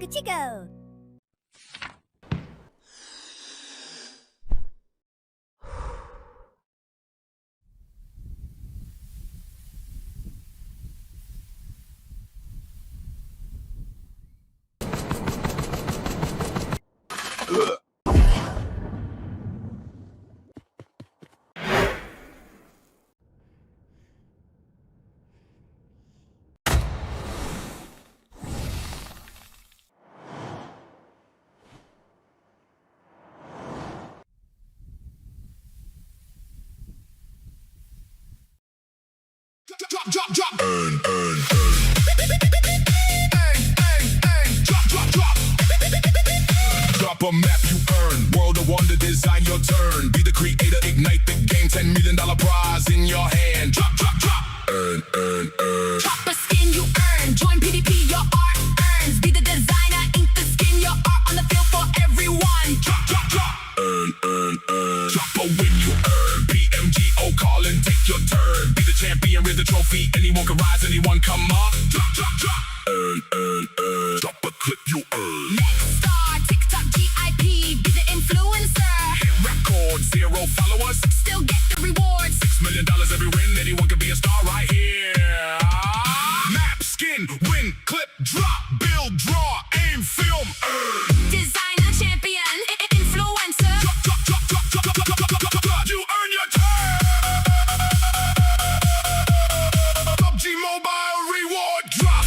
good to go. Drop. Earn. Drop a map you earn. World of wonder, design your turn. Be the creator, ignite the game. $10 million prize in your hand. Drop. Earn. Drop a skin you earn. Join PDP, your art earns. Be the designer, ink the skin, your art on the field for everyone. Drop. Earn. Drop a win you earn. PMGO call and take your turn. Be the champion with the trophy. Anyone can rise, anyone come up. Drop. Earn. Drop a clip you earn. Next star, TikTok GIP. Be the influencer. Hit record, 0 followers. Still get the rewards. $6 million every win. Anyone can be a star right here. Map, skin, win, clip, drop, build, draw, aim, film, earn. Designer, champion, influencer. Drop. You earn your turn. PUBG Mobile reward drop.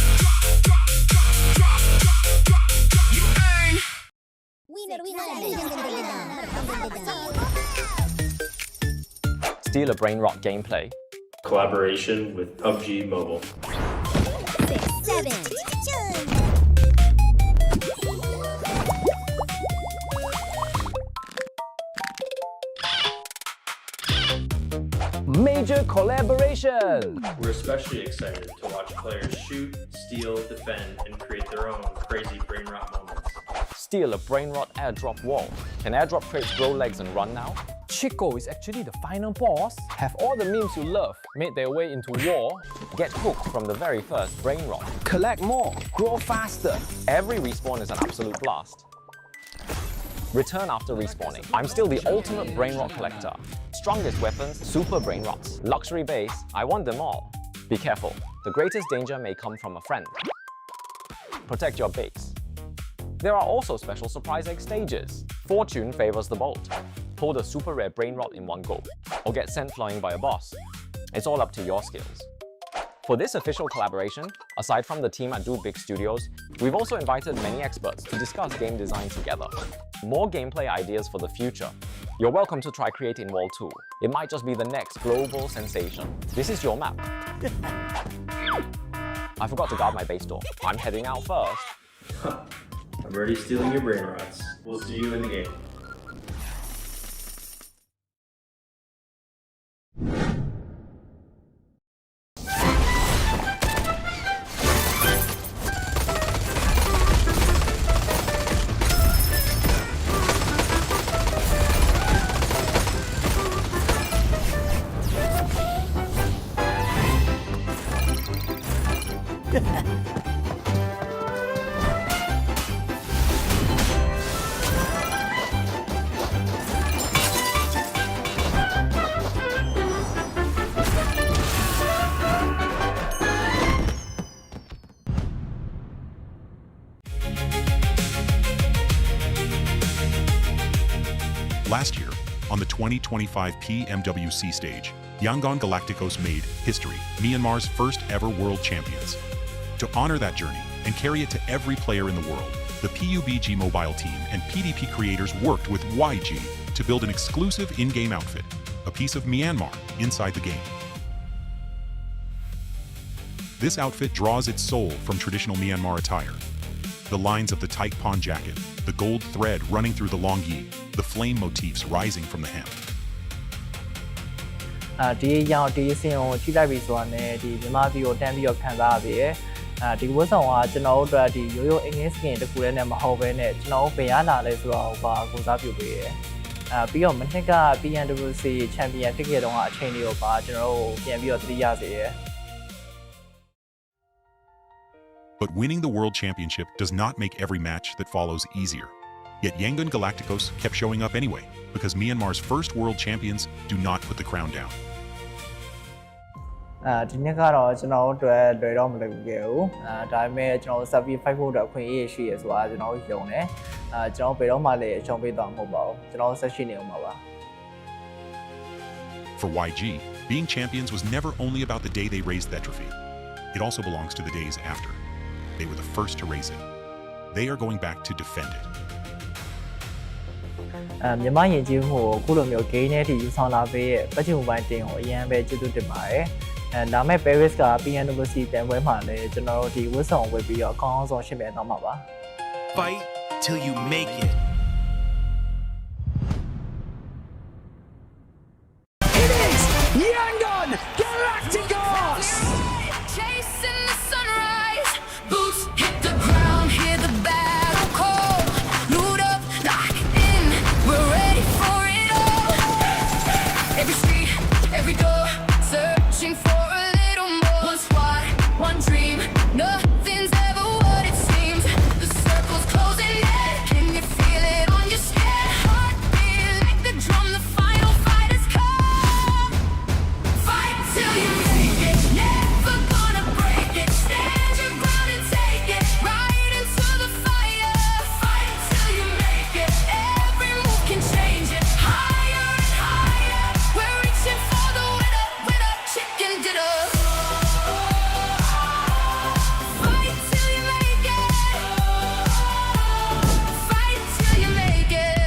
You earn. Steal a Brain Rot gameplay. Collaboration with PUBG Mobile. 6, 7, Major collaboration! We're especially excited to watch players shoot, steal, defend, and create their own crazy brain rot moments. Steal a Brain Rot airdrop wall. Can airdrop crates grow legs and run now? Chico is actually the final boss. Have all the memes you love made their way into war? Get hooked from the very first Brain Rot. Collect more, grow faster. Every respawn is an absolute blast. Return after respawning. I'm still the ultimate Brain Rot collector. Strongest weapons, super Brain Rots. Luxury base, I want them all. Be careful, the greatest danger may come from a friend. Protect your base. There are also special surprise egg stages. Fortune favors the bold. Pull the super rare Brain Rot in one go, or get sent flying by a boss. It's all up to your skills. For this official collaboration, aside from the team at Do Big Studios, we've also invited many experts to discuss game design together. More gameplay ideas for the future. You're welcome to try creating Wall 2. It might just be the next global sensation. This is your map. I forgot to guard my base door. I'm heading out first. I'm already stealing your brain rots. We'll see you in the game. Last year, on the 2025 PMWC stage, Yangon Galacticos made history, Myanmar's first ever world champions. To honor that journey and carry it to every player in the world, the PUBG Mobile team and PDP creators worked with YG to build an exclusive in-game outfit, a piece of Myanmar inside the game. This outfit draws its soul from traditional Myanmar attire. The lines of the tight pawn jacket, the gold thread running through the long yi, the flame motifs rising from the hem. ဒီရောင်ဒီအစင်ကိုထိလိုက်ပြီဆိုတာနဲ့ဒီမြန်မာပြည်ကိုတန်းပြီးတော့ခံစားရပြီ။ဒီဝတ်ဆောင်ကကျွန်တော်တို့အတွက်ဒီရိုးရိုးအင်္ဂလိပ်စကင်တစ်ခုတည်းနဲ့မဟုတ်ဘဲနဲ့ကျွန်တော်တို့ဘယ်ရလာလဲဆိုတော့ပါကိုစားပြုပေးတယ်။ပြီးတော့မနှစ်က PMWC ချန်ပီယံဖြစ်ခဲ့တော့အချိန်လေးကိုပါကျွန်တော်တို့ပြန်ပြီးတော့သတိရစေတယ်။ But winning the World Championship does not make every match that follows easier. Yet Yangon Galacticos kept showing up anyway, because Myanmar's first world champions do not put the crown down. ဒီနေ့ကတော့ကျွန်တော်တို့လွယ်တော့မလွယ်ဘူးခဲ့ဘူးဒါပေမဲ့ကျွန်တော် survey 5ဖို့အတွက်အခွင့်အရေးရှိရဆိုတာကျွန်တော်ယုံတယ်ကျွန်တော်ဘယ်တော့မှလည်းအရှုံးပေးသွားမှာမဟုတ်ပါဘူးကျွန်တော်ဆက်ရှိနေအောင်ပါ For YG, being champions was never only about the day they raised that trophy. It also belongs to the days after. They were the first to raise it. They are going back to defend it. မြန်မာယဉ်ကျေးမှုကိုအခုလိုမျိုး game နဲ့တည်ယူဆောင်လာပေးရဲ့ပတ်ချင်မှုပိုင်းတင်ကိုအရင်ပဲကျေးဇူးတင်ပါတယ်ဒါမဲ့ Paris က PMCL တန်ပွဲမှာလည်းကျွန်တော်တို့ဒီဝတ်ဆောင်ဝတ်ပြီးတော့အကောင်းဆုံးရှင်းပြသွားမှာပါ Fight till you make it. It is Yangon Galacticos! Chasing the sunrise, boots hit the ground, hear the battle call. Loot up, lock in, we're ready for it all. Every street, every door, searching for a little more. One squad, one dream, nothing's ever what it seems. The circle's closing in, can you feel it on your skin? Heartbeat like the drum, the final fight has come. Fight till you make it, never gonna break it. Stand your ground and take it, right into the fire. Fight till you make it, every move can change it. Higher and higher, we're reaching for the winner, chicken dinner. Fight till you make it, fight till you make it.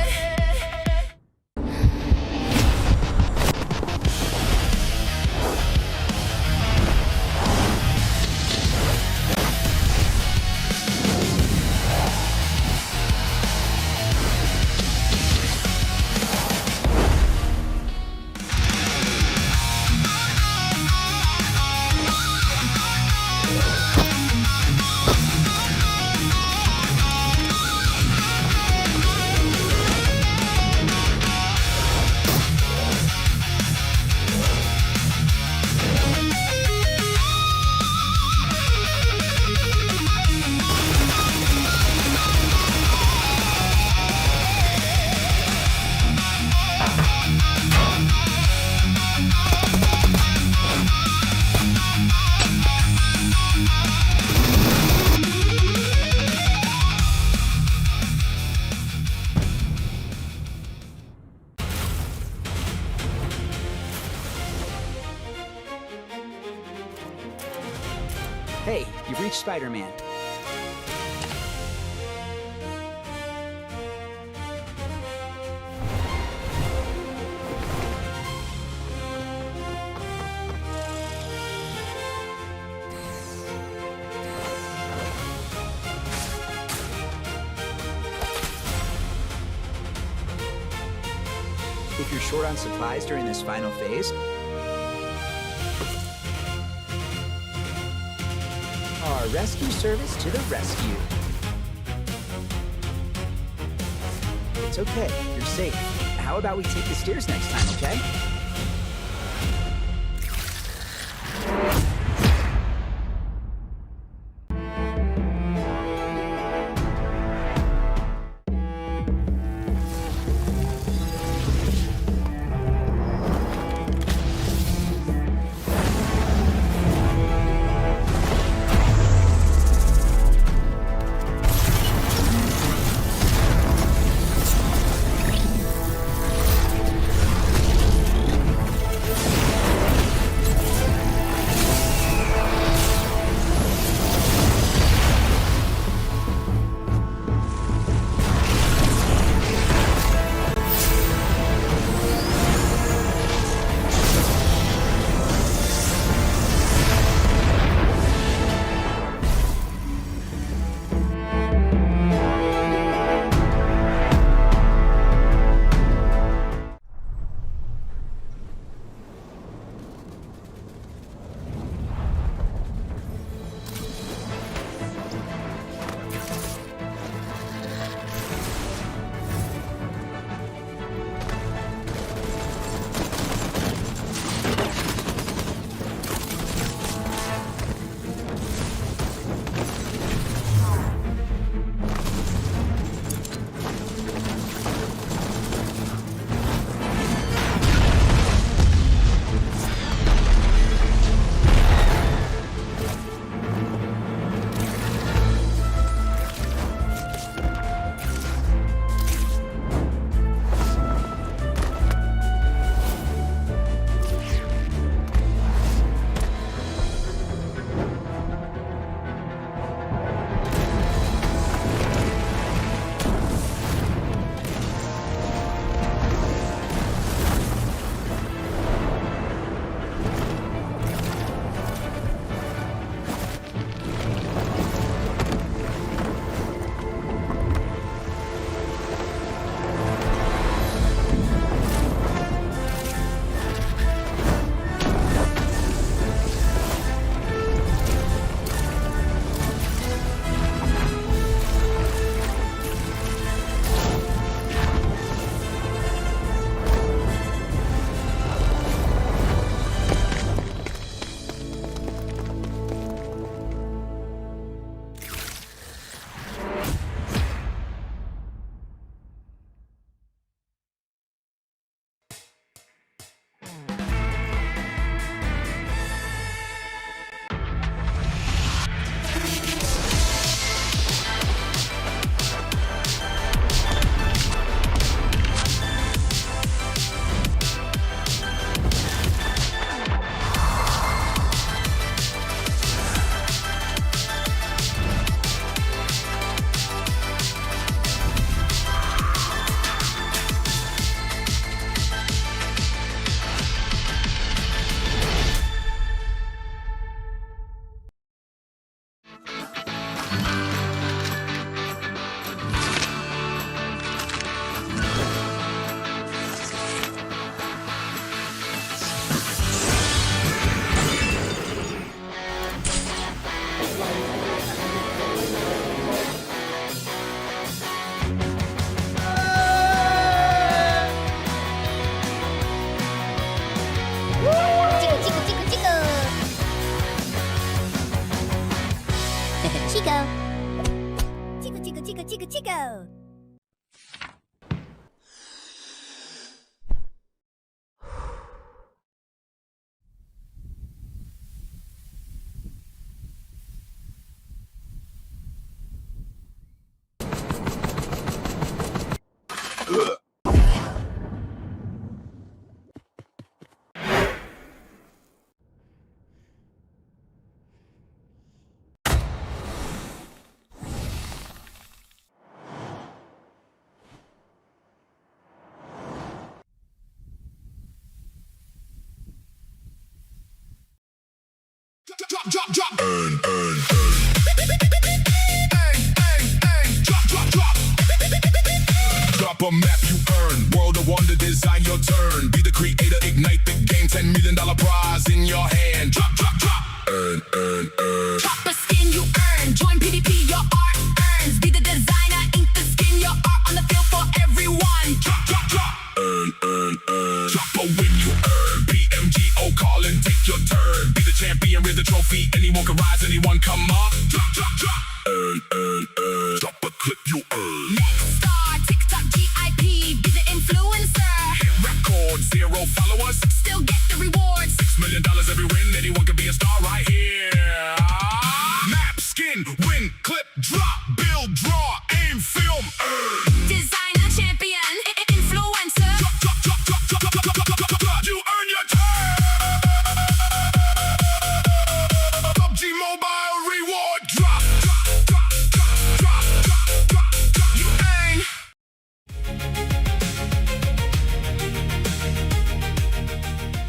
Hey, you've reached Spider-Man. If you're short on supplies during this final phase, our rescue service to the rescue. It's okay, you're safe. How about we take the stairs next time, okay? drop, drop, drop. Earn, earn, earn. Earn, earn, earn. Drop, drop, drop. Drop a map you earn. World of Wonder, design your turn. Be the creator, ignite the game. $10 million prize in your hand. Drop, drop, drop. Earn, earn, earn. Drop a skin you earn. Join PvP, your art earns. Be the designer, ink the skin, your art on the field for everyone. Drop, drop, drop. Earn, earn, earn. Drop a win you earn. PMGO calling, take your turn. Be the champion with the trophy. Anyone can rise, anyone come up. Drop, drop, drop. Earn, earn, earn. Drop a clip you earn. Next star, TikTok GIP. Be the influencer. Hit record, 0 followers. Still get the rewards. $6 million every win. Anyone can be a star right here. Map, skin, win, clip, drop, build, draw, aim, film, earn. Designer, champion, influencer. Drop, drop, drop, drop, drop, drop, drop, drop, drop, drop. You earn your turn. PUBG Mobile reward drop, drop, drop, drop, drop, drop, drop, drop. You earn.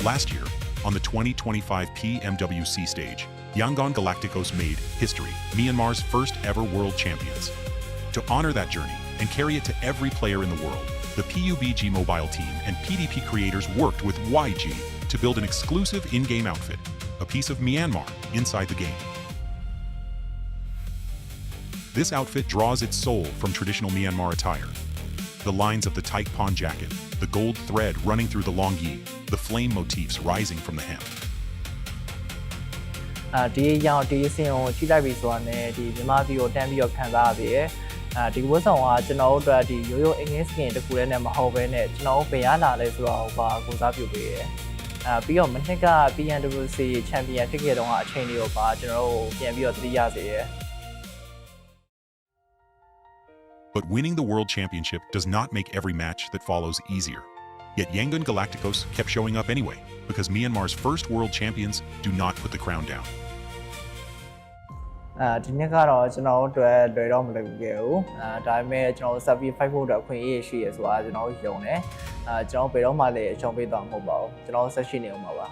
Last year, on the 2025 PMWC stage, Yangon Galacticos made history, Myanmar's first ever world champions. To honor that journey and carry it to every player in the world, the PUBG mobile team and PDP creators worked with YG to build an exclusive in-game outfit, a piece of Myanmar inside the game. This outfit draws its soul from traditional Myanmar attire. The lines of the tight pawn jacket, the gold thread running through the long yi, the flame motifs rising from the hem. ဒီရောင်ဒီအစင်ကိုထိလိုက်ပြီဆိုတာနဲ့ဒီမြန်မာပြည်ကိုတန်းပြီးတော့ခံစားရပြီဒီဝတ်ဆောင်ကကျွန်တော်တို့အတွက်ဒီရိုးရိုးအင်္ဂလိပ်စကင်တခုတည်းနဲ့မဟုတ်ဘဲနဲ့ကျွန်တော်တို့ဘယ်ရလာလဲဆိုတော့ပါကိုစားပြုပေးတယ်ပြီးတော့မနှစ်က PMWC ချန်ပီယံဖြစ်ခဲ့တော့အချိန်လေးကိုပါကျွန်တော်တို့ပြန်ပြီးတော့သတိရစေတယ် But winning the World Championship does not make every match that follows easier. Yet Yangon Galacticos kept showing up anyway, because Myanmar's first world champions do not put the crown down. ဒီနှစ်ကတော့ကျွန်တော်တို့အတွက်လွယ်တော့မလွယ်ဘူးခဲ့ဘူးဒါပေမဲ့ကျွန်တော်တို့ Survey 5ဖို့အတွက်အခွင့်အရေးရှိရဆိုတာကျွန်တော်တို့ယုံတယ်ကျွန်တော်ဘယ်တော့မှလည်းအရှုံးပေးသွားမှာမဟုတ်ပါဘူးကျွန်တော်ဆက်ရှိနေအောင်ပါ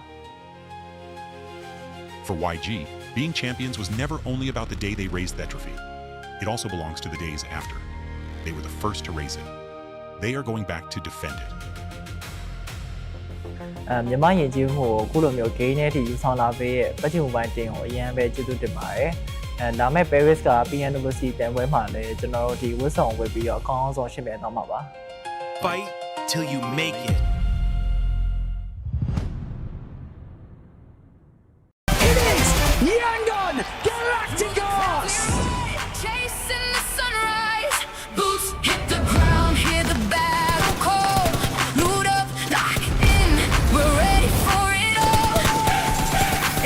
For YG, being champions was never only about the day they raised that trophy. It also belongs to the days after. They were the first to raise it. They are going back to defend it. မြန်မာယဉ်ကျေးမှုကိုအခုလိုမျိုး gain နဲ့ထိယူဆောင်လာပေးရဲ့ PUBG Mobile တင်ကိုအရင်ပဲကျေးဇူးတင်ပါတယ်ဒါမဲ့ Paris က PMWC တန်ပွဲမှာလည်းကျွန်တော်တို့ဒီဝတ်ဆောင်ဝတ်ပြီးတော့အကောင်းဆုံးရှင်းပြသွားမှာပါ Fight till you make it. It is Yangon Galacticos! Chasing the sunrise. Boots hit the ground, hear the battle call. Loot up, lock in, we're ready for it all.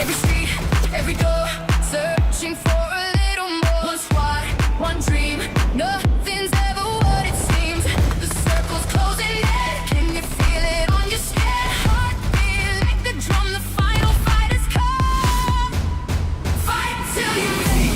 Every street, every door, searching for a little more. One squad, one dream, nothing's ever what it seems. The circle's closing in, can you feel it on your skin? Heartbeat like the drum, the final fight has come. Fight till you make it.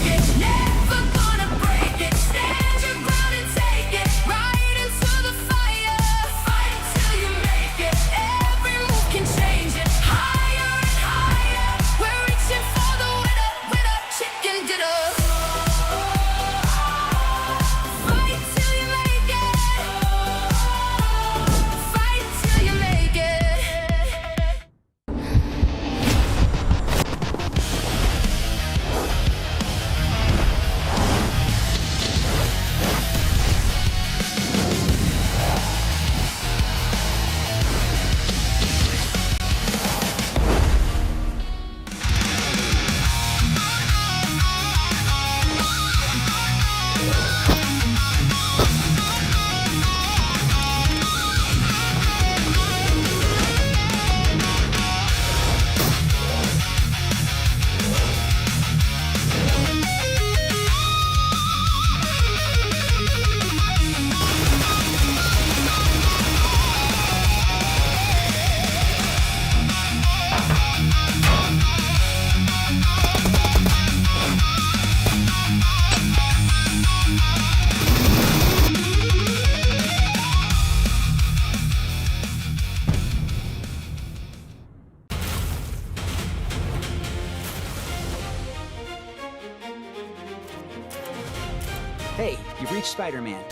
Hey, you've reached Spider-Man.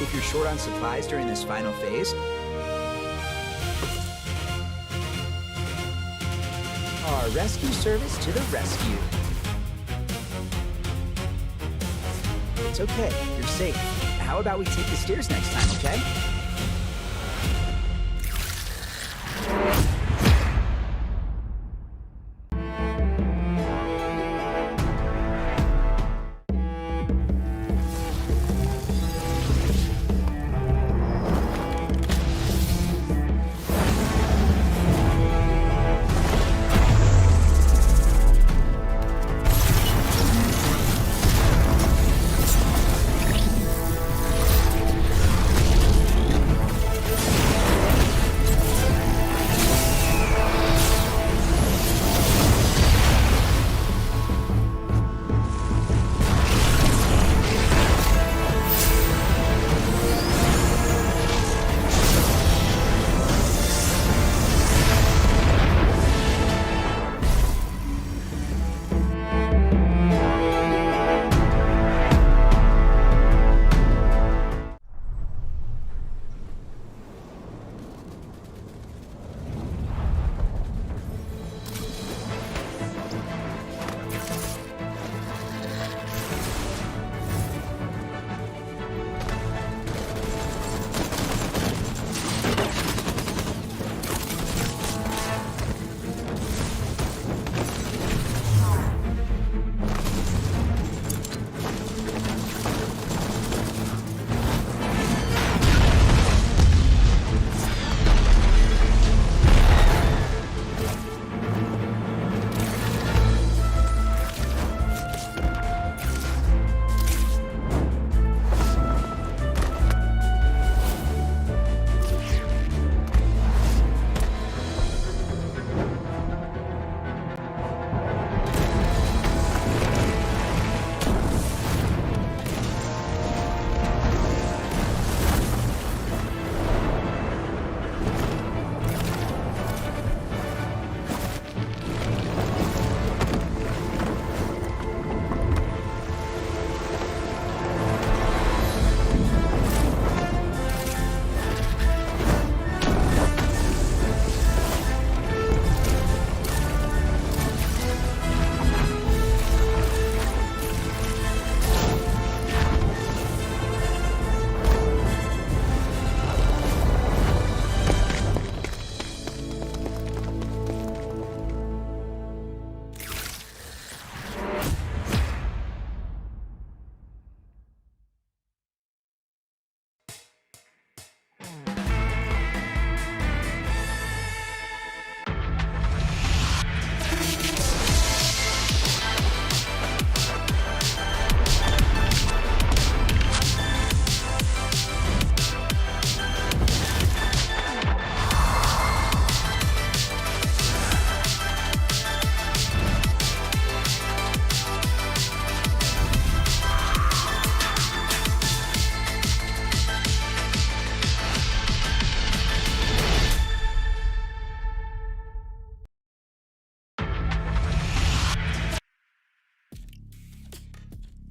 If you're short on supplies during this final phase, our rescue service to the rescue. It's okay, you're safe. How about we take the stairs next time, okay?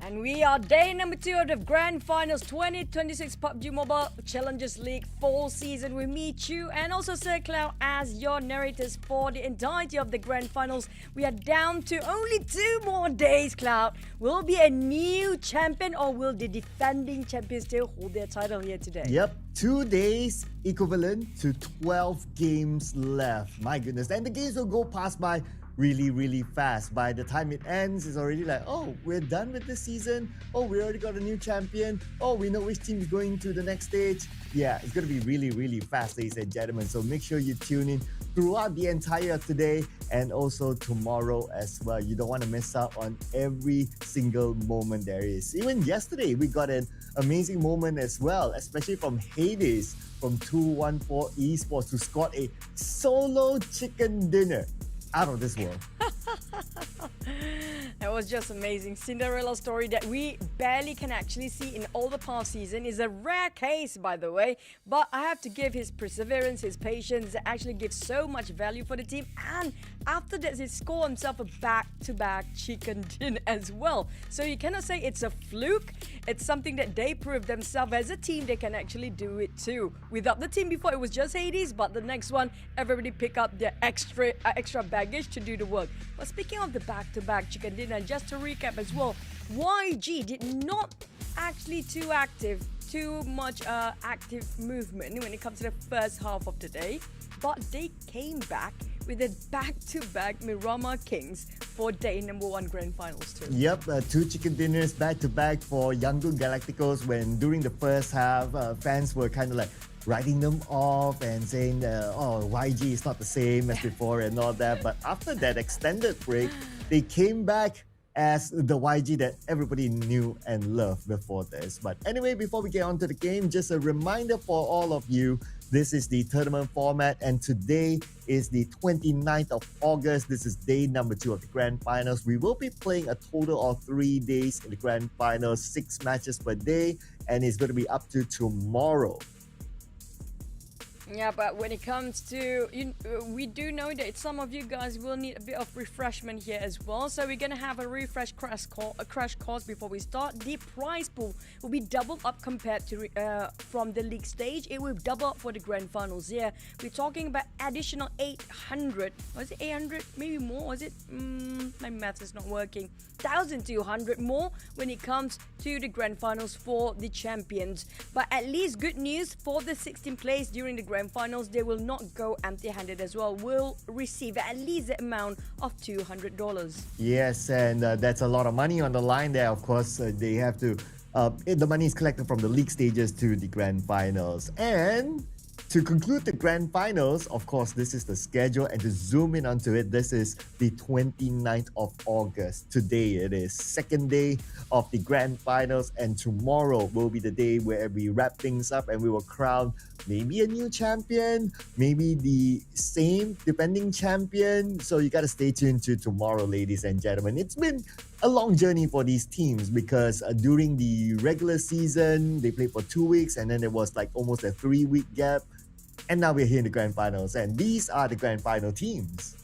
And we are day number 2 of the Grand Finals 2026 PUBG Mobile Challengers League Fall Season with me, Chu, and also Sir Cloud as your narrators for the entirety of the Grand Finals. We are down to only 2 more days, Cloud. Will be a new champion or will the defending champions still hold their title here today? Yep, 2 days equivalent to 12 games left. My goodness. And the games will go past by really fast. By the time it ends, it's already like, oh, we're done with this season. Oh, we already got a new champion. Oh, we know which team is going to the next stage. Yeah, it's going to be really fast, ladies and gentlemen. So make sure you tune in throughout the entire today and also tomorrow as well. You don't want to miss out on every single moment there is. Even yesterday, we got an amazing moment as well, especially from Hades from 214 Esports, who scored a solo chicken dinner out of this world. That was just amazing. Cinderella story that we barely can actually see in all the past season is a rare case, by the way. But I have to give his perseverance, his patience, that actually gives so much value for the team. And after that, he scored himself a back-to-back chicken dinner as well. So you cannot say it's a fluke. It's something that they proved themselves as a team. They can actually do it too. Without the team before, it was just Hades, but the next one, everybody pick up their extra baggage to do the work. But speaking of the back-to-back chicken dinner, just to recap as well, YG did not actually too much active movement when it comes to the first half of the day, but they came back with a back-to-back Miramar Kings for day number 1 grand finals too. Yep, 2 chicken dinners back-to-back for Yangon Galacticos when during the first half, fans were kind of like writing them off and saying, YG is not the same as before and all that. But after that extended break, they came back as the YG that everybody knew and loved before this. But anyway, before we get on to the game, just a reminder for all of you, this is the tournament format and today is the 29th of August. This is day number 2 of the grand finals. We will be playing a total of 3 days in the grand finals, 6 matches per day, and it's going to be up to tomorrow. Yeah, but when it comes to, we do know that some of you guys will need a bit of refreshment here as well. So we're going to have a refresh crash course before we start. The prize pool will be doubled up compared to from the league stage. It will double up for the grand finals here. We're talking about additional 800. Was it 800? Maybe more. Was it? My math is not working. 1,200 more when it comes to the grand finals for the champions. But at least good news for the 16th place during the grand finals, they will not go empty-handed as well. Will receive at least the amount of $200. Yes, and that's a lot of money on the line there. Of course, they have to. The money is collected from the league stages to the grand finals. And to conclude the grand finals, of course, this is the schedule, and to zoom in onto it, this is the 29th of August. Today it is second day of the grand finals, and tomorrow will be the day where we wrap things up and we will crown maybe a new champion, maybe the same defending champion. So you got to stay tuned to tomorrow, ladies and gentlemen. It's been a long journey for these teams because during the regular season, they played for 2 weeks and then there was like almost a 3-week gap. And now we're here in the grand finals, and these are the grand final teams.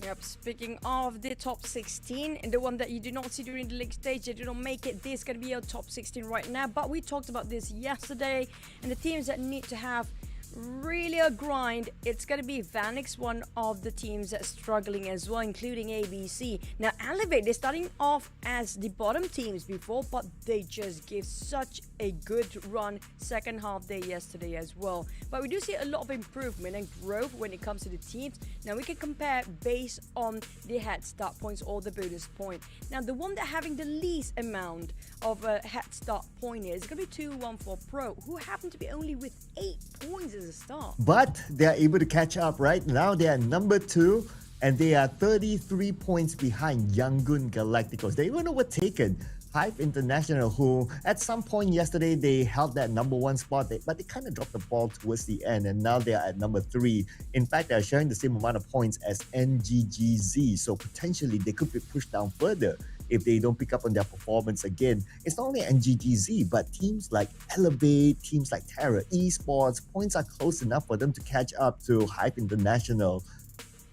Yep, speaking of the top 16, and the one that you do not see during the league stage, they do not make it. This is going to be our top 16 right now, but we talked about this yesterday, and the teams that need to have really a grind, it's going to be Vanix, one of the teams that's struggling as well, including ABC. Now, Elevate, they're starting off as the bottom teams before, but they just give such a good run second half day yesterday as well. But we do see a lot of improvement and growth when it comes to the teams. Now, we can compare based on the head start points or the bonus point. Now, the one that having the least amount of a head start point is going to be 214 Pro, who happen to be only with 8 points as a start. But they are able to catch up right now. They are number 2 and they are 33 points behind Yangon Galacticos. They even overtaken Hive International, who at some point yesterday they held that number 1 spot, but they kind of dropped the ball towards the end, and now they are at number 3. In fact, they are sharing the same amount of points as NGGZ, so potentially they could be pushed down further if they don't pick up on their performance again. It's not only NGGZ, but teams like Elevate, teams like Terra Esports, points are close enough for them to catch up to Hive International.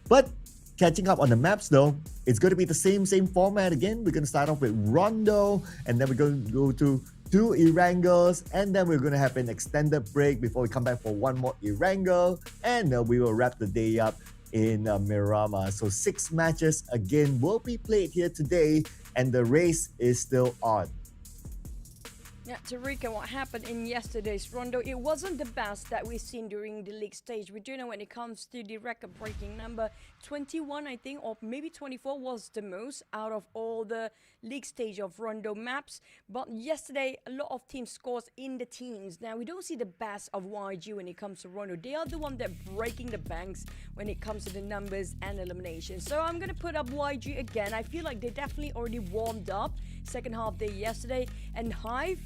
But catching up on the maps though, it's going to be the same format again. We're going to start off with Rondo, and then we're going to go to 2 Erangels, and then we're going to have an extended break before we come back for 1 more Erangel, and we will wrap the day up in Miramar. So 6 matches again will be played here today, and the race is still on. Yeah, to recap what happened in yesterday's Rondo, it wasn't the best that we've seen during the league stage. We do know when it comes to the record-breaking number, 21 I think, or maybe 24 was the most out of all the league stage of Rondo maps. But yesterday, a lot of team scores in the teens. Now, we don't see the best of YG when it comes to Rondo. They are the one that breaking the banks when it comes to the numbers and eliminations. So I'm going to put up YG again. I feel like they definitely already warmed up second half day yesterday. And Hive,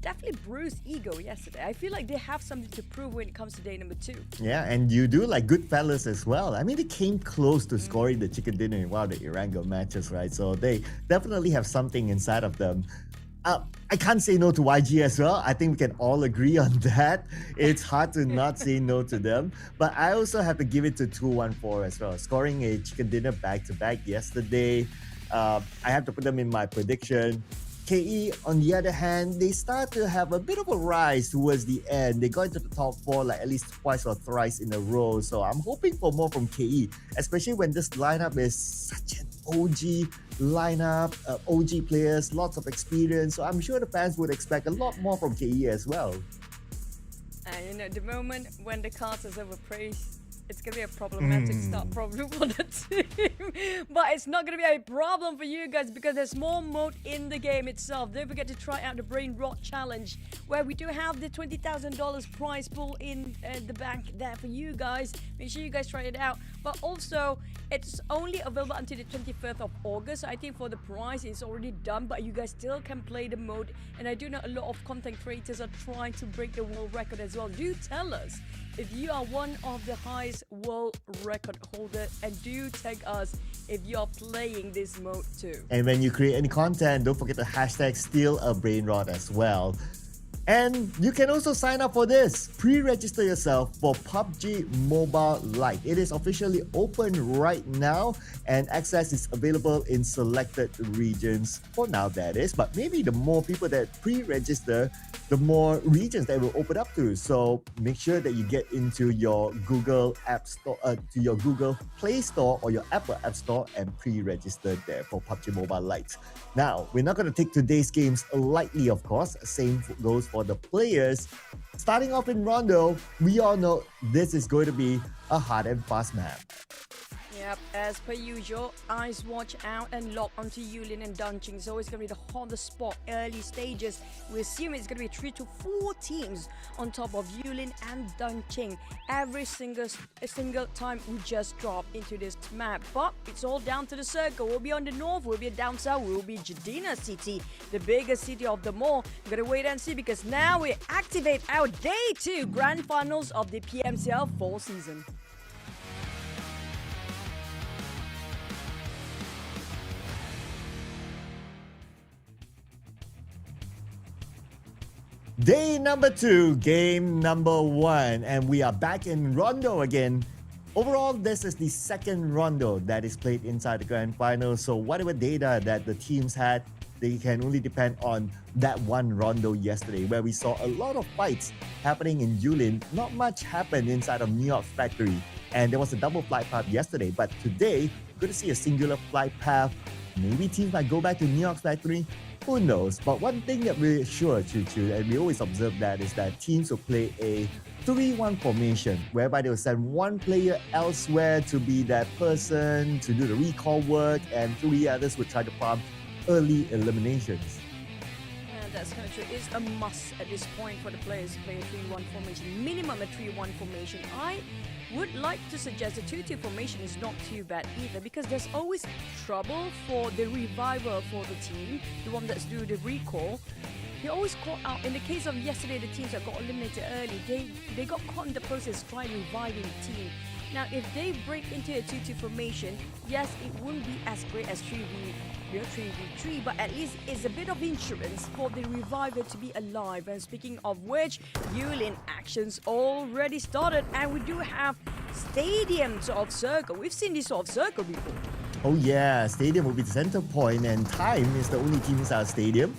definitely bruised ego yesterday. I feel like they have something to prove when it comes to day number 2. Yeah, and you do like good fellas as well. I mean, they came close to scoring the chicken dinner in one of the Irango matches, right? So they definitely have something inside of them. I can't say no to YG as well. I think we can all agree on that. It's hard to not say no to them. But I also have to give it to 214 as well. Scoring a chicken dinner back-to-back yesterday. I have to put them in my prediction. KE, on the other hand, they start to have a bit of a rise towards the end. They got into the top 4 like at least twice or thrice in a row. So I'm hoping for more from KE, especially when this lineup is such an OG lineup, OG players, lots of experience. So I'm sure the fans would expect a lot more from KE as well. And the moment when the cards is overpraised, it's going to be a problematic start problem for the team. But it's not going to be a problem for you guys because there's more mode in the game itself. Don't forget to try out the Brain Rot Challenge, where we do have the $20,000 prize pool in the bank there for you guys. Make sure you guys try it out. But also, it's only available until the 21st of August. I think for the prize, it's already done, but you guys still can play the mode. And I do know a lot of content creators are trying to break the world record as well. Do tell us if you are one of the highest world record holder, and do tag us if you are playing this mode too. And when you create any content, don't forget to hashtag steal a brain rot as well. And you can also sign up for this. Pre-register yourself for PUBG Mobile Lite. It is officially open right now and access is available in selected regions for now, that is. But maybe the more people that pre-register, the more regions that will open up to. So make sure that you get into your Google App Store, to your Google Play Store or your Apple App Store and pre-register there for PUBG Mobile Lite. Now, we're not going to take today's games lightly, of course. Same goes for the players. Starting off in Rondo, we all know this is going to be a hard and fast map. Yep, as per usual, eyes watch out and lock onto Yulin and Dunching. So it's going to be the hottest spot early stages. We assume it's going to be 3 to 4 teams on top of Yulin and Dunching every single time we just drop into this map. But it's all down to the circle. We'll be on the north, we'll be down south, we'll be Jadina City, the biggest city of them all. We're going to wait and see because now we activate our Day 2 Grand Finals of the PMCL fall season. Day number 2, game number 1, and we are back in Rondo again. Overall, this is the second Rondo that is played inside the Grand Final, so whatever data that the teams had, they can only depend on that one Rondo yesterday, where we saw a lot of fights happening in Yulin. Not much happened inside of New York's factory, and there was a double flight path yesterday, but today, good to see a singular flight path. Maybe teams might go back to New York's factory. Who knows? But one thing that we're sure, Choo, and we always observe that, is that teams will play a 3-1 formation, whereby they will send one player elsewhere to be that person, to do the recall work, and 3 others will try to farm early eliminations. That's kind of true. It's a must at this point for the players to play a 3-1 formation, minimum a 3-1 formation. I would like to suggest a 2-2 formation is not too bad either, because there's always trouble for the reviver for the team, the one that's doing the recall. They always caught out. In the case of yesterday, the teams that got eliminated early, they got caught in the process trying reviving the team. Now, if they break into a 2-2 formation, yes, it wouldn't be as great as 3v3, but at least it's a bit of insurance for the reviver to be alive. And speaking of which, Yulin actions already started, and we do have Stadium sort of circle. We've seen this sort of circle before. Oh yeah, Stadium will be the center point, and Time is the only team inside Stadium.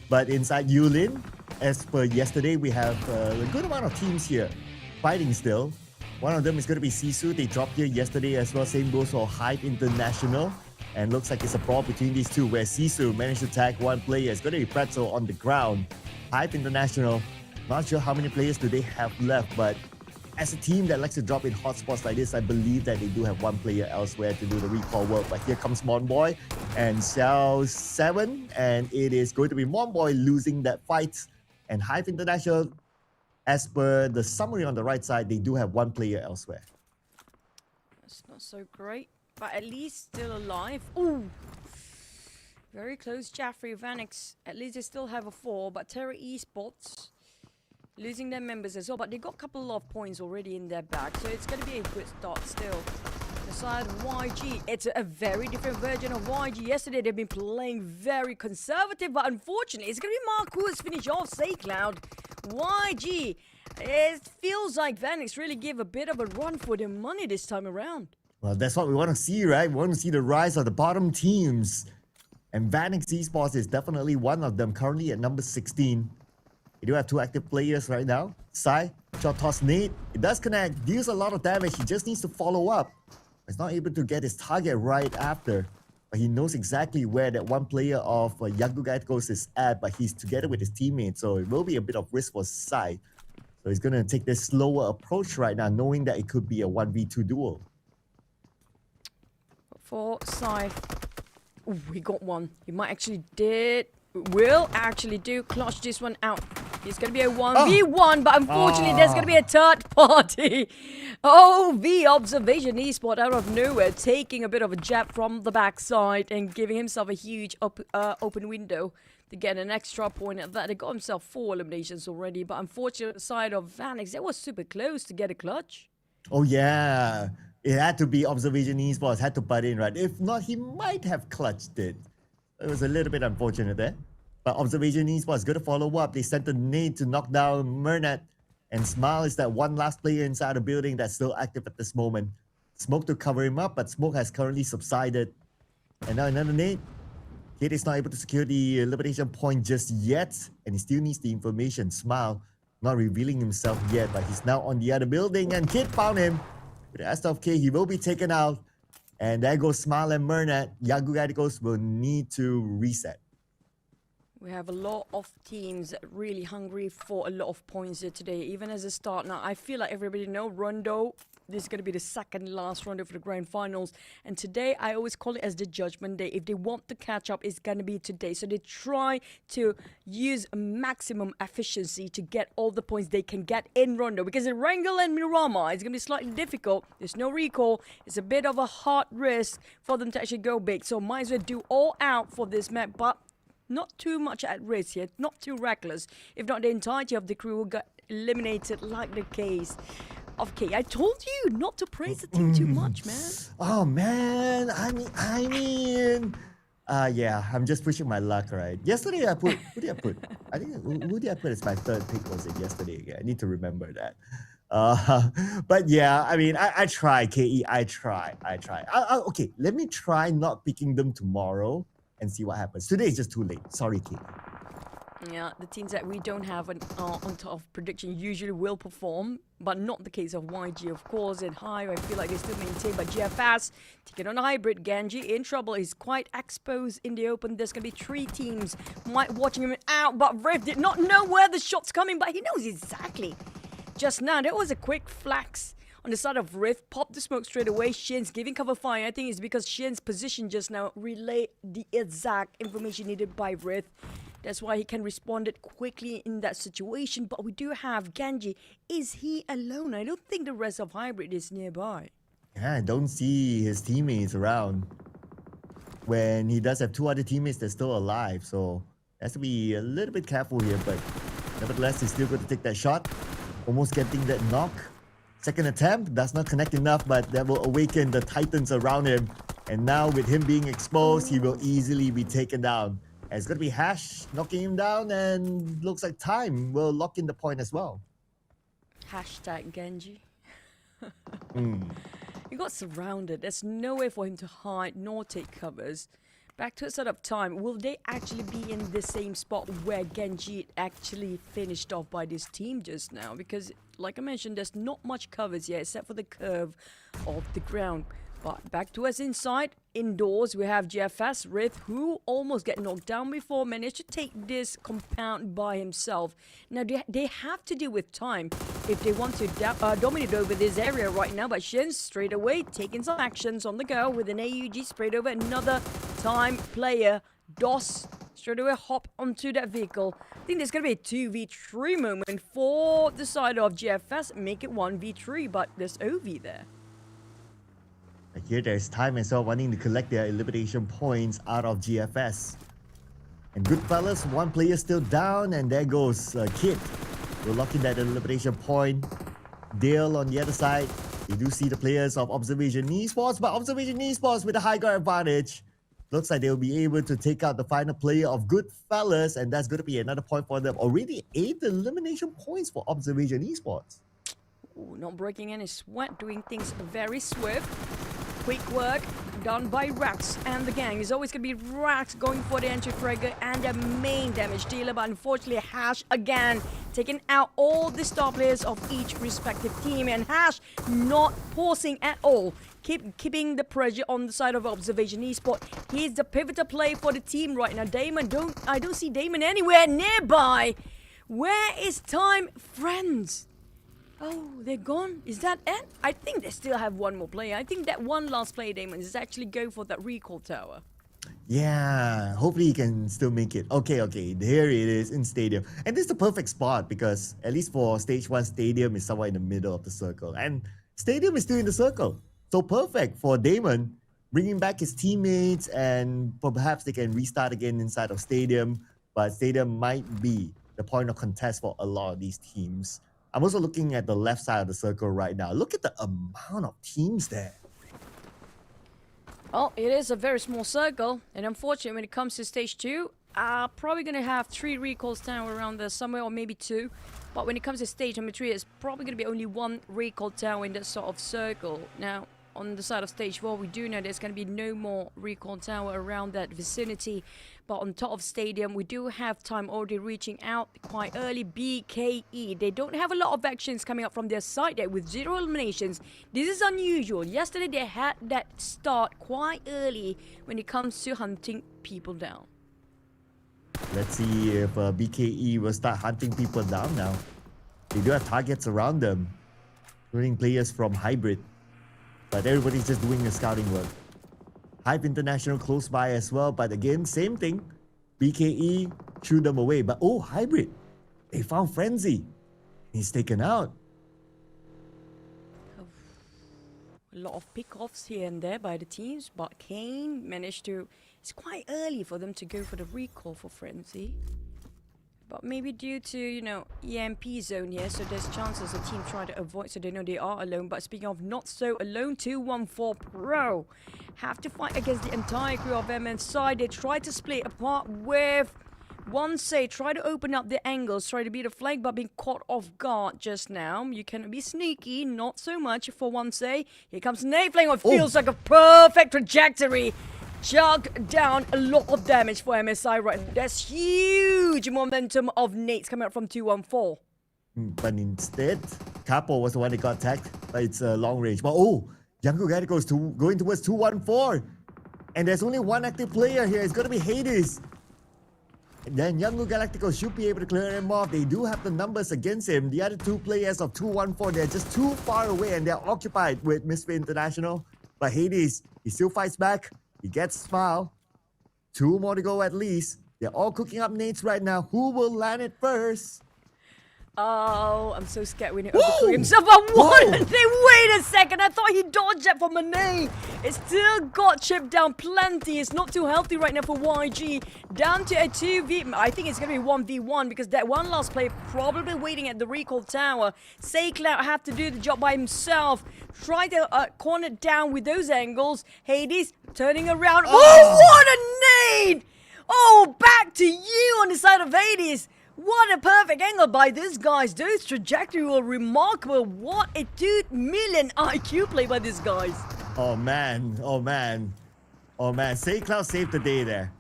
But inside Yulin, as per yesterday, we have a good amount of teams here fighting still. One of them is going to be Sisu. They dropped here yesterday as well. Same goes for Hype International. And looks like it's a brawl between these two, where Sisu managed to tag one player. It's going to be Pretzel on the ground. Hype International, not sure how many players do they have left, but as a team that likes to drop in hotspots like this, I believe that they do have one player elsewhere to do the recall work. But here comes Monboy and Xiao 7, and it is going to be Monboy losing that fight. And Hive International, as per the summary on the right side, they do have one player elsewhere. That's not so great, but at least still alive. Ooh! Very close, Jaffrey, Vanix. At least they still have a 4, but Terra Esports losing their members as well. But they got a couple of points already in their bag, so it's going to be a good start still. The side of YG, it's a very different version of YG. Yesterday they've been playing very conservative, but unfortunately it's going to be Mark who has finished off SayCloud. YG, it feels like Vanix really gave a bit of a run for their money this time around. Well, that's what we want to see, right? We want to see the rise of the bottom teams. And Vanix Esports is definitely one of them, currently at number 16. We do have 2 active players right now. Sai, short toss nade. It does connect, deals a lot of damage. He just needs to follow up. He's not able to get his target right after. But he knows exactly where that one player of Yangon Galacticos is at, but he's together with his teammates. So it will be a bit of risk for Sai. So he's going to take this slower approach right now, knowing that it could be a 1v2 duel. For Sai. Ooh, he got one. He might actually will actually clutch this one out. It's going to be a 1v1, but unfortunately there's going to be a third party. V Observation Esport out of nowhere, taking a bit of a jab from the backside and giving himself a huge open window to get an extra point at that. They got himself 4 eliminations already, but unfortunately the side of Vanix, they was super close to get a clutch. Oh yeah, it had to be Observation Esports, had to butt in, right? If not, he might have clutched it. It was a little bit unfortunate there. But Observation Esports going to follow up. They sent a nade to knock down Mernat. And Smile is that one last player inside the building that's still active at this moment. Smoke to cover him up, but Smoke has currently subsided. And now another nade. Kid is not able to secure the elimination point just yet. And he still needs the information. Smile not revealing himself yet, but he's now on the other building. And Kid found him. With the S of K, he will be taken out. And there goes Smile and Mernat. Yangon Galacticos will need to reset. We have a lot of teams really hungry for a lot of points here today, even as a start. Now, I feel like everybody knows Rondo. This is going to be the second last rondo for the grand finals. And today, I always call it as the judgment day. If they want to catch up, it's going to be today. So they try to use maximum efficiency to get all the points they can get in rondo. Because in Wrangel and Mirama, it's going to be slightly difficult. There's no recall. It's a bit of a hard risk for them to actually go big. So might as well do all out for this map. But not too much at risk yet, not too reckless. If not, the entirety of the crew will get eliminated like the case of K. I told you not to praise the team too much, man. Oh man, I mean, yeah, I'm just pushing my luck, right? Yesterday I put, who did I put? I think, who did I put as my third pick was it yesterday? Yeah, I need to remember that. But yeah, I mean, I try, KE, I try. Okay, let me try not picking them tomorrow and see what happens. Today is just too late. Sorry, KE. Yeah, the teams that we don't have on top of prediction usually will perform, but not the case of YG, of course. And Hive, I feel like they still maintain, but GFS taking on a hybrid. Genji in trouble. He's quite exposed in the open. There's going to be 3 teams watching him out, but Riff did not know where the shot's coming, but he knows exactly. Just now, there was a quick flax on the side of Rift, popped the smoke straight away. Shin's giving cover fire. I think it's because Shin's position just now relayed the exact information needed by Rift. That's why he can respond it quickly in that situation. But we do have Genji. Is he alone? I don't think the rest of Hybrid is nearby. Yeah, I don't see his teammates around. When he does have 2 other teammates that's still alive. So has to be a little bit careful here. But nevertheless, he's still going to take that shot. Almost getting that knock. Second attempt does not connect enough, but that will awaken the titans around him. And now with him being exposed, he will easily be taken down. And it's going to be Hash knocking him down, and looks like Time will lock in the point as well. Hashtag Genji. He got surrounded. There's no way for him to hide nor take covers. Back to a set of Time. Will they actually be in the same spot where Genji actually finished off by this team just now? Because, like I mentioned, there's not much covers yet except for the curve of the ground. But back to us inside. Indoors, we have GFS Rith, who almost get knocked down before, managed to take this compound by himself. Now, they have to deal with Time if they want to dominate over this area right now. But Shin straight away taking some actions on the go with an AUG sprayed over another Time player. DOS straight away hop onto that vehicle. I think there's going to be a 2v3 moment for the side of GFS. Make it 1v3, but there's OV there. Here there's time as well wanting to collect their elimination points out of GFS. And Goodfellas, one player still down, and there goes Kid. We're locking that elimination point. Dale on the other side. You do see the players of Observation Esports, but Observation Esports with a high ground advantage. Looks like they'll be able to take out the final player of Goodfellas, and that's going to be another point for them. Already 8 elimination points for Observation Esports. Ooh, not breaking any sweat, doing things very swift. Quick work done by Rax and the gang. It's always going to be Rax going for the entry trigger and the main damage dealer, but unfortunately Hash again taking out all the star players of each respective team, and Hash not pausing at all. Keeping the pressure on the side of Observation Esport. He's the pivotal play for the team right now. I don't see Damon anywhere nearby. Where is Time Friends? Oh, they're gone? Is that it? I think they still have one more player. I think that one last player, Damon, is actually go for that recall tower. Yeah, hopefully he can still make it. Okay, there it is in Stadium. And this is the perfect spot because at least for Stage 1, Stadium is somewhere in the middle of the circle. And Stadium is still in the circle. So perfect for Damon, bringing back his teammates, and perhaps they can restart again inside of Stadium. But Stadium might be the point of contest for a lot of these teams. I'm also looking at the left side of the circle right now. Look at the amount of teams there. Well, it is a very small circle, and unfortunately when it comes to Stage 2, probably going to have 3 recalls down around there somewhere, or maybe 2. But when it comes to Stage number 3, it's probably going to be only 1 recall tower in that sort of circle. Now, on the side of Stage 4, we do know there's going to be no more recall tower around that vicinity. But on top of Stadium, we do have Time already reaching out quite early. BKE, they don't have a lot of actions coming up from their side there with 0 eliminations. This is unusual. Yesterday, they had that start quite early when it comes to hunting people down. Let's see if BKE will start hunting people down now. They do have targets around them, including players from Hybrid. But everybody's just doing the scouting work. Hype International close by as well, but again, same thing. BKE threw them away. But oh, Hybrid, they found Frenzy. He's taken out. A lot of pickoffs here and there by the teams, but Kane managed to... It's quite early for them to go for the recall for Frenzy. But maybe due to, you know, EMP zone here, so there's chances the team try to avoid, so they know they are alone. But speaking of not so alone, 214 Pro have to fight against the entire crew of MSI. They try to split apart with One-Say, try to open up the angles, try to beat the flank, but being caught off guard just now. You can be sneaky, not so much for One-Say. Here comes Nate Flame, what feels like a perfect trajectory. Jug down a lot of damage for MSI right now. There's huge momentum of nades coming out from 214. But instead, Capo was the one that got attacked, but it's long range. But oh, Yango Galacticos going towards 214. And there's only one active player here. It's going to be Hades. And then Yango Galacticos should be able to clear him off. They do have the numbers against him. The other 2 players of 214, they're just too far away and they're occupied with Misfit International. But Hades, he still fights back. He gets Smile. 2 more to go at least. They're all cooking up nades right now. Who will land it first? Oh, I'm so scared when he overcooked himself. But what? Wait a second. I thought he dodged that for Manet. It still got chipped down plenty. It's not too healthy right now for YG. Down to a 2v... I think it's going to be 1v1 because that one last player probably waiting at the recall tower. SayCloud have to do the job by himself. Try to corner it down with those angles. Hades turning around. Oh, what a nade! Oh, back to you on the side of Hades. What a perfect angle by these guys. Those trajectory were remarkable. What a 2 million IQ play by these guys. Oh man, oh man. Oh man, SayCloud saved the day there.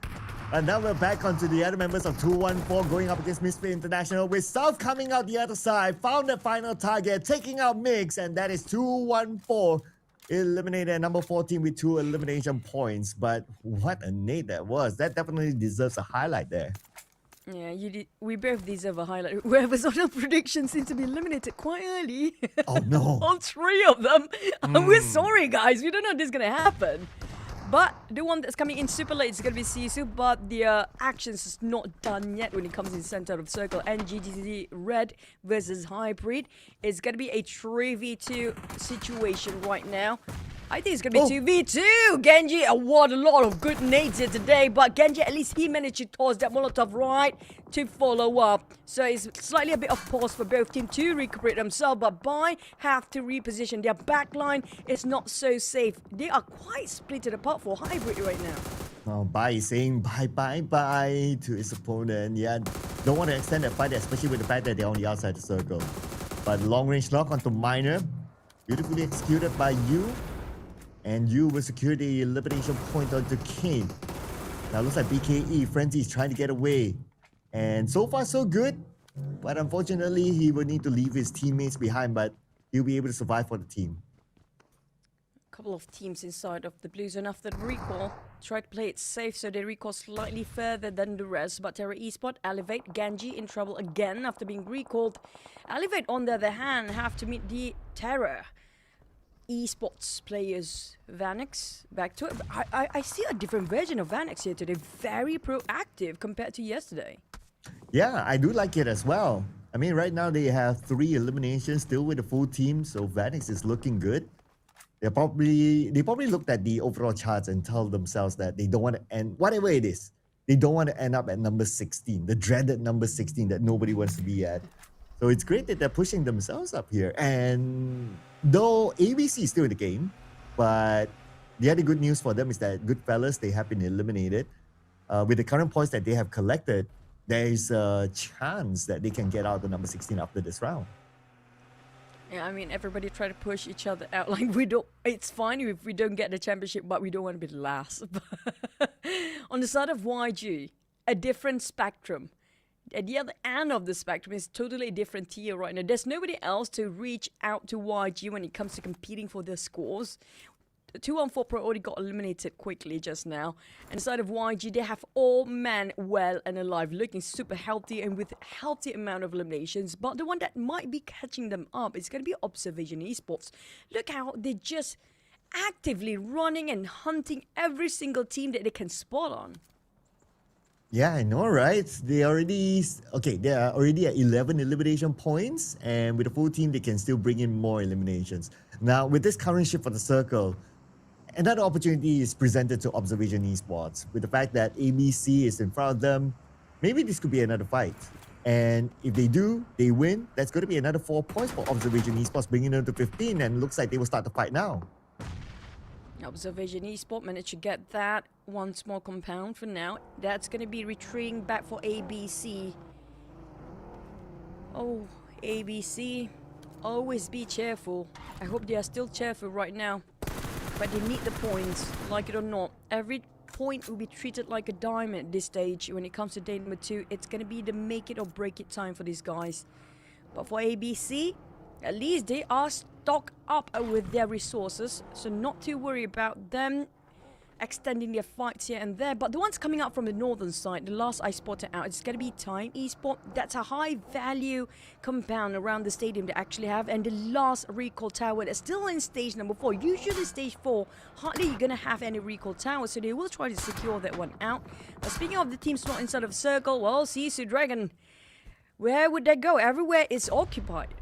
And now we're back onto the other members of 214 going up against Misfit International with South coming out the other side. Found the final target, taking out Mix, and that is 214. Eliminated number 14 with 2 elimination points. But what a nade that was. That definitely deserves a highlight there. Yeah, we both deserve a highlight. Whoever's on our predictions seems to be eliminated quite early. Oh no. All 3 of them. We're sorry, guys. We don't know if this is going to happen. But the one that's coming in super late is going to be Sisu, but the actions is not done yet when it comes in the center of the circle. And GTZ Red versus Hybrid is going to be a 3v2 situation right now. I think it's going to be 2v2. Genji award a lot of good nades here today, but Genji, at least he managed to toss that Molotov right to follow up. So it's slightly a bit of pause for both teams to recuperate themselves, but Bai have to reposition. Their backline is not so safe. They are quite splitted apart for Hybrid right now. Oh, Bai is saying bye to his opponent. Yeah, don't want to extend that fight, especially with the fact that they're on the outside the circle. But long range knock onto Miner. Beautifully executed by Yu. And Yu will secure the elimination point onto Kane. Now looks like BKE, Frenzy is trying to get away. And so far so good. But unfortunately, he will need to leave his teammates behind, but he'll be able to survive for the team. Couple of teams inside of the blue zone after the recall try to play it safe, so they recall slightly further than the rest. But Terra Esport, Elevate, Genji in trouble again after being recalled. Elevate, on the other hand, have to meet the Terra Esports players. Vanix back to it. I see a different version of Vanix here today. Very proactive compared to yesterday. Yeah, I do like it as well. I mean, right now they have 3 eliminations still with the full team, so Vanix is looking good. They probably looked at the overall charts and tell themselves that they don't want to end, whatever it is, they don't want to end up at number 16, the dreaded number 16 that nobody wants to be at. So it's great that they're pushing themselves up here. And though ABC is still in the game, but the other good news for them is that Goodfellas, they have been eliminated. With the current points that they have collected, there is a chance that they can get out the number 16 after this round. Yeah, I mean, everybody try to push each other out. Like, we don't, it's fine if we don't get the championship, but we don't want to be last. On the side of YG, a different spectrum. At the other end of the spectrum is totally a different tier right now. There's nobody else to reach out to YG when it comes to competing for their scores. 2-on-4 Pro already got eliminated quickly just now. And inside of YG, they have all men well and alive, looking super healthy and with healthy amount of eliminations. But the one that might be catching them up is going to be Observation Esports. Look how they're just actively running and hunting every single team that they can spot on. Yeah, I know, right? They are already at 11 elimination points, and with a full team, they can still bring in more eliminations. Now, with this current shift for the circle, another opportunity is presented to Observation Esports. With the fact that ABC is in front of them, maybe this could be another fight. And if they do, they win, that's going to be another 4 points for Observation Esports, bringing them to 15, and looks like they will start the fight now. Observation Esports managed to get that one small compound for now. That's going to be retreating back for ABC. Oh, ABC, always be cheerful. I hope they are still cheerful right now. But they need the points, like it or not. Every point will be treated like a diamond at this stage. When it comes to day number 2, it's going to be the make it or break it time for these guys. But for ABC, at least they are stocked up with their resources, so not to worry about them extending their fights here and there. But the ones coming out from the northern side, the last I spotted out, it's going to be Time Esport. That's a high value compound around the stadium they actually have. And the last recall tower that's still in stage number 4. Usually stage 4, hardly you're going to have any recall towers, so they will try to secure that one out. But speaking of the teams not inside of the circle, well, Sisu Dragon, where would they go? Everywhere is occupied.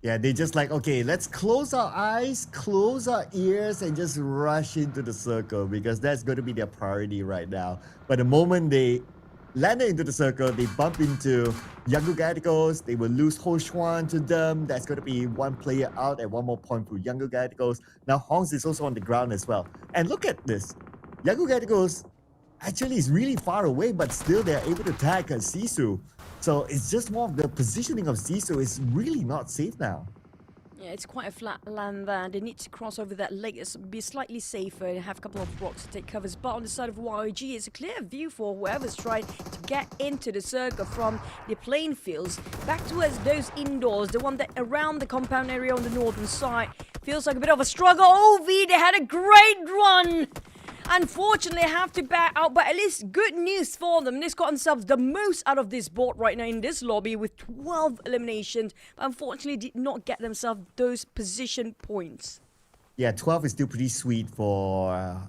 Yeah, they just like, okay, let's close our eyes, close our ears, and just rush into the circle, because that's going to be their priority right now. But the moment they landed into the circle, they bump into Young Galacticos, they will lose Ho Xuan to them. That's going to be 1 player out and 1 more point for Young Galacticos. Now Hongs is also on the ground as well. And look at this. Young Galacticos actually is really far away, but still they're able to tag Sisu. So it's just more of the positioning of Sisu is really not safe now. Yeah, it's quite a flat land there. They need to cross over that lake. It's be slightly safer and have a couple of rocks to take covers. But on the side of YG, it's a clear view for whoever's trying to get into the circle from the playing fields back towards those indoors. The one that around the compound area on the northern side feels like a bit of a struggle. OV, they had a great run. Unfortunately, I have to back out, but at least good news for them. They've got themselves the most out of this board right now in this lobby with 12 eliminations, but unfortunately did not get themselves those position points. Yeah, 12 is still pretty sweet for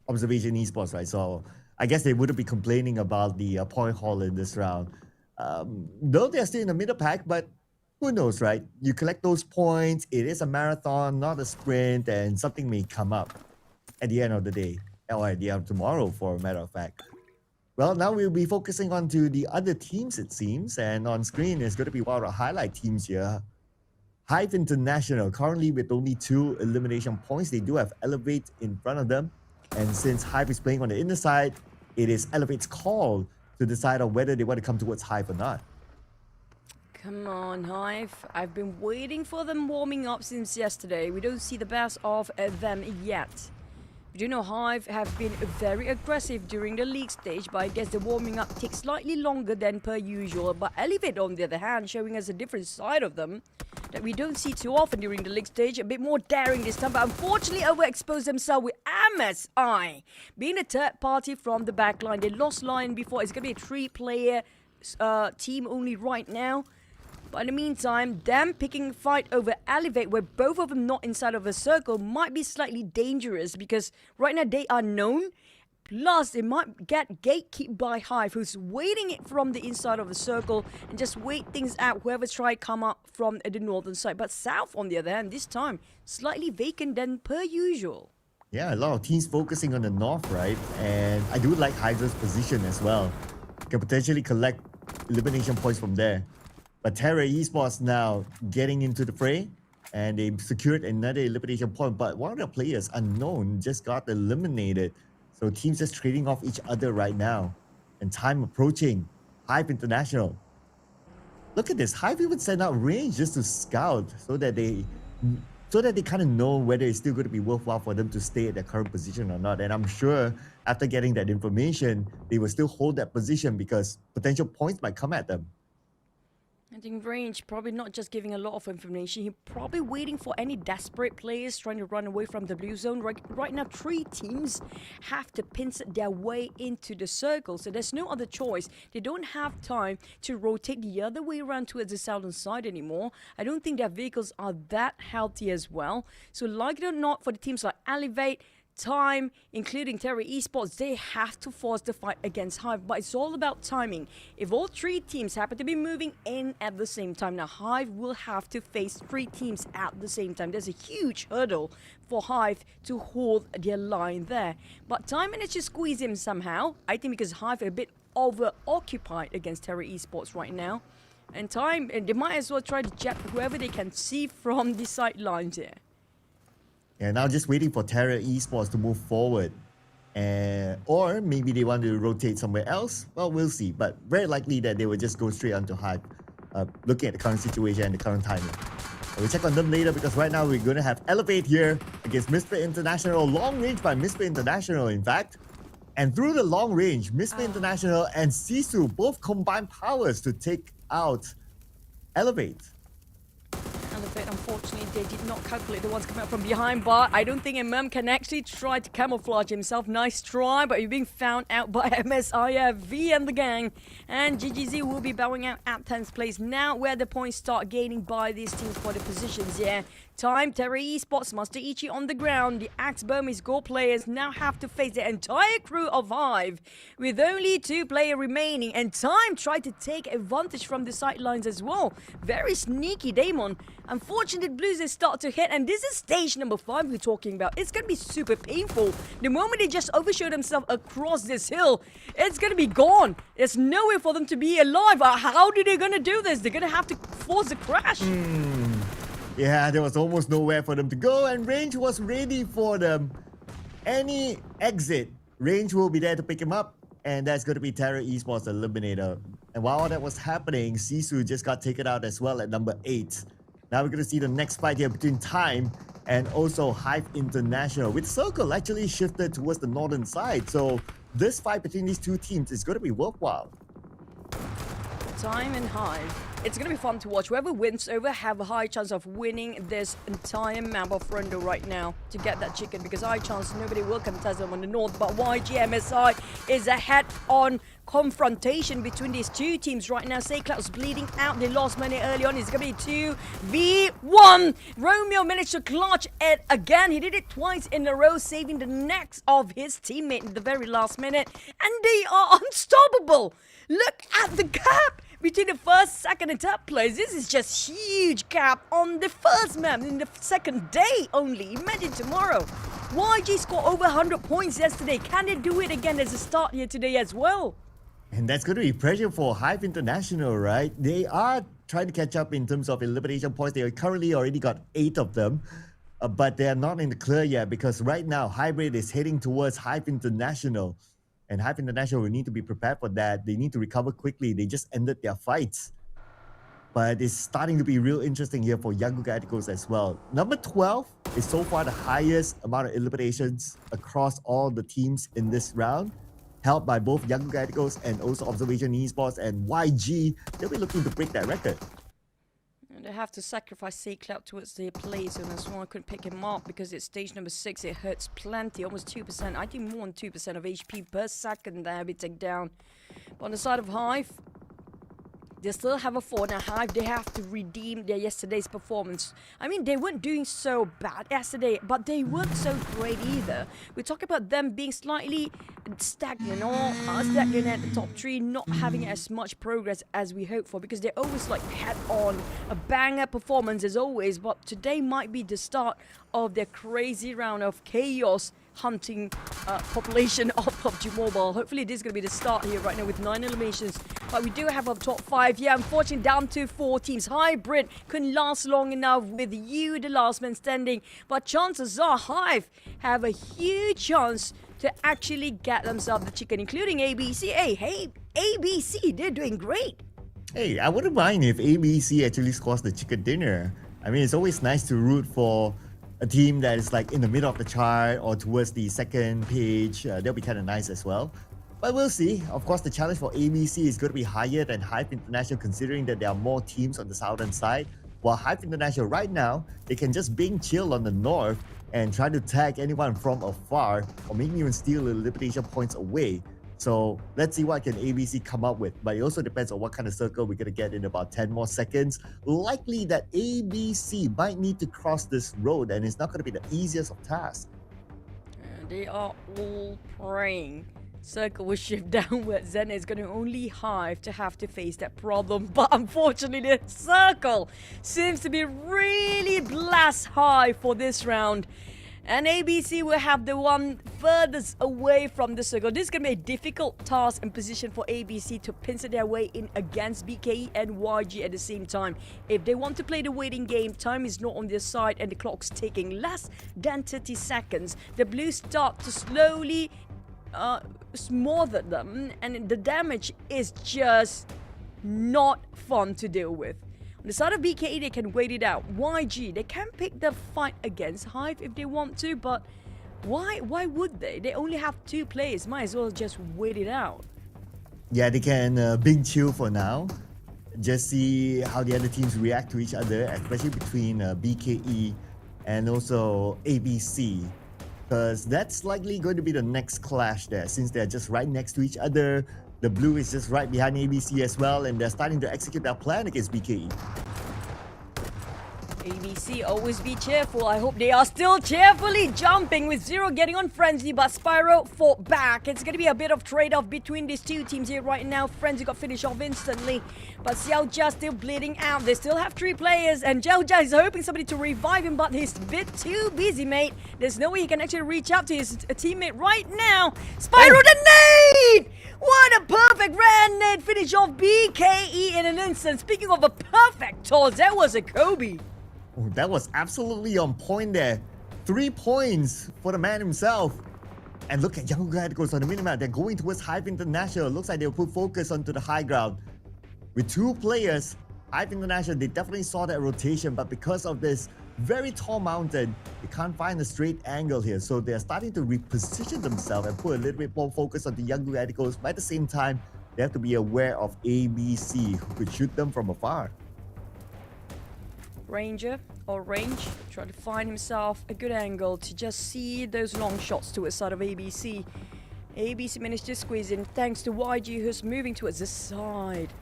Observation Esports, right? So I guess they wouldn't be complaining about the point haul in this round. Though they're still in the middle pack, but who knows, right? You collect those points, it is a marathon, not a sprint, and something may come up at the end of the day, or at the end of tomorrow, for a matter of fact. Well, now we'll be focusing on to the other teams, it seems, and on screen is going to be one of the highlight teams here. Hive International, currently with only 2 elimination points. They do have Elevate in front of them, and since Hive is playing on the inner side, it is Elevate's call to decide on whether they want to come towards Hive or not. Come on, Hive. I've been waiting for them warming up since yesterday. We don't see the best of them yet. We do know Hive have been very aggressive during the league stage, but I guess the warming up takes slightly longer than per usual. But Elevate, on the other hand, showing us a different side of them that we don't see too often during the league stage. A bit more daring this time, but unfortunately overexposed themselves with MSI being a third party from the backline. They lost line before. It's going to be a 3-player team only right now. But in the meantime, them picking a fight over Elevate, where both of them not inside of a circle, might be slightly dangerous because right now they are known. Plus, they might get gatekept by Hive, who's waiting it from the inside of the circle and just wait things out. Whoever's trying to come up from the northern side. But South, on the other hand, this time, slightly vacant than per usual. Yeah, a lot of teams focusing on the north, right? And I do like Hive's position as well. Can potentially collect elimination points from there. But Terra Esports now getting into the fray, and they secured another elimination point. But one of the players, unknown, just got eliminated. So teams just trading off each other right now. And time approaching. Hive International. Look at this. Hive even sent out range just to scout so that they kind of know whether it's still going to be worthwhile for them to stay at their current position or not. And I'm sure after getting that information, they will still hold that position because potential points might come at them. I think Range probably not just giving a lot of information. He's probably waiting for any desperate players trying to run away from the blue zone. Right now, 3 teams have to pinch their way into the circle. So there's no other choice. They don't have time to rotate the other way around towards the southern side anymore. I don't think their vehicles are that healthy as well. So like it or not, for the teams like Elevate, Time, including Terra Esports, they have to force the fight against Hive, but it's all about timing. If all 3 teams happen to be moving in at the same time, now Hive will have to face 3 teams at the same time. There's a huge hurdle for Hive to hold their line there. But Time managed to squeeze him somehow, I think because Hive are a bit over-occupied against Terra Esports right now. And Time, and they might as well try to jet whoever they can see from the sidelines here. And now just waiting for Terra Esports to move forward. Or maybe they want to rotate somewhere else. Well, we'll see. But very likely that they will just go straight onto Hive, looking at the current situation and the current timing. We'll check on them later because right now we're going to have Elevate here against Misfit International. Long range by Misfit International, in fact. And through the long range, Misfit International and Sisu both combine powers to take out Elevate. Elevate, unfortunately, they did not calculate the ones coming up from behind, but I don't think MM can actually try to camouflage himself. Nice try, but you're being found out by MSIV and the gang. And GGZ will be bowing out at 10th place now, where the points start gaining by these teams for the positions, yeah. Time, Terra Esports, Master Ichi on the ground. The Axe Burmese Go players now have to face the entire crew of Hive with only 2 players remaining. And Time tried to take advantage from the sidelines as well. Very sneaky Damon. Unfortunate blues start to hit, and this is stage number 5 we're talking about. It's going to be super painful. The moment they just overshow themselves across this hill, it's going to be gone. There's nowhere for them to be alive. How are they going to do this? They're going to have to force a crash. Yeah, there was almost nowhere for them to go, and Range was ready for them. Any exit, Range will be there to pick him up, and that's going to be Terra Esports Eliminator. And while all that was happening, Sisu just got taken out as well at number 8. Now we're going to see the next fight here between Time and also Hive International, with Circle actually shifted towards the northern side. So this fight between these 2 teams is going to be worthwhile. Time and Hive. It's going to be fun to watch. Whoever wins over have a high chance of winning this entire map of Rondo right now to get that chicken, because high chance nobody will contest them on the north. But YGMSI is a head-on confrontation between these 2 teams right now. Saycloud's bleeding out. They lost money early on. It's going to be 2v1. Romeo managed to clutch it again. He did it twice in a row, saving the necks of his teammate in the very last minute. And they are unstoppable. Look at the gap between the first, second, and third place. This is just huge gap on the first map in the second day only. Imagine tomorrow. YG scored over 100 points yesterday. Can they do it again as a start here today as well? And that's going to be pressure for Hive International, right? They are trying to catch up in terms of elimination points. They currently already got 8 of them. But they are not in the clear yet because right now Hybrid is heading towards Hive International, and Hive International will need to be prepared for that. They need to recover quickly. They just ended their fights, but it's starting to be real interesting here for Young Galacticos as well. Number 12 is so far the highest amount of eliminations across all the teams in this round, held by both Young Galacticos and also Observation Esports and YG. They'll be looking to break that record. And they have to sacrifice C-Cloud towards their play zone as well. I couldn't pick him up because it's stage number 6. It hurts plenty, almost 2%. I think more than 2% of HP per second there be taken down. But on the side of Hive, they still have a 4. Now Hive, they have to redeem their yesterday's performance. I mean, they weren't doing so bad yesterday, but they weren't so great either. We talk about them being slightly stagnant or stagnant at the top 3, not having as much progress as we hope for because they always like head on a banger performance as always. But today might be the start of their crazy round of chaos hunting population of PUBG Mobile. Hopefully this is going to be the start here right now with 9 eliminations. But we do have a top 5 here. Unfortunately down to 4 teams. Hybrid couldn't last long enough with you, the last man standing. But chances are Hive have a huge chance to actually get themselves the chicken, including ABC. Hey, ABC, they're doing great. Hey, I wouldn't mind if ABC actually scores the chicken dinner. I mean, it's always nice to root for a team that is like in the middle of the chart or towards the second page. That'll be kind of nice as well. But we'll see. Of course, the challenge for ABC is going to be higher than Hive International considering that there are more teams on the southern side. While Hive International right now, they can just being chill on the north and try to tag anyone from afar or maybe even steal the elimination points away. So let's see what can ABC come up with. But it also depends on what kind of circle we're going to get in about 10 more seconds. Likely that ABC might need to cross this road and it's not going to be the easiest of tasks. They are all praying circle will shift downwards, then it's going to only Hive to have to face that problem. But unfortunately, the circle seems to be really blast high for this round. And ABC will have the one furthest away from the circle. This is going to be a difficult task and position for ABC to pencil their way in against BKE and YG at the same time. If they want to play the waiting game, time is not on their side and the clock's ticking. Less than 30 seconds. The Blues start to slowly smother them, and the damage is just not fun to deal with. On the side of BKE, they can wait it out. YG, they can pick the fight against Hive if they want to, but why would they? They only have 2 players. Might as well just wait it out. Yeah, they can big chill for now. Just see how the other teams react to each other, especially between BKE and also ABC. Because that's likely going to be the next clash there, since they're just right next to each other. The Blue is just right behind ABC as well, and they're starting to execute their plan against BKE. ABC, always be cheerful. I hope they are still cheerfully jumping with Zero getting on Frenzy, but Spyro fought back. It's going to be a bit of trade-off between these 2 teams here right now. Frenzy got finished off instantly, but Xiaojia still bleeding out. They still have 3 players, and Xiaojia is hoping somebody to revive him, but he's a bit too busy, mate. There's no way he can actually reach out to his teammate right now. Spyro the nade! What a perfect red nade finish off BKE in an instant. Speaking of a perfect toss, that was a Kobe. Oh, that was absolutely on point there. 3 points for the man himself. And look at Young Galacticos on the minimap. They're going towards Hive International. Looks like they'll put focus onto the high ground. With 2 players, Hive International, they definitely saw that rotation, but because of this very tall mountain, they can't find a straight angle here. So they're starting to reposition themselves and put a little bit more focus on the Young Galacticos. But at the same time, they have to be aware of ABC, who could shoot them from afar. Ranger or range, trying to find himself a good angle to just see those long shots towards the side of ABC. ABC managed to squeeze in thanks to YG, who's moving towards the side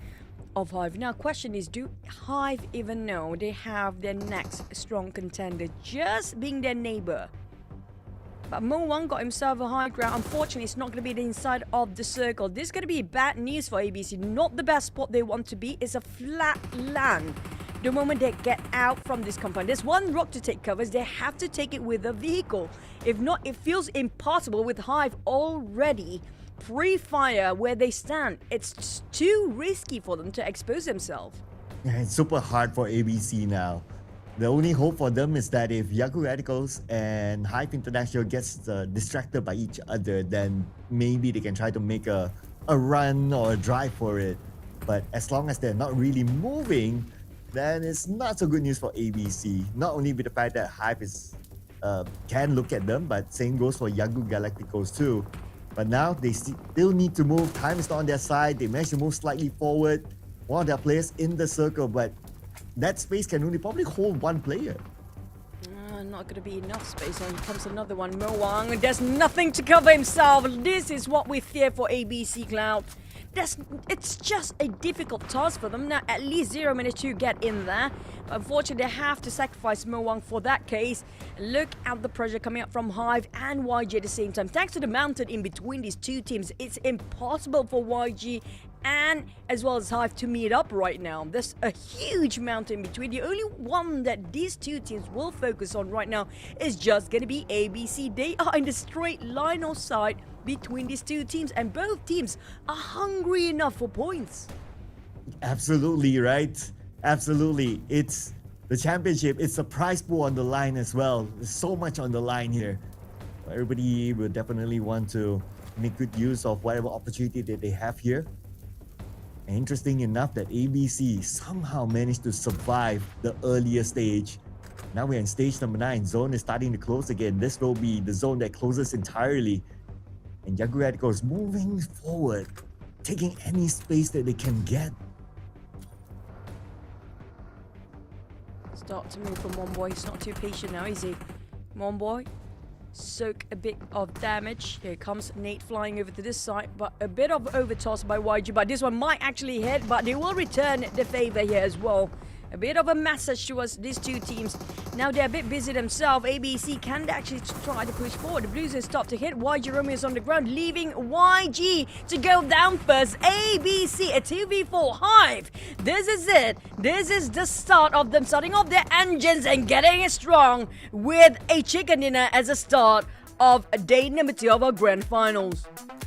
of Hive. Now, question is, do Hive even know they have their next strong contender just being their neighbor? But Mo1 got himself a high ground. Unfortunately, it's not going to be the inside of the circle. This is going to be bad news for ABC. Not the best spot they want to be. It's a flat land. The moment they get out from this compound, there's one rock to take covers. They have to take it with a vehicle. If not, it feels impossible with Hive already pre-fire where they stand. It's just too risky for them to expose themselves. Yeah, it's super hard for ABC now. The only hope for them is that if Yahoo Radicals and Hive International gets distracted by each other, then maybe they can try to make a run or a drive for it. But as long as they're not really moving, then it's not so good news for ABC. Not only with the fact that Hive can look at them, but same goes for Yahoo Galacticos too. But now they still need to move. Time is not on their side. They managed to move slightly forward. One of their players in the circle, but that space can only probably hold one player. Not going to be enough space. And comes another one. Mo1. There's nothing to cover himself. This is what we fear for ABC Cloud. It's just a difficult task for them. Now, at least 0 minutes to get in there. Unfortunately, they have to sacrifice Mo1 for that case. Look at the pressure coming up from Hive and YG at the same time. Thanks to the mountain in between these two teams, it's impossible for YG and as well as Hive to meet up right now. There's a huge mountain between. The only one that these two teams will focus on right now is just going to be ABC. They are in the straight line of sight between these two teams, and both teams are hungry enough for points. Absolutely, right? Absolutely. It's the championship. It's a prize pool on the line as well. There's so much on the line here. Everybody will definitely want to make good use of whatever opportunity that they have here. And interesting enough that ABC somehow managed to survive the earlier stage. Now we're in stage number 9. Zone is starting to close again. This will be the zone that closes entirely. And Yahoo Radicals moving forward, taking any space that they can get. Start to move from Monboy. He's not too patient now, is he? Monboy, soak a bit of damage. Here comes Nate flying over to this side, but a bit of overtoss by YG. But this one might actually hit, but they will return the favor here as well. A bit of a message to us, these two teams. Now they're a bit busy themselves. ABC can actually try to push forward. The Blues have stopped to hit. YG Romeo is on the ground, leaving YG to go down first. ABC, a 2v4 Hive. This is it. This is the start of them starting off their engines and getting it strong with a chicken dinner as a start of day number 2 of our grand finals.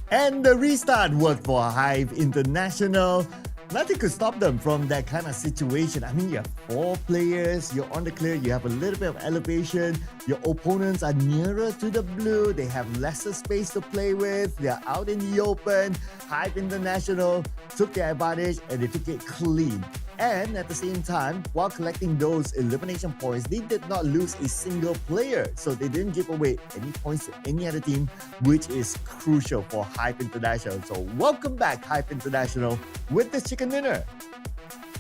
And the restart worked for Hive International. Nothing could stop them from that kind of situation. I mean, you have 4 players, you're on the clear, you have a little bit of elevation, your opponents are nearer to the blue, they have lesser space to play with, they're out in the open. Hive International took their advantage and they took it clean. And at the same time, while collecting those elimination points, they did not lose a single player. So they didn't give away any points to any other team, which is crucial for Hive International. So welcome back, Hive International, with this chicken dinner.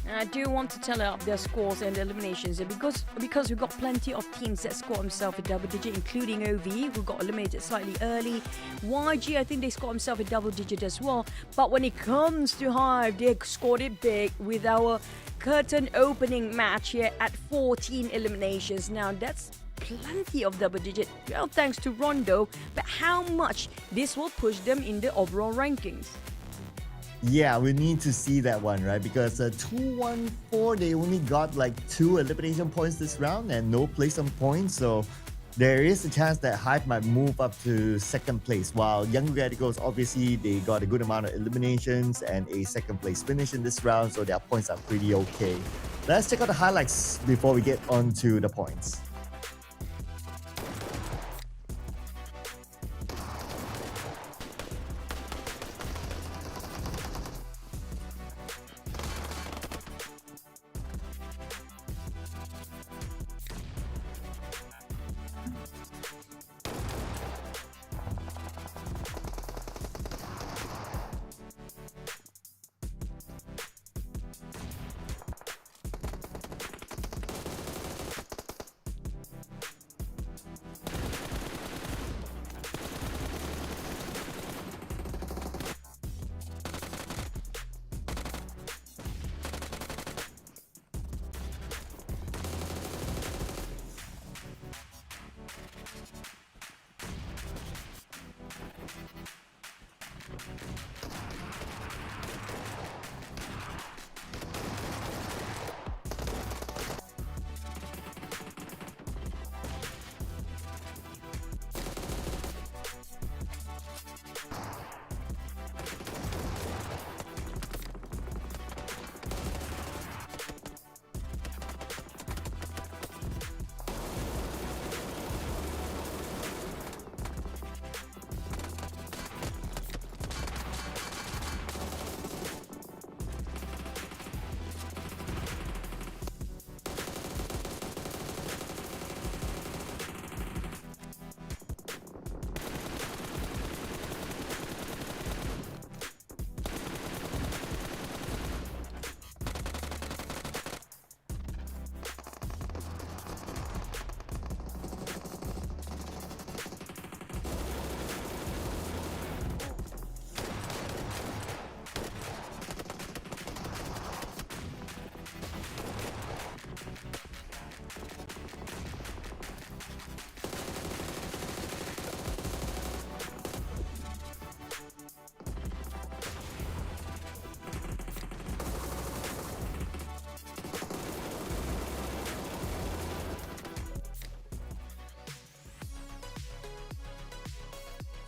And I do want to tell out their scores and eliminations because we've got plenty of teams that score themselves a double digit, including OV, who got eliminated slightly early. YG, I think they scored themselves a double digit as well. But when it comes to Hive, they scored it big with our curtain opening match here at 14 eliminations. Now that's plenty of double digit, well, thanks to Rondo. But how much this will push them in the overall rankings? Yeah, we need to see that one, right? Because 2-1-4, they only got like 2 elimination points this round and no placement points. So there is a chance that Hive might move up to 2nd place. While Young Radicals, obviously, they got a good amount of eliminations and a 2nd place finish in this round. So their points are pretty okay. Let's check out the highlights before we get on to the points.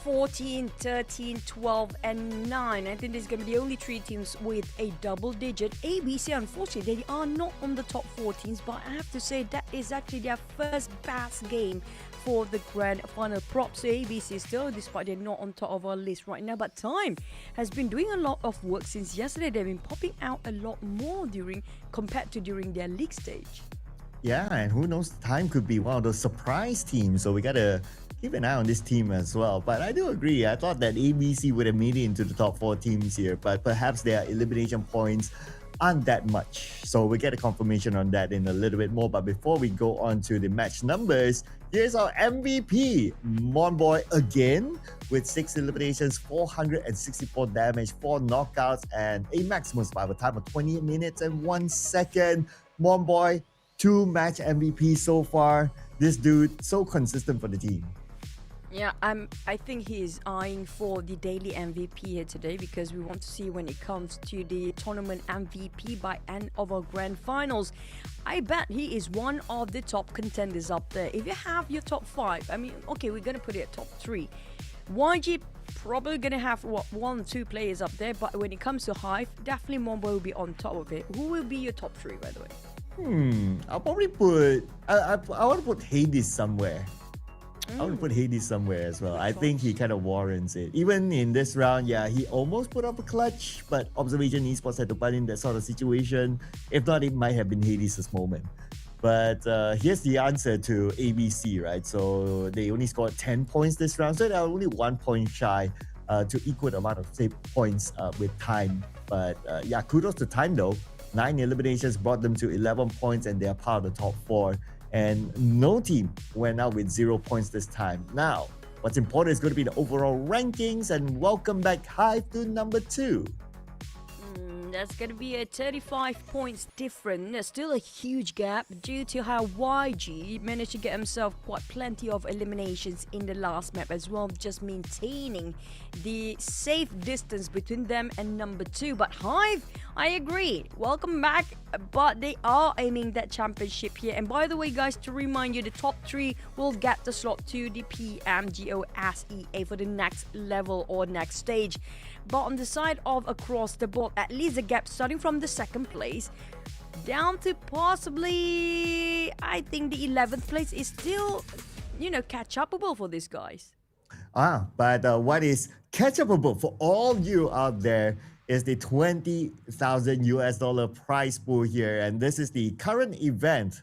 14, 13, 12, and 9. I think there's going to be only 3 teams with a double digit. ABC, unfortunately, they are not on the top 4 teams, but I have to say that is actually their first best game for the grand final. Props to ABC still, despite they're not on top of our list right now. But Time has been doing a lot of work since yesterday. They've been popping out a lot more compared to during their league stage. Yeah, and who knows, Time could be one of those surprise teams, so we gotta keep an eye on this team as well. But I do agree, I thought that ABC would have made it into the top 4 teams here, but perhaps their elimination points aren't that much. So we'll get a confirmation on that in a little bit more. But before we go on to the match numbers, here's our MVP, Monboy again, with 6 eliminations, 464 damage, 4 knockouts, and a maximum survival time of 28 minutes and 1 second. Monboy, 2 match MVP so far. This dude, so consistent for the team. Yeah, I think he is eyeing for the daily MVP here today, because we want to see when it comes to the tournament MVP by end of our grand finals. I bet he is one of the top contenders up there. If you have your top 5, I mean, okay, we're going to put it at top 3. YG probably going to have, 1, 2 players up there, but when it comes to Hive, definitely Mombo will be on top of it. Who will be your top 3, by the way? I'll probably put... I want to put Hades somewhere. I want to put Hades somewhere as well. I think he kind of warrants it. Even in this round, yeah, he almost put up a clutch, but Observation Esports had to butt in that sort of situation. If not, it might have been Hades' moment. But here's the answer to ABC, right? So they only scored 10 points this round, so they're only 1 point shy to equal the amount of saved points with Time. But yeah, kudos to Time though. 9 eliminations brought them to 11 points, and they're part of the top 4. And no team went out with 0 points this time. Now, what's important is going to be the overall rankings, and welcome back Hive to number 2. That's going to be a 35 points different. There's still a huge gap due to how YG managed to get himself quite plenty of eliminations in the last map as well, just maintaining the safe distance between them and number 2. But Hive, I agree, welcome back, but they are aiming that championship here. And by the way, guys, to remind you, the top 3 will get the slot to the PMGO SEA for the next level or next stage. But on the side of across the board, at least the gap starting from the 2nd place down to possibly, I think, the 11th place is still, catch-upable for these guys. But what is catch-upable for all you out there is the $20,000 prize pool here. And this is the current event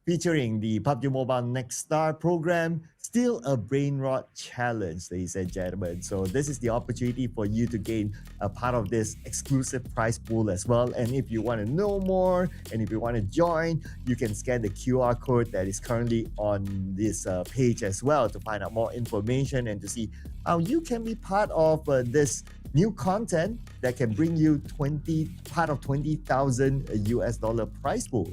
featuring the PUBG Mobile Next Star program, still a brain rot challenge, ladies and gentlemen. So this is the opportunity for you to gain a part of this exclusive prize pool as well. And if you want to know more, and if you want to join, you can scan the QR code that is currently on this page as well to find out more information and to see how you can be part of this new content that can bring you part of $20,000 prize pool.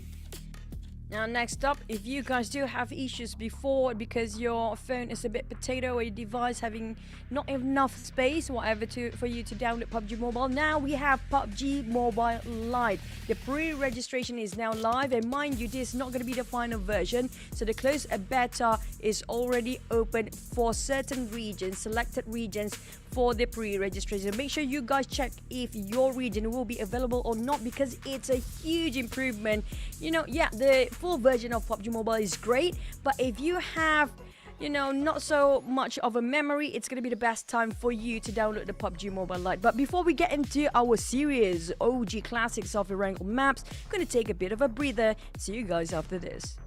Now, next up, if you guys do have issues before because your phone is a bit potato or your device having not enough space, whatever, for you to download PUBG Mobile, now we have PUBG Mobile Lite. The pre-registration is now live, and mind you, this is not going to be the final version. So the closed beta is already open for certain regions, selected regions, for the pre-registration. Make sure you guys check if your region will be available or not, because it's a huge improvement. Yeah, the full version of PUBG Mobile is great, but if you have not so much of a memory, it's going to be the best time for you to download the PUBG Mobile Lite. But before we get into our series OG classics of the ranked maps, I'm going to take a bit of a breather. See you guys after this.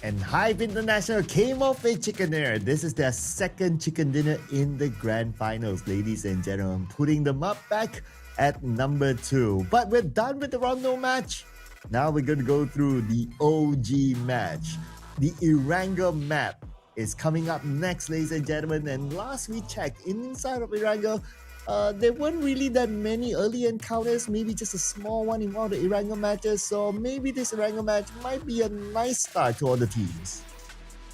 And Hive International came off a chicken dinner. This is their second chicken dinner in the grand finals, ladies and gentlemen, putting them up back at number 2. But we're done with the round no match. Now we're going to go through the OG match. The Erangel map is coming up next, ladies and gentlemen. And last we checked, inside of Erangel, there weren't really that many early encounters, maybe just a small one in one of the Erangel matches. So maybe this Erangel match might be a nice start to all the teams.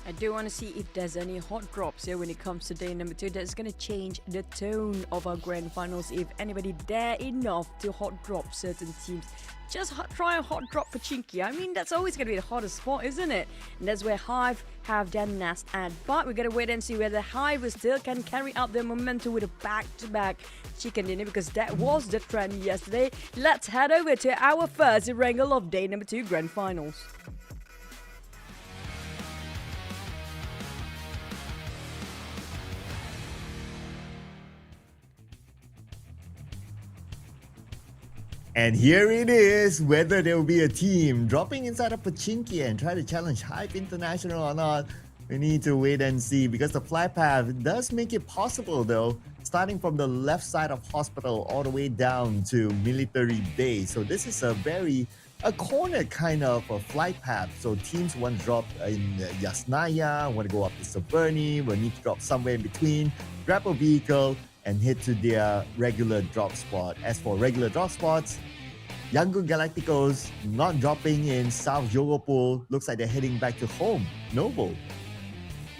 I do want to see if there's any hot drops here when it comes to day number 2. That's going to change the tone of our grand finals if anybody dare enough to hot drop certain teams. Just try a hot drop Pachinki. I mean, that's always going to be the hottest spot, isn't it? And that's where Hive have their nest at. But we're going to wait and see whether Hive still can carry out their momentum with a back-to-back chicken dinner, because that was the trend yesterday. Let's head over to our first wrangle of day number 2 grand finals. And here it is, whether there will be a team dropping inside of Pachinki and try to challenge Hive International or not. We need to wait and see, because the flight path does make it possible though, starting from the left side of hospital all the way down to military base. So this is a corner kind of a flight path. So teams want to drop in Yasnaya, want to go up to Saverni, will need to drop somewhere in between, grab a vehicle, and head to their regular drop spot. As for regular drop spots, Yangon Galacticos not dropping in South Yogopol. Looks like they're heading back to home, Noble.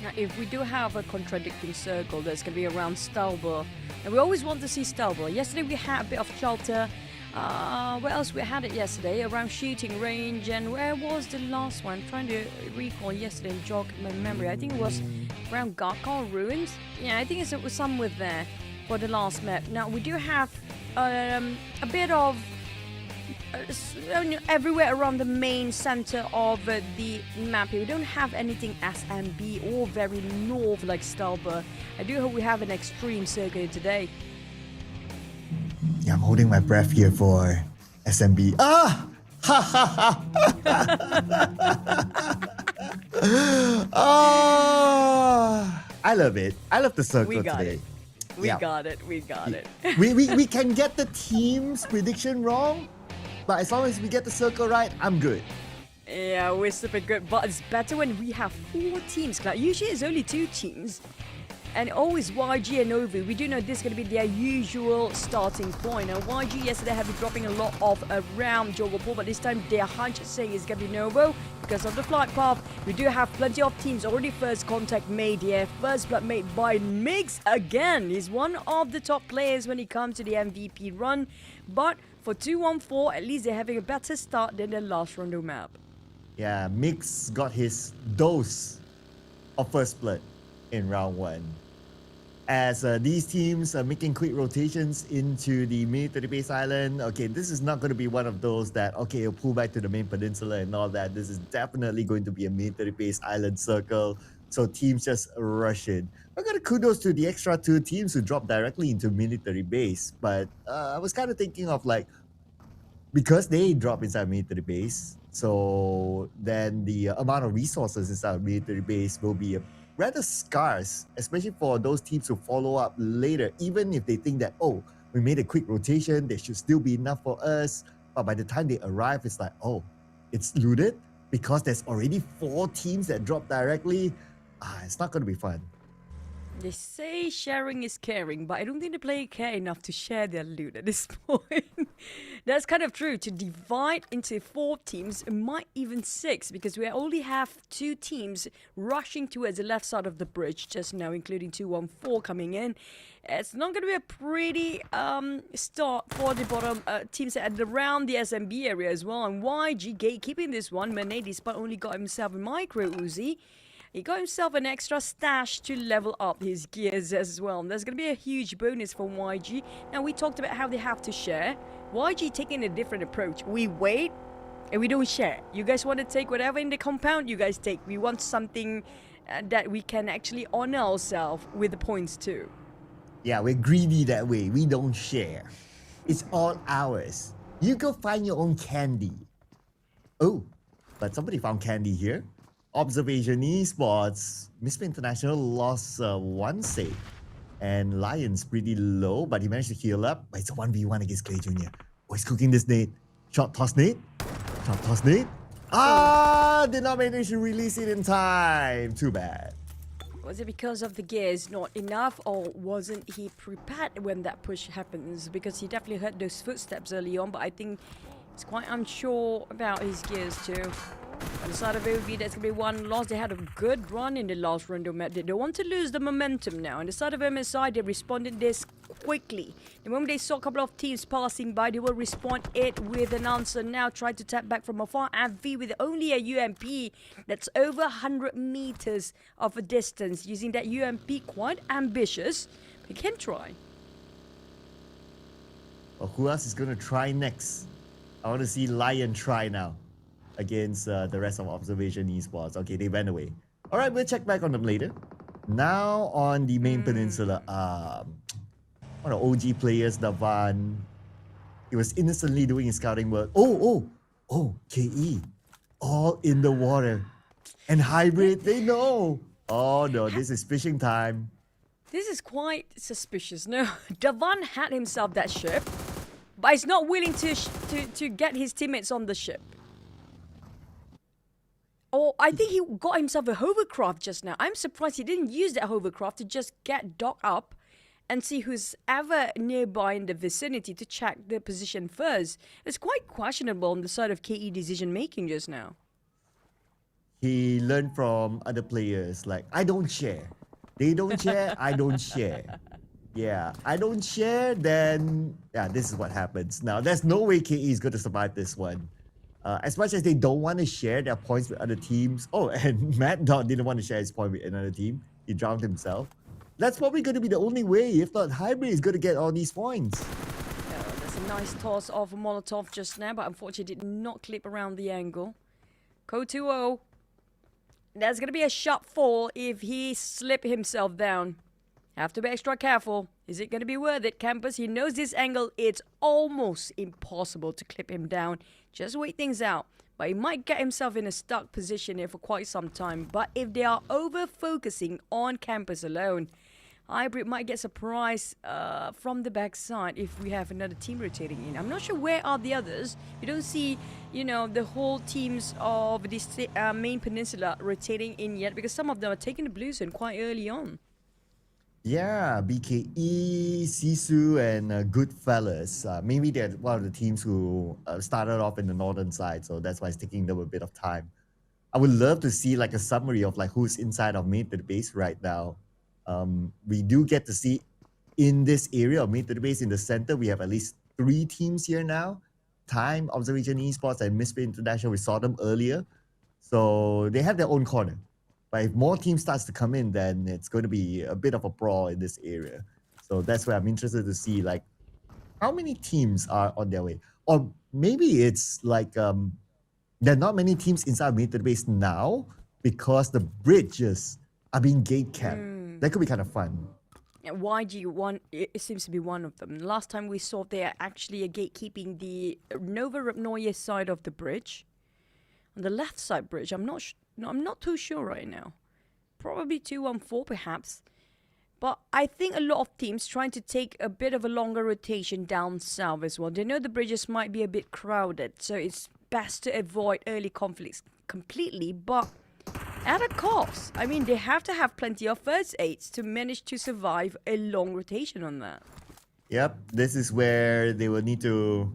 Now, if we do have a contradicting circle, that's going to be around Stalber. And we always want to see Stalber. Yesterday we had a bit of shelter. Where else we had it yesterday? Around shooting range. And where was the last one? I'm trying to recall yesterday and jog my memory. I think it was around Garkon Ruins. Yeah, I think it was somewhere there for the last map. Now we do have a bit of everywhere around the main center of the map. We don't have anything SMB or very north like Stalber. I do hope we have an extreme circuit today. Yeah, I'm holding my breath here for SMB. Ah! Oh, I love it. I love the circle today. We got it. We can get the team's prediction wrong, but as long as we get the circle right, I'm good. Yeah, we're super good, but it's better when we have 4 teams. Like, usually it's only 2 teams. And always YG and Novu, we do know this is going to be their usual starting point. Now, YG yesterday have been dropping a lot off around Jogopol, but this time their hunch is saying it's going to be Novo because of the flight path. We do have plenty of teams already first contact made here. First blood made by Mix again. He's one of the top players when it comes to the MVP run. But for 2-1-4, at least they're having a better start than their last rondo map. Yeah, Mix got his dose of first blood in round 1. As these teams are making quick rotations into the military base island. Okay, this is not going to be one of those that, okay, you'll pull back to the main peninsula and all that. This is definitely going to be a military base island circle. So teams just rush in. I got a kudos to the extra 2 teams who dropped directly into military base. But I was kind of thinking of like, because they drop inside military base, so then the amount of resources inside military base will be rather scarce, especially for those teams who follow up later, even if they think that, oh, we made a quick rotation, there should still be enough for us. But by the time they arrive, it's like, oh, it's looted because there's already 4 teams that drop directly. It's not going to be fun. They say sharing is caring, but I don't think the player care enough to share their loot at this point. That's kind of true. To divide into 4 teams, it might even 6, because we only have 2 teams rushing towards the left side of the bridge just now, including 2-1-4 coming in. It's not going to be a pretty start for the bottom teams at around the SMB area as well. And YG gatekeeping this one. Manet, despite only got himself a micro Uzi, he got himself an extra stash to level up his gears as well. There's going to be a huge bonus for YG. Now, we talked about how they have to share. YG taking a different approach. We wait and we don't share. You guys want to take whatever in the compound, you guys take. We want something that we can actually honor ourselves with the points too. Yeah, we're greedy that way. We don't share. It's all ours. You go find your own candy. Oh, but somebody found candy here. Observation Esports, Mr. International lost one save. And Lion's pretty low, but he managed to heal up. But it's a 1v1 against Clay Jr. Oh, he's cooking this nade. Shot toss nade. Shot toss nade. Did not manage to release it in time. Too bad. Was it because of the gears not enough, or wasn't he prepared when that push happens? Because he definitely heard those footsteps early on, but I think he's quite unsure about his gears too. On the side of OV, there's going to be one loss. They had a good run in the last round. They don't want to lose the momentum now. On the side of MSI, they responded this quickly. The moment they saw a couple of teams passing by, they will respond it with an answer now. Try to tap back from afar. AV with only a UMP that's over 100 meters of a distance. Using that UMP, quite ambitious. They can try. Well, who else is going to try next? I want to see Lion try now against the rest of Observation Esports. Okay, they went away. All right, we'll check back on them later. Now on the main peninsula, one of the OG players, Davan, he was innocently doing his scouting work. Oh, KE, all in the water. And Hybrid, they know. Oh no, this is fishing time. This is quite suspicious. No, Davan had himself that ship, but he's not willing to get his teammates on the ship. Oh, I think he got himself a hovercraft just now. I'm surprised he didn't use that hovercraft to just get docked up and see who's ever nearby in the vicinity to check the position first. It's quite questionable on the side of KE decision making just now. He learned from other players, like, I don't share. They don't share, I don't share. Yeah, I don't share, then yeah, this is what happens. Now, there's no way KE is going to survive this one. As much as they don't want to share their points with other teams. Oh, and Matt Dot didn't want to share his point with another team. He drowned himself. That's probably going to be the only way. If not, Hybrid is going to get all these points. Yeah, that's a nice toss of Molotov just now, but unfortunately did not clip around the angle. Code 2-0. That's going to be a sharp fall if he slip himself down. Have to be extra careful. Is it going to be worth it, Campus? He knows this angle. It's almost impossible to clip him down. Just wait things out. But he might get himself in a stuck position here for quite some time. But if they are over-focusing on Campus alone, Hybrid might get surprised from the backside if we have another team rotating in. I'm not sure where are the others. You don't see, the whole teams of this main peninsula rotating in yet, because some of them are taking the blue zone quite early on. Yeah, BKE, Sisu, and Goodfellas. Maybe they're one of the teams who started off in the northern side, so that's why it's taking them a bit of time. I would love to see like a summary of like who's inside of main to the base right now. We do get to see in this area of main to the base in the center, we have at least 3 teams here now. Time, Observation Esports, and Misfit International. We saw them earlier. So they have their own corner. But if more teams starts to come in, then it's going to be a bit of a brawl in this area. So that's where I'm interested to see like how many teams are on their way. Or maybe it's like there are not many teams inside main to the base now because the bridges are being gate capped. That could be kind of fun. YG1, it seems to be one of them. Last time we saw they are actually gatekeeping the Nova Rapnoye side of the bridge. On the left side bridge, I'm not too sure right now. Probably 214 perhaps. But I think a lot of teams trying to take a bit of a longer rotation down south as well. They know the bridges might be a bit crowded, so it's best to avoid early conflicts completely, but at a cost. I mean, they have to have plenty of first aids to manage to survive a long rotation on that. Yep, this is where they will need to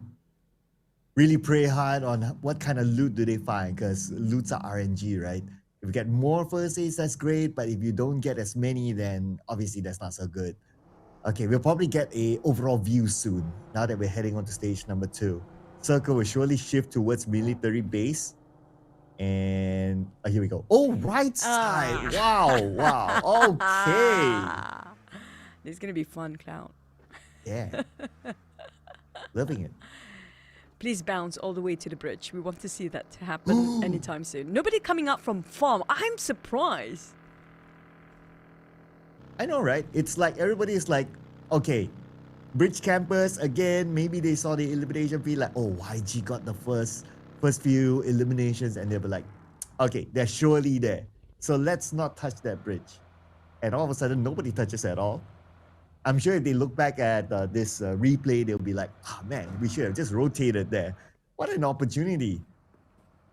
really pray hard on what kind of loot do they find, because loots are RNG, right? If you get more first aids, that's great, but if you don't get as many, then obviously that's not so good. Okay, we'll probably get a overall view soon, now that we're heading on to stage number 2. Circle will surely shift towards military base. And here we go. Oh, right side. Wow. Okay. This is going to be fun, Cloud. Yeah. Loving it. Please bounce all the way to the bridge. We want to see that to happen anytime soon. Nobody coming up from farm. I'm surprised. I know, right? It's like everybody is like, okay, bridge campers again. Maybe they saw the elimination fee like, oh, YG got the first few eliminations, and they'll be like, Okay, they're surely there. So let's not touch that bridge. And all of a sudden, nobody touches at all. I'm sure if they look back at this replay, they'll be like, oh man, we should have just rotated there. What an opportunity.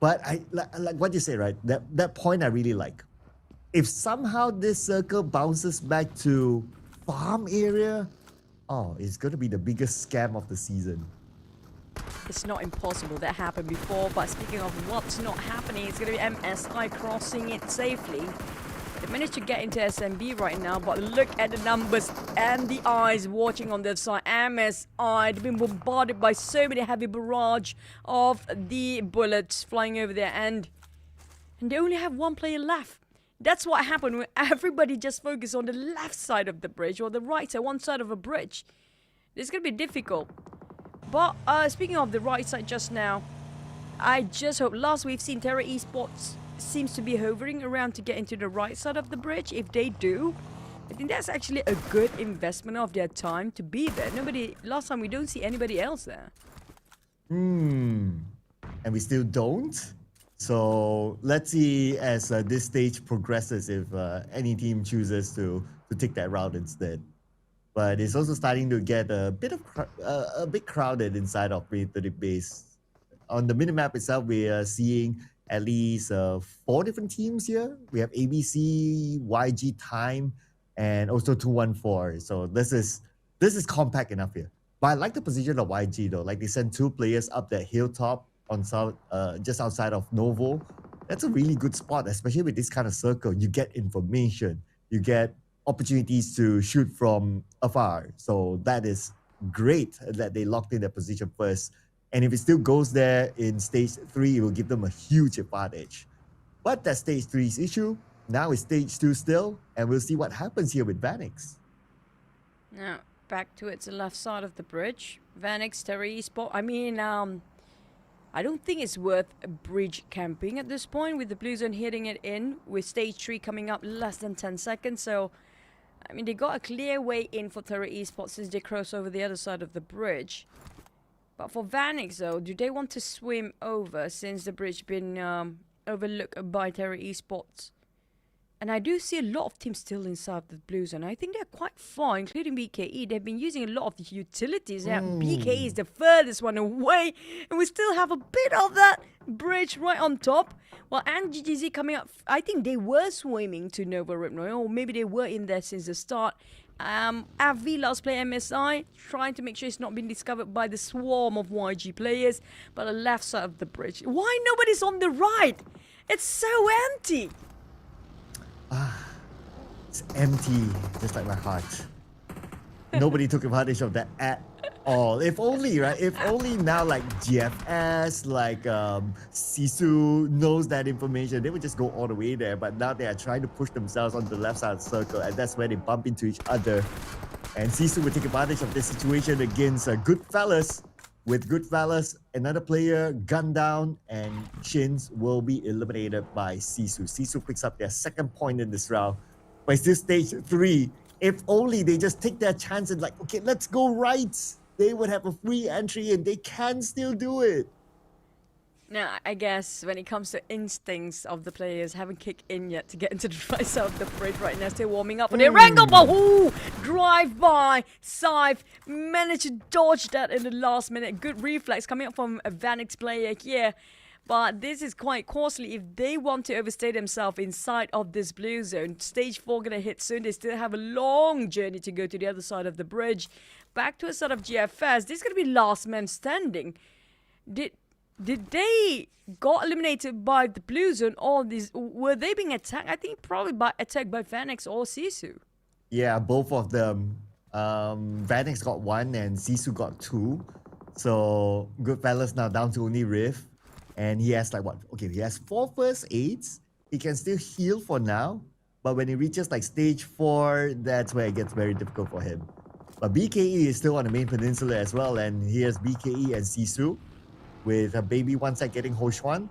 But I like what you say, right? That point I really like. If somehow this circle bounces back to farm area, oh, it's going to be the biggest scam of the season. It's not impossible. That happened before. But speaking of what's not happening, it's going to be MSI crossing it safely. They managed to get into SMB right now, but look at the numbers and the eyes watching on the side. MSI, they've been bombarded by so many heavy barrage of the bullets flying over there, and they only have one player left. That's what happened when everybody just focused on the left side of the bridge or the right side, one side of a bridge. It's going to be difficult. But speaking of the right side just now, I just hope, last we've seen Terra Esports seems to be hovering around to get into the right side of the bridge. If they do, I think that's actually a good investment of their time to be there. Last time we don't see anybody else there. And we still don't. So let's see as this stage progresses if any team chooses to take that route instead. But it's also starting to get a bit crowded inside of Pre-30 base. On the minimap itself, we are seeing at least 4 different teams here. We have ABC, YG Time, and also 214. So this is compact enough here. But I like the position of YG though. Like they sent 2 players up that hilltop on south, just outside of Novo. That's a really good spot, especially with this kind of circle. You get information, you get opportunities to shoot from afar. So that is great that they locked in their position first. And if it still goes there in stage 3, it will give them a huge advantage. But that's stage 3's issue. Now it's stage 2 still, and we'll see what happens here with Vanix. Now, back to its left side of the bridge. Vanix, Terra Esports. I mean, I don't think it's worth bridge camping at this point with the Blue Zone hitting it in with stage 3 coming up less than 10 seconds. So, I mean, they got a clear way in for Terra Esports since they cross over the other side of the bridge. But for Vanix, though, do they want to swim over since the bridge been overlooked by Terra Esports? And I do see a lot of teams still inside the Blue Zone. I think they're quite far, including BKE. They've been using a lot of the utilities. Yeah, BKE is the furthest one away. And we still have a bit of that bridge right on top. Well, and GGZ coming up, I think they were swimming to Nova Ripnoy, or maybe they were in there since the start. AV last player MSI, trying to make sure it's not been discovered by the swarm of YG players, but the left side of the bridge. Why nobody's on the right? It's so empty. It's empty, just like my heart. Nobody took advantage of that at all. If only, right? If only now, like GFS, like Sisu knows that information, they would just go all the way there. But now they are trying to push themselves on the left side of the circle, and that's where they bump into each other. And Sisu will take advantage of this situation against Goodfellas. With Goodfellas, another player gunned down, and Shins will be eliminated by Sisu. Sisu picks up their 2nd point in this round. But it's still stage 3. If only they just take their chance and like, okay, let's go right. They would have a free entry and they can still do it. Now, I guess when it comes to instincts of the players, haven't kicked in yet to get into the right side of the bridge right now. Still warming up. But they wrangle, but drive by. Scythe managed to dodge that in the last minute. Good reflex coming up from a Vanix player here. But this is quite costly if they want to overstay themselves inside of this Blue Zone. Stage 4 gonna hit soon. They still have a long journey to go to the other side of the bridge. Back to a side of GFS. This is gonna be last man standing. Did they got eliminated by the Blue Zone, or were they being attacked? I think probably attacked by Vanix or Sisu. Yeah, both of them. Vanix got 1 and Sisu got 2. So Goodfellas now down to only Riff. And he has like what? Okay, he has 4 first aids. He can still heal for now. But when he reaches like stage 4, that's where it gets very difficult for him. But BKE is still on the main peninsula as well. And here's BKE and Sisu, with a baby one side getting Hoshuan,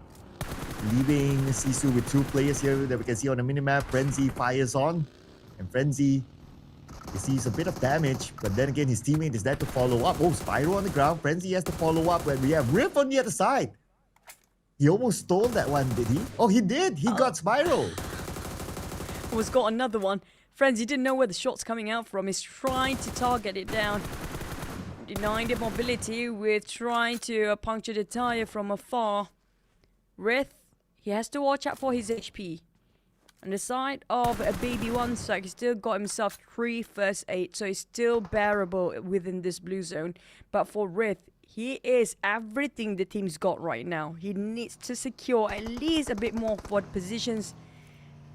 leaving Sisu with 2 players here that we can see on the minimap. Frenzy fires on, and Frenzy sees a bit of damage, but then again his teammate is there to follow up. Oh, Spyro on the ground. Frenzy has to follow up when we have Riff on the other side. He almost stole that one, did he? Oh, he did. He got Spiral. Was got another one. Friends, he didn't know where the shot's coming out from. He's trying to target it down. Denying the mobility with trying to puncture the tire from afar. Rith, he has to watch out for his HP. On the side of a baby one side, he still got himself 3 first aid, so he's still bearable within this blue zone. But for Rith, he is everything the team's got right now. He needs to secure at least a bit more forward positions,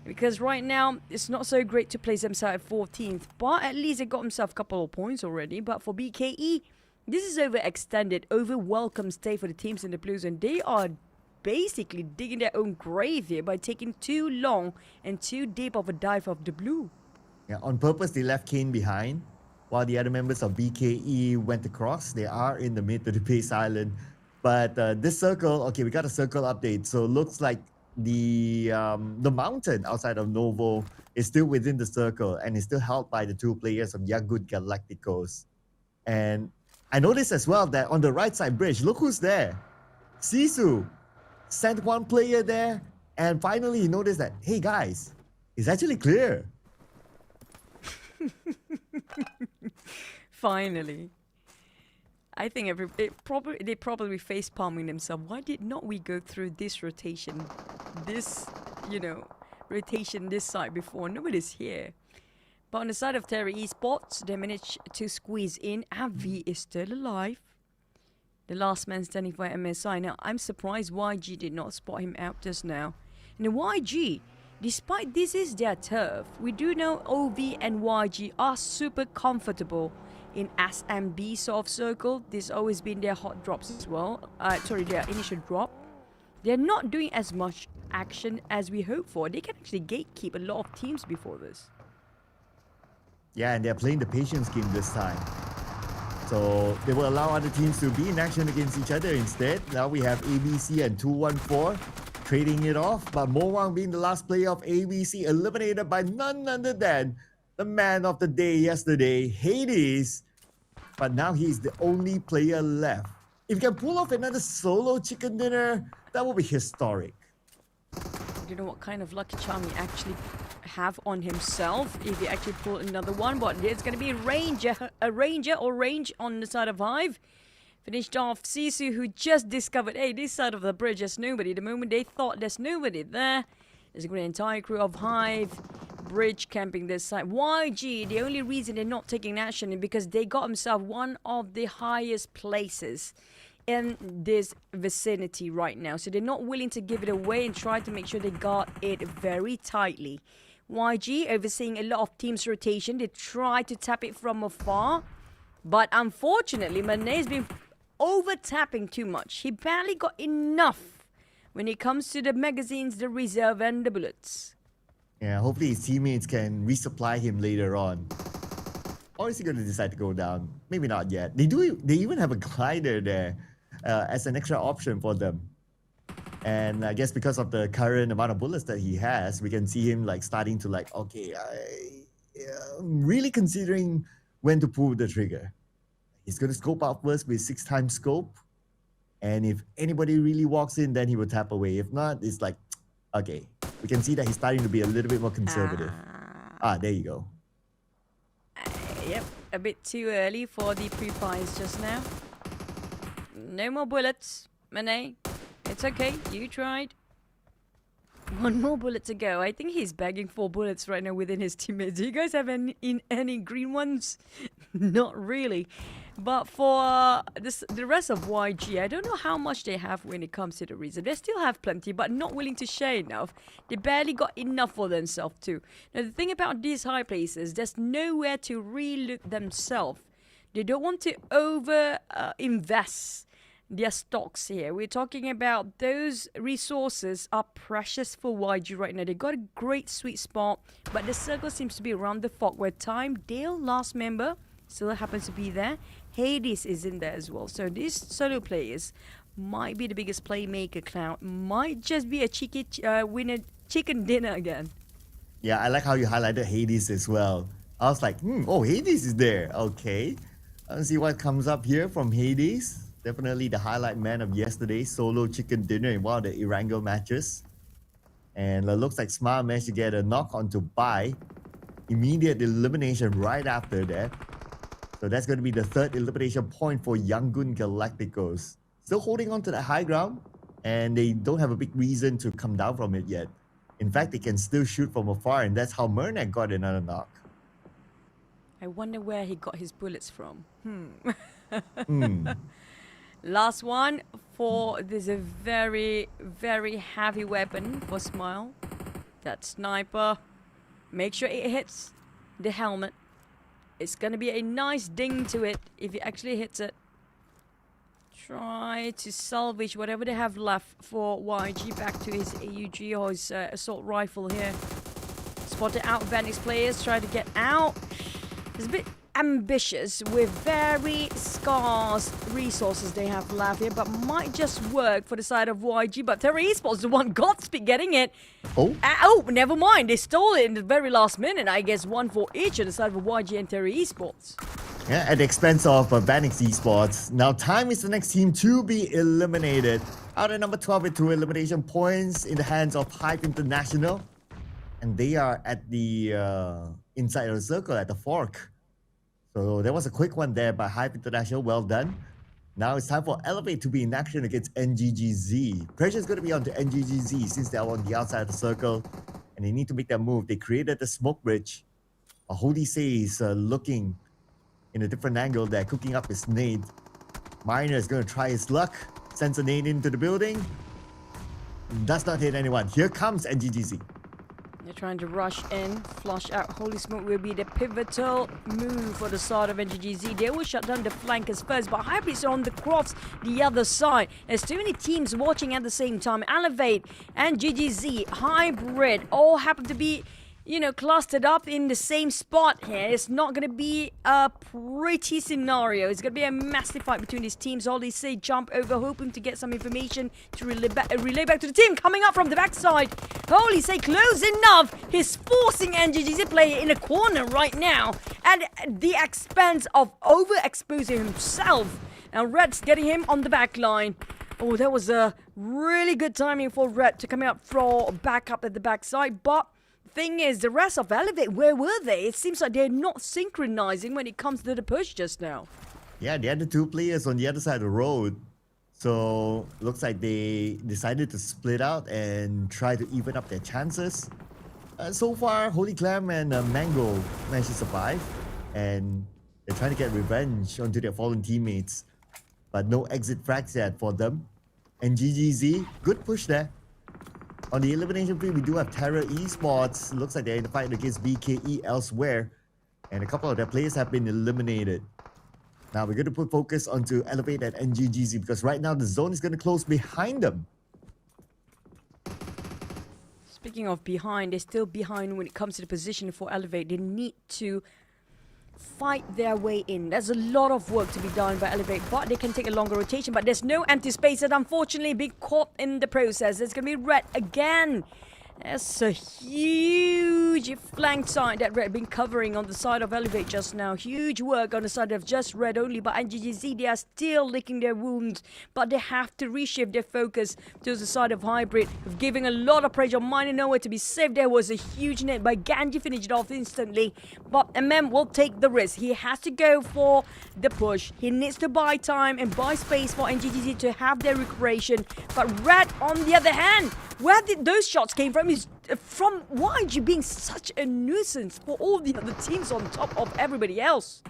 because right now it's not so great to place himself at 14th, but at least he got himself a couple of points already. But for BKE, this is overextended, over welcome stay for the teams in the blue zone. They are basically digging their own grave here by taking too long and too deep of a dive of the blue. Yeah, on purpose, they left Kane behind while the other members of BKE went across. They are in the mid to the base island. But this circle, okay, we got a circle update. So it looks like the mountain outside of Novo is still within the circle and is still held by the 2 players of Young Good Galacticos. And I noticed as well that on the right side bridge, look who's there. Sisu sent 1 player there, and finally he noticed that, hey guys, it's actually clear. Finally. I think they probably face palming themselves. Why did not we go through this rotation? This, rotation this side before. Nobody's here. But on the side of Terra Esports, they managed to squeeze in. Avi is still alive. The last man standing for MSI. Now, I'm surprised YG did not spot him out just now. And the YG, despite this is their turf, we do know OV and YG are super comfortable in SMB sort of circle. This always been their hot drops as well. Their initial drop. They're not doing as much action as we hope for. They can actually gatekeep a lot of teams before this. Yeah, and they're playing the patience game this time. So they will allow other teams to be in action against each other instead. Now we have ABC and 214 trading it off, but Mo Wang being the last player of ABC, eliminated by none other than the man of the day yesterday, Hades. But now he's the only player left. If you can pull off another solo chicken dinner, that will be historic. I don't know what kind of lucky charm he actually have on himself if he actually pull another one, but it's going to be a ranger or range on the side of Hive. Finished off Sisu, who just discovered, hey, this side of the bridge there's nobody. The moment they thought there's nobody there, there's an entire crew of Hive bridge camping this side. YG, the only reason they're not taking action is because they got themselves one of the highest places in this vicinity right now. So they're not willing to give it away and try to make sure they got it very tightly. YG overseeing a lot of teams rotation. They try to tap it from afar. But unfortunately, Mane's been over-tapping too much. He barely got enough when it comes to the magazines, the reserve, and the bullets. Yeah, hopefully his teammates can resupply him later on. Or is he going to decide to go down? Maybe not yet. They even have a glider there as an extra option for them. And I guess because of the current amount of bullets that he has, we can see him starting to okay, I'm really considering when to pull the trigger. He's going to scope out first with 6x scope. And if anybody really walks in, then he will tap away. If not, it's okay. We can see that he's starting to be a little bit more conservative. There you go. Yep, a bit too early for the pre-fires just now. No more bullets, Mane. It's okay, you tried. One more bullet to go. I think he's begging for bullets right now within his teammates. Do you guys have any green ones? Not really. But for the rest of YG, I don't know how much they have when it comes to the reserve. They still have plenty, but not willing to share enough. They barely got enough for themselves too. Now the thing about these high places, there's nowhere to reloot themselves. They don't want to invest their stocks here. We're talking about those resources are precious for YG right now. They got a great sweet spot, but the circle seems to be around the fog where Time, Dale, last member, still happens to be there. Hades is in there as well. So these solo players might be the biggest playmaker. Cloud might just be a cheeky winner chicken dinner again. Yeah, I like how you highlighted Hades as well. I was like, oh, Hades is there. Okay. Let's see what comes up here from Hades. Definitely the highlight man of yesterday's solo chicken dinner in one of the Erangel matches. And it looks like Smart managed to get a knock onto Bai. Immediate elimination right after that. So that's going to be the third elimination point for Yangon Galacticos. Still holding on to the high ground, and they don't have a big reason to come down from it yet. In fact, they can still shoot from afar, and that's how Murnak got another knock. I wonder where he got his bullets from. Last one for this very, very heavy weapon for Smile. That sniper. Make sure it hits the helmet. It's going to be a nice ding to it if it actually hits it. Try to salvage whatever they have left for YG back to his AUG or his assault rifle here. Spotted out Vanix players, try to get out. It's a bit ambitious with very scarce resources they have left here, but might just work for the side of YG. But Terra Esports, the one Godspeed getting it. Oh, never mind. They stole it in the very last minute. I guess one for each on the side of YG and Terra Esports. Yeah, at the expense of Vanix Esports. Now time is the next team to be eliminated. Out at number 12 with 2 elimination points in the hands of Hype International. And they are at the inside of the circle at the fork. So there was a quick one there by Hype International. Well done. Now it's time for Elevate to be in action against NGGZ. Pressure is going to be on to NGGZ since they're on the outside of the circle. And they need to make that move. They created the smoke bridge. Holy Say is looking in a different angle there, cooking up his nade. Miner is going to try his luck. Sends a nade into the building. Does not hit anyone. Here comes NGGZ. They're trying to rush in, flush out. Holy Smoke will be the pivotal move for the side of NGGZ. They will shut down the flankers first, but Hybrids are on the cross the other side. There's too many teams watching at the same time. Elevate and GGZ, Hybrid, all happen to be, you know, clustered up in the same spot here. It's not going to be a pretty scenario. It's going to be a massive fight between these teams. All they say, jump over, hoping to get some information to relay back to the team coming up from the backside. Holy say, close enough. He's forcing NGGZ player in a corner right now at the expense of overexposing himself. And Red's getting him on the back line. Oh, that was a really good timing for Red to come out for back up at the backside, but thing is, the rest of Elevate, where were they? It seems like they're not synchronizing when it comes to the push just now. Yeah, they had the 2 players on the other side of the road. So, looks like they decided to split out and try to even up their chances. So far, Holy Clam and Mango managed to survive. And they're trying to get revenge onto their fallen teammates. But no exit frags yet for them. And GGZ, good push there. On the elimination field, we do have Terra Esports. Looks like they're in the fight against BKE elsewhere. And a couple of their players have been eliminated. Now we're going to put focus onto Elevate and NGGZ because right now the zone is going to close behind them. Speaking of behind, they're still behind when it comes to the position for Elevate. They need to fight their way in. There's a lot of work to be done by Elevate, but they can take a longer rotation. But there's no empty space that unfortunately being caught in the process. There's going to be Red again. That's a huge flank side that Red been covering on the side of Elevate just now. Huge work on the side of just Red only, but NGGZ, they are still licking their wounds, but they have to reshift their focus to the side of Hybrid, giving a lot of pressure. Miner nowhere to be saved. There was a huge net by Ganji, finished it off instantly, but MM will take the risk. He has to go for the push. He needs to buy time and buy space for NGGZ to have their recuperation, but Red, on the other hand, where did those shots came from? Is from YG being such a nuisance for all the other teams on top of everybody else.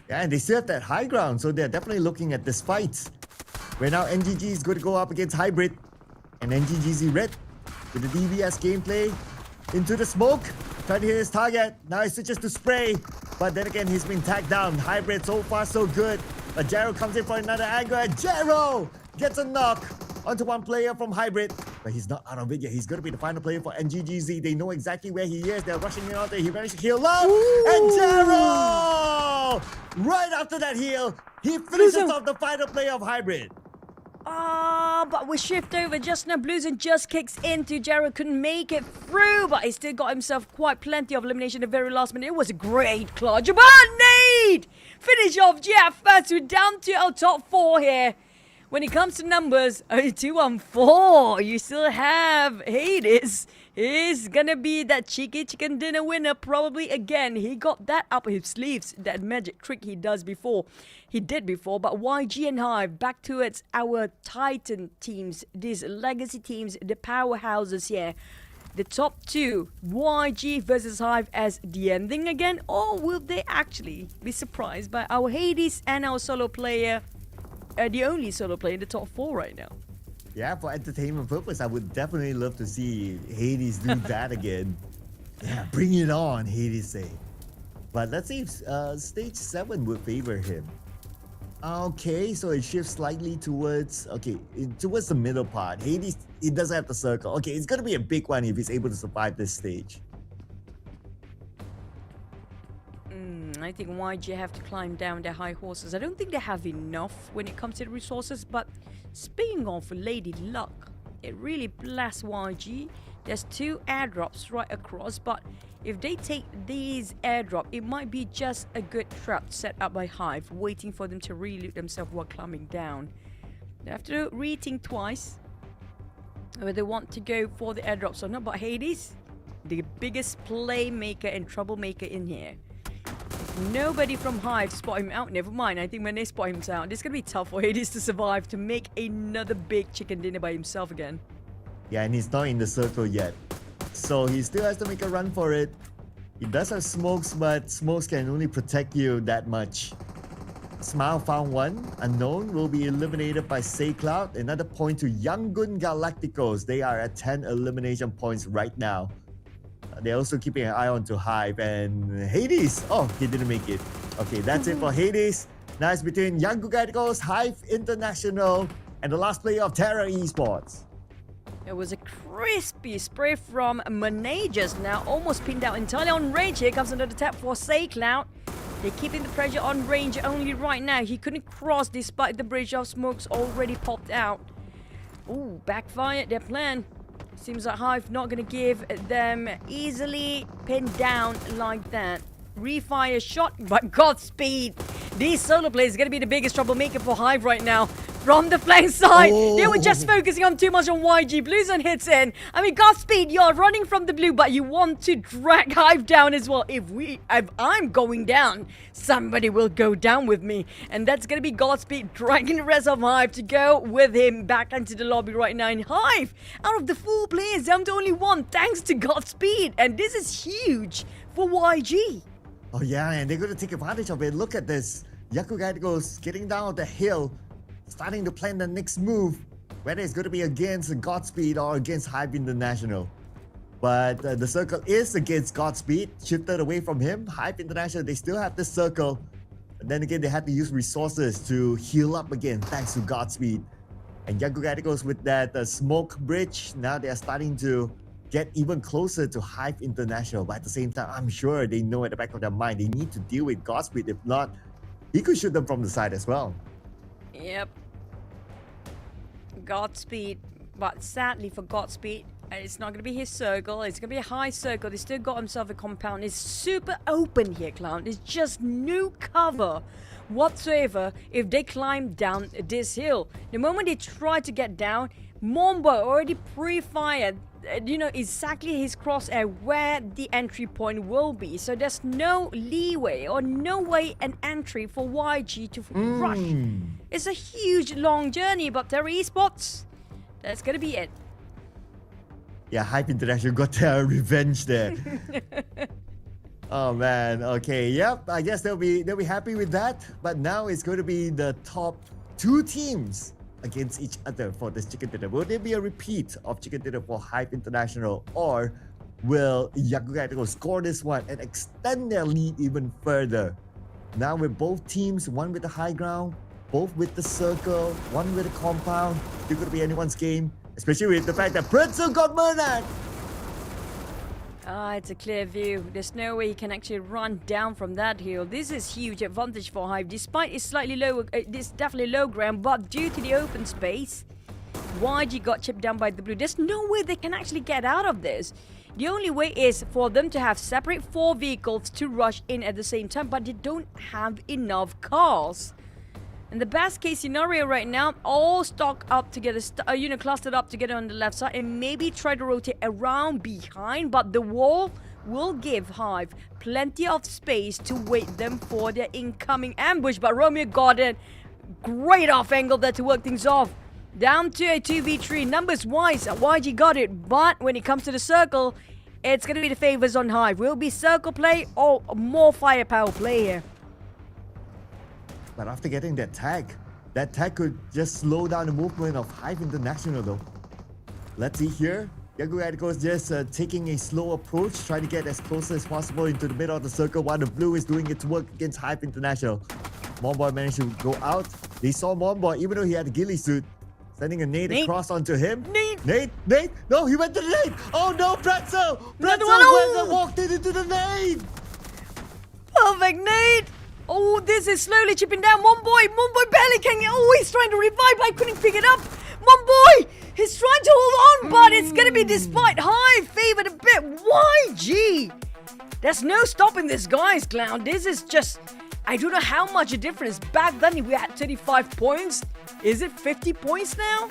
Yeah, and they still have that high ground, so they're definitely looking at this fight. Where now NGG is going to go up against Hybrid. And NGGZ Red with the DBS gameplay into the smoke. Trying to hit his target. Now he switches to spray. But then again, he's been tagged down. Hybrid so far so good. But Jero comes in for another angle. And Jero gets a knock onto one player from Hybrid. But he's not out of it yet. He's going to be the final player for NGGZ. They know exactly where he is. They're rushing in out there. He managed to heal up. Ooh. And Jero! Right after that heal, he finishes off the final player of Hybrid. But we shift over just now. Bluesen just kicks into Jero. Couldn't make it through, but he still got himself quite plenty of elimination at the very last minute. It was a great clutch. But nade! Finish off Jeff first. We're down to our top 4 here. when it comes to numbers, 2-1-4, you still have Hades. He's gonna be that cheeky chicken dinner winner probably again. He got that up his sleeves, that magic trick he did before. But YG and Hive back towards our Titan teams, these legacy teams, the powerhouses here. The top two, YG versus Hive as the ending again, or will they actually be surprised by our Hades and our solo player, the only solo player in the top 4 right now? Yeah, for entertainment purpose, I would definitely love to see Hades do that again. Yeah, bring it on, Hades say. But let's see if stage 7 would favor him. Okay, so it shifts slightly towards the middle part. Hades, he doesn't have the circle. Okay, it's gonna be a big one if he's able to survive this stage. I think YG have to climb down their high horses. I don't think they have enough when it comes to the resources, but speaking of Lady Luck, it really bless YG. There's 2 airdrops right across, but if they take these airdrop, it might be just a good trap set up by Hive, waiting for them to reloot themselves while climbing down. They have to rethink twice whether they want to go for the airdrops or not, but Hades, the biggest playmaker and troublemaker in here. Nobody from Hive spot him out. Never mind. I think when they spot him out, it's going to be tough for Hades to survive to make another big chicken dinner by himself again. Yeah, and he's not in the circle yet. So he still has to make a run for it. He does have smokes, but smokes can only protect you that much. Smile found one. Unknown will be eliminated by SayCloud. Another point to Yangon Galacticos. They are at 10 elimination points right now. They're also keeping an eye on to Hive and Hades. Oh, he didn't make it. Okay, that's it for Hades. Now it's between Yangon Galacticos, Hive International, and the last player of Terra Esports. It was a crispy spray from Managers, now almost pinned out entirely on range. Here comes another tap for SayCloud. They're keeping the pressure on range only right now. He couldn't cross despite the bridge of smokes already popped out. Ooh, backfired their plan. Seems like Hive not going to give them easily pinned down like that. Refire shot, but Godspeed. These solo players are going to be the biggest troublemaker for Hive right now. From the flank side, they were just focusing on too much on YG. Bluezone hits in. I mean, Godspeed, you're running from the blue, but you want to drag Hive down as well. If I'm going down, somebody will go down with me. And that's going to be Godspeed dragging the rest of Hive to go with him back into the lobby right now. And Hive, out of the 4 players, down to only 1, thanks to Godspeed. And this is huge for YG. Oh yeah, and they're going to take advantage of it. Look at this. Yakuga goes getting down the hill, starting to plan the next move, whether it's going to be against Godspeed or against Hive International. But the circle is against Godspeed, shifted away from him. Hive International, they still have the circle. But then again, they had to use resources to heal up again, thanks to Godspeed. And Yakuga goes with that smoke bridge. Now they are starting to get even closer to Hive International. But at the same time, I'm sure they know at the back of their mind, they need to deal with Godspeed. If not, he could shoot them from the side as well. Yep. Godspeed. But sadly for Godspeed, it's not going to be his circle. It's going to be a high circle. They still got himself a compound. It's super open here, Clown. There's just no cover whatsoever if they climb down this hill. The moment they try to get down, Mombo already pre-fired, exactly his crosshair where the entry point will be. So there's no leeway or no way an entry for YG to rush. It's a huge long journey, but Terra Esports, that's gonna be it. Yeah, Hive International got their revenge there. Oh man, okay, yep, I guess they'll be happy with that. But now it's going to be the top 2 teams against each other for this chicken dinner. Will there be a repeat of chicken dinner for Hive International, or will Yakuga score this one and extend their lead even further? Now with both teams, one with the high ground, both with the circle, one with the compound, it could be anyone's game, especially with the fact that Pretzel got murdered. It's a clear view. There's no way he can actually run down from that hill. This is huge advantage for Hive, despite it's slightly lower, it's definitely low ground, but due to the open space, YG got chipped down by the blue. There's no way they can actually get out of this. The only way is for them to have separate 4 vehicles to rush in at the same time, but they don't have enough cars. And the best case scenario right now, all stock up together, clustered up together on the left side, and maybe try to rotate around behind, but the wall will give Hive plenty of space to wait them for their incoming ambush. But Romeo got it. Great off angle there to work things off. Down to a 2v3. Numbers wise, YG got it, but when it comes to the circle, it's going to be the favors on Hive. Will be circle play or more firepower play here? But after getting that tag could just slow down the movement of Hive International though. Let's see here. Young Galacticos just taking a slow approach, trying to get as close as possible into the middle of the circle while the blue is doing its work against Hive International. Monboy managed to go out. They saw Monboy, even though he had a ghillie suit, sending a nade across onto him. Nade! No, he went to the nade! Oh no, Pretzel! Pretzel walked into the nade! Perfect nade! Oh, this is slowly chipping down. Monboy barely can get. Oh, he's trying to revive, but I couldn't pick it up. Monboy! He's trying to hold on, but it's gonna be despite Hive favored a bit. YG! There's no stopping this, guys, Clown. This is just, I don't know how much a difference. Back then we had 35 points. Is it 50 points now?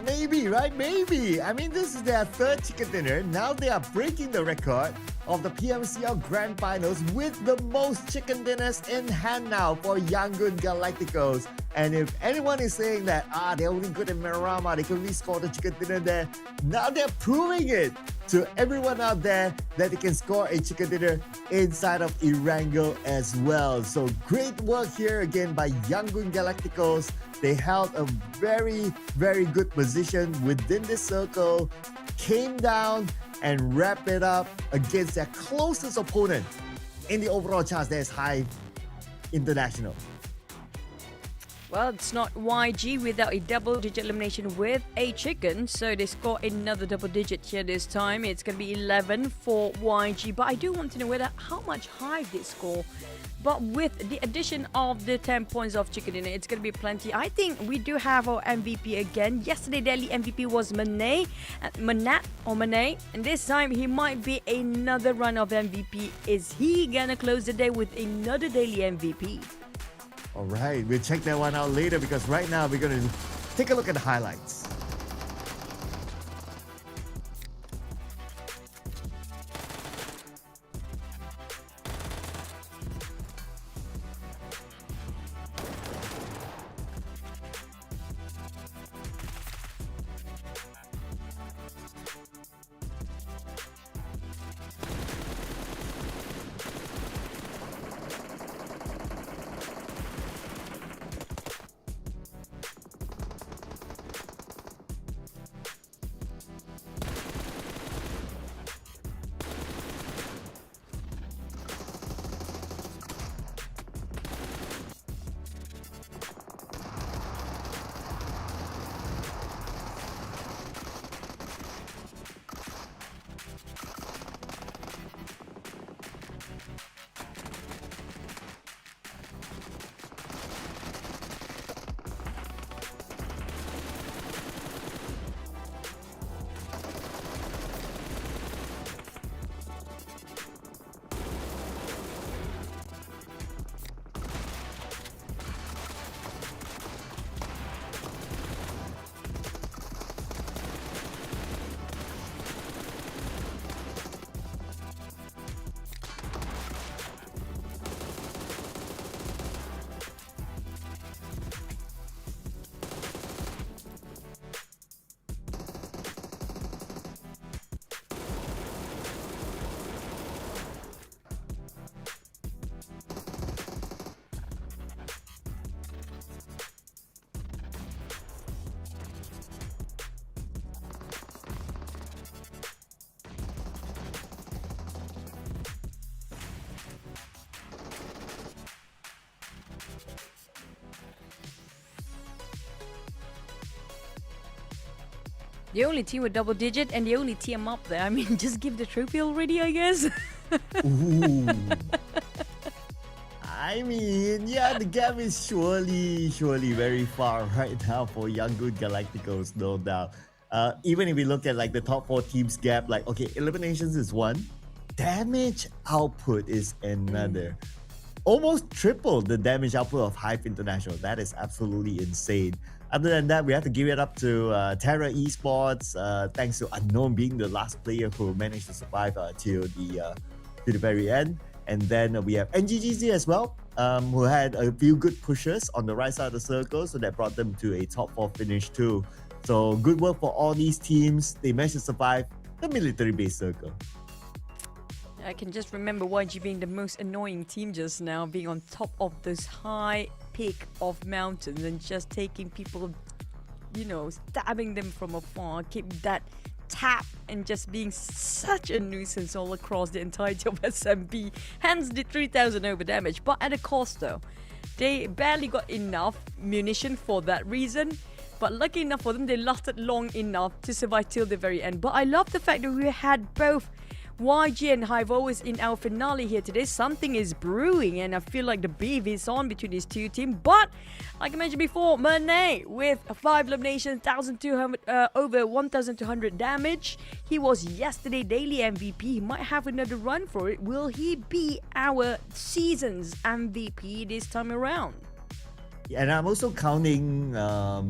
Maybe, right? Maybe. I mean, this is their third chicken dinner. Now they are breaking the record of the PMCL Grand Finals with the most chicken dinners in hand now for Yangon Galacticos. And if anyone is saying that, they're only good in Miramar, they can only score the chicken dinner there, now they're proving it to everyone out there that they can score a chicken dinner inside of Erangel as well. So great work here again by Yangon Galacticos. They held a very, very good position within the circle, came down and wrapped it up against their closest opponent in the overall charts. There's Hive International. Well, it's not YG without a double-digit elimination with a chicken, so they score another double-digit here this time. It's going to be 11 for YG, but I do want to know how much Hive they score. But with the addition of the 10 points of chicken dinner, it's going to be plenty. I think we do have our MVP again. Yesterday, Delhi MVP was Manat, and this time he might be another run of MVP. Is he going to close the day with another daily MVP? All right, we'll check that one out later because right now we're going to take a look at the highlights. The only team with double digit and the only team up there. I mean, just give the trophy already, I guess. Ooh. I mean, yeah, the gap is surely very far right now for Yangon Galacticos, no doubt. Even if we look at like the top 4 teams gap, like, okay, eliminations is one, damage output is another. almost tripled the damage output of Hive International. That is absolutely insane. Other than that, we have to give it up to Terra Esports. Thanks to Unknown being the last player who managed to survive to the very end. And then we have NGGZ as well, who had a few good pushes on the right side of the circle, so that brought them to a top 4 finish too. So good work for all these teams. They managed to survive the military base circle. I can just remember YG being the most annoying team just now, being on top of this high peak of mountains and just taking people, you know, stabbing them from afar, keep that tap and just being such a nuisance all across the entirety of SMB, hence the 3000 over damage, but at a cost though. They barely got enough munition for that reason, but lucky enough for them, they lasted long enough to survive till the very end. But I love the fact that we had both YG and Hive always in our finale here today. Something is brewing and I feel like the beef is on between these two teams. But like I mentioned before, Monet with 5 eliminations, 1,200 over 1,200 damage. He was yesterday daily MVP. He might have another run for it. Will he be our season's MVP this time around? And I'm also counting,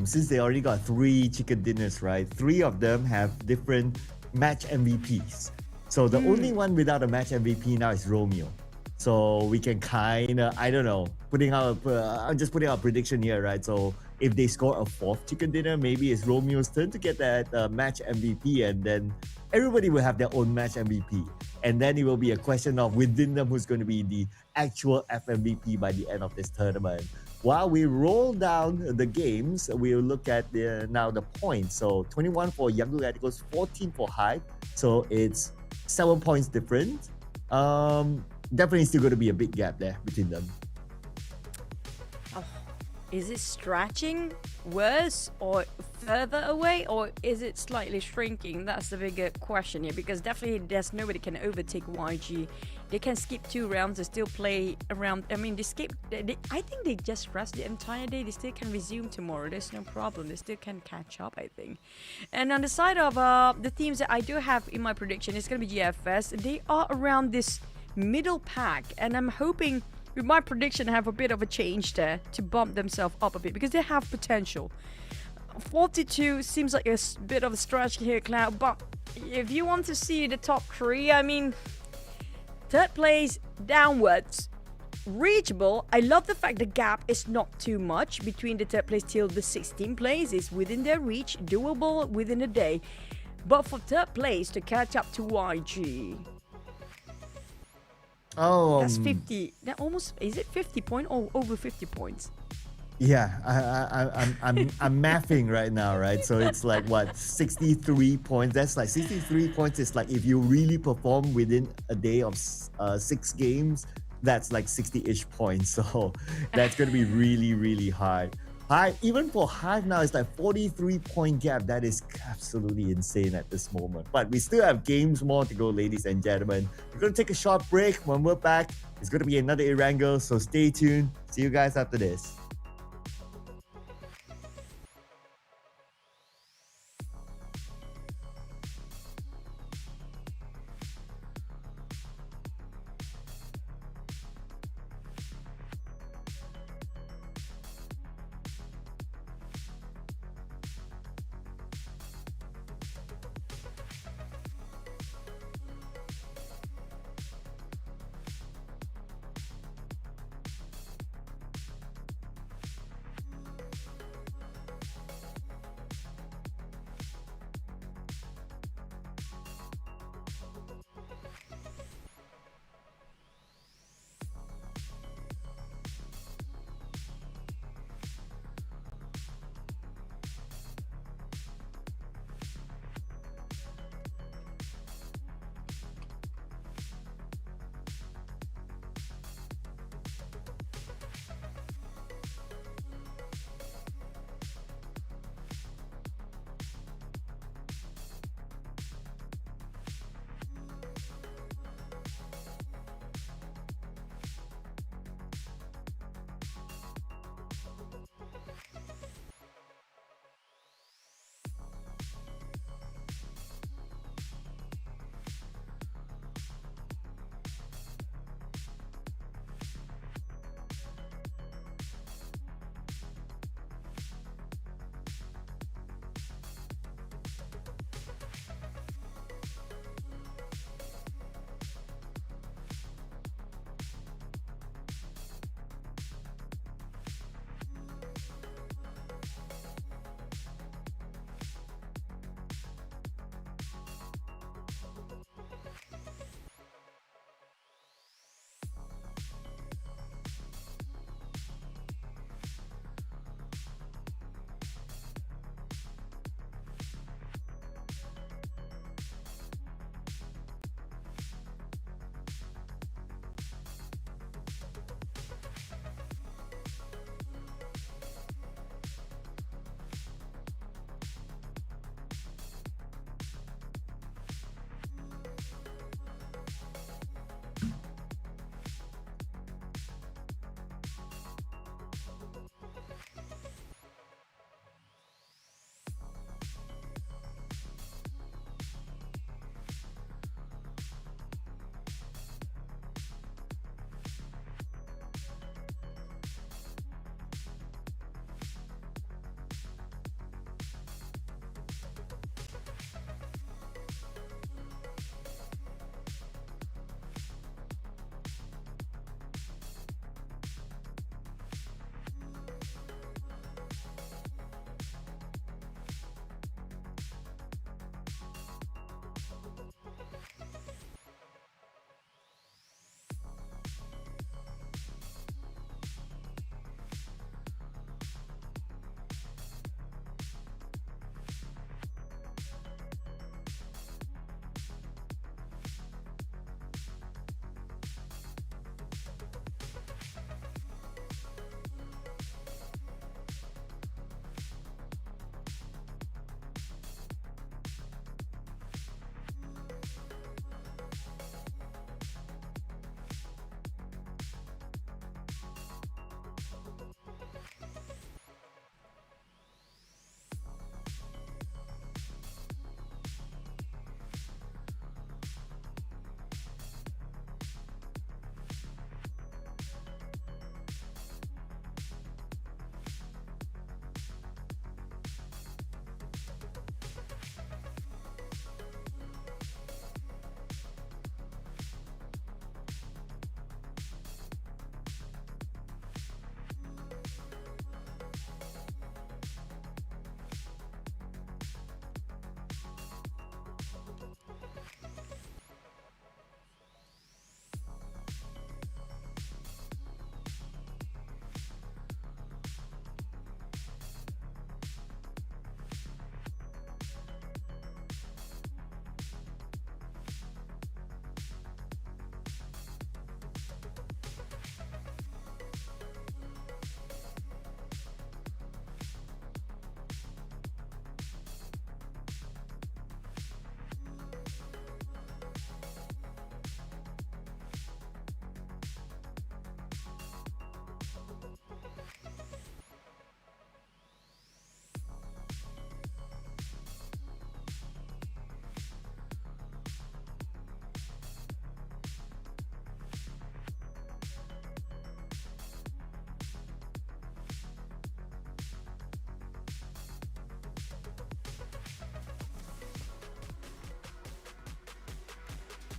since they already got 3 chicken dinners, right? 3 of them have different match MVPs. So the only one without a match MVP now is Romeo. So we can kind of, I don't know, I'm just putting out a prediction here, right? So if they score a 4th chicken dinner, maybe it's Romeo's turn to get that match MVP, and then everybody will have their own match MVP. And then it will be a question of within them who's going to be the actual FMVP by the end of this tournament. While we roll down the games, we'll look at now the points. So 21 for Young Galacticos, 14 for Hive. So it's 7 points different. Definitely still going to be a big gap there between them. Oh, is it stretching worse or further away, or is it slightly shrinking? That's the bigger question here, because definitely there's nobody can overtake YG. They can skip 2 rounds and still play around. I mean, I think they just rest the entire day. They still can resume tomorrow. There's no problem. They still can catch up, I think. And on the side of the teams that I do have in my prediction, it's going to be GFS. They are around this middle pack, and I'm hoping with my prediction have a bit of a change there to bump themselves up a bit, because they have potential. 42 seems like a bit of a stretch here, Cloud, but if you want to see the top 3, I mean, 3rd place downwards reachable. I love the fact the gap is not too much between the 3rd place till the 16th place. It's within their reach, doable within a day. But for 3rd place to catch up to YG, that's 50. That almost, is it 50 points or over 50 points? Yeah, I'm mathing right now, right? So it's like what, 63 points. That's like 63 points is like if you really perform within a day of 6 games, that's like 60-ish points. So that's going to be really, really hard. Hive, even for Hive now, it's like 43-point gap. That is absolutely insane at this moment. But we still have games more to go, ladies and gentlemen. We're going to take a short break. When we're back, it's going to be another Erangel, so stay tuned. See you guys after this.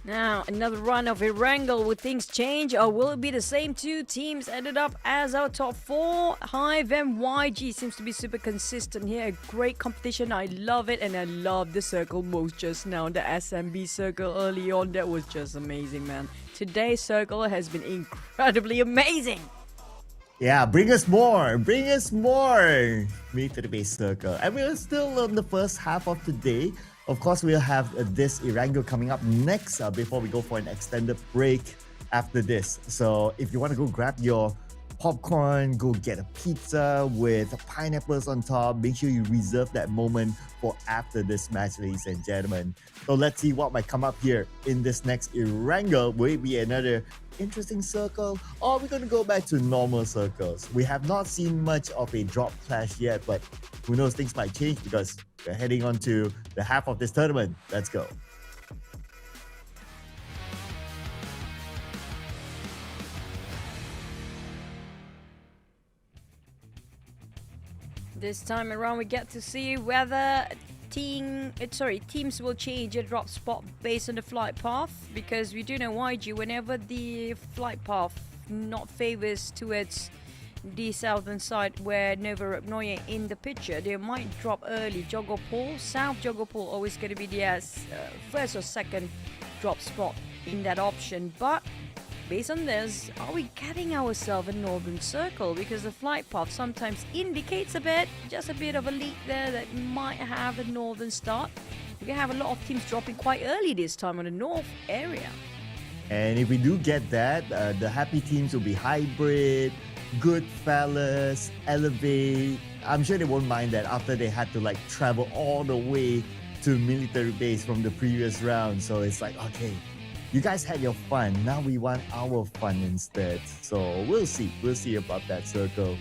Now, another run of Erangel. Will things change or will it be the same? Two teams ended up as our top four. Hive and YG seems to be super consistent here. Great competition. I love it. And I love the circle moves just now. The SMB circle early on. That was just amazing, man. Today's circle has been incredibly amazing. Yeah, bring us more. Bring us more. Meet to the base circle. And we're still on the first half of today. Of course, we'll have this Erangel coming up next before we go for an extended break after this. So if you want to go grab your popcorn, go get a pizza with pineapples on top, make sure you reserve that moment for after this match, ladies and gentlemen. So let's see what might come up here in this next Erangel. Will it be another interesting circle, or we're going to go back to normal circles? We have not seen much of a drop clash yet, but who knows, things might change because we're heading on to the half of this tournament. Let's go. This time around, we get to see whether teams will change a drop spot based on the flight path, because we do know YG, whenever the flight path not favors towards the southern side where Nova Ragnoya in the picture, they might drop early. Jogopol, South Jogopol always going to be the first or second drop spot in that option. But based on this, are we getting ourselves a northern circle? Because the flight path sometimes indicates just a bit of a leak there that might have a northern start. We can have a lot of teams dropping quite early this time on the north area. And if we do get that, the happy teams will be Hybrid, Goodfellas, Elevate. I'm sure they won't mind that after they had to travel all the way to military base from the previous round. So it's like, okay, you guys had your fun. Now we want our fun instead. So we'll see. We'll see about that circle.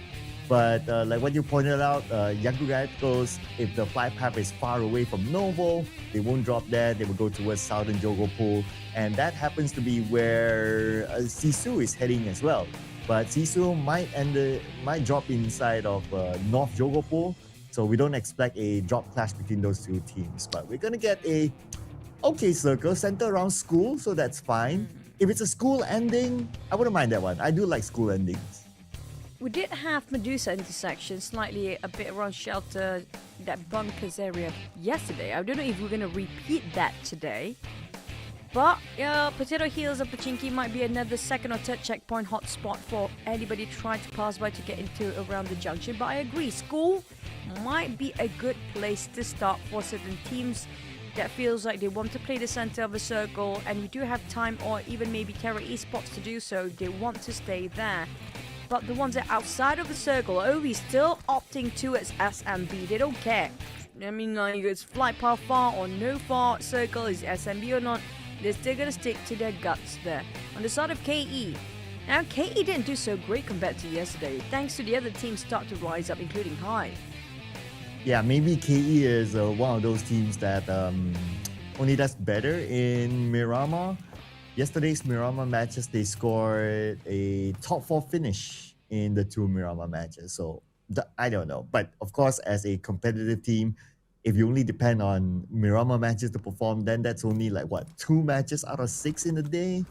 But like what you pointed out, Yangon Galacticos, if the flight path is far away from Novo, they won't drop there. They will go towards Southern Jogopol. And that happens to be where Sisu is heading as well. But Sisu might drop inside of North Jogopol. So we don't expect a drop clash between those two teams. But we're going to get a okay circle centered around school, so that's fine. If it's a school ending, I wouldn't mind that one. I do like school endings. We did have Medusa intersection slightly a bit around shelter, that bunkers area yesterday. I don't know if we're going to repeat that today. But Potato Hills or Pachinki might be another second or third checkpoint hotspot for anybody trying to pass by to get into around the junction. But I agree, school might be a good place to start for certain teams that feels like they want to play the center of the circle, and you do have time or even maybe Terra Esports to do so. They want to stay there. But the ones that are outside of the circle are always still opting towards SMB. They don't care. I mean, like, it's flight path far or no far circle, is SMB or not, they're still gonna stick to their guts there. On the side of KE, now KE didn't do so great compared to yesterday, thanks to the other teams start to rise up, including Hive. Yeah, maybe KE is one of those teams that only does better in Miramar. Yesterday's Miramar matches, they scored a top 4 finish in the 2 Miramar matches. So I don't know. But of course, as a competitive team, if you only depend on Miramar matches to perform, then that's only 2 matches out of 6 in a day.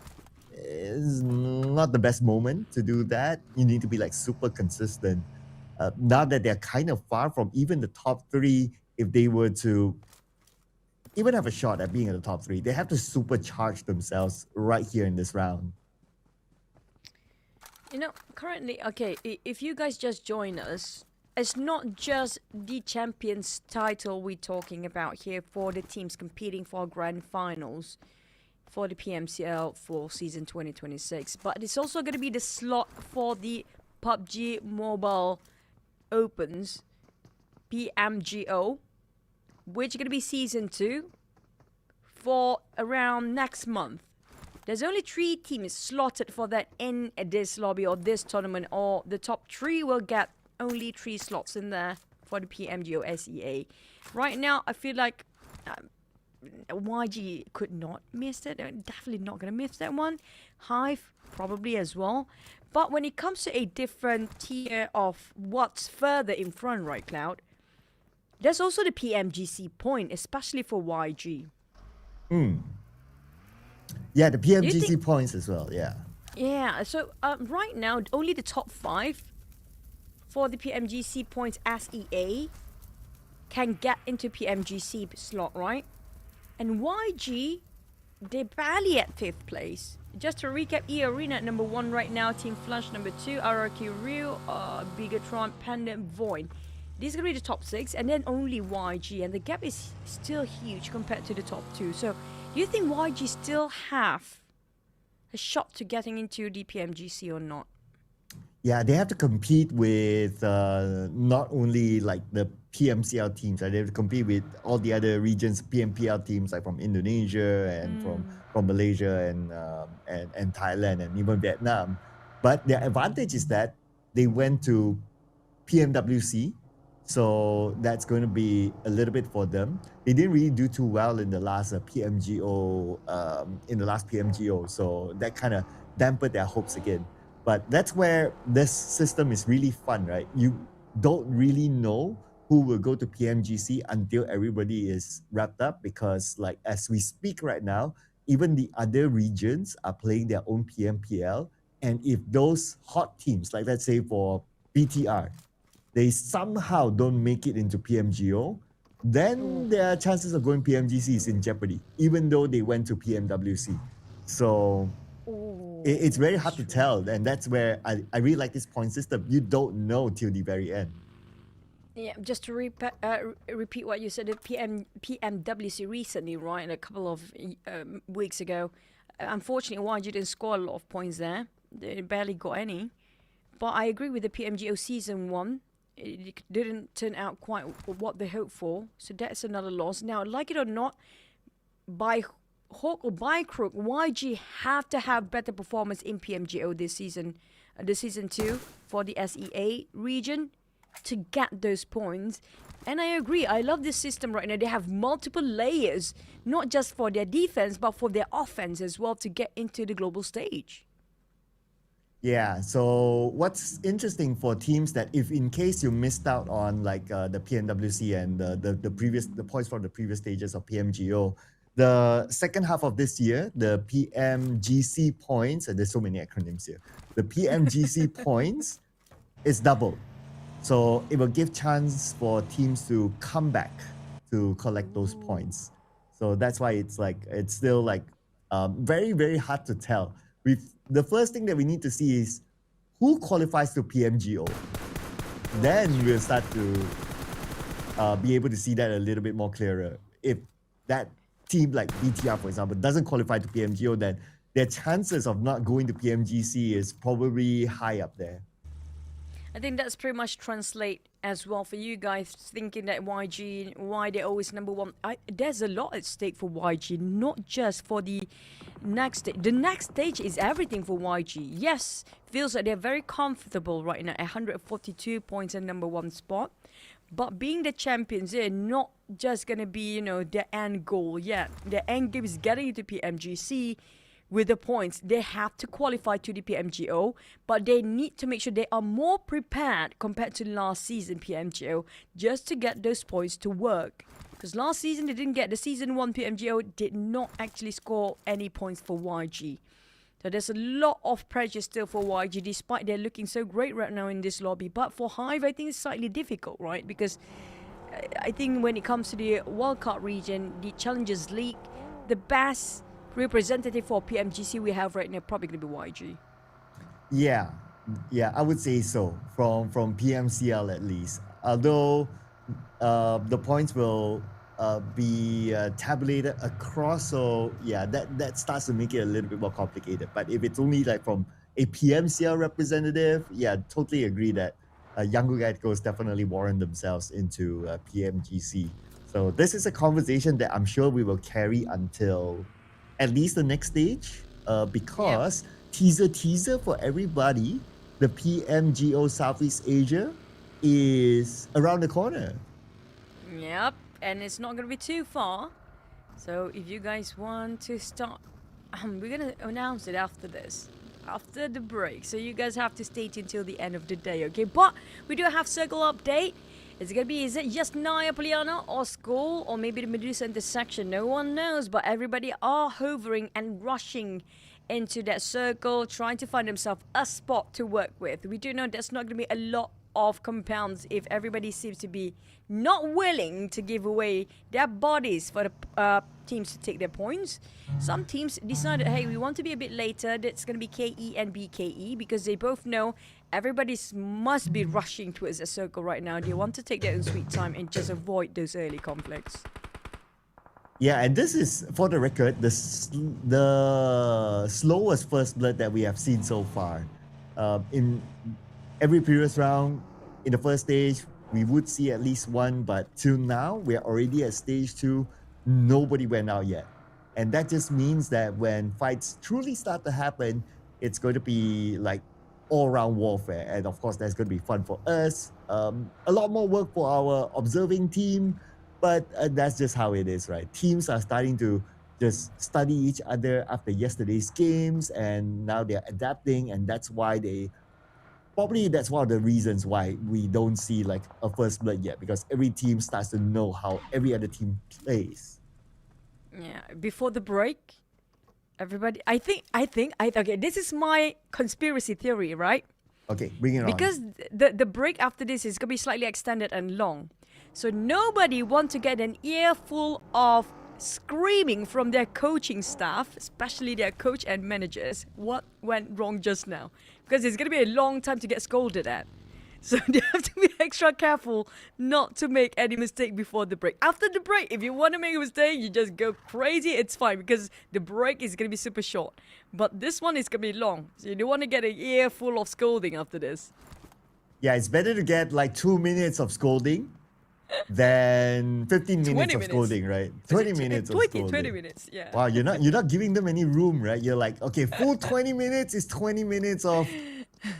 It's not the best moment to do that. You need to be super consistent. Now that they're kind of far from even the top 3, if they were to even have a shot at being in the top 3, they have to supercharge themselves right here in this round. You know, currently, okay, if you guys just join us, it's not just the champions title we're talking about here for the teams competing for grand finals for the PMCL for season 2026, but it's also going to be the slot for the PUBG Mobile Opens PMGO, which is going to be season 2 for around next month. There's only 3 teams slotted for that in this lobby or this tournament, or the top 3 will get only 3 slots in there for the PMGO SEA. Right now, I feel like YG could not miss it. They're definitely not going to miss that one. Hive probably as well. But when it comes to a different tier of what's further in front, right, Cloud? There's also the PMGC point, especially for YG. Yeah, the you PMGC think- points as well. Yeah. Yeah, so right now, only the top 5 for the PMGC points as EA can get into PMGC slot, right? And YG, they're barely at 5th place. Just to recap, E Arena at number 1 right now, Team Flush number 2, RRQ Real, Bigatron, Panda, Void. These are going to be the top 6, and then only YG, and the gap is still huge compared to the top 2. So, do you think YG still have a shot to getting into the PMGC or not? Yeah, they have to compete with not only like the PMCL teams, right? They have to compete with all the other regions, PMPL teams like from Indonesia and from Malaysia and Thailand and even Vietnam. But their advantage is that they went to PMWC, so that's going to be a little bit for them. They didn't really do too well in the last PMGO, so that kind of dampened their hopes again. But that's where this system is really fun, right? You don't really know who will go to PMGC until everybody is wrapped up, because like as we speak right now, even the other regions are playing their own PMPL. And if those hot teams, like let's say for BTR, they somehow don't make it into PMGO, then their chances of going PMGC is in jeopardy, even though they went to PMWC. So it's very hard to tell, and that's where I really like this point system. You don't know till the very end. Yeah, just to repeat what you said, the PMWC recently, right, a couple of weeks ago. Unfortunately, YG didn't score a lot of points there. They barely got any. But I agree with the PMGO Season 1. It didn't turn out quite what they hoped for. So that's another loss. Now, like it or not, by hook or by crook, YG have to have better performance in PMGO this season, Season 2 for the SEA region to get those points. And I agree, I love this system right now. They have multiple layers, not just for their defense, but for their offense as well to get into the global stage. Yeah, so what's interesting for teams that if in case you missed out on like the PMWC and the points from the previous stages of PMGO, the second half of this year, the PMGC points, and there's so many acronyms here, the PMGC points is double. So it will give chance for teams to come back to collect those points. So that's why it's still like very, very hard to tell. The first thing that we need to see is who qualifies to PMGO. Then we'll start to be able to see that a little bit more clearer. If that team like BTR, for example, doesn't qualify to PMGO, then their chances of not going to PMGC is probably high up there. I think that's pretty much translate as well for you guys thinking that YG, why they're always number 1. There's a lot at stake for YG, not just for the next stage. The next stage is everything for YG. Yes, feels like they're very comfortable right now at 142 points and number 1 spot. But being the champions, they're not just going to be, their end goal yet. Their end game is getting into PMGC. With the points, they have to qualify to the PMGO, but they need to make sure they are more prepared compared to last season PMGO just to get those points to work. Because last season they didn't get the Season 1 PMGO, did not actually score any points for YG. So there's a lot of pressure still for YG, despite they're looking so great right now in this lobby. But for Hive, I think it's slightly difficult, right? Because I think when it comes to the wildcard region, the Challengers League, the best representative for PMGC we have right now probably going to be YG. Yeah, I would say so. From PMCL at least. Although the points will be tabulated across, so yeah, that starts to make it a little bit more complicated. But if it's only like from a PMCL representative, yeah, totally agree that Yangon Galacticos definitely warrant themselves into PMGC. So this is a conversation that I'm sure we will carry until at least the next stage, because teaser for everybody, the PMGO Southeast Asia is around the corner. Yep, and it's not going to be too far. So if you guys want to start, we're going to announce it after this, after the break. So you guys have to stay tuned till the end of the day, okay? But we do have circle update. It's gonna be, is it just Naya Poliana or Skull or maybe the Medusa intersection? No one knows, but everybody are hovering and rushing into that circle, trying to find themselves a spot to work with. We do know there's not gonna be a lot of compounds if everybody seems to be not willing to give away their bodies for the teams to take their points. Some teams decided, hey, we want to be a bit later. That's going to be KE and BKE because they both know everybody must be rushing towards a circle right now. They want to take their own sweet time and just avoid those early conflicts. Yeah, and this is, for the record, the slowest first blood that we have seen so far. In every previous round, in the first stage, we would see at least one, but till now, we're already at stage 2. Nobody went out yet. And that just means that when fights truly start to happen, it's going to be like all-round warfare. And of course, that's going to be fun for us. A lot more work for our observing team, but that's just how it is, right? Teams are starting to just study each other after yesterday's games, and now they're adapting, and that's why that's one of the reasons why we don't see like a first blood yet, because every team starts to know how every other team plays. Yeah, before the break, everybody, I think, okay, this is my conspiracy theory, right? Okay, bring it on. Because the break after this is going to be slightly extended and long. So nobody wants to get an earful of screaming from their coaching staff, especially their coach and managers, what went wrong just now. Because it's going to be a long time to get scolded at. So they have to be extra careful not to make any mistake before the break. After the break, if you want to make a mistake, you just go crazy, it's fine because the break is going to be super short. But this one is going to be long. So you don't want to get an earful of scolding after this. Yeah, it's better to get like 2 minutes of scolding than 15 minutes of scolding, right? 20 minutes of scolding. 20 minutes, yeah. Wow, you're not giving them any room, right? You're like, okay, full 20 minutes is 20 minutes of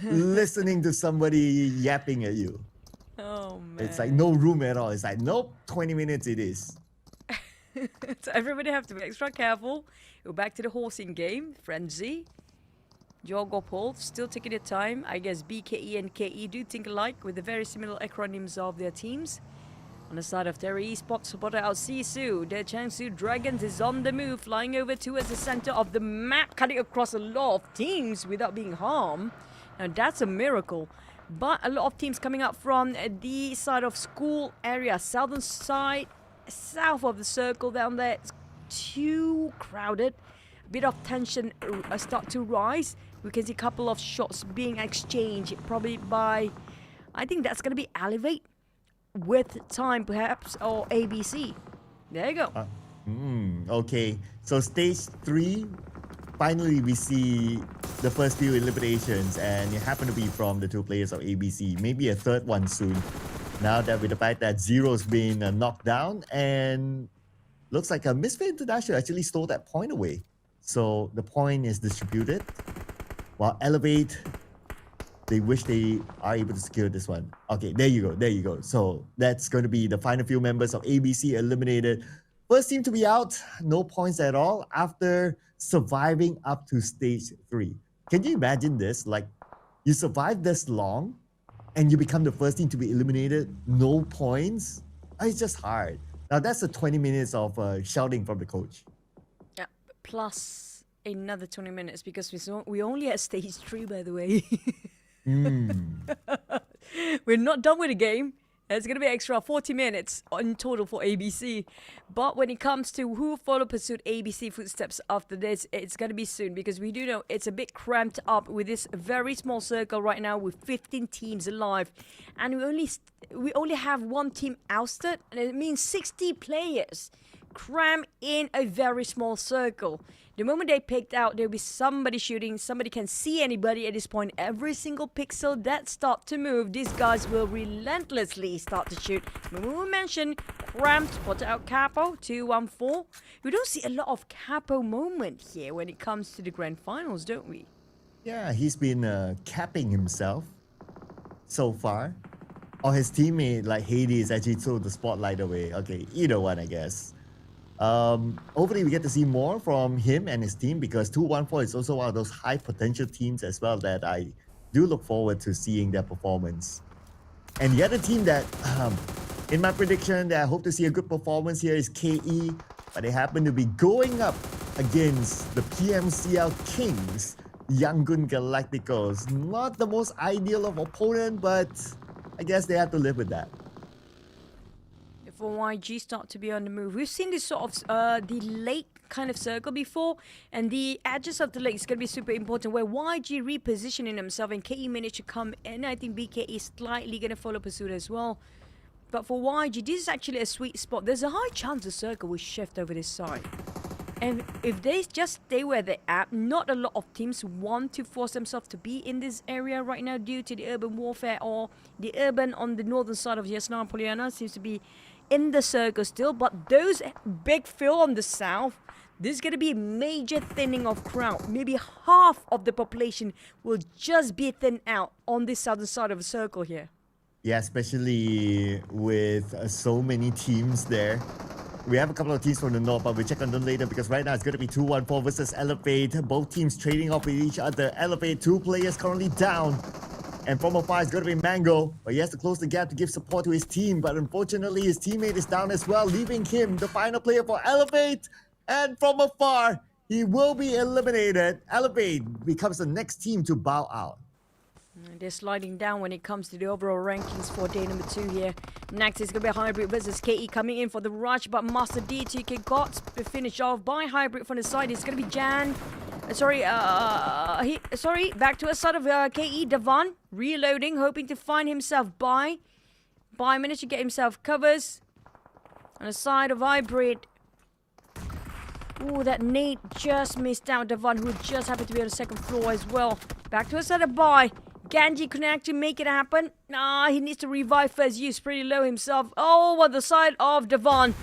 listening to somebody yapping at you. Oh, man. It's like no room at all. It's like, nope, 20 minutes it is. So everybody have to be extra careful. Go back to the horsing game. Frenzy. Jogopol still taking their time. I guess BKE and KE do think alike with the very similar acronyms of their teams. On the side of Terry Esports, supported out Sisu. Their Changsu Dragons is on the move, flying over towards the center of the map, cutting across a lot of teams without being harmed. Now that's a miracle. But a lot of teams coming up from the side of school area, southern side, south of the circle down there. It's too crowded. A bit of tension start to rise. We can see a couple of shots being exchanged, probably by, I think that's going to be Elevate with time perhaps, or ABC. There you go. Okay, so stage 3, finally we see the first few eliminations, and it happened to be from the 2 players of ABC. Maybe a third one soon. Now that with the fact that Zero's been knocked down, and looks like a Misfit International actually stole that point away. So the point is distributed, while Elevate, they wish they are able to secure this one. Okay, there you go. So that's going to be the final few members of ABC eliminated. First team to be out, no points at all after surviving up to stage 3. Can you imagine this? Like, you survive this long and you become the first team to be eliminated, no points? It's just hard. Now that's the 20 minutes of shouting from the coach. Yeah, plus another 20 minutes because we only at stage 3, by the way. We're not done with the game. It's going to be extra 40 minutes in total for ABC. But when it comes to who follow pursuit ABC footsteps after this, it's going to be soon because we do know it's a bit cramped up with this very small circle right now with 15 teams alive. And we only have one team ousted, and it means 60 players crammed in a very small circle. The moment they picked out, there'll be somebody shooting. Somebody can see anybody at this point. Every single pixel that start to move, these guys will relentlessly start to shoot. When we mentioned cramped, spotted out Capo, 214. We don't see a lot of Capo moment here when it comes to the grand finals, don't we? Yeah, he's been capping himself so far. Or his teammate, like Hades, actually took the spotlight away. Okay, either one, I guess. Hopefully we get to see more from him and his team because 214 is also one of those high potential teams as well that I do look forward to seeing their performance. And the other team that, in my prediction, that I hope to see a good performance here is KE, but they happen to be going up against the PMCL Kings, Yangon Galacticos. Not the most ideal of opponent, but I guess they have to live with that. For YG start to be on the move. We've seen this sort of the lake kind of circle before, and the edges of the lake is going to be super important, where YG repositioning himself and KE managed to come in. I think BK is slightly going to follow pursuit as well. But for YG, this is actually a sweet spot. There's a high chance the circle will shift over this side. And if they just stay where they're at, not a lot of teams want to force themselves to be in this area right now due to the urban warfare, or the urban on the northern side of Yasna and Polyana seems to be in the circle still. But those big fill on the south, there's going to be a major thinning of crowd. Maybe half of the population will just be thinned out on this southern side of the circle here. Yeah, especially with so many teams there. We have a couple of teams from the north, but we'll check on them later because right now it's going to be 2-1-4 versus Elevate. Both teams trading off with each other. Elevate, 2 players currently down. And from afar, it's going to be Mango, but he has to close the gap to give support to his team. But unfortunately, his teammate is down as well, leaving him the final player for Elevate. And from afar, he will be eliminated. Elevate becomes the next team to bow out. They're sliding down when it comes to the overall rankings for day number 2 here. Next is going to be Hybrid versus KE coming in for the rush, but Master D2K got finished off by Hybrid from the side. It's going to be Jan. Back to a side of KE, Devon, reloading, hoping to find himself by. Managed to get himself covers. On the side of Hybrid. Ooh, that nade just missed out Devon, who just happened to be on the second floor as well. Back to a side of Bai. Ganji couldn't actually make it happen. Nah, he needs to revive first. He's pretty low himself. Oh, on the side of Devon.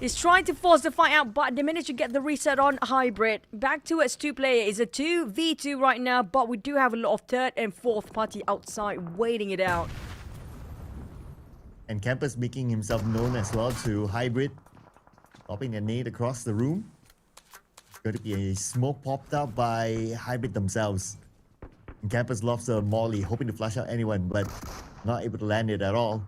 He's trying to force the fight out, but they managed to get the reset on Hybrid. Back to its 2-player. It's a 2v2 right now, but we do have a lot of third and fourth party outside waiting it out. And Campus making himself known as well to Hybrid. Popping a nade across the room. Going to be a smoke popped out by Hybrid themselves. And Campus lofts a molly, hoping to flush out anyone, but not able to land it at all.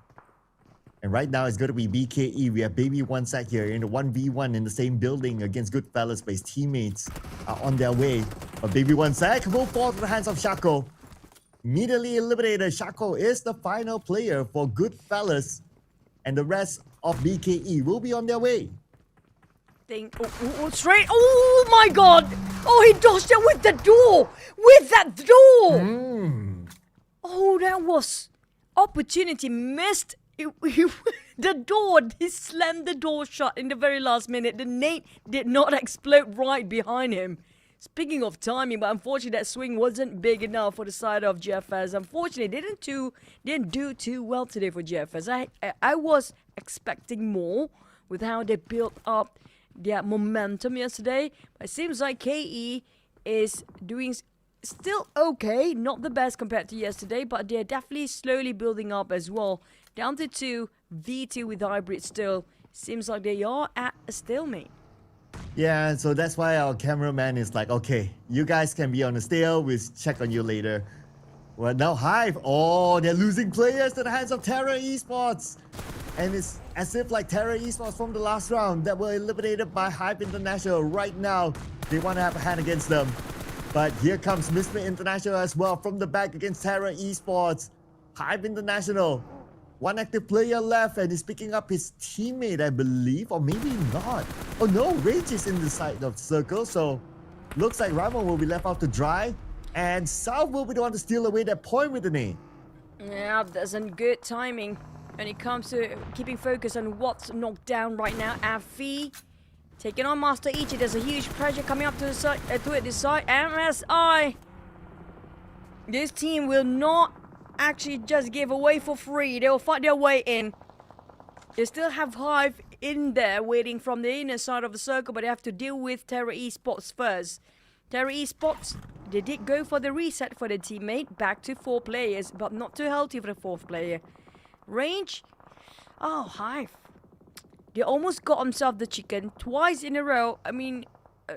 And right now it's going to be BKE. We have Baby One Sack here in the 1v1 in the same building against Goodfellas, but his teammates are on their way. But Baby One Sack will fall to the hands of Shako. Immediately eliminated. Shako is the final player for Goodfellas. And the rest of BKE will be on their way. Straight. Oh my god! Oh, he dodged it with the door! With that door! Oh, that was opportunity missed. The door, he slammed the door shut in the very last minute. The nade did not explode right behind him. Speaking of timing, but unfortunately that swing wasn't big enough for the side of GFS. Unfortunately, didn't do too well today for GFS. I was expecting more with how they built up their momentum yesterday. But it seems like KE is doing still okay, not the best compared to yesterday, but they're definitely slowly building up as well. Down to 2v2 with Hybrid still. Seems like they are at a stalemate. Yeah, so that's why our cameraman is like, okay, you guys can be on the stail, we'll check on you later. Well, now Hive, oh, they're losing players to the hands of Terra Esports. And it's as if like Terra Esports from the last round that were eliminated by Hive International. Right now, they want to have a hand against them. But here comes Misfit International as well from the back against Terra Esports. Hive International. One active player left and he's picking up his teammate, I believe, or maybe not. Oh no, Rage is in the side of the circle, so looks like Ramon will be left out to dry. And South will be the one to steal away that point with the nade. Yeah, that's some good timing when it comes to keeping focus on what's knocked down right now. Afi taking on Master Ichi. There's a huge pressure coming up to the side, this side. MSI. This team will not actually just give away for free. They will fight their way in. They still have Hive in there waiting from the inner side of the circle, but they have to deal with Terra Esports first. Terra Esports, they did go for the reset for their teammate, back to 4 players, but not too healthy for the 4th player. Range, oh, Hive. They almost got themselves the chicken twice in a row. I mean,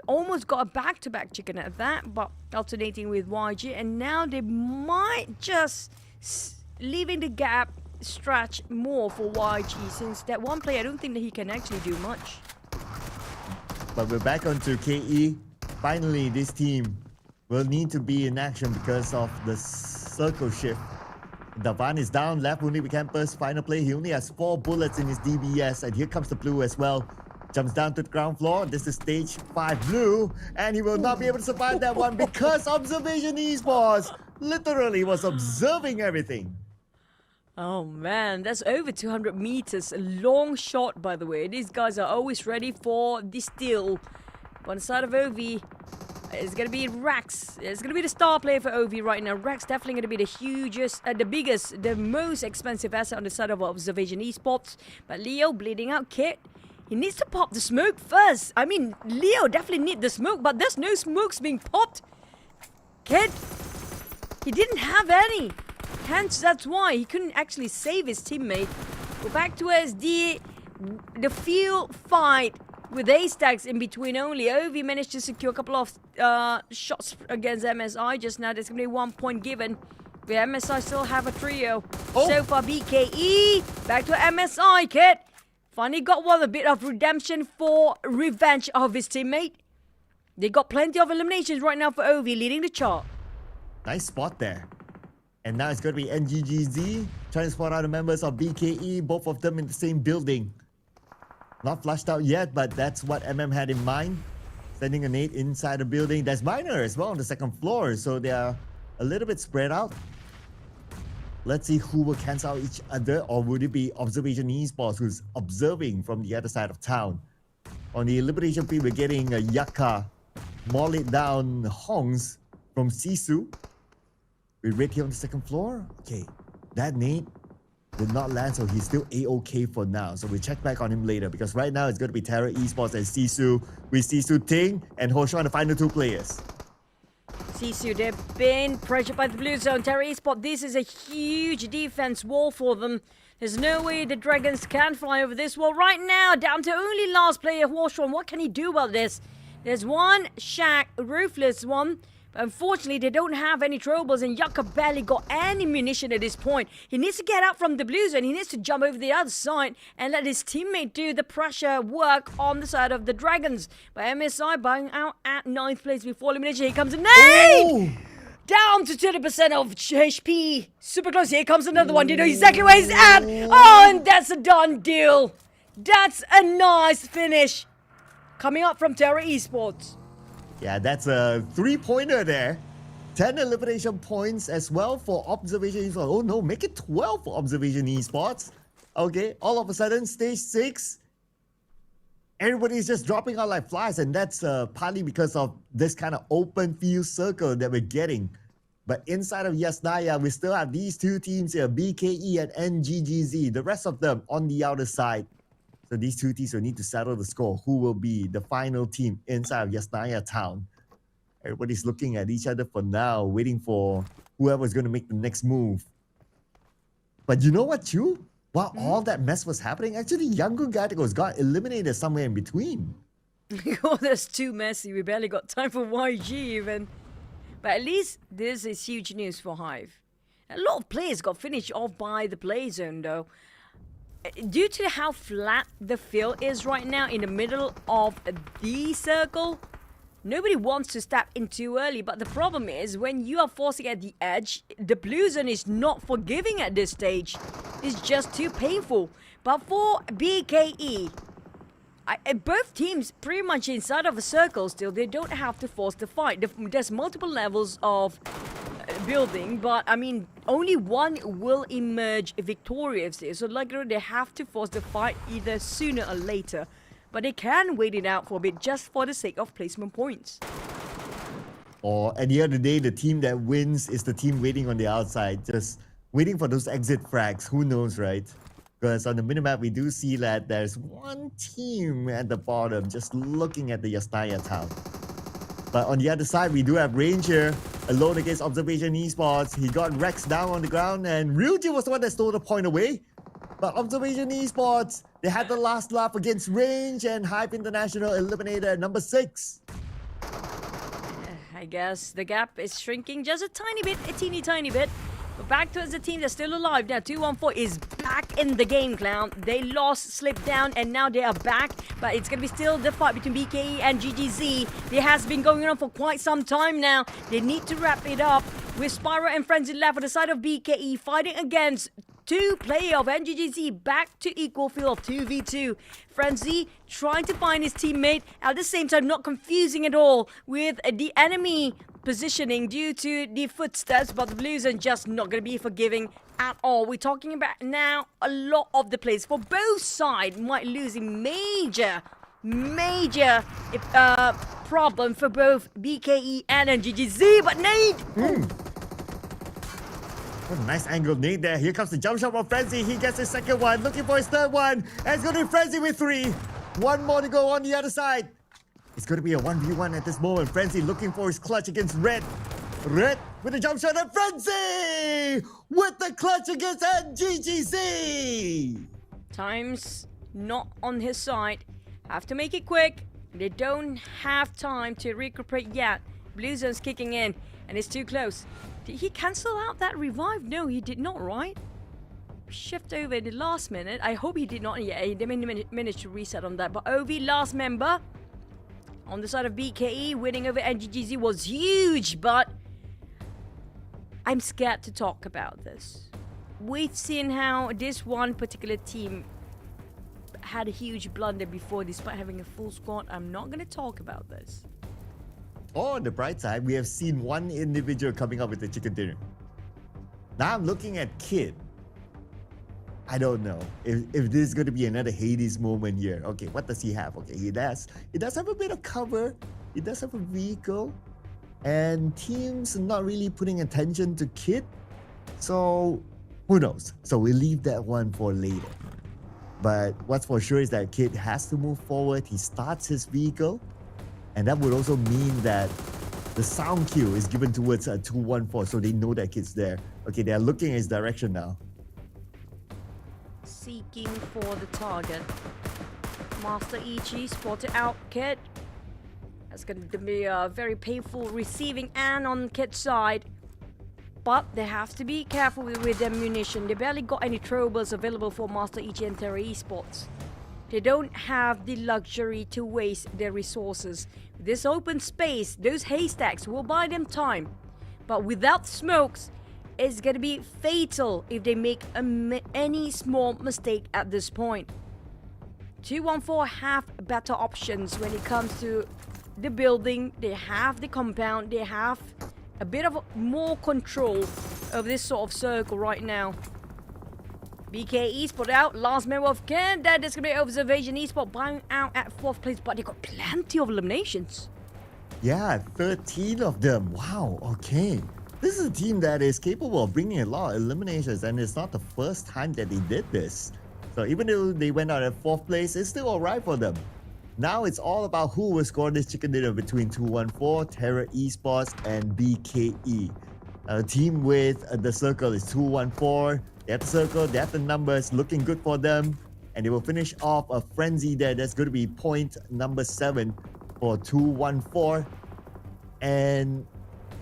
almost got a back-to-back chicken at that, but alternating with YG, and now they might just leaving the gap stretch more for YG, since that one player, I don't think that he can actually do much. But we're back onto KE. Finally, this team will need to be in action because of the circle shift. Davan is down, left only with campus. Final play, he only has 4 bullets in his DBS. And here comes the blue as well. Jumps down to the ground floor. This is stage 5 blue. And he will not be able to survive that one because Observation Esports literally was observing everything. Oh man, that's over 200 meters. A long shot, by the way. These guys are always ready for the steal. On the side of OV, it's going to be Rex. It's going to be the star player for OV right now. Rex definitely going to be the hugest, the biggest, the most expensive asset on the side of Observation Esports. But Leo bleeding out Kit. He needs to pop the smoke first. I mean, Leo definitely needs the smoke, but there's no smokes being popped. Kit, he didn't have any. Hence, that's why he couldn't actually save his teammate. Go back to SD. The field fight with A-stacks in between only. OV managed to secure a couple of shots against MSI just now. There's going to be 1 point given. The MSI still have a trio. So far, BKE. Back to MSI, Kid. Finally got one, a bit of redemption for revenge of his teammate. They got plenty of eliminations right now for OV, leading the chart. Nice spot there. And now it's going to be NGGZ trying to spot out the members of BKE, both of them in the same building. Not flushed out yet, but that's what MM had in mind. Sending a nade inside the building. There's Miner as well on the second floor, so they are a little bit spread out. Let's see who will cancel out each other, or would it be Observation Esports who's observing from the other side of town? On the elimination field, we're getting a Yaka, maul it down Hongs from Sisu. We're right here on the second floor. Okay, that nade did not land, so he's still A-OK for now. So we'll check back on him later, because right now it's going to be Terra Esports and Sisu, with Sisu Ting and Hoshan, the final 2 players. Sisu, they've been pressured by the blue zone. Terra Esports, this is a huge defense wall for them. There's no way the Dragons can fly over this wall right now. Down to only last player, Hoshan. What can he do about this? There's one Shaq, Ruthless one. Unfortunately, they don't have any troubles, and Yucca barely got any munition at this point. He needs to get out from the blue zone. He needs to jump over the other side and let his teammate do the pressure work on the side of the Dragons. But MSI buying out at 9th place before elimination. Here comes a nade! Down to 20% of HP. Super close. Here comes another one. You know exactly where he's at. Oh, and that's a done deal. That's a nice finish. Coming up from Terra Esports. Yeah, that's a 3-pointer there. 10 elimination points as well for Observation Esports. Oh no, make it 12 for Observation Esports. Okay, all of a sudden, stage 6. Everybody's just dropping out like flies, and that's partly because of this kind of open field circle that we're getting. But inside of Yasnaya, we still have these 2 teams here, BKE and NGGZ. The rest of them on the outer side. So these 2 teams will need to settle the score. Who will be the final team inside of Yasnaya town? Everybody's looking at each other for now, waiting for whoever's going to make the next move. But you know what, Chu? While all that mess was happening, actually Yangon Galacticos got eliminated somewhere in between. Oh, that's too messy. We barely got time for YG even. But at least this is huge news for Hive. A lot of players got finished off by the play zone though. Due to how flat the field is right now in the middle of the circle, nobody wants to step in too early. But the problem is, when you are forcing at the edge, the blue zone is not forgiving at this stage. It's just too painful. But for BKE, both teams pretty much inside of a circle still. They don't have to force the fight. There's multiple levels of building, but I mean, only one will emerge victorious here. So like they have to force the fight either sooner or later. But they can wait it out for a bit just for the sake of placement points. Or at the end of the day, the team that wins is the team waiting on the outside, just waiting for those exit frags. Who knows, right? Because on the minimap, we do see that there's one team at the bottom just looking at the Yasnaya town. But on the other side, we do have Ranger alone against Observation Esports. He got Rex down on the ground, and Ryuji was the one that stole the point away. But Observation Esports, they had the last laugh against Range, and Hype International eliminated at number 6. I guess the gap is shrinking just a tiny bit, a teeny tiny bit. But back towards the team that's still alive now. 214 is back in the game, Clown. They lost, slipped down, and now they are back. But it's going to be still the fight between BKE and GGZ. It has been going on for quite some time now. They need to wrap it up with Spyro and Frenzy left on the side of BKE fighting against two player of NGGZ back to equal field of 2v2. Frenzy trying to find his teammate, at the same time not confusing at all with the enemy positioning due to the footsteps, but the Blues are just not going to be forgiving at all. We're talking about now a lot of the players for both sides might losing major problem for both BKE and NGGZ, but Nate! What a nice angle, Nate, there. Here comes the jump shot from Frenzy. He gets his second one, looking for his third one. And it's going to be Frenzy with 3. One more to go on the other side. It's going to be a 1v1 at this moment. Frenzy looking for his clutch against Red. Red with the jump shot, and Frenzy with the clutch against NGGZ. Time's not on his side. Have to make it quick. They don't have time to recuperate yet. Blue Zone's kicking in, and it's too close. Did he cancel out that revive? No, he did not, right? Shift over in the last minute. I hope he did not. Yeah, he didn't manage to reset on that. But OV, last member, on the side of BKE, winning over NGGZ was huge, but I'm scared to talk about this. We've seen how this one particular team had a huge blunder before, despite having a full squad. I'm not going to talk about this. On the bright side, we have seen one individual coming up with the chicken dinner. Now I'm looking at Kid. I don't know if this is going to be another Hades moment here. Okay, what does he have? Okay, he does have a bit of cover. He does have a vehicle. And teams not really putting attention to Kid. So, who knows? So we'll leave that one for later. But what's for sure is that Kid has to move forward. He starts his vehicle. And that would also mean that the sound cue is given towards 214, so they know that Kid's there. Okay, they're looking at his direction now. Seeking for the target. Master Ichi spotted out Kid. That's going to be a very painful receiving and on Kid's side. But they have to be careful with their munition. They barely got any throwables available for Master Ichi and Terra Esports. They don't have the luxury to waste their resources. This open space, those haystacks will buy them time. But without smokes, it's going to be fatal if they make any small mistake at this point. 214 have better options when it comes to the building. They have the compound. They have a bit of more control of this sort of circle right now. BK Esport out, last member of Ken. That is going to be Observation Esport buying out at 4th place, but they got plenty of eliminations. Yeah, 13 of them. Wow, okay. This is a team that is capable of bringing a lot of eliminations, and it's not the first time that they did this. So even though they went out at 4th place, it's still alright for them. Now it's all about who will score this chicken dinner between 214, Terra Esports, and BKE. A team with the circle is 214. They have the circle, they have the numbers, looking good for them. And they will finish off a frenzy there. That's going to be point number 7 for 214. And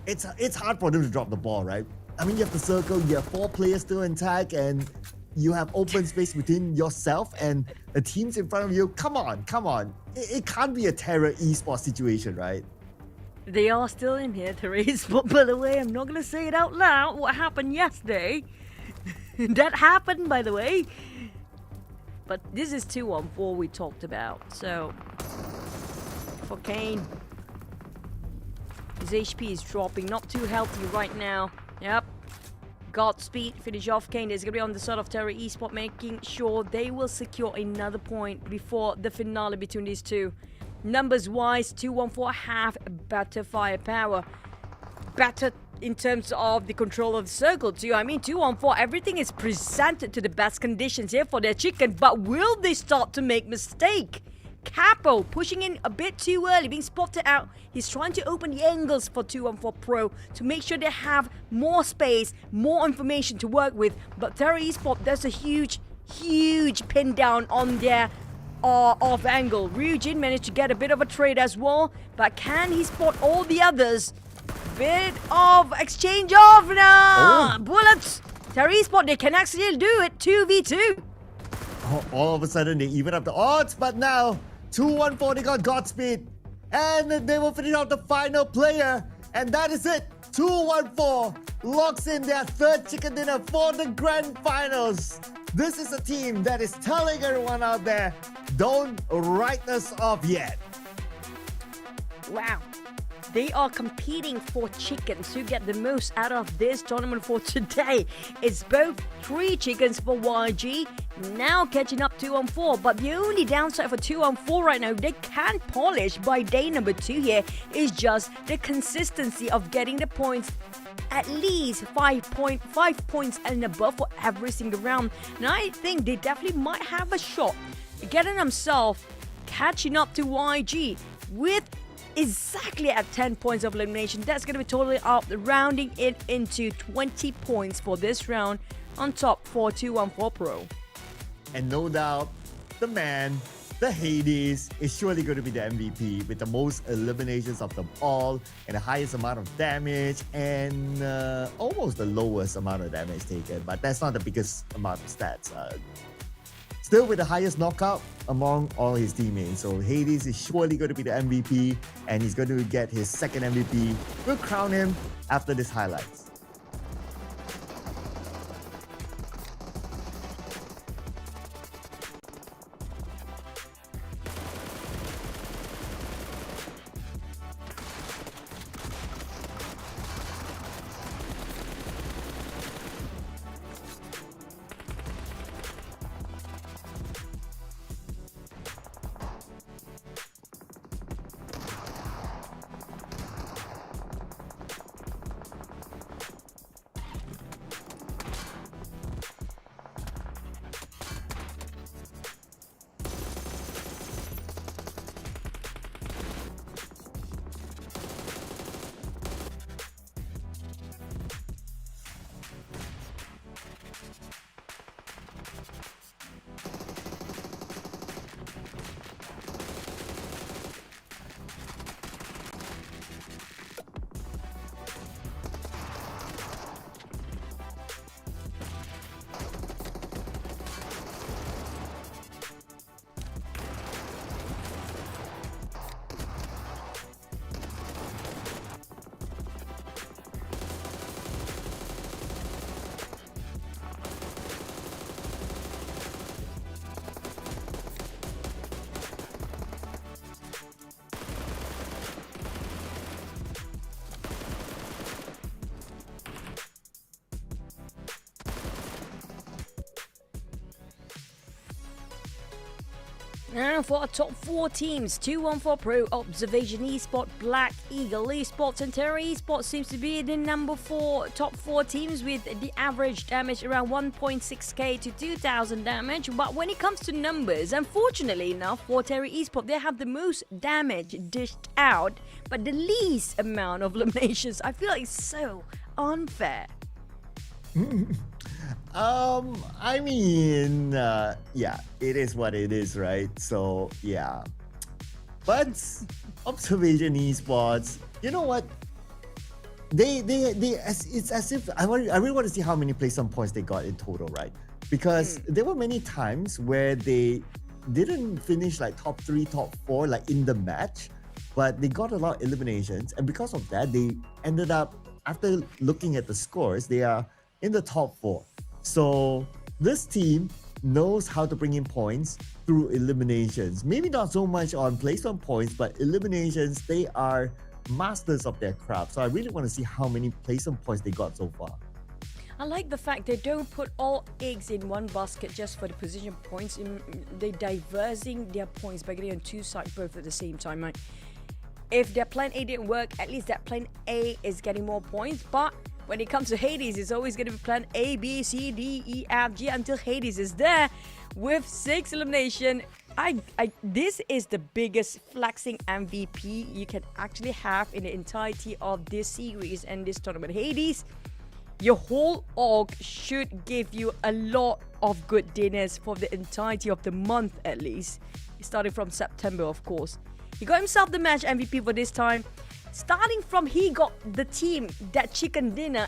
it's hard for them to drop the ball, right? I mean, you have the circle, you have 4 players still intact, and you have open space between yourself and the teams in front of you. Come on. It can't be a Terra Esports situation, right? They are still in here, Terra Esports. By the way, I'm not going to say it out loud. What happened yesterday? That happened, by the way. But this is 214 we talked about. So, for Kane, his HP is dropping. Not too healthy right now. Yep. Godspeed. Finish off Kane. Is going to be on the side of Terra Esports, making sure they will secure another point before the finale between these two. Numbers-wise, 214 have better firepower. Better in terms of the control of the circle too. I mean, 214, everything is presented to the best conditions here for their chicken, but will they start to make mistake? Capo pushing in a bit too early, being spotted out. He's trying to open the angles for 214 Pro to make sure they have more space, more information to work with. But Terra Esports, there's a huge pin down on their off angle. Ryujin managed to get a bit of a trade as well, but can he spot all the others? Bit of exchange of now. Bullets Terry Esport, they can actually do it 2v2. All of a sudden, they even up the odds, but now 2-1-4, they got Godspeed. And they will finish out the final player. And that is it. 2-1-4 locks in their third chicken dinner for the grand finals. This is a team that is telling everyone out there, don't write us off yet. Wow. They are competing for chickens to get the most out of this tournament for today. It's both 3 chickens for YG, now catching up 2-4. But the only downside for 2-4 right now, they can polish by day number 2 here, is just the consistency of getting the points. At least 5 points and above for every single round. And I think they definitely might have a shot getting themselves catching up to YG with exactly at 10 points of elimination. That's going to be totally up, rounding it into 20 points for this round on top for 2-1-4 Pro. And no doubt, the man, the Hades, is surely going to be the MVP with the most eliminations of them all and the highest amount of damage and almost the lowest amount of damage taken. But that's not the biggest amount of stats. Still with the highest knockout among all his teammates. So Hades is surely going to be the MVP and he's going to get his second MVP. We'll crown him after this highlights. Now for our top 4 teams, 2-1-4 Pro, Observation Esport, Black Eagle Esports and Terra Esports seems to be the number 4 top 4 teams with the average damage around 1.6k to 2000 damage. But when it comes to numbers, unfortunately enough for Terra Esports, they have the most damage dished out but the least amount of eliminations. I feel like it's so unfair. I mean, yeah, it is what it is, right? So, yeah. But Observation Esports, you know what? It's as if I really want to see how many placement points they got in total, right? Because there were many times where they didn't finish like top 3, top 4, like in the match, but they got a lot of eliminations, and because of that, they ended up, after looking at the scores, they are in the top 4. So this team knows how to bring in points through eliminations. Maybe not so much on placement points, but eliminations, they are masters of their craft. So I really want to see how many placement points they got so far. I like the fact they don't put all eggs in one basket just for the position points. They're diversing their points by getting on 2 sides both at the same time. Right? If their plan A didn't work, at least that plan A is getting more points. But when it comes to Hades, it's always going to be plan A, B, C, D, E, F, G until Hades is there with 6 elimination. This is the biggest flexing MVP you can actually have in the entirety of this series and this tournament. Hades, your whole org should give you a lot of good dinners for the entirety of the month at least, starting from September, of course. He got himself the match MVP for this time. Starting from he got the team that chicken dinner,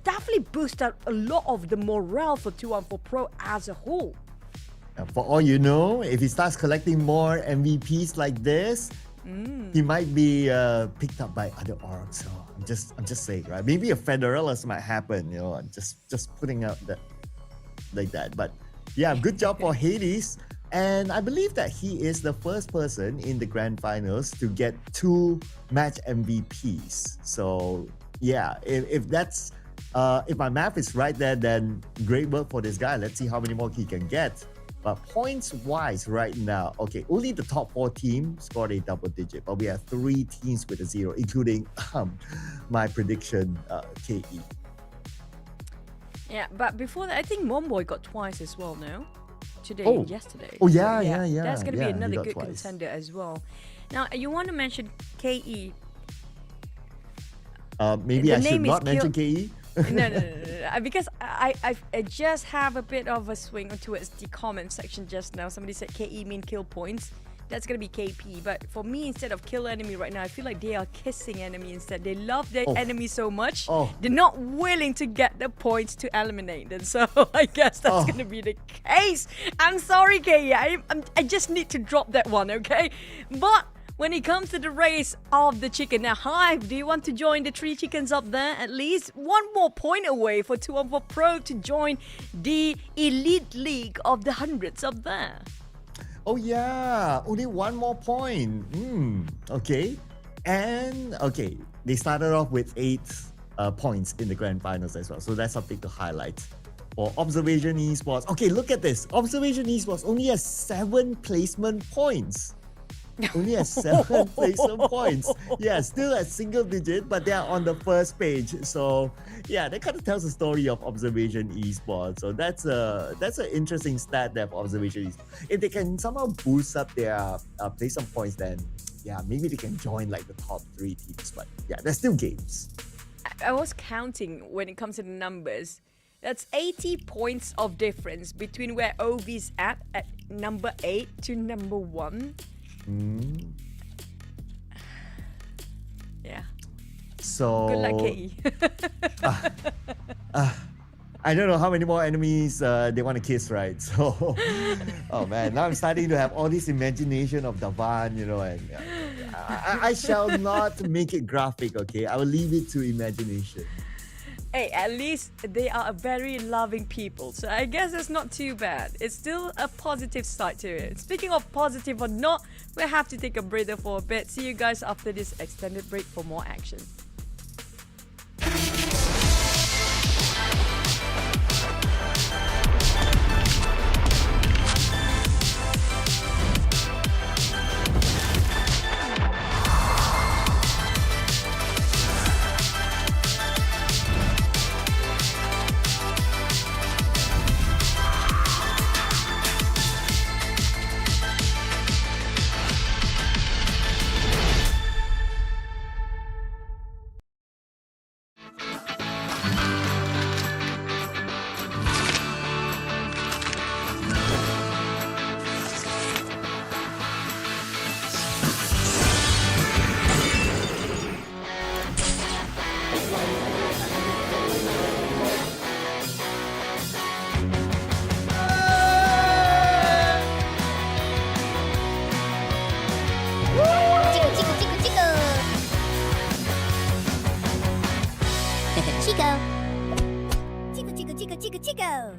definitely boost up a lot of the morale for 214 Pro as a whole. For all you know, if he starts collecting more MVPs like this, he might be picked up by other orgs. So I'm just saying, right? Maybe a Federalist might happen. You know, I'm just putting out that like that. But yeah, good job for Hades. And I believe that he is the first person in the grand finals to get 2 match MVPs. So yeah, if that's if my math is right there, then great work for this guy. Let's see how many more he can get. But points-wise right now, okay, only the top 4 teams scored a double digit, but we have 3 teams with a 0, including my prediction, KE. Yeah, but before that, I think Momboy got twice as well, no? Today Oh. and yesterday. Oh, yeah, So, yeah. That's going to Yeah, be he another got good twice. contender as well. Now, you want to mention KE. Maybe The I should name is not mention Kill- KE. No. Because I just have a bit of a swing towards the comment section just now. Somebody said KE mean kill points. That's gonna be KP. But for me, instead of kill enemy right now, I feel like they are kissing enemy instead. They love their enemy so much, they're not willing to get the points to eliminate them. So I guess that's gonna be the case. I'm sorry, KE. I just need to drop that one, okay? But when it comes to the race of the chicken, now Hive, do you want to join the 3 chickens up there? At least one more point away for 214 Pro to join the elite league of the hundreds up there. Oh yeah, only 1 more point. Okay. And okay, they started off with 8 points in the grand finals as well. So that's something to highlight. For Observation Esports, okay, look at this. Observation Esports only has 7 placement points. Only has 7 placement points. Yeah, still at single digit, but they are on the first page. So yeah, that kind of tells the story of Observation Esports. So that's an interesting stat there for Observation Esports. If they can somehow boost up their placement points, then yeah, maybe they can join like the top 3 teams. But yeah, there's still games. I was counting when it comes to the numbers. That's 80 points of difference between where OV's at number 8 to number 1. Yeah. So Good luck, KE. I don't know how many more enemies they want to kiss, right? So, oh man, now I'm starting to have all this imagination of Davan, you know, and I shall not make it graphic, okay? I will leave it to imagination. Hey, at least they are a very loving people, so I guess it's not too bad. It's still a positive side to it. Speaking of positive or not, we'll have to take a breather for a bit. See you guys after this extended break for more action. Chico. Chico.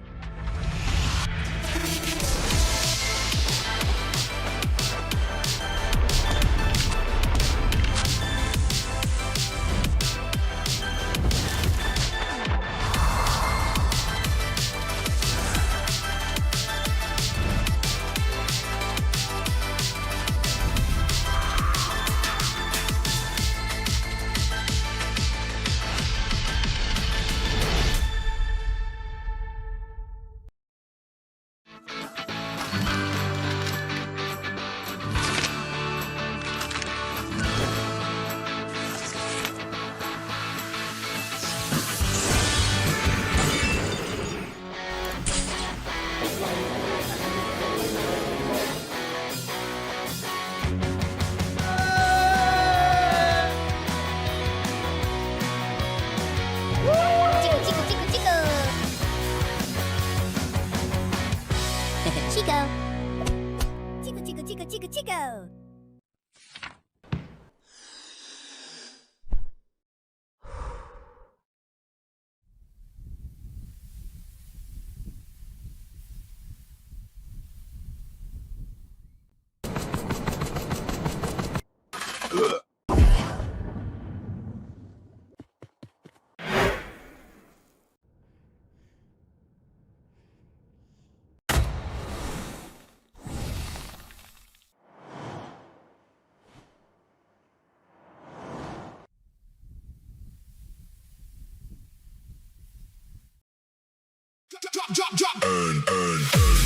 Drop, drop, drop. Earn, earn, earn.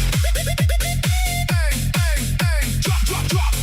Drop, drop, drop.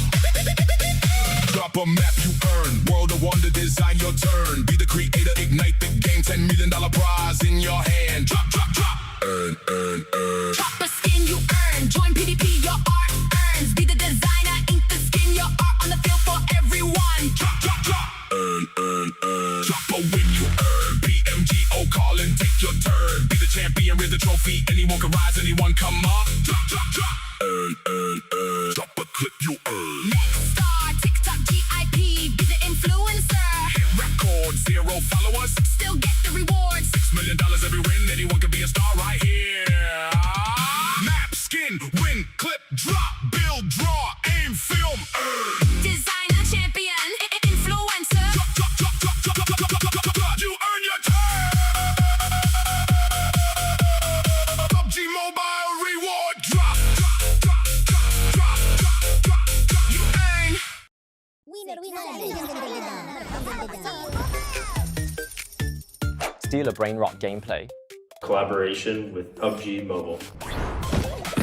Drop a map you earn. World of Wonder, design your turn. Be the creator, ignite the game. $10 million prize in your hand. Drop, drop, drop. Earn, earn, earn. Drop a skin you earn. Join PDP, your art earns. Be the designer, ink the skin, your art on the field for everyone. Drop, drop, drop. Earn, earn, earn. Drop a win you earn. PMGO calling, take your turn. Be the champion with the trophy. Anyone can rise, anyone come up. Drop, drop, drop. Earn, earn, earn. Drop a clip you earn. Next star, TikTok GIP. Be the influencer. Hit record, 0 followers. Still get the rewards. $6 million every win. Anyone can be a star right here. Map, skin, win, clip, drop, build, draw, aim, film, earn. Designer, champion, influencer. Drop, drop, drop, drop, drop, drop, drop, drop, drop, drop. You earn your turn. PUBG Mobile reward drop, drop, drop, drop, drop, drop, drop, drop. You earn. Steal a brain rot gameplay. Collaboration with PUBG Mobile.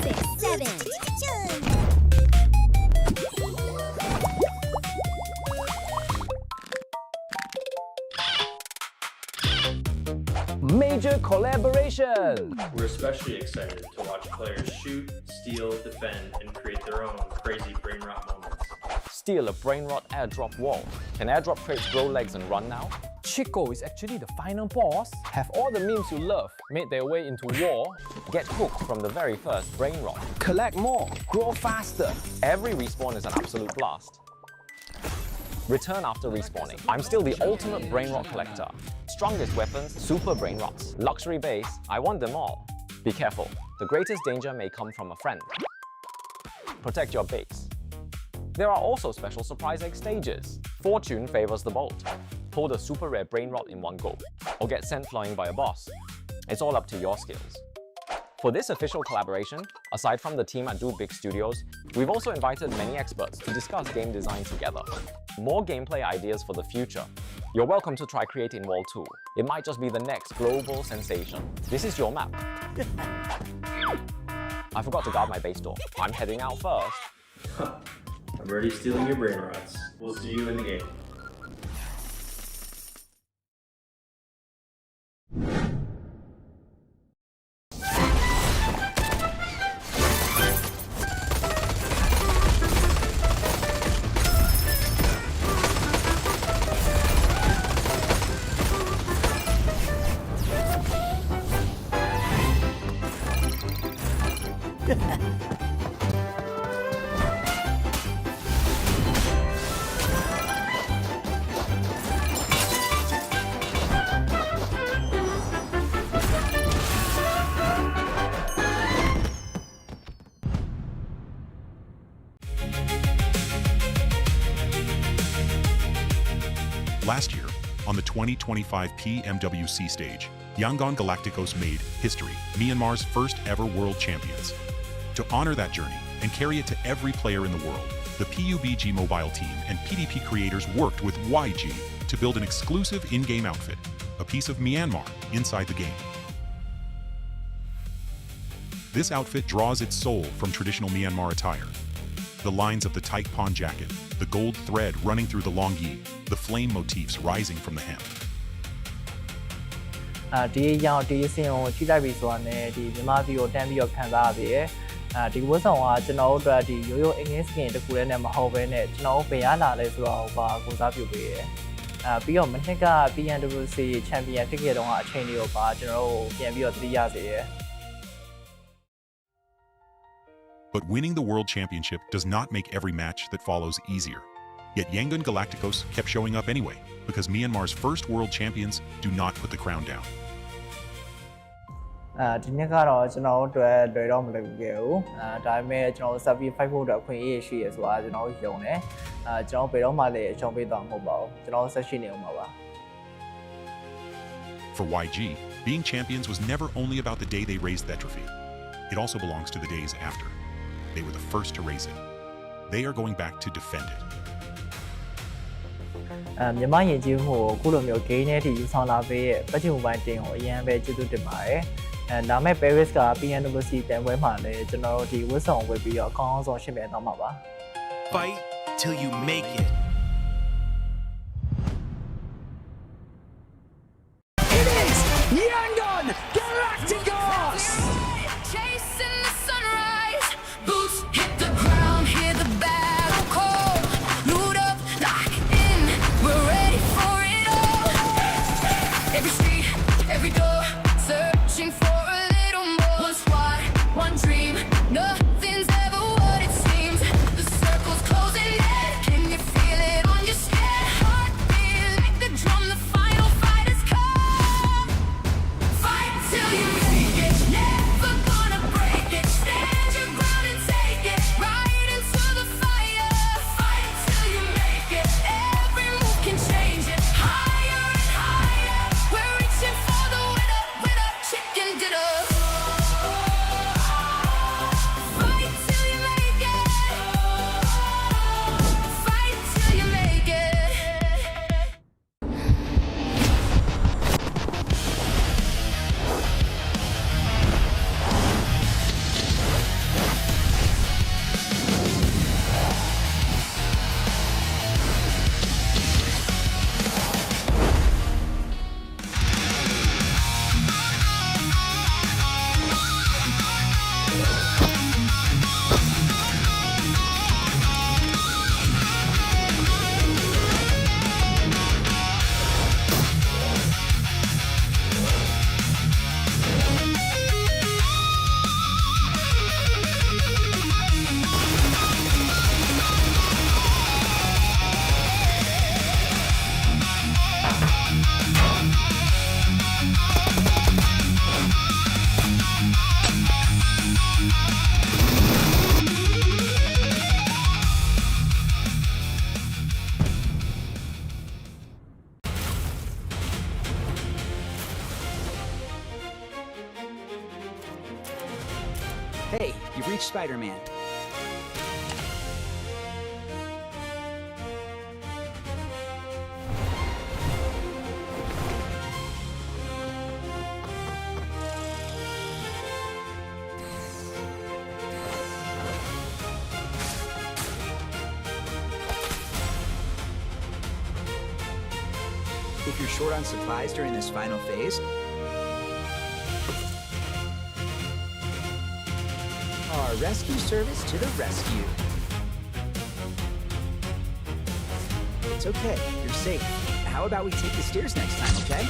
6, 7. Major collaboration! We're especially excited to watch players shoot, steal, defend, and create their own crazy brain rot moments. Steal a brain rot airdrop wall. Can airdrop crates grow legs and run now? Chico is actually the final boss. Have all the memes you love made their way into war? Get hooked from the very first brain rot. Collect more, grow faster. Every respawn is an absolute blast. Return after respawning. I'm still the ultimate brain rot collector. Strongest weapons, super brain rots. Luxury base, I want them all. Be careful, the greatest danger may come from a friend. Protect your base. There are also special surprise egg stages. Fortune favors the bold. Pull the super rare brain rot in one go, or get sent flying by a boss. It's all up to your skills. For this official collaboration, aside from the team at Do Big Studios, we've also invited many experts to discuss game design together. More gameplay ideas for the future. You're welcome to try creating Wall 2. It might just be the next global sensation. This is your map. I forgot to guard my base door. I'm heading out first. I'm already stealing your brain rots. We'll see you in the game. Last year, on the 2025 PMWC stage, Yangon Galacticos made history, Myanmar's first ever world champions. To honor that journey and carry it to every player in the world, the PUBG Mobile team and PDP creators worked with YG to build an exclusive in-game outfit, a piece of Myanmar inside the game. This outfit draws its soul from traditional Myanmar attire. The lines of the tight pawn jacket, the gold thread running through the long yi, the flame motifs rising from the hem. ဒီရောင်ဒီအစင်ကိုထိလိုက်ပြီဆိုတာနဲ့ဒီမြန်မာပြည်ကိုတန်းပြီးတော့ခံစားရပြီ။ဒီဝတ်ဆောင်ကကျွန်တော်တို့အတွက်ဒီရိုးရိုးအင်္ဂလိပ်စကင်တခုတည်းနဲ့မဟုတ်ဘဲနဲ့ကျွန်တော်တို့ဘယ်ရလာလဲဆိုတော့ဘာကိုစားပြုပေးရဲ။ပြီးတော့မနှစ်က PMWC ချန်ပီယံဖြစ်ခဲ့တော့အချိန်လေးကိုပါကျွန်တော်တို့ပြန်ပြီးတော့သတိရစေရဲ။ But winning the World Championship does not make every match that follows easier. Yet Yangon Galacticos kept showing up anyway, because Myanmar's first world champions do not put the crown down. ဒီနေ့ကတော့ကျွန်တော်တို့အတွက်လွယ်တော့မလွယ်ဘူးခဲ့ဘူးဒါပေမဲ့ကျွန်တော်ဆက်ပြီး fight ဖို့အတွက်အခွင့်အရေးရှိရဆိုတာကျွန်တော်ယုံတယ်ကျွန်တော်ဘယ်တော့မှလည်းအရှုံးပေးသွားမှာမဟုတ်ပါဘူးကျွန်တော်ဆက်ရှိနေအောင်ပါ For YG, being champions was never only about the day they raised that trophy. It also belongs to the days after. They were the first to raise it. They are going back to defend it. မြန်မာယဉ်ကျေးမှုကိုအခုလိုမျိုး game နဲ့တည်ယူဆောင်လာပေးရဲ့ PUBG Mobile တင်ကိုအရင်ပဲကျေးဇူးတင်ပါတယ် ဒါမဲ့ Paris က PMWC တန်ပွဲမှာလည်းကျွန်တော်တို့ဒီဝတ်ဆောင်ဝတ်ပြီးတော့အကောင်းဆုံးရှင်းပြသွားမှာပါ Fight till you make it. It is Yangon Galacticos! Chasing the sunrise, boots hit the ground, hear the battle call. Loot up, lock in, we're ready for it all. Every street, every door, searching for a little more. One squad, one dream, nothing's ever what it seems. The circle's closing in, can you feel it on your skin? Heartbeat like the drum, the final fight has come. Fight till you make it, never gonna break it. Stand your ground and take it, right into the fire. Fight till you make it, every move can change it. Higher and higher, we're reaching for the winner, winner, chicken dinner. Fight till you make it, fight till you make it. Hey, you've reached Spider-Man. If you're short on supplies during this final phase, our rescue service to the rescue. It's okay, you're safe. How about we take the stairs next time, okay?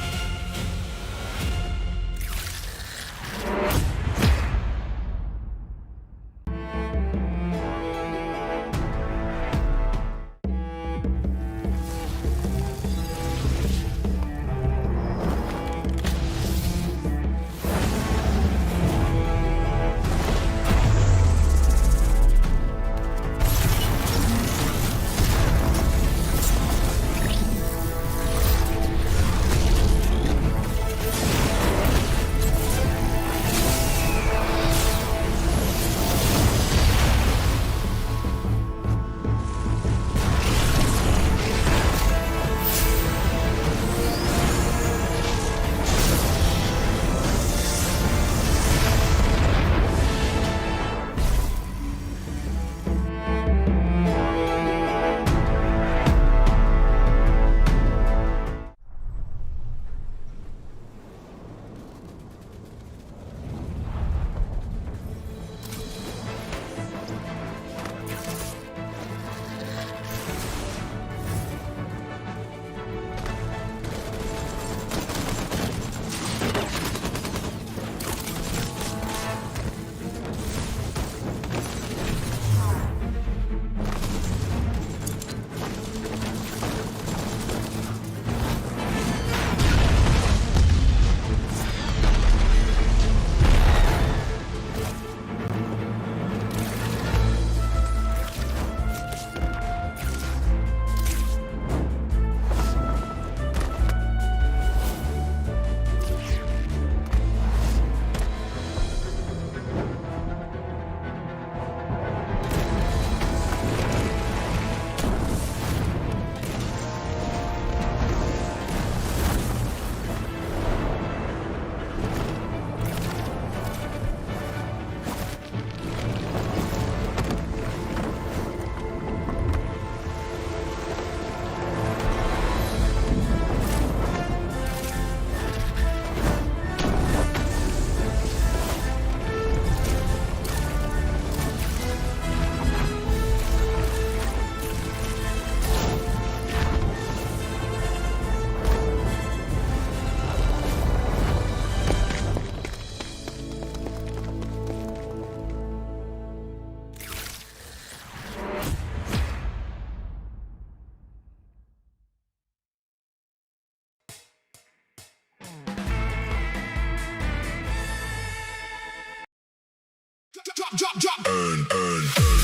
drop, drop, drop. Earn, earn, earn.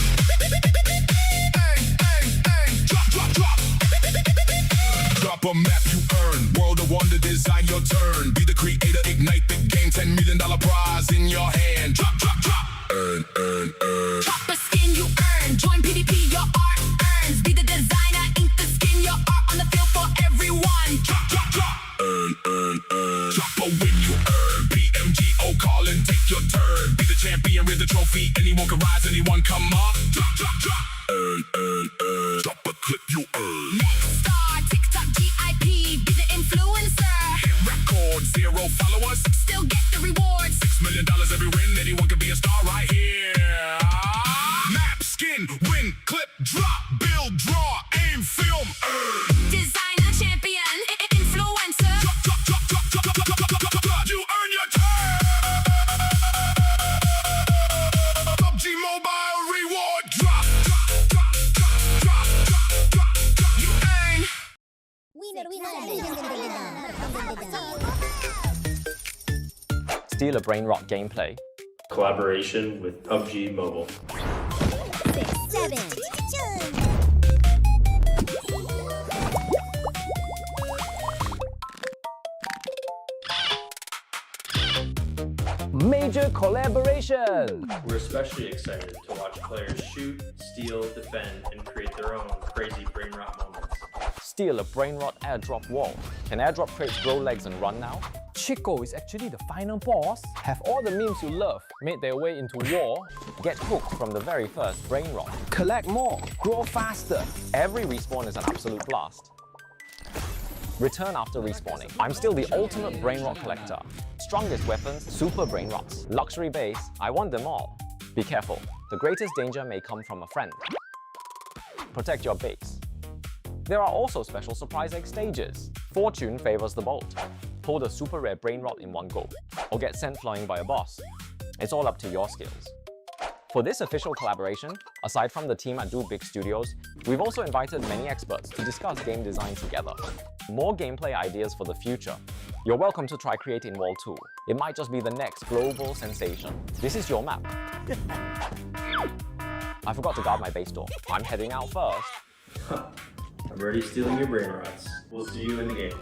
Earn, earn, earn. Drop, drop, drop. Drop a map you earn. World of Wonder, design your turn. Be the creator, ignite the game. $10 million prize in your hand. Drop, drop, drop. Earn, earn, earn. Drop a skin you earn. Join PvP, your art earns. Be the designer, ink the skin, your art on the field for everyone. Drop, drop, drop. Earn, earn, earn. Drop a win you earn. PMGO call and take your turn. Be the champion with the trophy. Anyone can rise, anyone come up. Drop, drop, drop. Earn, earn, earn. Drop a clip you earn. Next star, TikTok GIP. Be the influencer. Hit record, 0 followers. Still get the rewards. $6 million every win. Anyone can be a star right here. Map, skin, win, clip, drop, build, draw, aim, film, earn. Designer, champion, influencer. Drop, drop, drop, drop, drop, drop, drop, drop, drop, drop. You earn your turn. PUBG Mobile reward drop, drop, drop, drop, drop, drop, drop, drop. You earn. Steal a brain rot gameplay. Collaboration with PUBG Mobile. 6, 7. Major collaboration! We're especially excited to watch players shoot, steal, defend, and create their own crazy brain rot moments. Steal a brain rot airdrop wall. Can airdrop crates grow legs and run now? Chico is actually the final boss. Have all the memes you love made their way into war? Get hooked from the very first brain rot. Collect more, grow faster. Every respawn is an absolute blast. Return after respawning. I'm still the ultimate brain rot collector. Strongest weapons, super brain rots. Luxury base, I want them all. Be careful, the greatest danger may come from a friend. Protect your base. There are also special surprise egg stages. Fortune favors the bold. Pull the super rare brain rot in one go, or get sent flying by a boss. It's all up to your skills. For this official collaboration, aside from the team at Do Big Studios, we've also invited many experts to discuss game design together. More gameplay ideas for the future. You're welcome to try creating Wall 2. It might just be the next global sensation. This is your map. I forgot to guard my base door. I'm heading out first. I'm already stealing your brain rots. We'll see you in the game.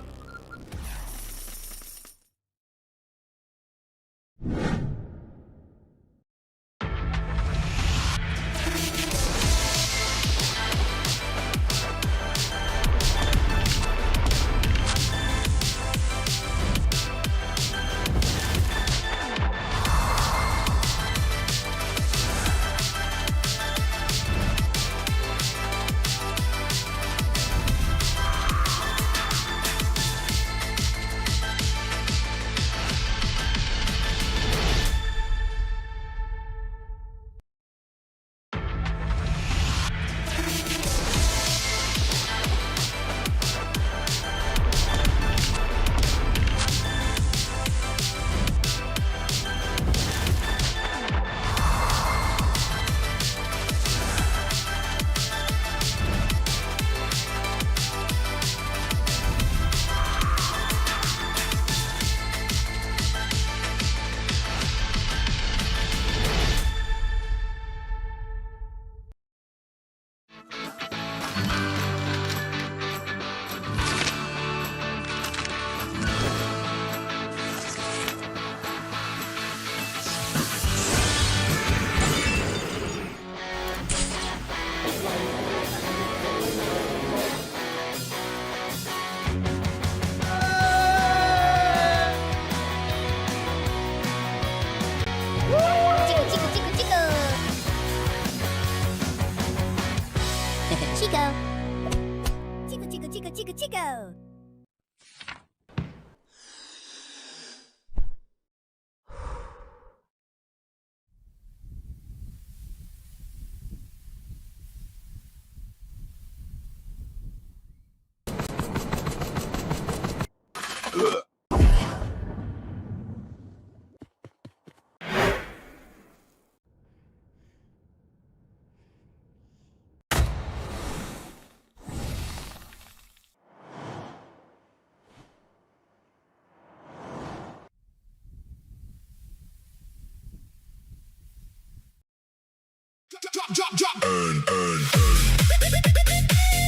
drop, drop, drop. Earn, earn, earn.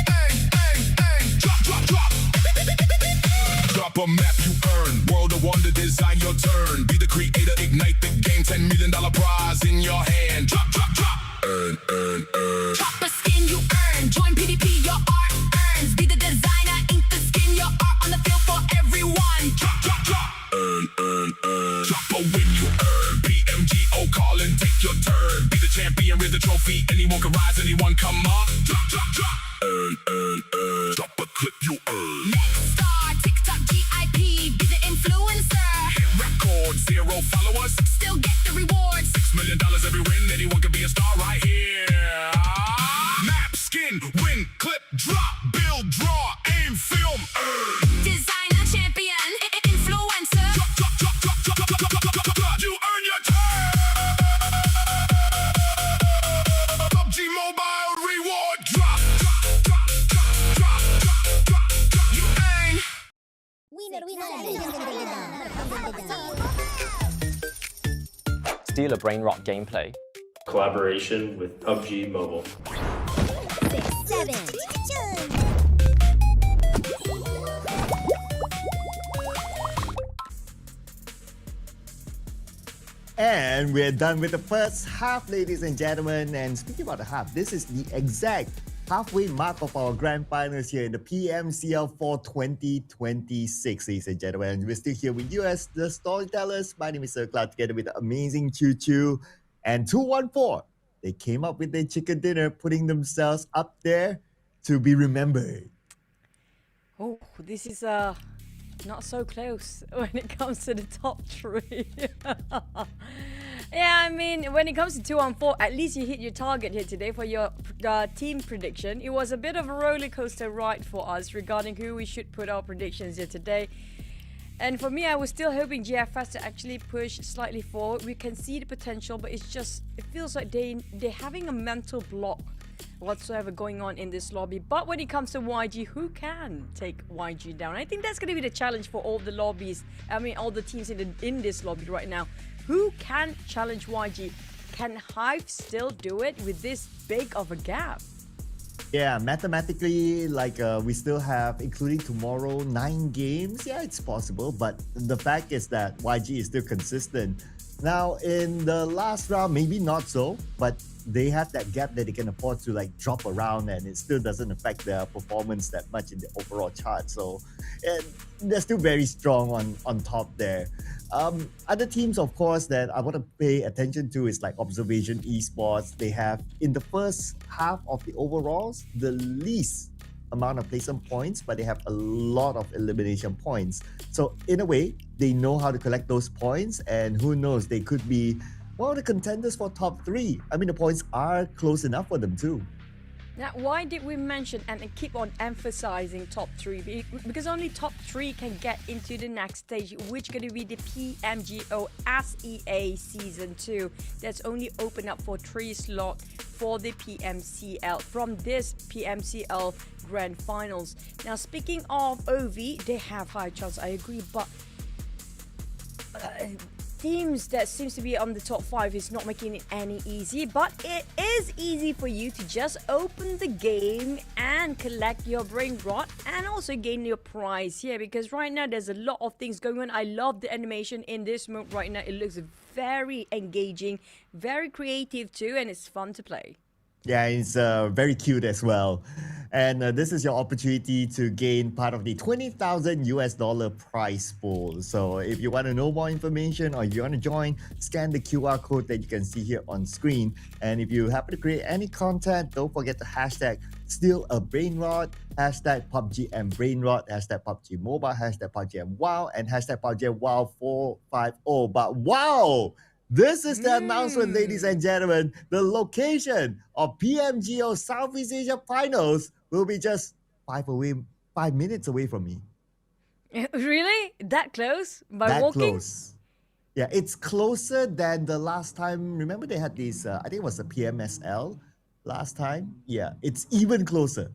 Earn, earn, earn. Drop, drop, drop. Drop a map, you earn. World of Wonder, design your turn. Be the creator, ignite the game. $10 million prize in your hand. Drop, drop, drop. Earn, earn, earn. Drop a skin you earn. Join PvP, your art earns. Be the designer, ink the skin, your art on the field for everyone. Drop, drop, drop. Earn, earn, earn. Drop a win, you earn. PMGO calling, take your turn. Be the champion with the trophy. Anyone can rise, anyone come up. Drop, drop, drop. Earn, earn, earn. Drop a clip, you earn. Next star, TikTok GIP. Be the influencer. Hit record, 0 followers. Still get the rewards. $6 million every win. Anyone can be a star right here. Map, skin, win, clip, drop, build, draw, aim, film, earn. Designer, champion, influencer. Drop, drop, drop, drop, drop, drop, drop, drop, drop, drop. You earn your turn. PUBG Mobile reward drop, drop, drop, drop, drop, drop, drop, drop. You earn. Steal a brain rot gameplay. Collaboration with PUBG Mobile. 6, 7. And we're done with the first half, ladies and gentlemen. And speaking about the half, this is the exact halfway mark of our grand finals here in the PMCL for 2026, ladies and gentlemen. We're still here with you as the storytellers. My name is Sir Cloud, together with the amazing Choo Choo and 214. They came up with their chicken dinner, putting themselves up there to be remembered. Oh, this is not so close when it comes to the top 3. Yeah, I mean, when it comes to 2-on-4, at least you hit your target here today for your team prediction. It was a bit of a roller coaster ride for us regarding who we should put our predictions here today. And for me, I was still hoping GFS to actually push slightly forward. We can see the potential, but it's just, it feels like they're having a mental block whatsoever going on in this lobby. But when it comes to YG, who can take YG down? I think that's going to be the challenge for all the lobbies. I mean, all the teams in this lobby right now. Who can challenge YG? Can Hive still do it with this big of a gap? Yeah, mathematically, we still have, including tomorrow, 9 games. Yeah, it's possible, but the fact is that YG is still consistent. Now, in the last round, maybe not so, but they have that gap that they can afford to drop around, and it still doesn't affect their performance that much in the overall chart. So they're still very strong on top there. Other teams, of course, that I want to pay attention to is like Observation Esports. They have, in the first half of the overalls, the least amount of placement points, but they have a lot of elimination points. So in a way, they know how to collect those points, and who knows, they could be one of the contenders for top 3. I mean, the points are close enough for them too. Now, why did we mention and keep on emphasizing top 3? Because only top 3 can get into the next stage, which is going to be the PMGO SEA Season 2. That's only open up for 3 slots for the PMCL from this PMCL Grand Finals. Now, speaking of OV, they have high chance, I agree, but teams that seems to be on the top 5 is not making it any easy, but it is easy for you to just open the game and collect your brain rot and also gain your prize here, because right now there's a lot of things going on. I love the animation in this mode right now. It looks very engaging, very creative too, and it's fun to play. Yeah, it's very cute as well. And this is your opportunity to gain part of the $20,000 prize pool. So if you want to know more information or if you want to join, scan the QR code that you can see here on screen. And if you happen to create any content, don't forget to hashtag steal a brain rot, hashtag PUBG and brain rot, hashtag PUBG mobile, hashtag PUBG and wow, and hashtag PUBG and wow 450. But wow! This is the announcement, ladies and gentlemen. The location of PMGO Southeast Asia Finals will be just 5 minutes away from me. Really? That close? By that walking? Close. Yeah, it's closer than the last time. Remember they had this, I think it was the PMSL last time? Yeah, it's even closer.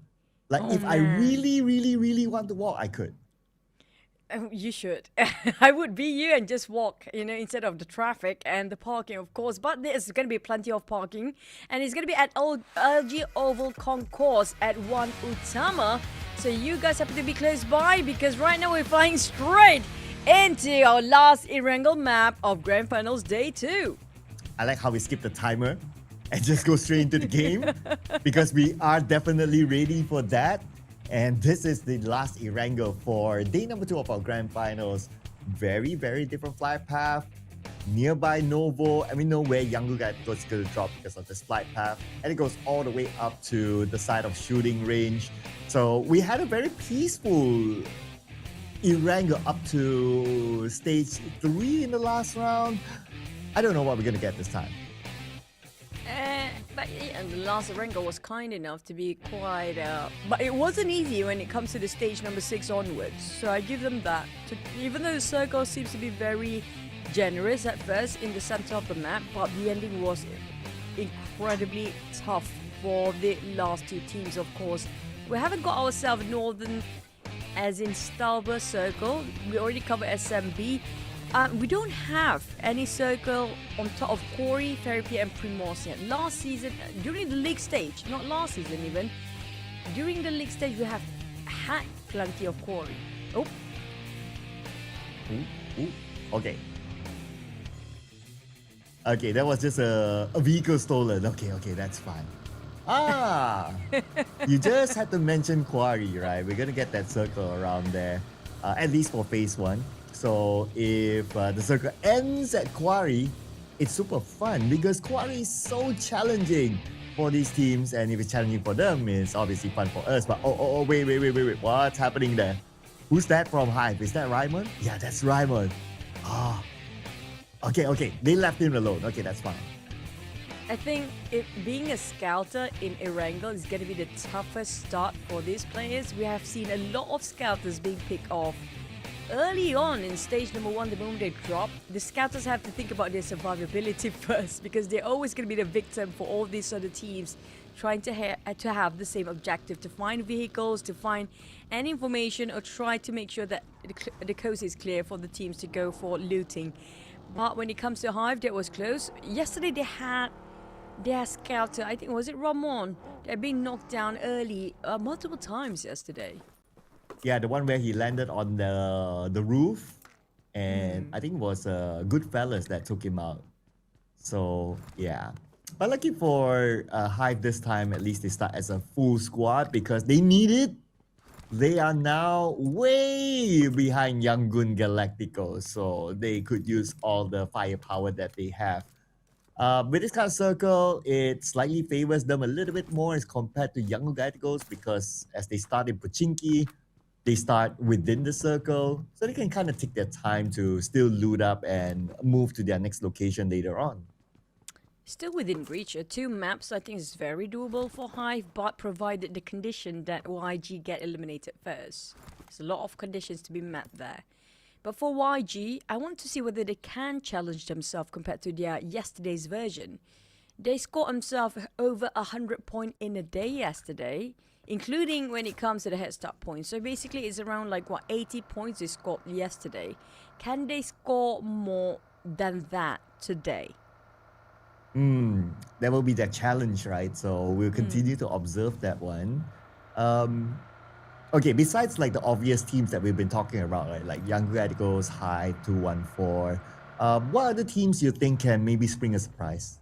Like if I really, really, really want to walk, I could. You should. I would be you and just walk, instead of the traffic and the parking, of course. But there's going to be plenty of parking. And it's going to be at LG Oval Concourse at 1 Utama. So you guys have to be close by because right now we're flying straight into our last Erangel map of Grand Finals Day 2. I like how we skip the timer and just go straight into the game because we are definitely ready for that. And this is the last Erangel for day number 2 of our Grand Finals. Very, very different flight path. Nearby Novo, and we know where Yangon Galacticos is going to drop because of this flight path. And it goes all the way up to the side of shooting range. So we had a very peaceful Erangel up to stage 3 in the last round. I don't know what we're going to get this time. But the last Erangel was kind enough to be quite... but it wasn't easy when it comes to the stage number 6 onwards. So I give them that. Even though the circle seems to be very generous at first in the center of the map, but the ending was incredibly tough for the last 2 teams, of course. We haven't got ourselves Northern as in Stalber Circle. We already covered SMB. We don't have any circle on top of Quarry, Therapy and Primorse yet. Last season, during the league stage, not last season even, during the league stage we have had plenty of Quarry. Oh. Okay. Okay, that was just a vehicle stolen. Okay, that's fine. You just had to mention Quarry, right? We're gonna get that circle around there, at least for phase 1. So if the circle ends at Quarry, it's super fun because Quarry is so challenging for these teams, and if it's challenging for them, it's obviously fun for us. But wait, what's happening there? Who's that from Hive? Is that Raimon? Yeah, that's Raimon. Okay, they left him alone. Okay, that's fine. I think being a scouter in Erangel is going to be the toughest start for these players. We have seen a lot of scouters being picked off early on in stage number 1. The moment they drop, the scouters have to think about their survivability first because they're always going to be the victim for all these other teams trying to have the same objective, to find vehicles, to find any information, or try to make sure that the coast is clear for the teams to go for looting. But when it comes to Hive, that was close. Yesterday they had their scouter, I think, was it Ramon? They're being knocked down early multiple times yesterday. Yeah, the one where he landed on the roof, and I think it was Goodfellas that took him out. So yeah, but lucky for Hive this time, at least they start as a full squad because they need it. They are now way behind Yangon Galacticos, so they could use all the firepower that they have. With this kind of circle, it slightly favors them a little bit more as compared to Yangon Galacticos because as they start in Pochinki, they start within the circle, so they can kind of take their time to still loot up and move to their next location later on. Still within reach, 2 maps I think is very doable for Hive, but provided the condition that YG get eliminated first. There's a lot of conditions to be met there. But for YG, I want to see whether they can challenge themselves compared to their yesterday's version. They scored themselves over 100 points in a day yesterday, including when it comes to the head start points. So basically it's around 80 points they scored yesterday. Can they score more than that today? That will be their challenge, right? So we'll continue to observe that one. Okay, besides the obvious teams that we've been talking about, right? Like Young Radicals, Hive, 214. What other teams you think can maybe spring a surprise?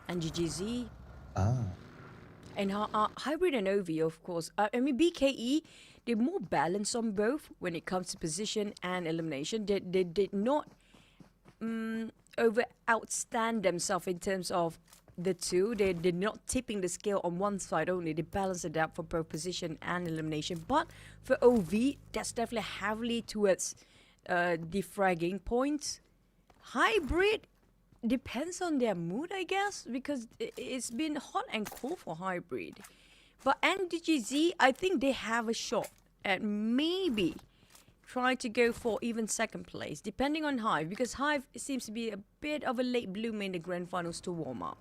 And GGZ. And Hybrid and OV, of course. I mean, BKE, they're more balanced on both when it comes to position and elimination. They did not outstand themselves in terms of the two. They're not tipping the scale on one side only. They balance it out for both position and elimination. But for OV, that's definitely heavily towards defragging points. Hybrid depends on their mood, I guess, because it's been hot and cool for Hybrid. But NDGZ, I think they have a shot at maybe try to go for even second place, depending on Hive, because Hive seems to be a bit of a late bloomer in the grand finals to warm up.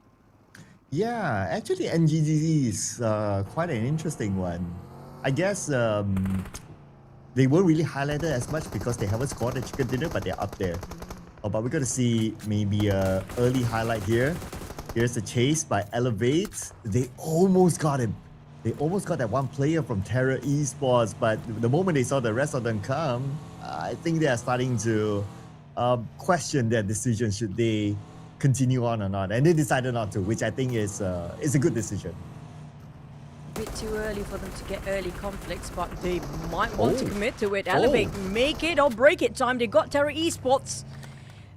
Yeah, actually NGGZ is quite an interesting one. I guess they weren't really highlighted as much because they haven't scored a chicken dinner, but they're up there. Oh, but we're gonna see maybe a early highlight here. Here's the chase by Elevate. They almost got him. They almost got that one player from Terra Esports, but the moment they saw the rest of them come, I think they are starting to question their decision should they continue on or not, and they decided not to, which I think is a good decision. Bit too early for them to get early conflicts, but they might want to commit to it. Elevate, make it or break it time. They got Terra Esports.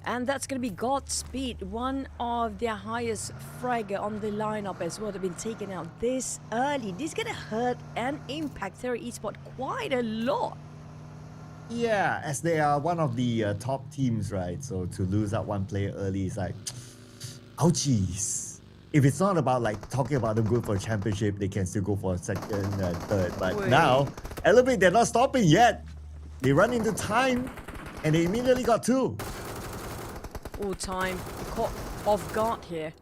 And that's going to be Godspeed, one of their highest fragger on the lineup as well. They've been taken out this early. This is going to hurt and impact Terra Esports quite a lot. Yeah, as they are one of the top teams, right? So to lose out one player early is like, ouchies. If it's not about like talking about them going for a championship, they can still go for a second, third. But now, Elevate, they're not stopping yet. They run into time and they immediately got two. All time caught off guard here.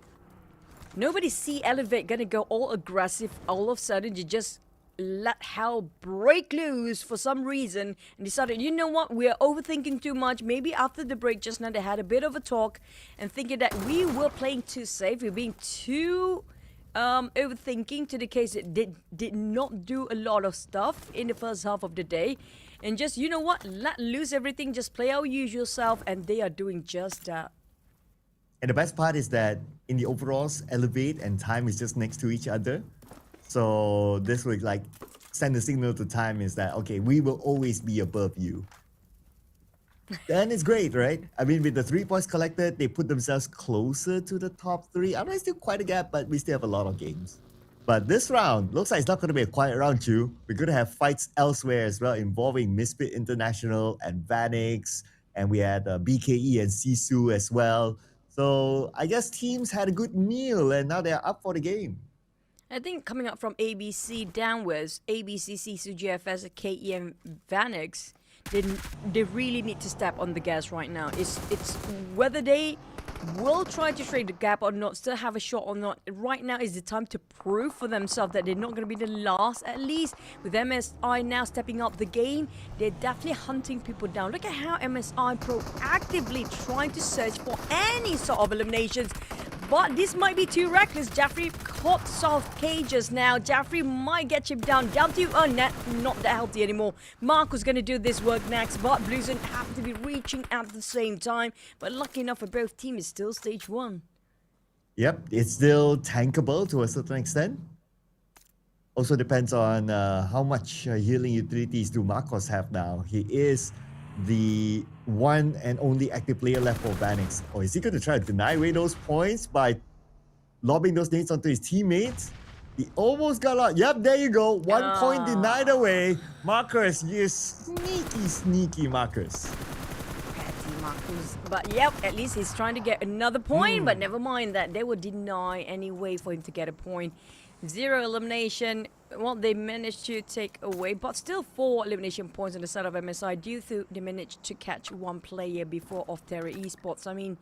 Nobody see Elevate gonna go all aggressive. All of a sudden, you just let hell break loose for some reason and decided, you know what, we're overthinking too much. Maybe after the break just now they had a bit of a talk and thinking that we were playing too safe. We're being too overthinking to the case it did not do a lot of stuff in the first half of the day. And just, you know what, let loose everything, just play our usual self, and they are doing just that. And the best part is that in the overalls, Elevate and Time is just next to each other. So this would like send a signal to Time is that, okay, we will always be above you. Then it's great, right? I mean, with the 3 points collected, they put themselves closer to the top 3. I mean, still quite a gap, but we still have a lot of games. But this round, looks like it's not going to be a quiet round, Chu. We're going to have fights elsewhere as well, involving Misfit International and Vanix. And we had BKE and Sisu as well. So I guess teams had a good meal and now they're up for the game. I think coming up from ABC downwards, ABC, Sisu, GFS, KE and Vanix, they really need to step on the gas right now. It's whether they will try to trade the gap or not, still have a shot or not. Right now is the time to prove for themselves that they're not going to be the last, at least. With MSI now stepping up the game, they're definitely hunting people down. Look at how MSI proactively trying to search for any sort of eliminations. But this might be too reckless. Jaffrey caught soft cages now. Jaffrey might get chipped down to not that healthy anymore. Mark was going to do this work next, but Bluesen happened to be reaching at the same time. But lucky enough for both teams, it's still stage 1. Yep, it's still tankable to a certain extent. Also depends on how much healing utilities do Marcos have now. He is the one and only active player left for Vanix. Or is he going to try to deny away those points by lobbing those nades onto his teammates? He almost got out. Yep, there you go. 1 point denied away. Marcus, you sneaky Marcus. Petty Marcus. But yep, at least he's trying to get another point. But never mind that. They will deny any way for him to get a point. 0 elimination. Well, they managed to take away, but still 4 elimination points on the side of MSI due to they managed to catch 1 player before of Terra Esports. I mean,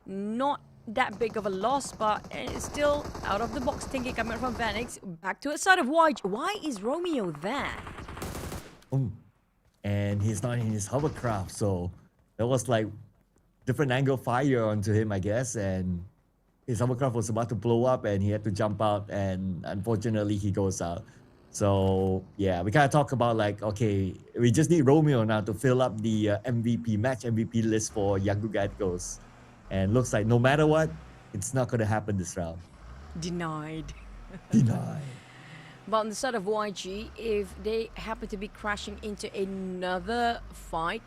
not that big of a loss, but it's still out of the box thinking coming from Vanix. Back to the side of YG. Why is Romeo there? And he's not in his hovercraft, so there was like different angle fire onto him, I guess, and his hovercraft was about to blow up and he had to jump out, and unfortunately he goes out. So yeah, we kind of talk about like, okay, we just need Romeo now to fill up the match MVP list for Yangon Galacticos. And looks like no matter what, it's not going to happen this round. Denied. Denied. But on the side of YG, if they happen to be crashing into another fight,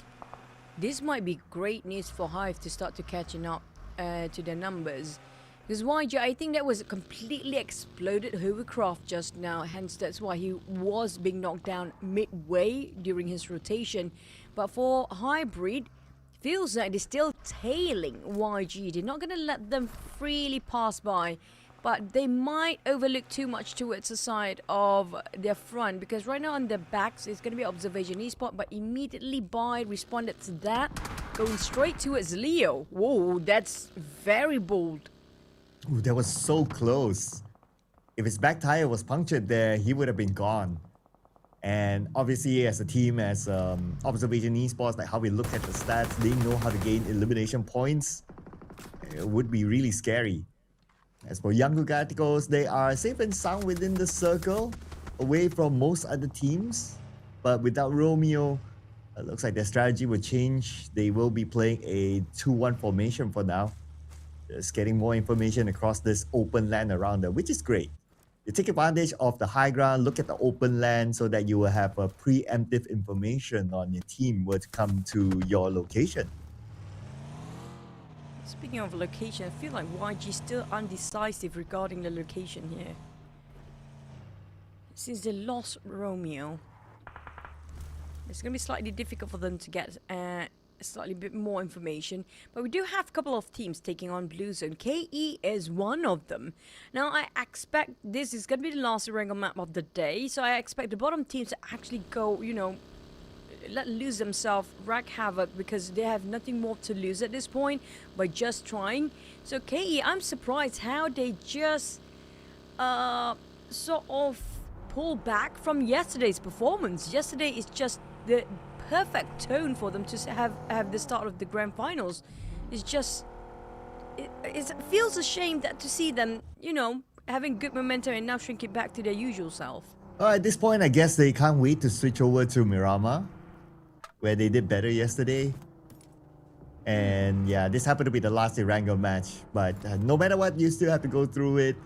this might be great news for Hive to start to catching up to their numbers. Because YG, I think that was a completely exploded hovercraft just now. Hence, that's why he was being knocked down midway during his rotation. But for Hybrid, feels like they're still tailing YG. They're not going to let them freely pass by. But they might overlook too much towards the side of their front. Because right now on their backs, it's going to be observation esport. But immediately Bai responded to that. Going straight towards Leo. Whoa, that's very bold. Ooh, that was so close. If his back tire was punctured there, he would have been gone. And obviously, as a team, as Observation Esports, like how we look at the stats, they know how to gain elimination points. It would be really scary. As for Young Galacticos, they are safe and sound within the circle, away from most other teams. But without Romeo, it looks like their strategy will change. They will be playing a 2-1 formation for now. Just getting more information across this open land around them, which is great. You take advantage of the high ground, look at the open land so that you will have a preemptive information on your team were to come to your location. Speaking of location, I feel like YG still undecisive regarding the location here. Since they lost Romeo, it's going to be slightly difficult for them to get slightly bit more information. But we do have a couple of teams taking on Blue Zone. KE is one of them. Now, I expect this is going to be the last Erangel map of the day. So I expect the bottom teams to actually go, you know, let loose themselves, wreak havoc, because they have nothing more to lose at this point by just trying. So KE, I'm surprised how they just sort of pull back from yesterday's performance. Yesterday is just the perfect tone for them to have the start of the grand finals. It's just it feels a shame that to see them, you know, having good momentum and now shrinking back to their usual self. At this point, I guess they can't wait to switch over to Miramar, where they did better yesterday. And yeah, this happened to be the last Erangel match, but no matter what, you still have to go through it.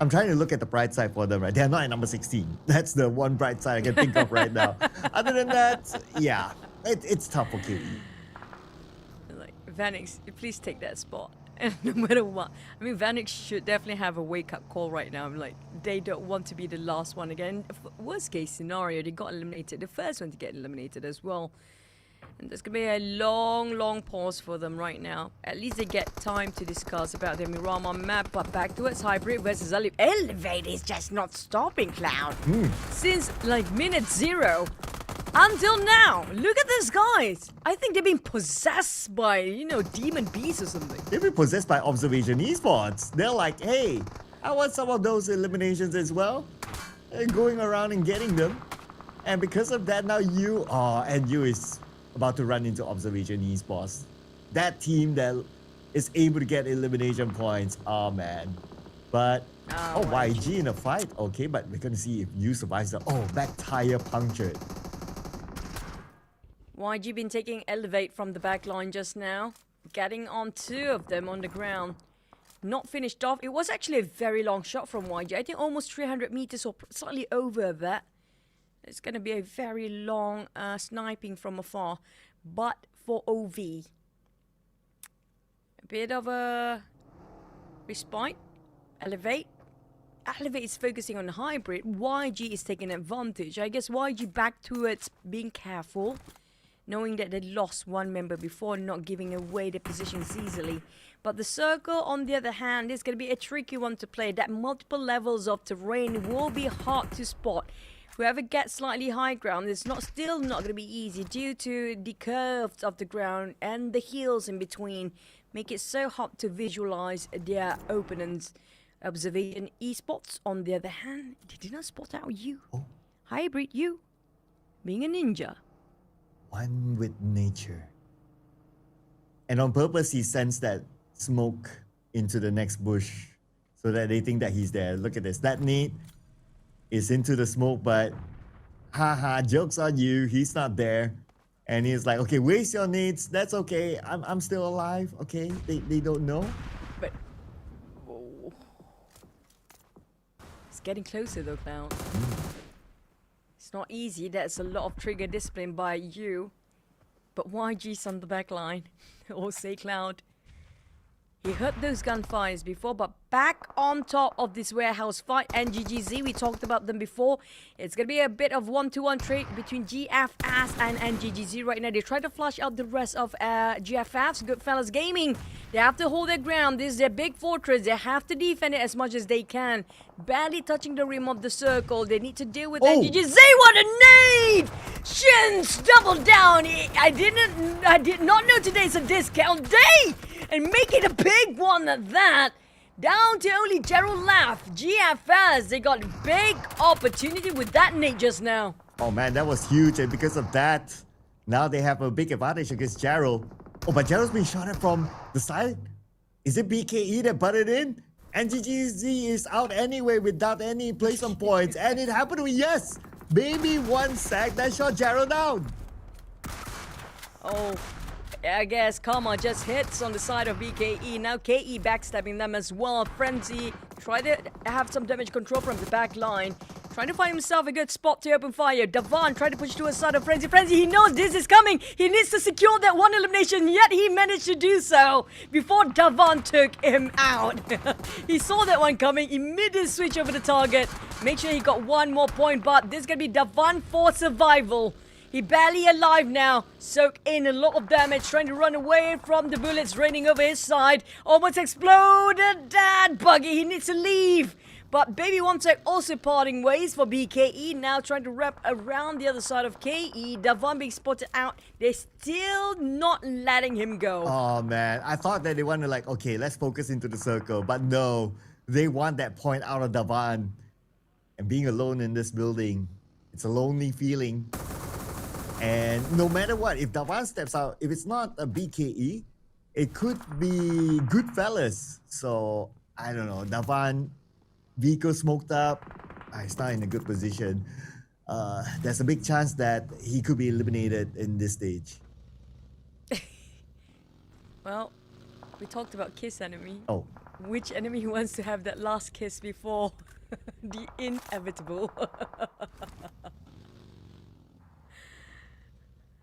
I'm trying to look at the bright side for them, right? They're not at number 16. That's the one bright side I can think of right now. Other than that, yeah, it's tough for KE. Like, Vanix, please take that spot. No matter what. I mean, Vanix should definitely have a wake-up call right now. I'm like, they don't want to be the last one again. Worst case scenario, they got eliminated. The first one to get eliminated as well. And there's going to be a long, long pause for them right now. At least they get time to discuss about their Miramar map. But back towards Hybrid versus Elevate is just not stopping, Cloud. Since like minute 0 until now. Look at this, guys. I think they've been possessed by, you know, demon beasts or something. They've been possessed by Observation Esports. They're like, hey, I want some of those eliminations as well. And going around and getting them. And because of that, now you are, and you is about to run into Observation Esports. That team that is able to get elimination points. Oh, man. But, YG in a fight. Okay, but we're going to see if you survive the... Oh, back tire punctured. YG been taking Elevate from the back line just now. Getting on 2 of them on the ground. Not finished off. It was actually a very long shot from YG. I think almost 300 meters or slightly over that. It's going to be a very long sniping from afar. But for OV, a bit of a respite. Elevate. Elevate is focusing on Hybrid. YG is taking advantage. I guess YG back towards being careful, knowing that they lost one member before, not giving away their positions easily. But the circle, on the other hand, is going to be a tricky one to play. That multiple levels of terrain will be hard to spot. Whoever gets slightly high ground is still not going to be easy due to the curves of the ground and the hills in between. Make it so hard to visualize their opponents. Observation Esports, on the other hand, they did not spot out you. Hybrid, you being a ninja. One with nature. And on purpose, he sends that smoke into the next bush so that they think that he's there. Look at this. That nade is into the smoke, but haha, joke's on you. He's not there. And he's like, okay, waste your nades. That's okay. I'm still alive. Okay, they don't know. But it's getting closer though, Cloud. It's not easy. That's a lot of trigger discipline by you. But YG's on the back line. Or say Cloud. He heard those gunfires before, but back on top of this warehouse fight, NGGZ, we talked about them before. It's going to be a bit of 1-to-1 trade between GFS and NGGZ right now. They try to flush out the rest of GFF's Goodfellas Gaming. They have to hold their ground. This is their big fortress. They have to defend it as much as they can. Barely touching the rim of the circle. They need to deal with NGGZ. What a nade! Shins double down. I did not know today's a discount day. And make it a big one at that. Down to only Gerald left. GFS, they got big opportunity with that nade just now. Oh man, that was huge, and because of that, now they have a big advantage against Gerald. Oh, but Gerald's being shot at from the side. Is it BKE that butted in? And GGZ is out anyway without any placement points, and it happened with yes, maybe one sack that shot Gerald down. Oh, I guess Karma just hits on the side of BKE. Now KE backstabbing them as well. Frenzy try to have some damage control from the back line. Trying to find himself a good spot to open fire. Davan trying to push to a side of Frenzy. Frenzy, he knows this is coming. He needs to secure that one elimination, yet he managed to do so before Davan took him out. He saw that one coming, immediate switch over the target. Make sure he got one more point, but this is going to be Davan for survival. He barely alive now. Soak in a lot of damage, trying to run away from the bullets raining over his side. Almost exploded that buggy. He needs to leave. But Baby Wontek also parting ways for BKE. Now trying to wrap around the other side of KE. Davan being spotted out. They're still not letting him go. Oh man, I thought that they want to like, okay, let's focus into the circle. But no, they want that point out of Davan. And being alone in this building, it's a lonely feeling. And no matter what, if Davan steps out, if it's not a BKE, it could be Goodfellas. So, I don't know. Davan, vehicle smoked up. He's not in a good position. There's a big chance that he could be eliminated in this stage. Well, we talked about kiss enemy. Oh. Which enemy wants to have that last kiss before the inevitable?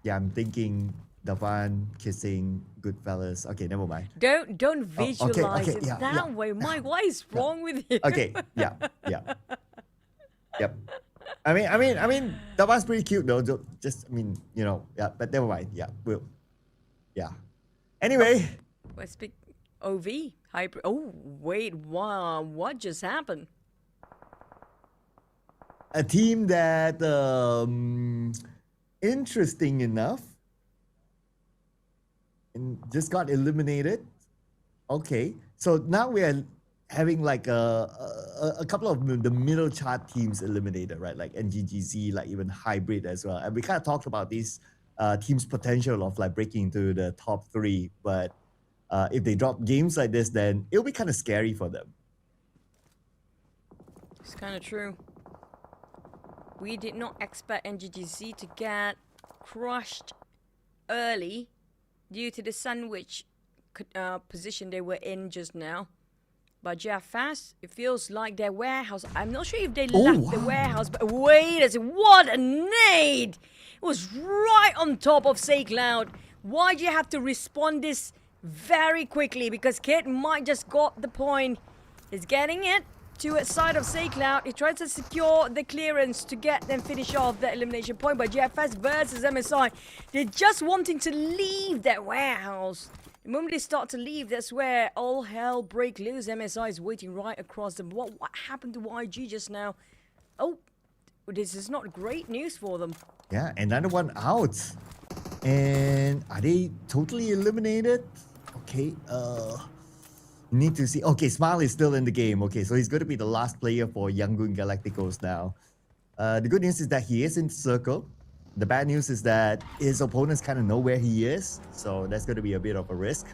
Yeah, I'm thinking Davan kissing Goodfellas. Okay, never mind. Don't visualize okay, it yeah, that yeah, way. Mike, what is wrong with you? Okay, yeah. Yep. I mean, Davan's pretty cute though. Just, yeah, but never mind. Yeah, yeah. Anyway. Let's speak OV hybrid. Oh, wait, wow, what just happened? A team that, interesting enough, and just got eliminated. Okay, so now we are having like a couple of the middle chart teams eliminated, right? Like NGGZ, like even Hybrid as well. And we kind of talked about these teams' potential of like breaking into the top 3, but if they drop games like this, then it'll be kind of scary for them. It's kind of true. We did not expect NGGZ to get crushed early due to the sandwich position they were in just now. But Fast, it feels like their warehouse. I'm not sure if they left the warehouse, but wait a second. What a nade! It was right on top of SayCloud. Why do you have to respond this very quickly? Because Kid might just got the point. He's getting it to a side of SayCloud. He tries to secure the clearance to get them finish off the elimination point. But GFS versus MSI, they're just wanting to leave that warehouse. The moment they start to leave, that's where all hell break loose. MSI is waiting right across them. What happened to YG just now? Oh, this is not great news for them. Yeah, another one out. And are they totally eliminated? Okay, need to see. Okay, Smile is still in the game. Okay, so he's going to be the last player for Yangon Galacticos now. The good news is that he is in the circle. The bad news is that his opponents kind of know where he is. So that's going to be a bit of a risk.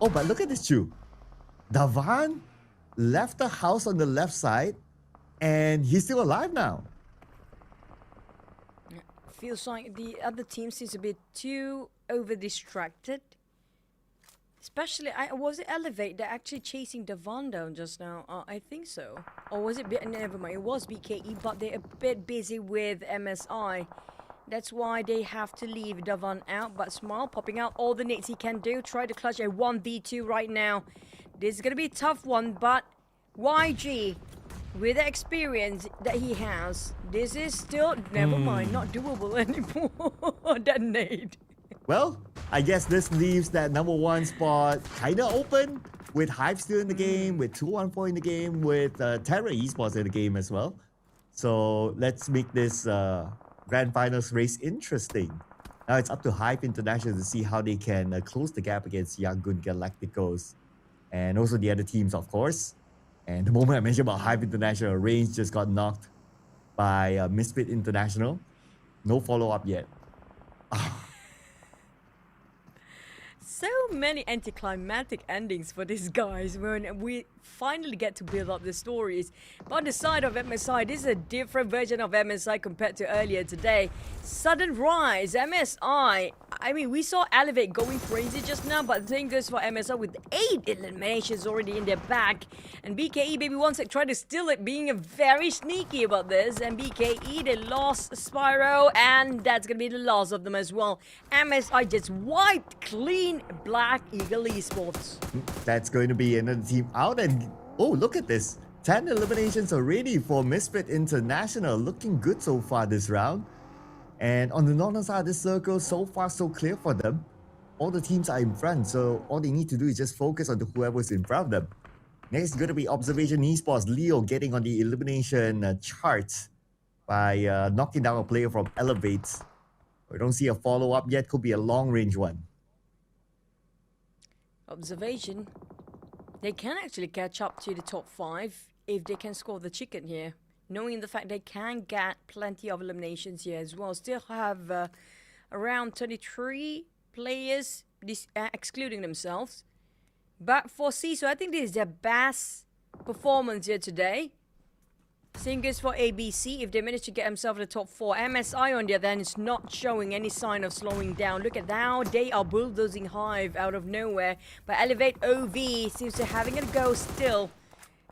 Oh, but look at this, Chu. Davan left the house on the left side and he's still alive now. Feels like the other team seems a bit too over-distracted. Especially, was it Elevate that actually chasing Davan down just now? I think so. Or was it, never mind, it was BKE, but they're a bit busy with MSI. That's why they have to leave Davan out. But Smile popping out all the nades he can do. Try to clutch a 1v2 right now. This is going to be a tough one, but YG, with the experience that he has, this is still, never mind, not doable anymore. That nade. Well, I guess this leaves that number 1 spot kind of open with Hive still in the game, with 214 in the game, with Terra Esports in the game as well. So let's make this Grand Finals race interesting. Now it's up to Hive International to see how they can close the gap against Yangon Galacticos. and also the other teams, of course. And the moment I mentioned about Hive International, Range just got knocked by Misfit International. No follow-up yet. So many anticlimactic endings for these guys when we finally get to build up the stories. But on the side of MSI, this is a different version of MSI compared to earlier today. Sudden rise, MSI. I mean, we saw Elevate going crazy just now, but the same goes for MSI with 8 eliminations already in their back. And BKE, baby, once they tried to steal it, being very sneaky about this. And BKE, they lost Spyro, and that's going to be the loss of them as well. MSI just wiped clean Black Eagle Esports. That's going to be another team out, and oh, look at this. 10 eliminations already for Misfit International. Looking good so far this round. And on the northern side of this circle, so far so clear for them. All the teams are in front, so all they need to do is just focus on whoever's in front of them. Next is going to be Observation Esports. Leo getting on the elimination charts by knocking down a player from Elevate. We don't see a follow-up yet. Could be a long-range one. Observation. They can actually catch up to the top 5 if they can score the chicken here. Knowing the fact they can get plenty of eliminations here as well. Still have around 23 players, excluding themselves. But for Sisu, I think this is their best performance here today. Same goes for ABC if they manage to get themselves in the top 4. MSI on the other hand is not showing any sign of slowing down. Look at how they are bulldozing Hive out of nowhere. But Elevate OV seems to having a go still.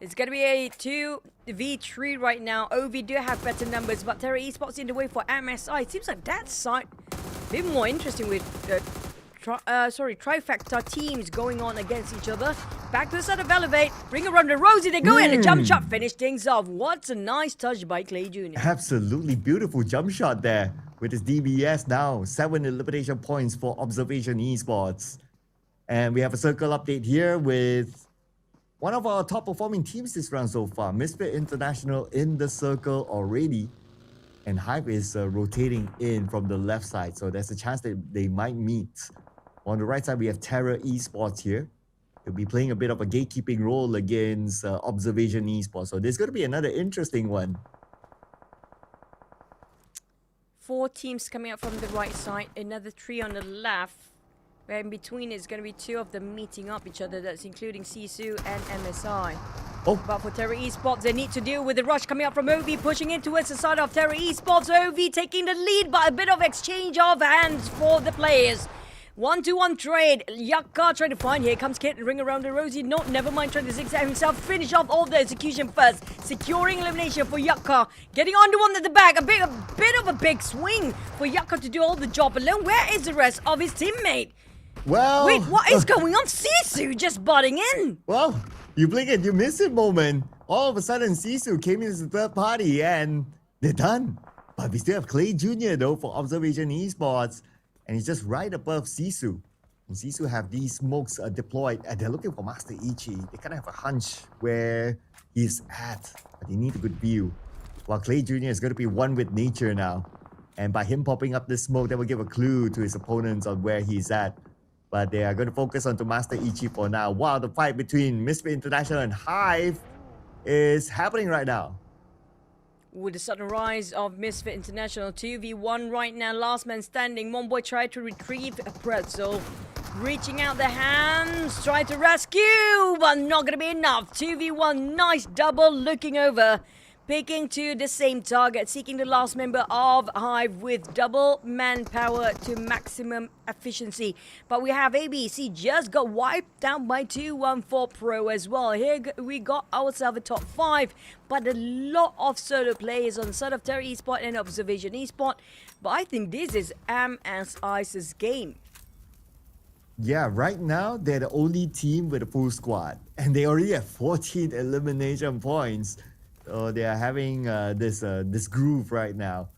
It's going to be a 2v3 right now. OV do have better numbers, but Terra Esports in the way for MSI. It seems like that side a bit more interesting with trifecta teams going on against each other. Back to the side of Elevate. Bring around the Rosie. They go in. A jump shot finish things off. What a nice touch by Clay Jr. Absolutely beautiful jump shot there with his DBS now. 7 elimination points for Observation Esports. And we have a circle update here with one of our top performing teams this round so far. Misfit International in the circle already. And Hive is rotating in from the left side. So there's a chance that they might meet. On the right side, we have Terra Esports here. He'll be playing a bit of a gatekeeping role against Observation Esports. So there's going to be another interesting one. 4 teams coming up from the right side. Another 3 on the left. Where in between is going to be 2 of them meeting up each other. That's including Sisu and MSI. Oh. But for Terra Esports, they need to deal with the rush coming up from OV, pushing in towards the side of Terra Esports. OV taking the lead, but a bit of exchange of hands for the players. 1-2-1 trade. Yakka trying to find. Here comes Kit. Ring around the Rosie. No, never mind. Trying to zigzag himself. Finish off all the execution first. Securing elimination for Yakka. Getting on to one at the back. A bit of a big swing for Yakka to do all the job alone. Where is the rest of his teammate? Well... Wait, what is going on? Sisu just butting in. Well, you blink and you miss it moment. All of a sudden, Sisu came in as the third party and they're done. But we still have Clay Jr. though for Observation Esports. And he's just right above Sisu. And Sisu have these smokes deployed and they're looking for Master Ichi. They kind of have a hunch where he's at. But they need a good view. While Clay Jr. is going to be one with nature now. And by him popping up this smoke, that will give a clue to his opponents on where he's at. But they are going to focus on to Master Ichi for now. While the fight between Misfit International and Hive is happening right now. With the sudden rise of Misfit International, 2v1 right now, last man standing. One boy tried to retrieve a pretzel. Reaching out the hands, trying to rescue, but not going to be enough. 2v1, nice double, looking over. Picking to the same target, seeking the last member of Hive with double manpower to maximum efficiency. But we have ABC just got wiped out by 214 Pro as well. Here we got ourselves a top 5, but a lot of solo players on the side of Terra Esports and Observation Esports. But I think this is MSI's game. Yeah, right now they're the only team with a full squad. And they already have 14 elimination points. So they are having this groove right now.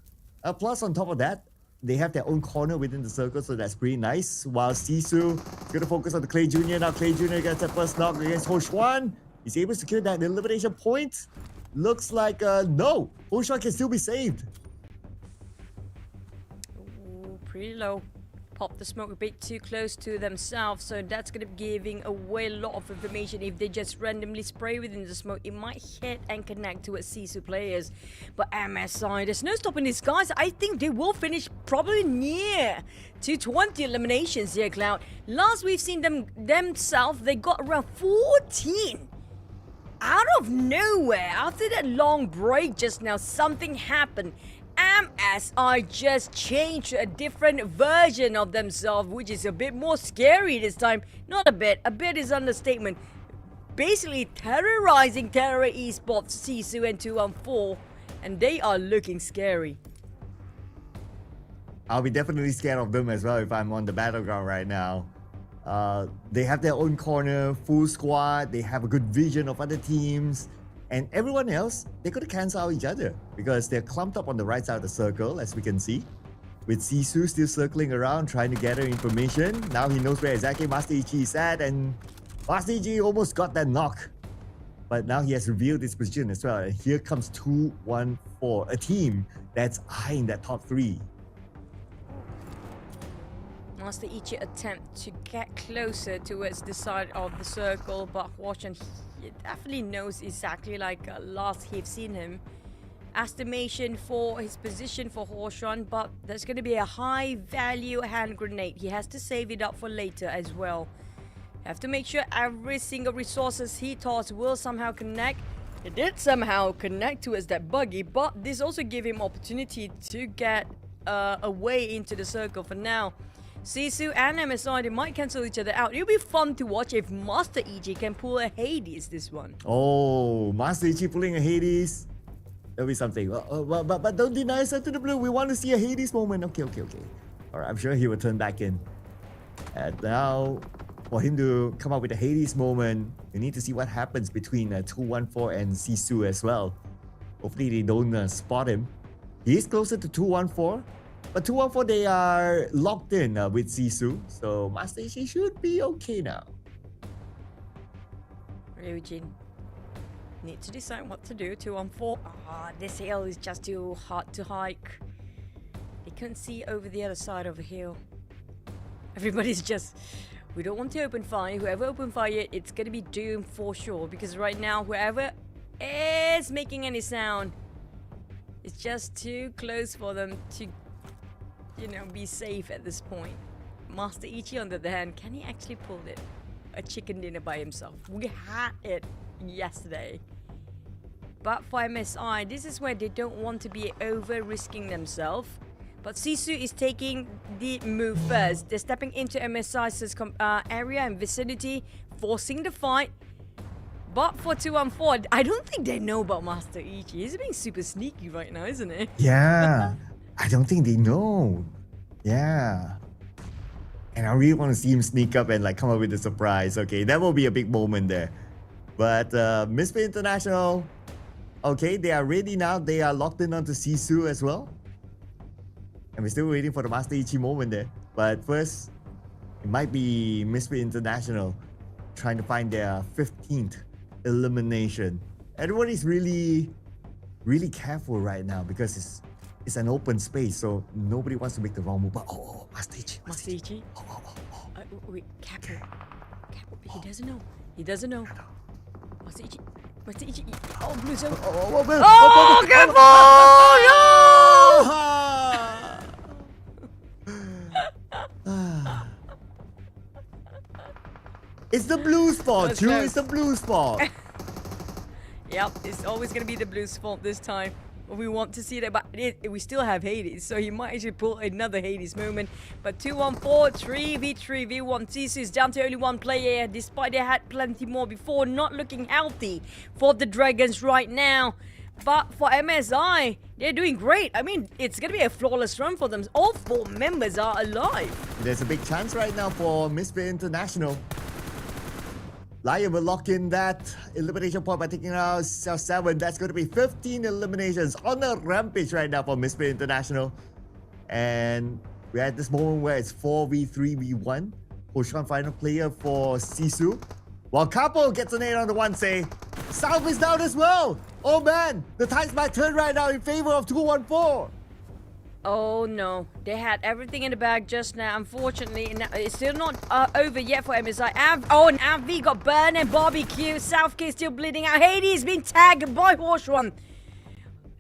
Plus, on top of that, they have their own corner within the circle, so that's pretty nice. While Sisu is going to focus on the Clay Jr. Now Clay Jr. gets a first knock against Ho Xuan. He's able to secure that elimination point. Looks like no, Ho Xuan can still be saved. Ooh, pretty low. popped the smoke a bit too close to themselves, so that's going to be giving away a lot of information. If they just randomly spray within the smoke, it might hit and connect towards Sisu players. But MSI, there's no stopping these guys. I think they will finish probably near to 20 eliminations here, Cloud. Last we've seen themselves, they got around 14. Out of nowhere, after that long break just now, something happened. MSI just changed to a different version of themselves, which is a bit more scary this time. Not a bit is understatement. Basically terrorizing Terra Esports, Sisu and 214, and they are looking scary. I'll be definitely scared of them as well if I'm on the battleground right now. They have their own corner, full squad, they have a good vision of other teams. And everyone else, they're going to cancel out each other because they're clumped up on the right side of the circle, as we can see. With Sisu still circling around, trying to gather information. Now he knows where exactly Master Ichi is at, and Master Ichi almost got that knock. But now he has revealed his position as well. And here comes 214, a team that's eyeing that top 3. Master Ichi attempt to get closer towards the side of the circle, but Huoshan, he definitely knows exactly like last he've seen him. Estimation for his position for Huoshan, but there's going to be a high value hand grenade. He has to save it up for later as well. Have to make sure every single resources he tossed will somehow connect. It did somehow connect towards that buggy, but this also gave him opportunity to get away into the circle for now. Sisu and MSI, they might cancel each other out. It'll be fun to watch if Master Ichi can pull a Hades this one. Oh, Master Ichi pulling a Hades. That'll be something. But don't deny yourself to the blue. We want to see a Hades moment. Okay. Alright, I'm sure he will turn back in. And now, for him to come up with a Hades moment, we need to see what happens between 214 and Sisu as well. Hopefully they don't spot him. He is closer to 214. But 214, they are locked in with Sisu. So Master Ichi should be okay now. Ryujin need to decide what to do. 214. This hill is just too hard to hike. They couldn't see over the other side of the hill. Everybody's just... We don't want to open fire. Whoever open fire, it's going to be doomed for sure. Because right now, whoever is making any sound, it's just too close for them to, you know, be safe at this point. Master Ichi, on the other hand, can he actually pull it? A chicken dinner by himself. We had it yesterday. But for MSI, this is where they don't want to be over-risking themselves. But Sisu is taking the move first. They're stepping into MSI's area and vicinity, forcing the fight. But for 214, I don't think they know about Master Ichi. He's being super sneaky right now, isn't he? Yeah, I don't think they know. Yeah. And I really want to see him sneak up and like come up with a surprise. Okay, that will be a big moment there. But Misfit International, okay, they are ready now. They are locked in onto Sisu as well. And we're still waiting for the Master Ichi moment there. But first, it might be Misfit International trying to find their 15th elimination. Everybody's really careful right now because it's an open space, so nobody wants to make the wrong move. But Master Ichi. Master Ichi? Wait, careful. He doesn't know. He doesn't know. Master Ichi. Oh, blue zone. Oh, careful! It's the blue spot, Chu. It's the blue spot. Yep, it's always going to be the blue spot this time. We want to see that, but we still have Hades, so he might actually pull another Hades moment. But 214, 3v3v1. Sisu is down to only one player, despite they had plenty more before. Not looking healthy for the Dragons right now. But for MSI, they're doing great. I mean, it's going to be a flawless run for them. All 4 members are alive. There's a big chance right now for Misfit International. Lion will lock in that elimination point by taking out Cell 7. That's going to be 15 eliminations on a rampage right now for Misfit International. And we're at this moment where it's 4v3v1. Huoshan final player for Sisu. While Capo gets an 8 on the 1 say, South is down as well. Oh man, the tides might turn right now in favor of 214. Oh no, they had everything in the bag just now. Unfortunately, it's still not over yet for MSI. And AV got burned and barbecue. Southgate still bleeding out. Hades been tagged by Horseswan.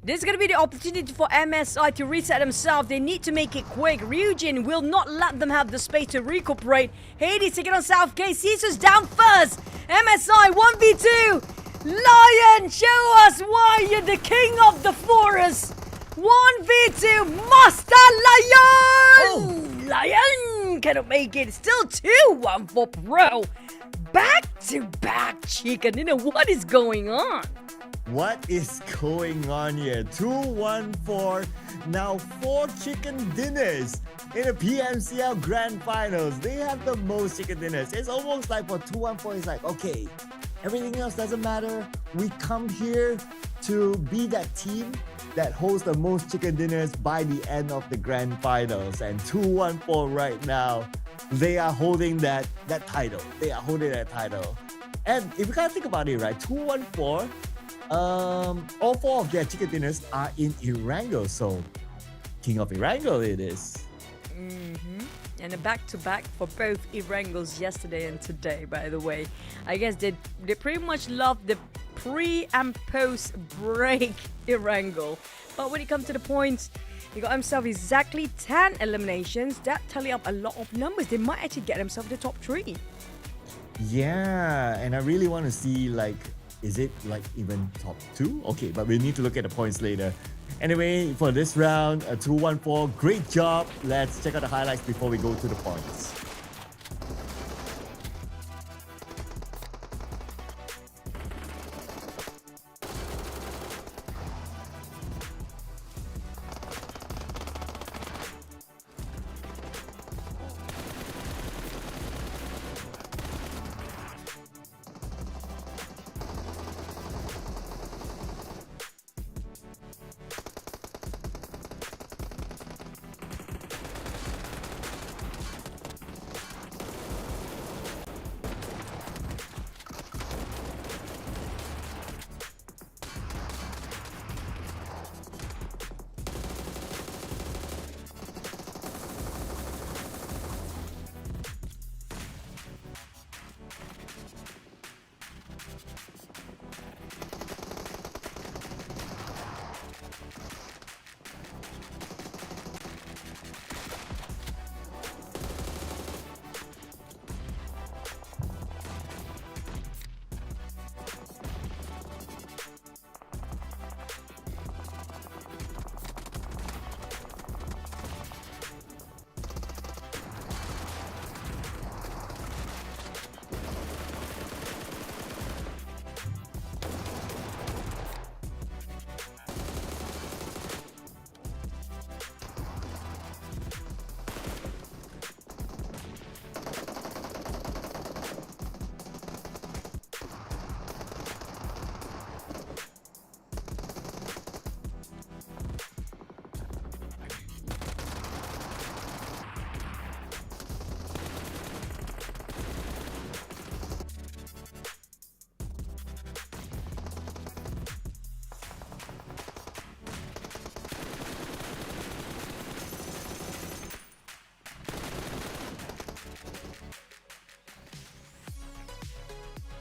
This is going to be the opportunity for MSI to reset themselves. They need to make it quick. Ryujin will not let them have the space to recuperate. Hades taking on Southgate. Caesar's down first. MSI 1v2. Lion, show us why you're the king of the forest. 1v2, Master Lion! Oh. Lion cannot make it. Still 2-1 for Pro. Back-to-back chicken dinner. What is going on? What is going on here? 2-1-4, now 4 chicken dinners in the PMCL Grand Finals. They have the most chicken dinners. It's almost like for 2-1-4, it's like, okay, everything else doesn't matter. We come here to be that team that hosts the most chicken dinners by the end of the Grand Finals. And 2-1-4 right now, they are holding that title. They are holding that title. And if you kind of think about it, right, 2-1-4, all 4 of their chicken dinners are in Erangel, so King of Erangel it is. And a back-to-back for both Erangels yesterday and today, by the way. I guess they pretty much love the pre and post break Erangel. But when it comes to the points, he got himself exactly 10 eliminations. That tally up a lot of numbers. They might actually get themselves the top 3. Yeah, and I really want to see, like, is it like even top 2? Okay, but we need to look at the points later. Anyway, for this round, a 2-1-4, great job. Let's check out the highlights before we go to the points.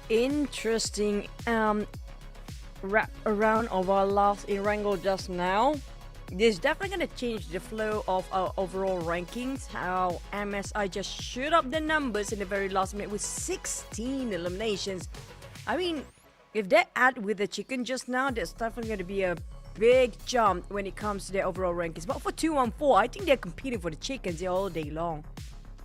Interesting wrap around of our last Erangel just now. This is definitely going to change the flow of our overall rankings. How MSI just shoot up the numbers in the very last minute with 16 eliminations. I mean, if they add with the chicken just now, there's definitely going to be a big jump when it comes to their overall rankings. But for 2-1-4, I think they're competing for the chickens all day long.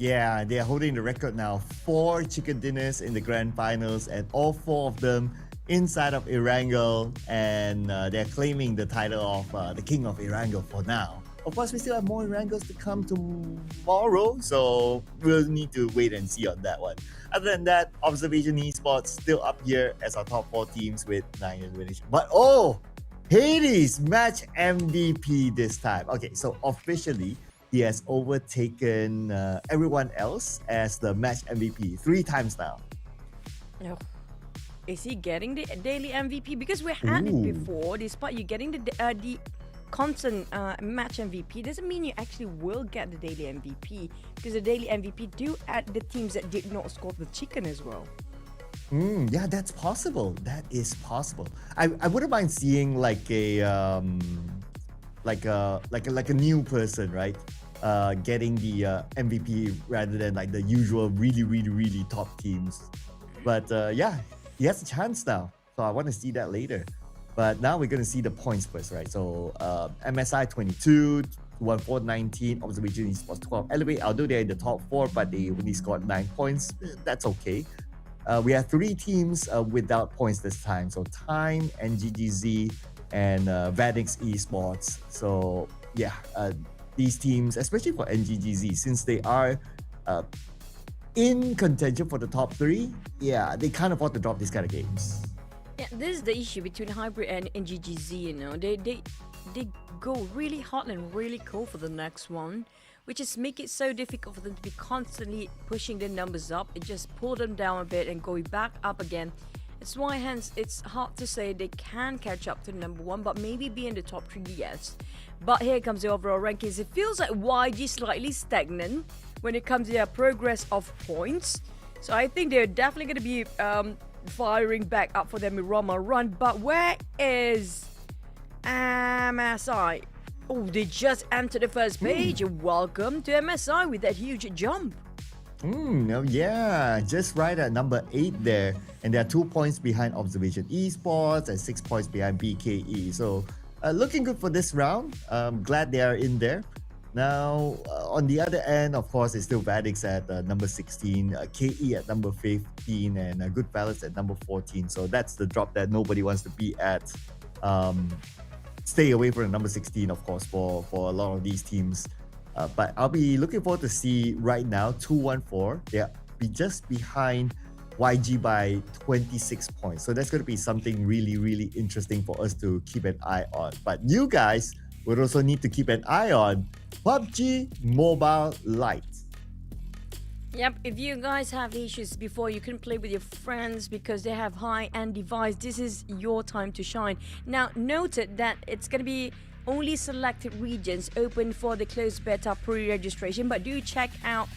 Yeah, they are holding the record now. 4 chicken dinners in the Grand Finals, and all 4 of them inside of Erangel, and they're claiming the title of the King of Erangel for now. Of course, we still have more Erangels to come tomorrow, so we'll need to wait and see on that one. Other than that, Observation Esports still up here as our top 4 teams with 9 eliminations. But oh, Hades match MVP this time. Okay, so officially, he has overtaken everyone else as the match MVP 3 times now. Oh. Is he getting the daily MVP? Because we had it before, despite you getting the constant match MVP doesn't mean you actually will get the daily MVP, because the daily MVP do add the teams that did not score the chicken as well. Yeah, that's possible. That is possible. I wouldn't mind seeing like a new person, right? Getting the MVP rather than like the usual really top teams. But yeah, he has a chance now. So I want to see that later. But now we're going to see the points first, right? So MSI 22, 1-4, 19, Observation Esports 12. Elevate, although they're in the top 4, but they only scored 9 points. That's okay. We have 3 teams without points this time. So Time, NGGZ, and Vadix Esports. So yeah, these teams, especially for NGGZ, since they are in contention for the top 3, yeah, they can't afford to drop these kind of games. Yeah, this is the issue between Hybrid and NGGZ, you know. They go really hot and really cold for the next one, which is make it so difficult for them to be constantly pushing the numbers up. It just pull them down a bit and going back up again. It's why hence it's hard to say they can catch up to number 1, but maybe be in the top 3, yes. But here comes the overall rankings. It feels like YG slightly stagnant when it comes to their progress of points. So I think they're definitely going to be firing back up for their Mirama run. But where is MSI? Oh, they just entered the first page. Welcome to MSI with that huge jump. Oh yeah, just right at number 8 there. And they are 2 points behind Observation Esports and 6 points behind BKE. So looking good for this round. Glad they are in there. Now, on the other end, of course, it's still Vadix at number 16, KE at number 15, and Goodfellas at number 14. So that's the drop that nobody wants to be at. Stay away from the number 16, of course, for a lot of these teams. But I'll be looking forward to see right now 214. They'll be just behind YG by 26 points. So that's going to be something really interesting for us to keep an eye on. But you guys would also need to keep an eye on PUBG Mobile Lite. Yep, if you guys have issues before you couldn't play with your friends because they have high-end device, this is your time to shine. Now, noted that it's going to be only selected regions open for the closed beta pre-registration, but do check out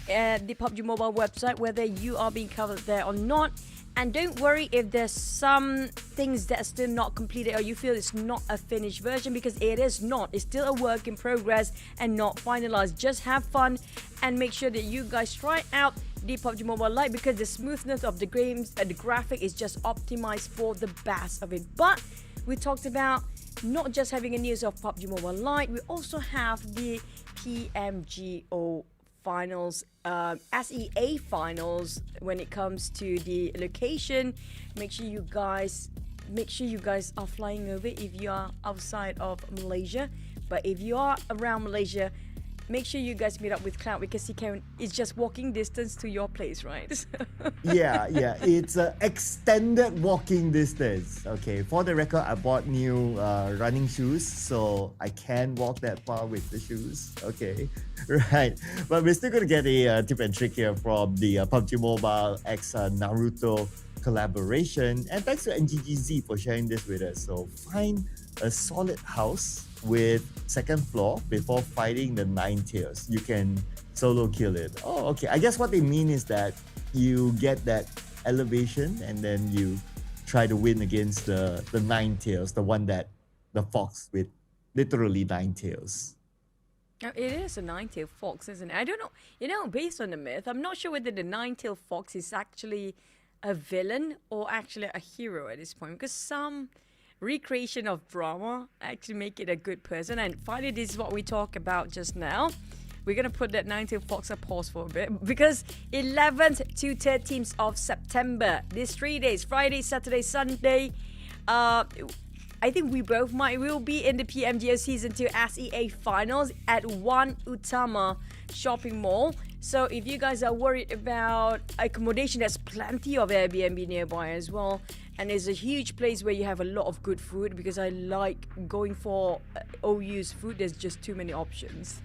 the PUBG Mobile website whether you are being covered there or not. And don't worry if there's some things that are still not completed or you feel it's not a finished version, because it is not. It's still a work in progress and not finalized. Just have fun and make sure that you guys try out the PUBG Mobile Lite, because the smoothness of the games and the graphic is just optimized for the best of it. But we talked about not just having a news of PUBG Mobile Lite, we also have the PMGO finals, SEA finals when it comes to the location. Make sure you guys are flying over if you are outside of Malaysia. But if you are around Malaysia, make sure you guys meet up with Cloud, because it's just walking distance to your place, right? yeah, it's an extended walking distance. Okay, for the record, I bought new running shoes, so I can walk that far with the shoes. Okay, right. But we're still going to get a tip and trick here from the PUBG Mobile X Naruto collaboration. And thanks to NGGZ for sharing this with us. So find a solid house with second floor before fighting the 9 tails. You can solo kill it. Oh, okay. I guess what they mean is that you get that elevation and then you try to win against the 9 tails, the fox with literally 9 tails. It is a 9-tailed fox, isn't it? I don't know. You know, based on the myth, I'm not sure whether the 9-tailed fox is actually a villain or actually a hero at this point, because some recreation of drama actually make it a good person. And finally, this is what we talked about just now. We're going to put that 9-tailed fox a pause for a bit, because 11th to 13th of September, these 3 days, Friday, Saturday, Sunday, I think we both will be in the PMGO Season 2 SEA Finals at One Utama Shopping Mall. So if you guys are worried about accommodation, there's plenty of Airbnb nearby as well. And it's a huge place where you have a lot of good food, because I like going for OU's food. There's just too many options.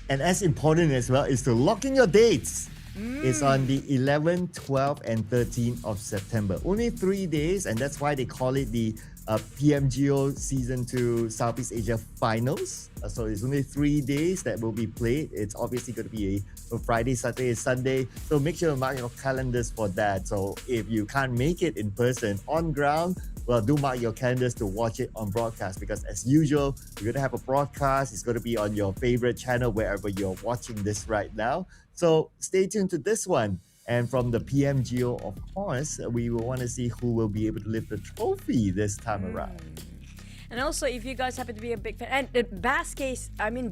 And as important as well is to lock in your dates. It's on the 11th, 12th, and 13th of September. Only 3 days, and that's why they call it the PMGO Season 2 Southeast Asia Finals. So it's only 3 days that will be played. It's obviously going to be a Friday, Saturday, Sunday. So make sure to mark your calendars for that. So if you can't make it in person on ground, well, do mark your calendars to watch it on broadcast, because as usual, we're going to have a broadcast. It's going to be on your favorite channel wherever you're watching this right now. So stay tuned to this one. And from the PMGO, of course, we will want to see who will be able to lift the trophy this time around. And also, if you guys happen to be a big fan, and the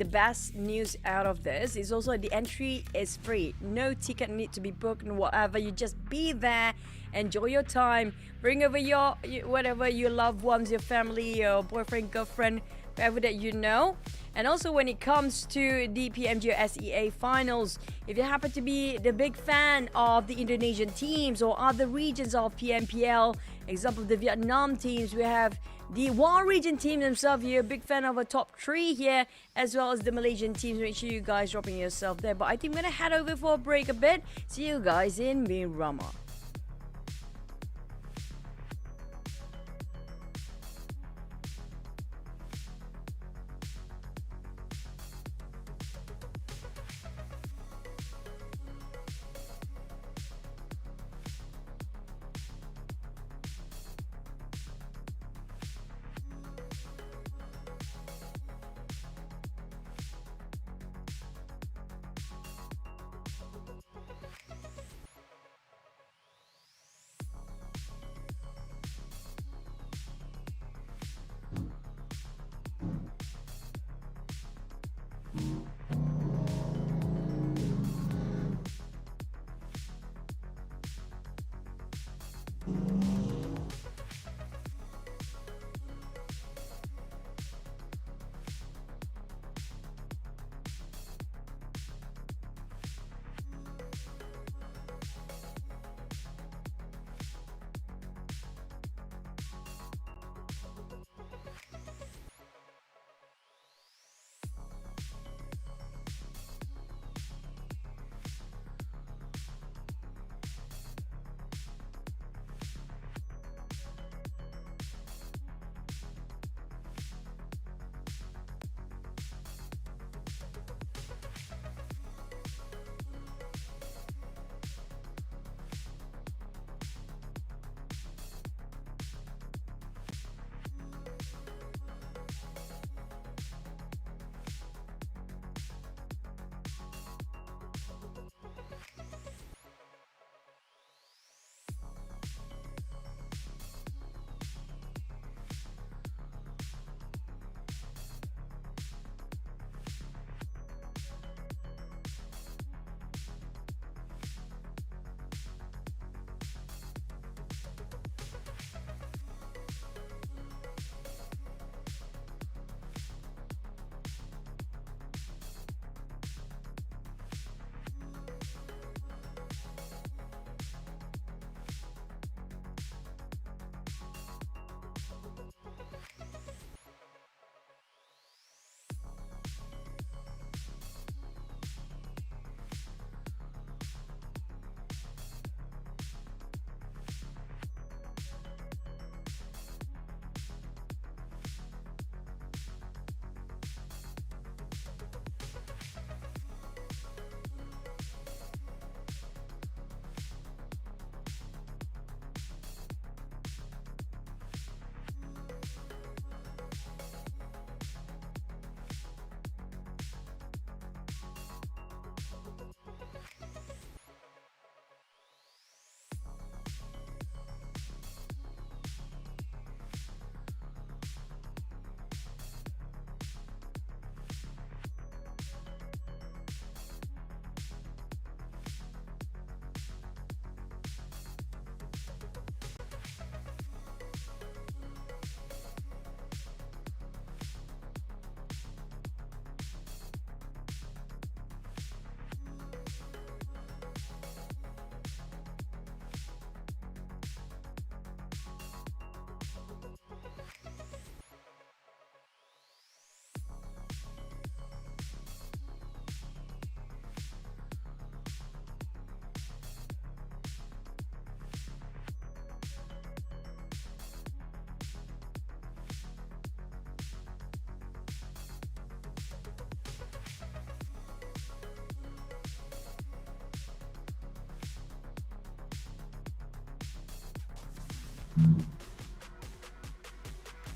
best news out of this is also the entry is free. No ticket need to be booked and whatever. You just be there, enjoy your time, bring over your whatever, your loved ones, your family, your boyfriend, girlfriend, whoever that you know. And also, when it comes to the PMGO SEA finals, if you happen to be the big fan of the Indonesian teams or other regions of PMPL, example the Vietnam teams, we have the War region team themselves. You're a big fan of a top 3 here, as well as the Malaysian teams. Make sure you guys dropping yourself there. But I think we're gonna head over for a break a bit. See you guys in Miramar.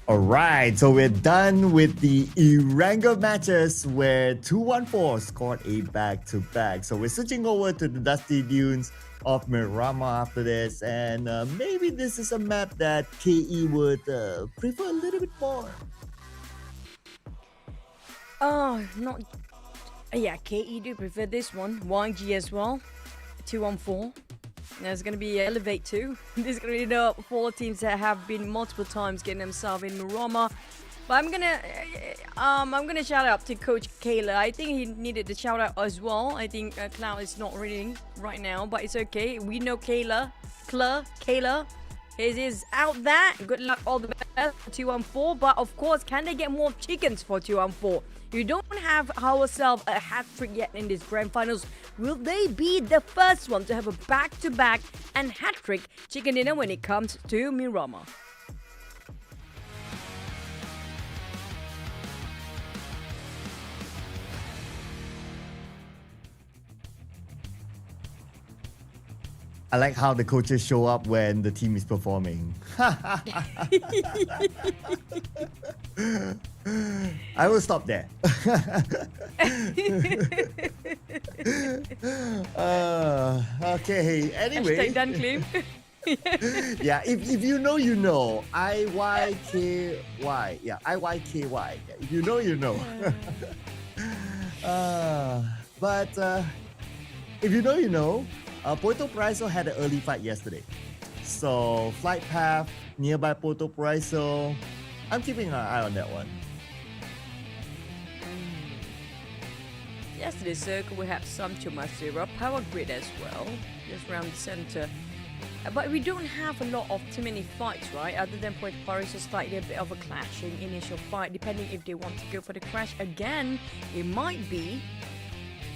Alright, so we're done with the Eranga matches where 214 scored a back-to-back. So we're switching over to the Dusty Dunes of Miramar after this, and maybe this is a map that KE would prefer a little bit more. Not... yeah, KE do prefer this one. YG as well. 214. There's going to be Elevate too. There's going to be the 4 teams that have been multiple times getting themselves in Miramar. But I'm gonna shout out to Coach Kayla. I think he needed the shout out as well. I think Cloud is not reading right now, but it's okay. We know Kayla is out there. Good luck, all the best for 214. But of course, can they get more chickens for 214? We don't have ourselves a hat trick yet in this grand finals. Will they be the first one to have a back-to-back and hat trick chicken dinner when it comes to Miramar? I like how the coaches show up when the team is performing. I will stop there. Okay, anyway. Hashtag done claim. Yeah, if you know, you know. IYKY. Yeah, IYKY. If you know, you know. But if you know, you know. Puerto Paraiso had an early fight yesterday. So, flight path nearby Puerto Paraiso. I'm keeping an eye on that one. Yesterday's circle we have some Chumasura power grid as well, just around the center. But we don't have a lot of too many fights, right? Other than Puerto Paraiso, slightly a bit of a clashing initial fight. Depending if they want to go for the crash again, it might be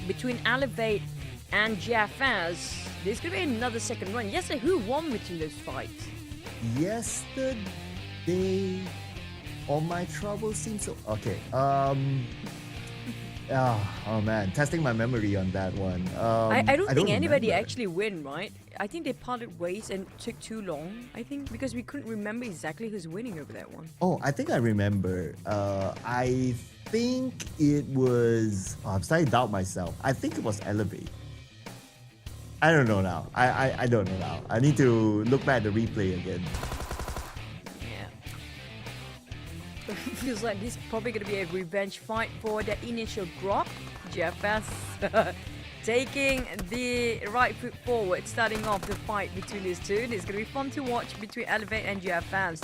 between Elevate and GFS. There's gonna be another second run. Yesterday, who won between those fights? Yesterday, all my troubles seem so... Okay, oh man, testing my memory on that one. I don't think anybody remember. actually win, right? I think they parted ways and took too long, I think, because we couldn't remember exactly who's winning over that one. Oh, I think I remember. I think it was... I'm starting to doubt myself. I think it was Elevate. I don't know now. I don't know now. I need to look back at the replay again. Yeah. Feels like this is probably going to be a revenge fight for the initial drop. GFS taking the right foot forward, starting off the fight between these two. It's going to be fun to watch between Elevate and GFS.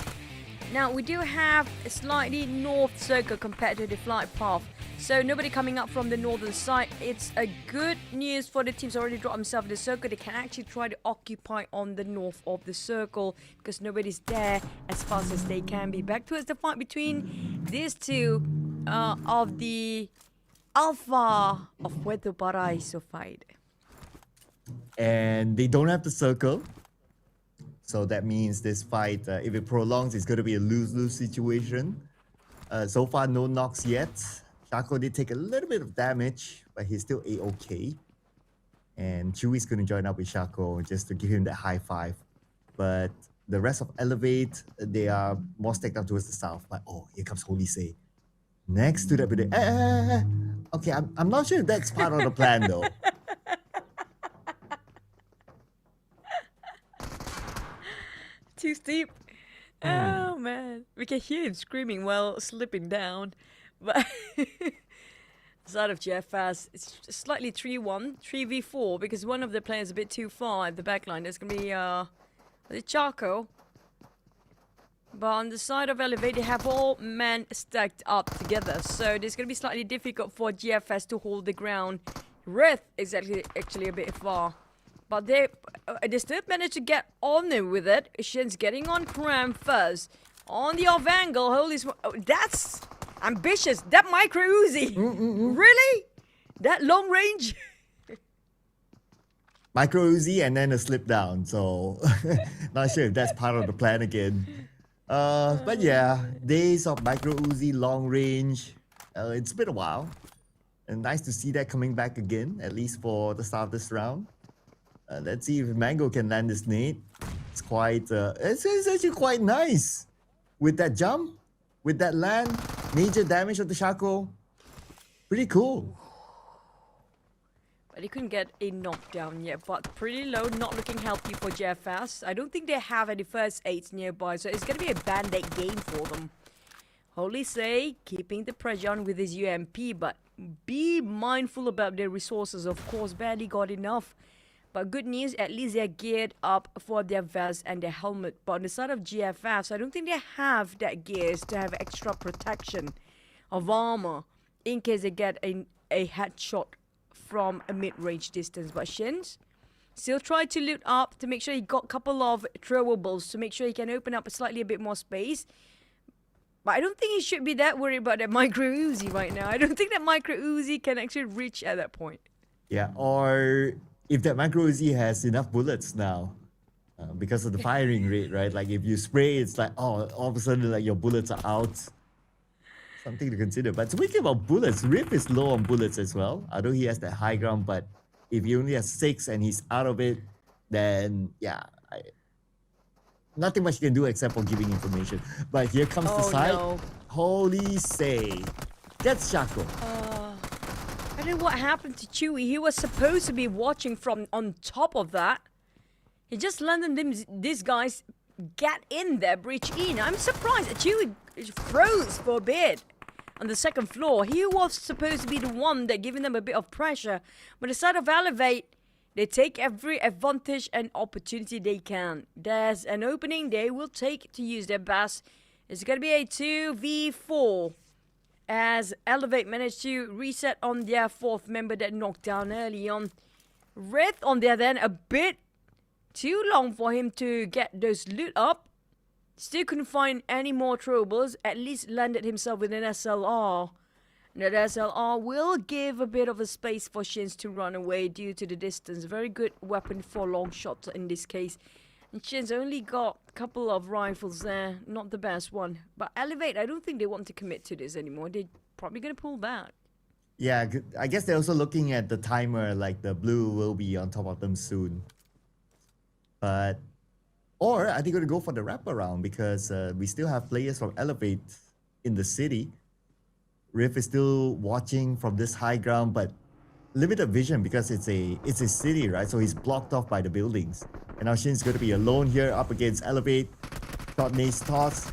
Now, we do have a slightly north circle compared to the flight path. So nobody coming up from the northern side. It's a good news for the teams already dropped themselves in the circle. They can actually try to occupy on the north of the circle because nobody's there as fast as they can be. Back towards the fight between these two of the Alpha of Puerto Paraiso fight. And they don't have the circle. So that means this fight, if it prolongs, it's going to be a lose-lose situation. So far, no knocks yet. Shaco did take a little bit of damage, but he's still A-OK. And Chewy's going to join up with Shaco just to give him that high five. But the rest of Elevate, they are more stacked up towards the south. But oh, here comes Holy Say. Next to that building. Okay, I'm not sure if that's part of the plan though. Too steep. Oh man, we can hear him screaming while slipping down. But side of GFS, it's slightly 3-1, 3v4 because one of the players is a bit too far at the back line. There's gonna be the Chaco. But on the side of Elevate, they have all men stacked up together, so it's gonna be slightly difficult for GFS to hold the ground. Wraith is actually a bit far. But they still managed to get on with it. Shin's getting on Pram first. On the off angle, holy that's ambitious. That micro Uzi. Really? That long range? Micro Uzi and then a slip down. So not sure if that's part of the plan again. But yeah, days of micro Uzi, long range. It's been a while. And nice to see that coming back again, at least for the start of this round. Let's see if Mango can land this nade. It's actually quite nice. With that jump, with that land, major damage of the Shaco. Pretty cool. But he couldn't get a knockdown yet, but pretty low, not looking healthy for JFS. I don't think they have any first aids nearby, so it's going to be a band-aid game for them. Holy say, keeping the pressure on with his UMP, but be mindful about their resources. Of course, barely got enough. But good news, at least they're geared up for their vest and their helmet. But on the side of GFS, I don't think they have that gears to have extra protection of armor in case they get a headshot from a mid-range distance. But Shins still try to loot up to make sure he got a couple of throwables to make sure he can open up slightly a bit more space. But I don't think he should be that worried about that micro Uzi right now. I don't think that micro Uzi can actually reach at that point. Yeah, or if that micro Uzi has enough bullets now, because of the firing rate, right? Like if you spray, it's like, oh, all of a sudden like your bullets are out. Something to consider. But speaking about bullets, Riff is low on bullets as well. Although he has that high ground, but if he only has 6 and he's out of it, then yeah, nothing much you can do except for giving information. But here comes the side. No. Holy say. That's Shaco. I don't know what happened to Chewy. He was supposed to be watching from on top of that. He just landed them. These guys get in there, breach in. I'm surprised that Chewy froze for a bit on the second floor. He was supposed to be the one that giving them a bit of pressure. But instead of elevate, they take every advantage and opportunity they can. There's an opening they will take to use their best. It's going to be a 2v4. As Elevate managed to reset on their 4th member that knocked down early on. Red on the other end, a bit too long for him to get those loot up. Still couldn't find any more troubles. At least landed himself with an SLR. That SLR will give a bit of a space for Shins to run away due to the distance. Very good weapon for long shots in this case. And Shins only got a couple of rifles there. Not the best one. But Elevate, I don't think they want to commit to this anymore. They're probably going to pull back. Yeah, I guess they're also looking at the timer, like the blue will be on top of them soon. But, or I think we're going to go for the wraparound because we still have players from Elevate in the city. Riff is still watching from this high ground, but limited vision because it's a city, right? So he's blocked off by the buildings. And now Shin's going to be alone here up against Elevate. Shot Nate's toss.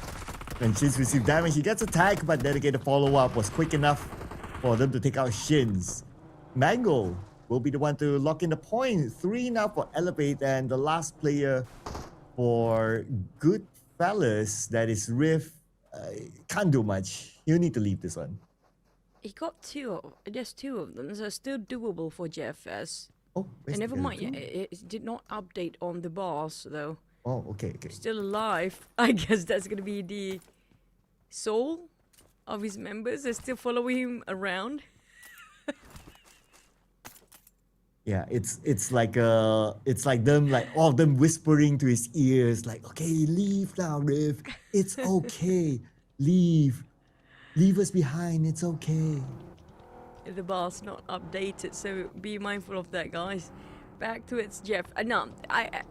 When Shin's received damage, he gets attacked, but then again the follow-up was quick enough for them to take out Shins. Mango will be the one to lock in the point. 3 now for Elevate, and the last player for Goodfellas, that is Riff, can't do much. You need to leave this one. He got 2. There's 2 of them, so it's still doable for JFS. Oh, And never mind, it did not update on the boss though. Oh, okay. Still alive. I guess that's gonna be the soul of his members. They're still following him around. Yeah, it's like them, like all of them whispering to his ears, like, okay, leave now, Riff. It's okay. Leave us behind. It's okay. The bar's not updated, so be mindful of that, guys. Back to its Jeff. No, I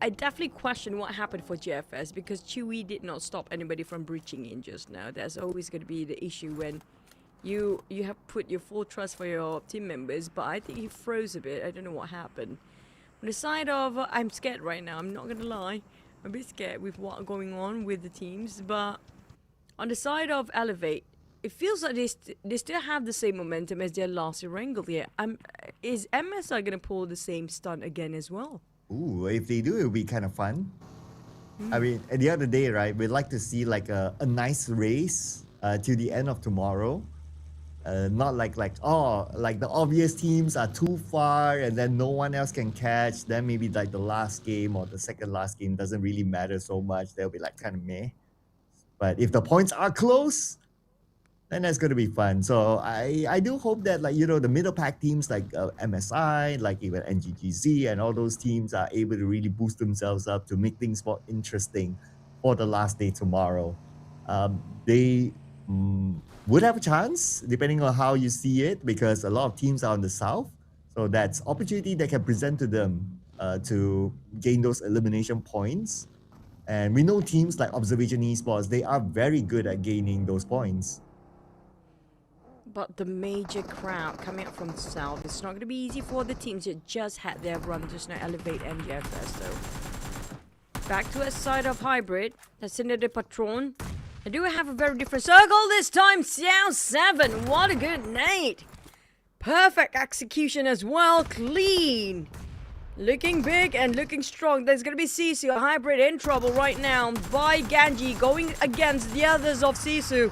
definitely question what happened for JFS because Chewy did not stop anybody from breaching in just now. That's always going to be the issue when you have put your full trust for your team members, but I think he froze a bit. I don't know what happened. On the side of, I'm scared right now, I'm not going to lie. I'm a bit scared with what's going on with the teams, but on the side of Elevate, it feels like they still have the same momentum as their last Erangel here. Is MSI going to pull the same stunt again as well? Ooh, if they do, it'll be kind of fun. I mean, at the end of the day, right, we'd like to see like a nice race till the end of tomorrow. Not like the obvious teams are too far and then no one else can catch. Then maybe like the last game or the second last game doesn't really matter so much. They'll be like kind of meh. But if the points are close, then that's going to be fun. So I do hope that, like, you know, the middle pack teams like MSI, like even NGGZ and all those teams are able to really boost themselves up to make things more interesting for the last day tomorrow. They would have a chance depending on how you see it because a lot of teams are on the south. So that's opportunity that can present to them to gain those elimination points. And we know teams like Observation Esports, they are very good at gaining those points. But the major crowd coming up from the south, it's not going to be easy for the teams that just had their run. Just now elevate NGF first though. Back to a side of hybrid. Ascended the Patron. I do have a very different circle this time. Xiao 7. What a good nade. Perfect execution as well. Clean. Looking big and looking strong. There's going to be Sisu, a hybrid in trouble right now by Ganji going against the others of Sisu.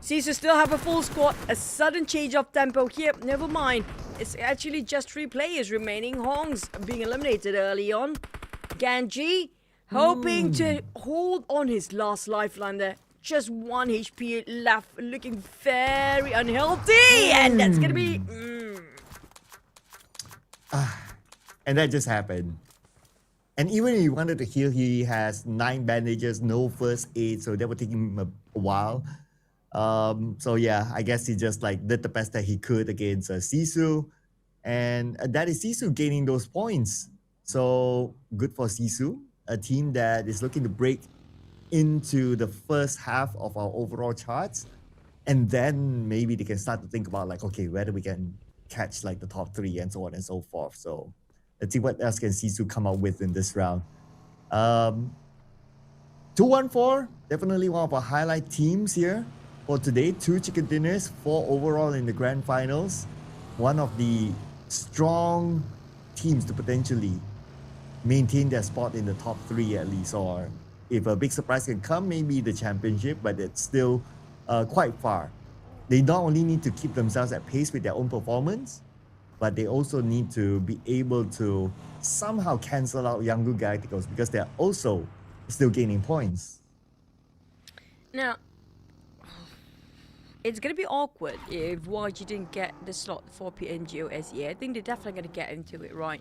Sisu still have a full squad. A sudden change of tempo here. Never mind. It's actually just 3 players remaining. Hong's being eliminated early on. Ganji hoping to hold on his last lifeline there. Just 1 HP left. Looking very unhealthy. And that's going to be... And that just happened. And even if he wanted to heal, he has 9 bandages, no first aid, so that would take him a while. So yeah, I guess he just like did the best that he could against Sisu. And that is Sisu gaining those points. So good for Sisu, a team that is looking to break into the first half of our overall charts. And then maybe they can start to think about like, okay, whether we can catch like the top 3 and so on and so forth. So let's see what else can Sisu come up with in this round. 214, definitely one of our highlight teams here for today. 2 chicken dinners, 4 overall in the grand finals. One of the strong teams to potentially maintain their spot in the top 3 at least, or if a big surprise can come, maybe the championship, but it's still quite far. They not only need to keep themselves at pace with their own performance, but they also need to be able to somehow cancel out Yangon Galacticos because they're also still gaining points. Now, it's going to be awkward if YG didn't get the slot for PNG or SEA. I think they're definitely going to get into it, right?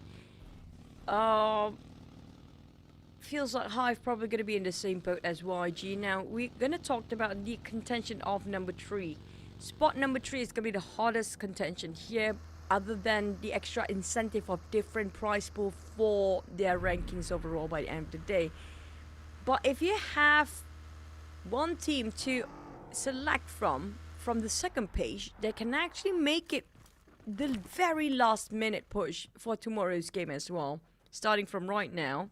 Feels like Hive probably going to be in the same boat as YG. Now, we're going to talk about the contention of number 3. Spot number 3 is going to be the hottest contention here, other than the extra incentive of different prize pool for their rankings overall by the end of the day. But if you have one team to select from the second page, they can actually make it the very last minute push for tomorrow's game as well, starting from right now,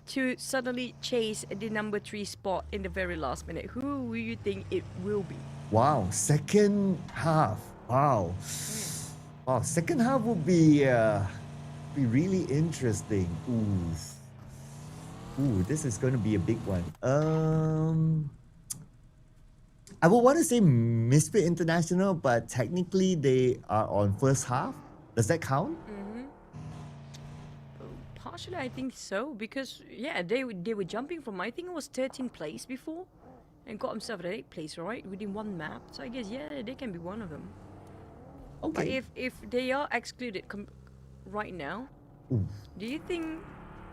to suddenly chase the number 3 spot in the very last minute. Who will you think it will be? Wow, second half. Wow. Wow, second half would be really interesting. Ooh, this is going to be a big one. I would want to say Misfit International, but technically they are on first half. Does that count? Partially, I think so, because yeah, they were jumping from, I think it was 13th place before, and got themselves at 8th place, right, within one map. So I guess yeah, they can be one of them. Okay. But if they are excluded right now, do you think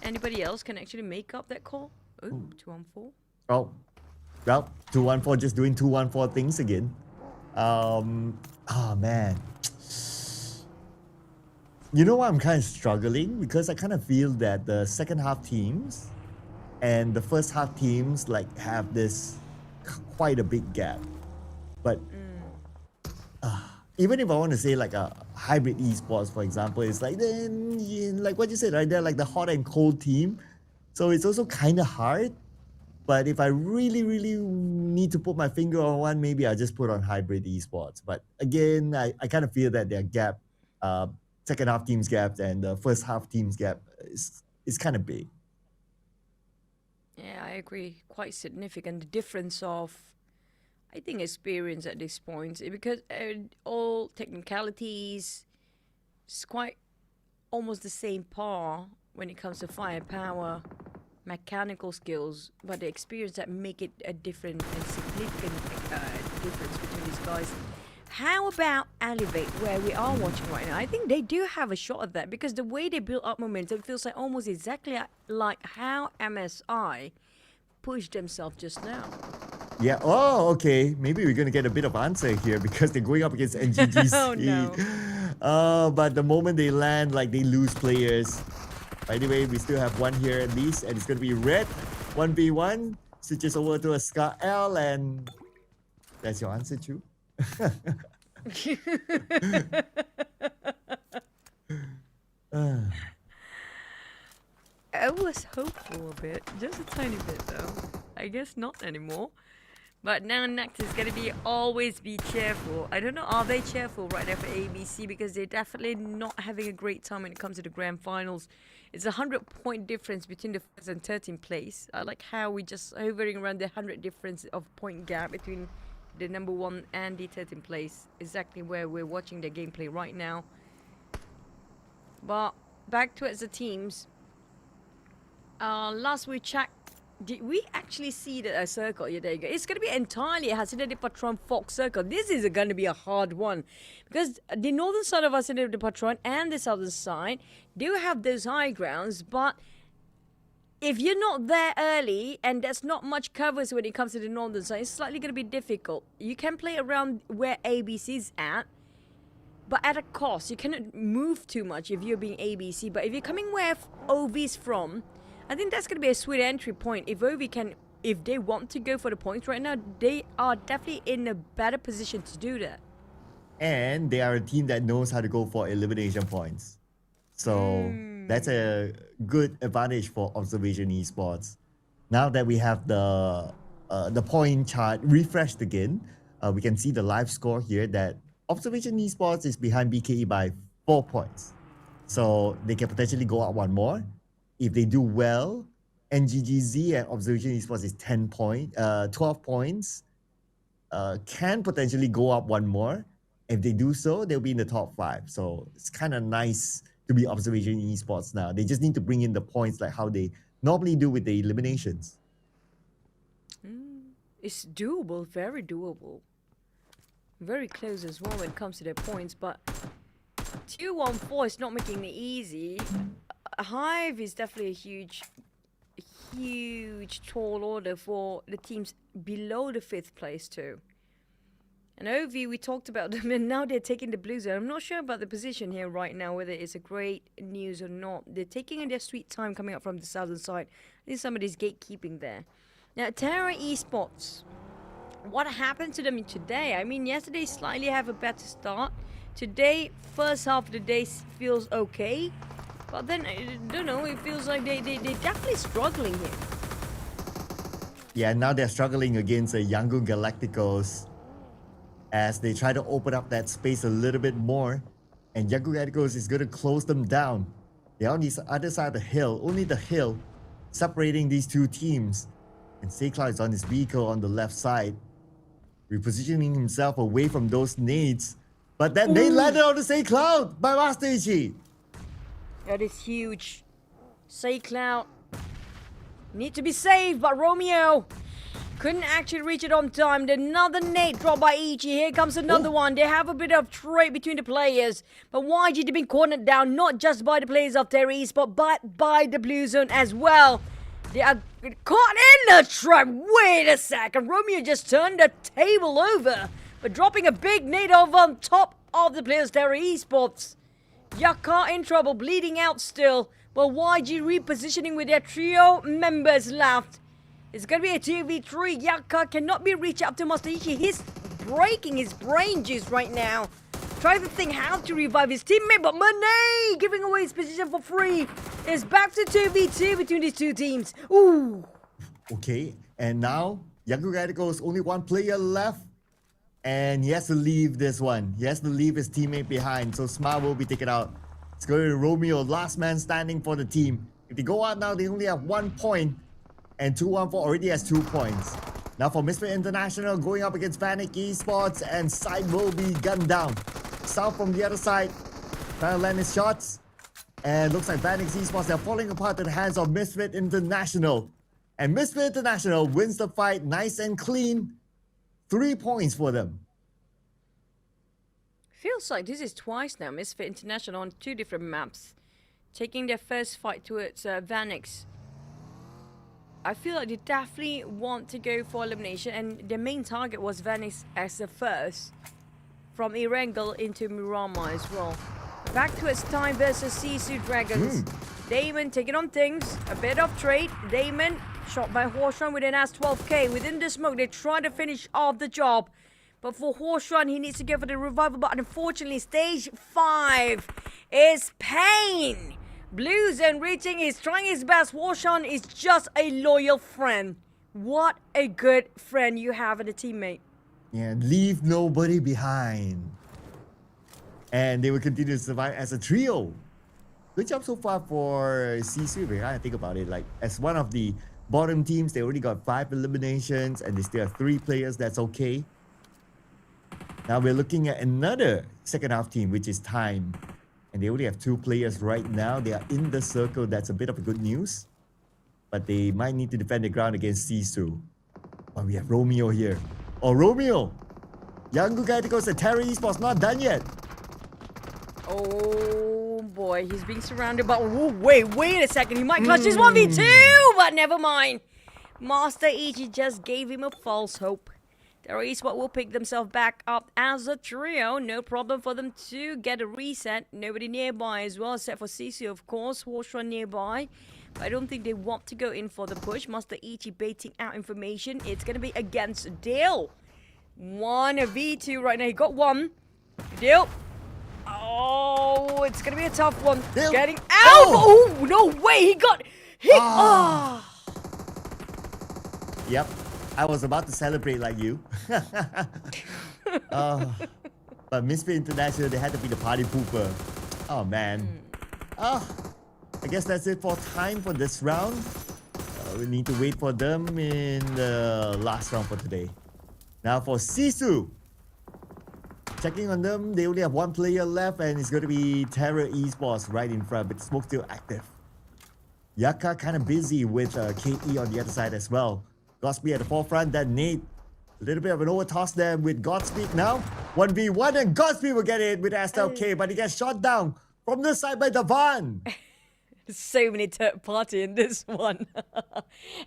anybody else can actually make up that call? Oh, 214. Oh, well, 214 just doing 214 things again. Oh man. You know what, I'm kind of struggling because I kind of feel that the second half teams and the first half teams like have this quite a big gap. But even if I want to say like a hybrid esports, for example, it's like then like what you said, right? They're like the hot and cold team, so it's also kind of hard. But if I really need to put my finger on one, maybe I'll just put on hybrid esports. But again, I kind of feel that their gap, second half teams gap and the first half teams gap is kind of big. Yeah, I agree. Quite significant. The difference of, I think, experience at this point, because all technicalities is quite almost the same par when it comes to firepower, mechanical skills, but the experience that make it a different and significant difference between these guys. How about Elevate, where we are watching right now? I think they do have a shot at that, because the way they build up momentum feels like almost exactly like how MSI pushed themselves just now. Yeah. Oh, okay. Maybe we're going to get a bit of answer here because they're going up against NGGC. Oh, no. But the moment they land, like they lose players. By the way, we still have one here at least, and it's gonna be red. 1v1. Switches over to a Scar L, and that's your answer, Chu. I was hopeful a bit, just a tiny bit though. I guess not anymore. But now next is gonna be always be cheerful. I don't know, are they cheerful right now for ABC? Because they're definitely not having a great time when it comes to the grand finals. It's a 100-point difference between the first and 13th place. I like how we just hovering around the 100 difference of point gap between the number 1 and the 13th place. Exactly where we're watching their gameplay right now. But back towards the teams. Last we checked, did we actually see the circle? Yeah, there you go. It's going to be entirely a Hacienda de Patron Fox circle. This is going to be a hard one because the northern side of Hacienda de Patron and the southern side do have those high grounds, but if you're not there early and there's not much covers when it comes to the northern side, it's slightly going to be difficult. You can play around where ABC's at, but at a cost. You cannot move too much if you're being ABC, but if you're coming where OV's from, I think that's going to be a sweet entry point. If OV can, if they want to go for the points right now, they are definitely in a better position to do that. And they are a team that knows how to go for elimination points. So that's a good advantage for Observation Esports. Now that we have the point chart refreshed again, we can see the live score here that Observation Esports is behind BKE by 4 points. So they can potentially go up one more. If they do well, NGGZ and Observation Esports is 12 points. Can potentially go up one more. If they do so, they'll be in the top 5. So it's kind of nice to be Observation Esports now. They just need to bring in the points like how they normally do with the eliminations. It's doable, very doable. Very close as well when it comes to their points, but 2-1-4 is not making it easy. Hive is definitely a huge tall order for the teams below the 5th place too. And OV, we talked about them, and now they're taking the blue zone. I'm not sure about the position here right now, whether it's a great news or not. They're taking their sweet time coming up from the southern side. There's somebody's gatekeeping there. Now, Terra Esports, what happened to them today? I mean, yesterday slightly have a better start. Today, first half of the day feels okay. But then, I don't know, it feels like they're definitely struggling here. Yeah, now they're struggling against the Yangon Galacticos as they try to open up that space a little bit more. And Yangon Galacticos is going to close them down. They're on the other side of the hill, only the hill, separating these two teams. And Saycloud is on his vehicle on the left side, repositioning himself away from those nades. But then they landed on the Saycloud by Master Ichi. That is huge. Saycloud need to be saved, but Romeo couldn't actually reach it on time. Another nade dropped by Ichi. Here comes another one. They have a bit of trade between the players. But YG they've been cornered down, not just by the players of Terra Esports, but by the blue zone as well. They are caught in the trap. Wait a second. Romeo just turned the table over. But dropping a big nade over on top of the players Terra Esports. Yakka in trouble, bleeding out still. Well, YG repositioning with their trio members left. It's going to be a 2v3. Yakka cannot be reached up to Master Ichi. He's breaking his brain juice right now. Trying to think how to revive his teammate, but Monet giving away his position for free. It's back to 2v2 between these two teams. Ooh. Okay, and now Yangon Galacticos only one player left. And he has to leave this one. He has to leave his teammate behind. So Smart will be taken out. It's going to be Romeo, last man standing for the team. If they go out now, they only have 1 point. And 2-1-4 already has 2 points. Now for Misfit International going up against Vanek Esports. And side will be gunned down. South from the other side. Trying to land his shots. And looks like Vanek Esports are falling apart in the hands of Misfit International. And Misfit International wins the fight nice and clean. 3 points for them. Feels like this is twice now. Misfit International on 2 different maps. Taking their first fight towards Vanex. I feel like they definitely want to go for elimination. And their main target was Vanex as the first. from Erangel into Murama as well. Back to its time versus Sisu Dragons. Damon taking on things. A bit of trade. Damon shot by Horshan with an S12K. Within the smoke, they try to finish off the job. But for Horshan, he needs to go for the revival. But unfortunately, stage 5 is pain. Blue Zone reaching. He's trying his best. Horshan is just a loyal friend. What a good friend you have and a teammate. Yeah, leave nobody behind. And they will continue to survive as a trio. Good job so far for Sisu. I think about it, like as one of the bottom teams, they already got 5 eliminations and they still have 3 players. That's okay. Now we're looking at another second half team, which is Time. And they only have 2 players right now. They are in the circle. That's a bit of a good news. But they might need to defend the ground against Sisu. But we have Romeo here. Oh, Romeo! Young Galacticos and Terra Esports not done yet. Oh boy, he's being surrounded, but wait a second, he might clutch his 1v2, but never mind. Master Ichi just gave him a false hope. Terra Esports will pick themselves back up as a trio. No problem for them to get a reset. Nobody nearby as well, except for Sisu, of course. Horshan nearby. But I don't think they want to go in for the push. Master Ichi baiting out information. It's going to be against Dale. 1v2 right now. He got 1. Dale. Oh, it's going to be a tough one. Dale. Getting out. Oh, no way. He got hit. Yep. I was about to celebrate like you. But Misfit International, they had to be the party pooper. Oh, man. I guess that's it for time for this round. We need to wait for them in the last round for today. Now for Sisu. Checking on them, they only have 1 player left and it's going to be Terra Esports right in front, but Smoke still active. Yaka kind of busy with KE on the other side as well. Godspeed at the forefront, then Nate. A little bit of an overtoss there with Godspeed now. 1v1 and Godspeed will get it with SLK, but he gets shot down from the side by Davan. So many third party in this one.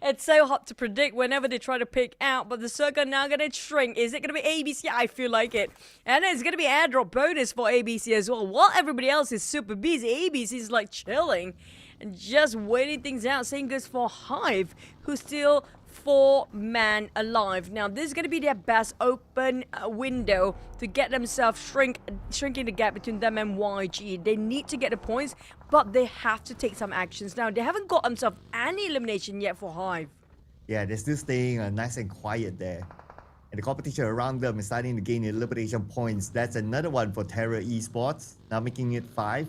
It's so hard to predict whenever they try to pick out, but the circle now going to shrink. Is it going to be ABC? I feel like it. And it's going to be airdrop bonus for ABC as well. While everybody else is super busy, ABC is like chilling and just waiting things out. Same goes for Hive, who's still 4-man alive. Now, this is going to be their best open window to get themselves shrinking the gap between them and YG. They need to get the points, but they have to take some actions. Now, they haven't got themselves any elimination yet for Hive. Yeah, they're still staying nice and quiet there. And the competition around them is starting to gain elimination points. That's another one for Terra Esports, now making it 5.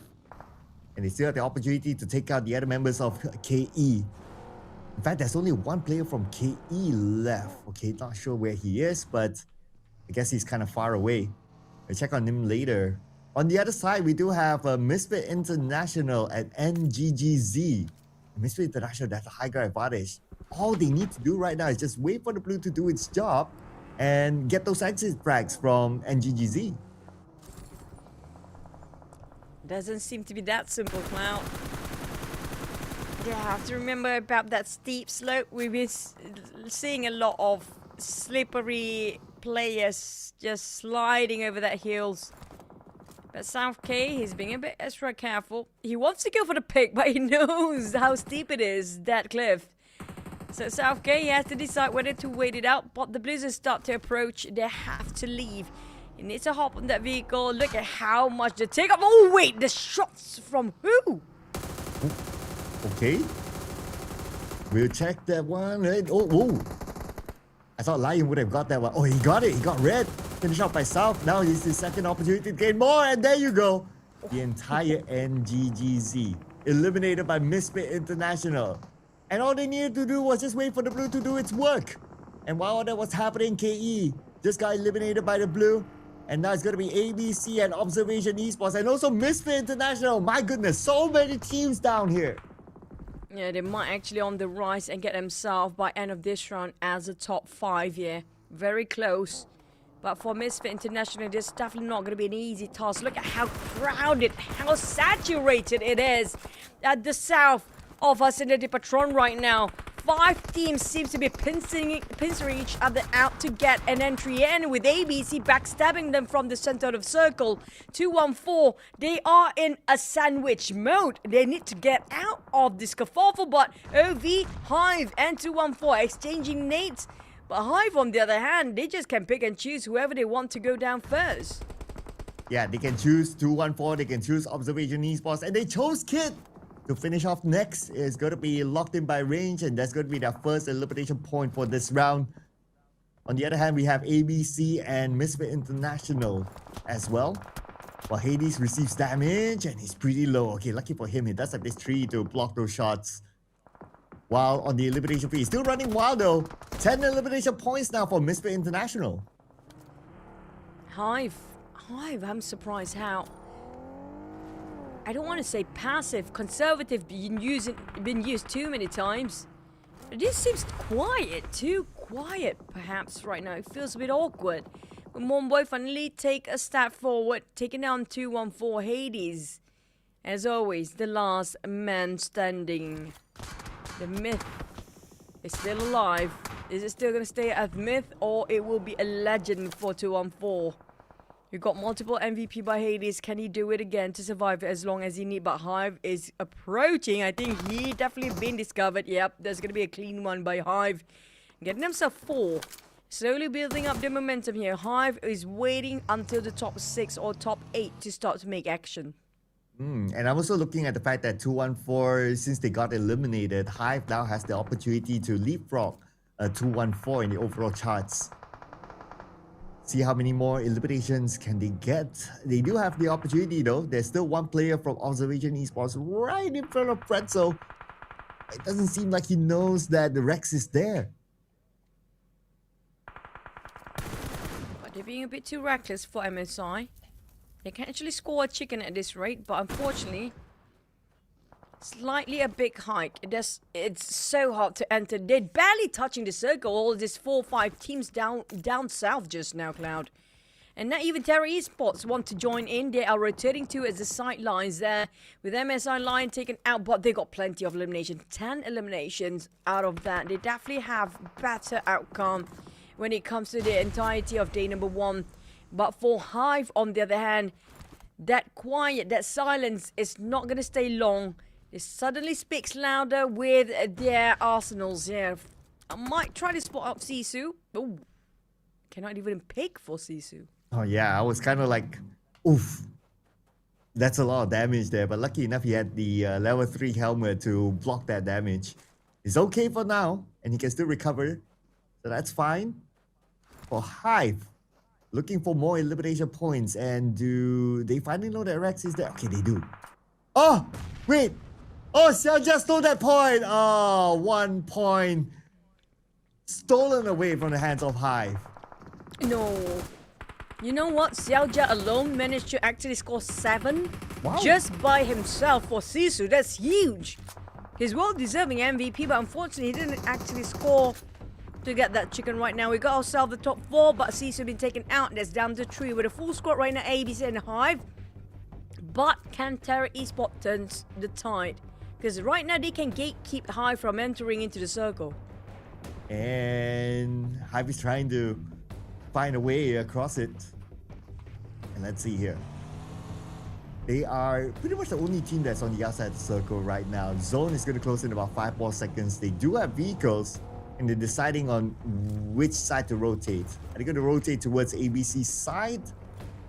And they still have the opportunity to take out the other members of KE. In fact, there's only 1 player from KE left. Okay, not sure where he is, but I guess he's kind of far away. We'll check on him later. On the other side, we do have Misfit International at NGGZ. Misfit International, that's a high ground advantage. All they need to do right now is just wait for the blue to do its job and get those exit frags from NGGZ. Doesn't seem to be that simple, Cloud. You have to remember about that steep slope. We've been seeing a lot of slippery players just sliding over that hills. But South K, he's being a bit extra careful. He wants to go for the pick, but he knows how steep it is, that cliff. So South K, he has to decide whether to wait it out. But the Blizzards start to approach. They have to leave. He needs to hop on that vehicle. Look at how much they take up. Oh, wait, the shots from who? Okay. We'll check that one. Right? Oh. I thought Lion would have got that one. Oh, he got it. He got red. Finished off by South. Now it's his second opportunity to gain more. And there you go. The entire NGGZ eliminated by Misfit International. And all they needed to do was just wait for the blue to do its work. And while all that was happening, KE just got eliminated by the blue. And now it's going to be ABC and Observation Esports and also Misfit International. My goodness, so many teams down here. Yeah, they might actually on the rise and get themselves by end of this round as a top 5 here. Very close. But for Misfit International, this is definitely not going to be an easy task. Look at how crowded, how saturated it is at the south of us in the Patron right now. 5 teams seems to be pincering each other out to get an entry in, with ABC backstabbing them from the center of circle. 214, they are in a sandwich mode. They need to get out of this kerfuffle, but OV, Hive, and 214 exchanging nades. But Hive, on the other hand, they just can pick and choose whoever they want to go down first. Yeah, they can choose 214, they can choose Observation Esports, and they chose Kid to finish off next. Is going to be locked in by range, and that's going to be their first elimination point for this round. On the other hand, we have ABC and Misfit International as well. While Hades receives damage, and he's pretty low. Okay, lucky for him, he does have this tree to block those shots. While on the elimination free, still running wild though. 10 elimination points now for Misfit International. Hive, I'm surprised how, I don't want to say passive, conservative been used too many times. But this seems quiet, too quiet perhaps right now. It feels a bit awkward. But Momboy finally take a step forward, taking down 214 Hades. As always, the last man standing. The myth is still alive. Is it still going to stay as myth, or it will be a legend for 214? You got multiple MVP by Hades. Can he do it again to survive as long as he need? But Hive is approaching. I think he definitely been discovered. Yep, there's going to be a clean one by Hive. Getting himself 4. Slowly building up the momentum here. Hive is waiting until the top 6 or top 8 to start to make action. And I'm also looking at the fact that 214, since they got eliminated, Hive now has the opportunity to leapfrog 214 in the overall charts. See how many more eliminations can they get. They do have the opportunity though. There's still one player from Observation Esports right in front of Pretzel. It doesn't seem like he knows that the Rex is there. But they're being a bit too reckless for MSI. They can actually score a chicken at this rate, but unfortunately, slightly a big hike. It's so hard to enter. They're barely touching the circle. All these 4 or 5 teams down south just now, Cloud. And not even Terra Esports want to join in. They are rotating to as the sidelines there, with MSI Lion taken out, but they got plenty of elimination. 10 eliminations out of that. They definitely have better outcome when it comes to the entirety of day number 1. But for Hive, on the other hand, that quiet, that silence is not going to stay long. It suddenly speaks louder with their arsenals here. I might try to spot up Sisu. Oh, cannot even pick for Sisu. Oh yeah, I was kind of like, oof. That's a lot of damage there, but lucky enough he had the level 3 helmet to block that damage. It's okay for now, and he can still recover. So that's fine. For Hive, looking for more elimination points, and do they finally know that Rex is there? Okay, they do. Oh, wait. Oh, Xiao just stole that point. Oh, 1 point stolen away from the hands of Hive. No. You know what? Xiaojia alone managed to actually score 7 just by himself for Sisu. That's huge. He's well-deserving MVP, but unfortunately he didn't actually score to get that chicken right now. We got ourselves the top 4, but Sisu been taken out. That's down to 3 with a full squad right now, ABC and Hive. But can Terra Esports turn the tide? Because right now they can gatekeep Hive from entering into the circle. And Hive is trying to find a way across it. And let's see here. They are pretty much the only team that's on the outside of the circle right now. Zone is going to close in about 5 more seconds. They do have vehicles, and they're deciding on which side to rotate. Are they going to rotate towards ABC's side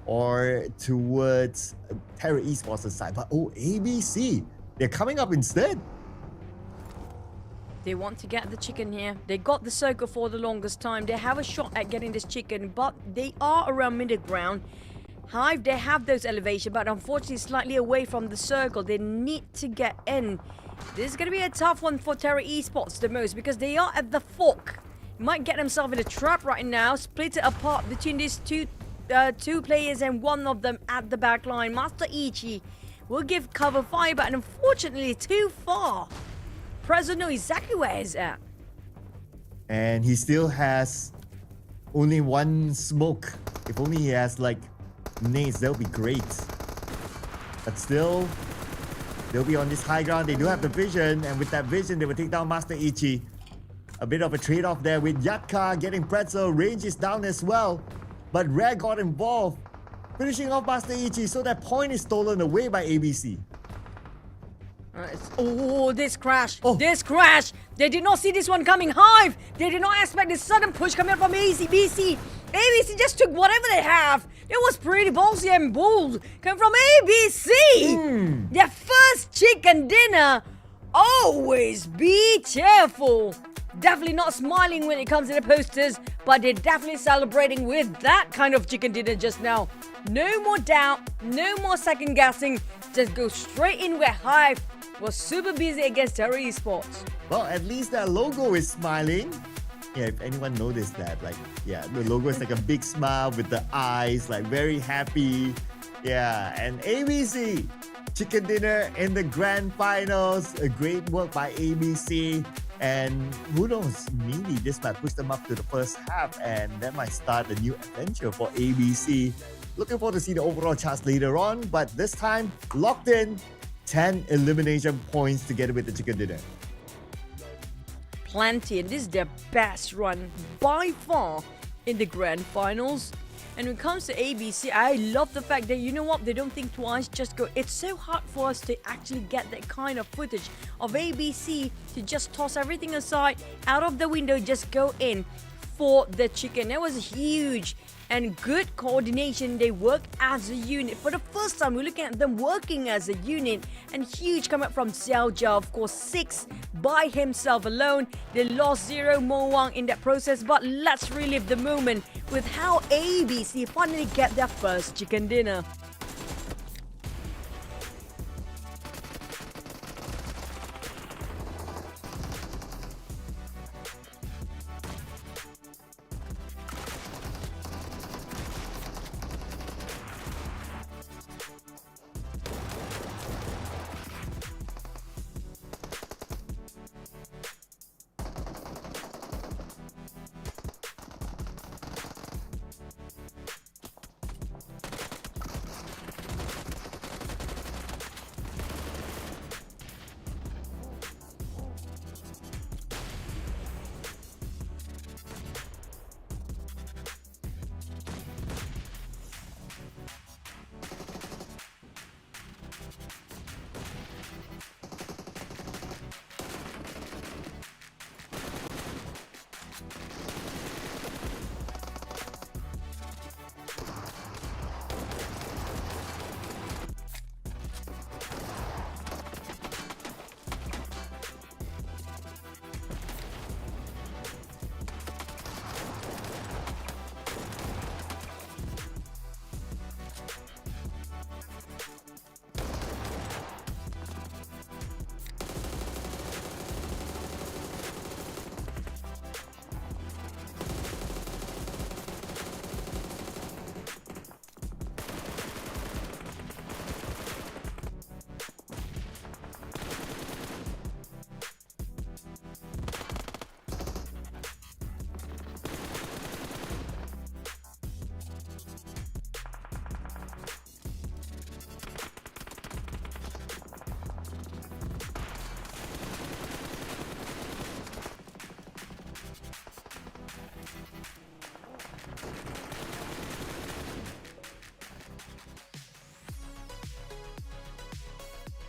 or towards Terra Esports' side? But oh, ABC, they're coming up instead. They want to get the chicken here. They got the circle for the longest time. They have a shot at getting this chicken, but they are around middle ground. Hive, they have those elevation, but unfortunately slightly away from the circle. They need to get in. This is going to be a tough one for Terra Esports the most, because they are at the fork. Might get themselves in a trap right now. Split it apart between these two players, and one of them at the back line. Master Ichi will give cover fire, but unfortunately too far. Prezzo knows exactly where he's at. And he still has only 1 smoke. If only he has like nades, that would be great. But still, they'll be on this high ground. They do have the vision, and with that vision, they will take down Master Ichi. A bit of a trade-off there with Yatka getting pretzel. Range is down as well. But Rare got involved. Finishing off Master Ichi, so that point is stolen away by ABC. Oh, this crash. Oh. This crash. They did not see this one coming. Hive. They did not expect this sudden push coming up from ABC. ABC just took whatever they have. It was pretty ballsy and bold. Coming from ABC. Their first chicken dinner. Always be careful. Definitely not smiling when it comes to the posters, but they're definitely celebrating with that kind of chicken dinner just now. No more doubt, no more second guessing. Just go straight in where Hive was super busy against Terra Esports. Well, at least that logo is smiling. Yeah, if anyone noticed that, like, yeah, the logo is like a big smile with the eyes, like very happy. Yeah, and ABC, chicken dinner in the grand finals. A great work by ABC. And who knows, maybe this might push them up to the first half and that might start a new adventure for ABC. Looking forward to see the overall charts later on, but this time, locked in, 10 elimination points together with the chicken dinner. Plenty, and this is their best run by far in the grand finals. And when it comes to ABC, I love the fact that, you know what, they don't think twice, just go. It's so hard for us to actually get that kind of footage of ABC to just toss everything aside, out of the window, just go in for the chicken. That was huge and good coordination. They work as a unit. For the first time, we're looking at them working as a unit. And huge come up from Xiaojia, of course, 6 by himself alone. They lost 0 Mo Wang in that process, but let's relive the moment with how ABC finally get their first chicken dinner.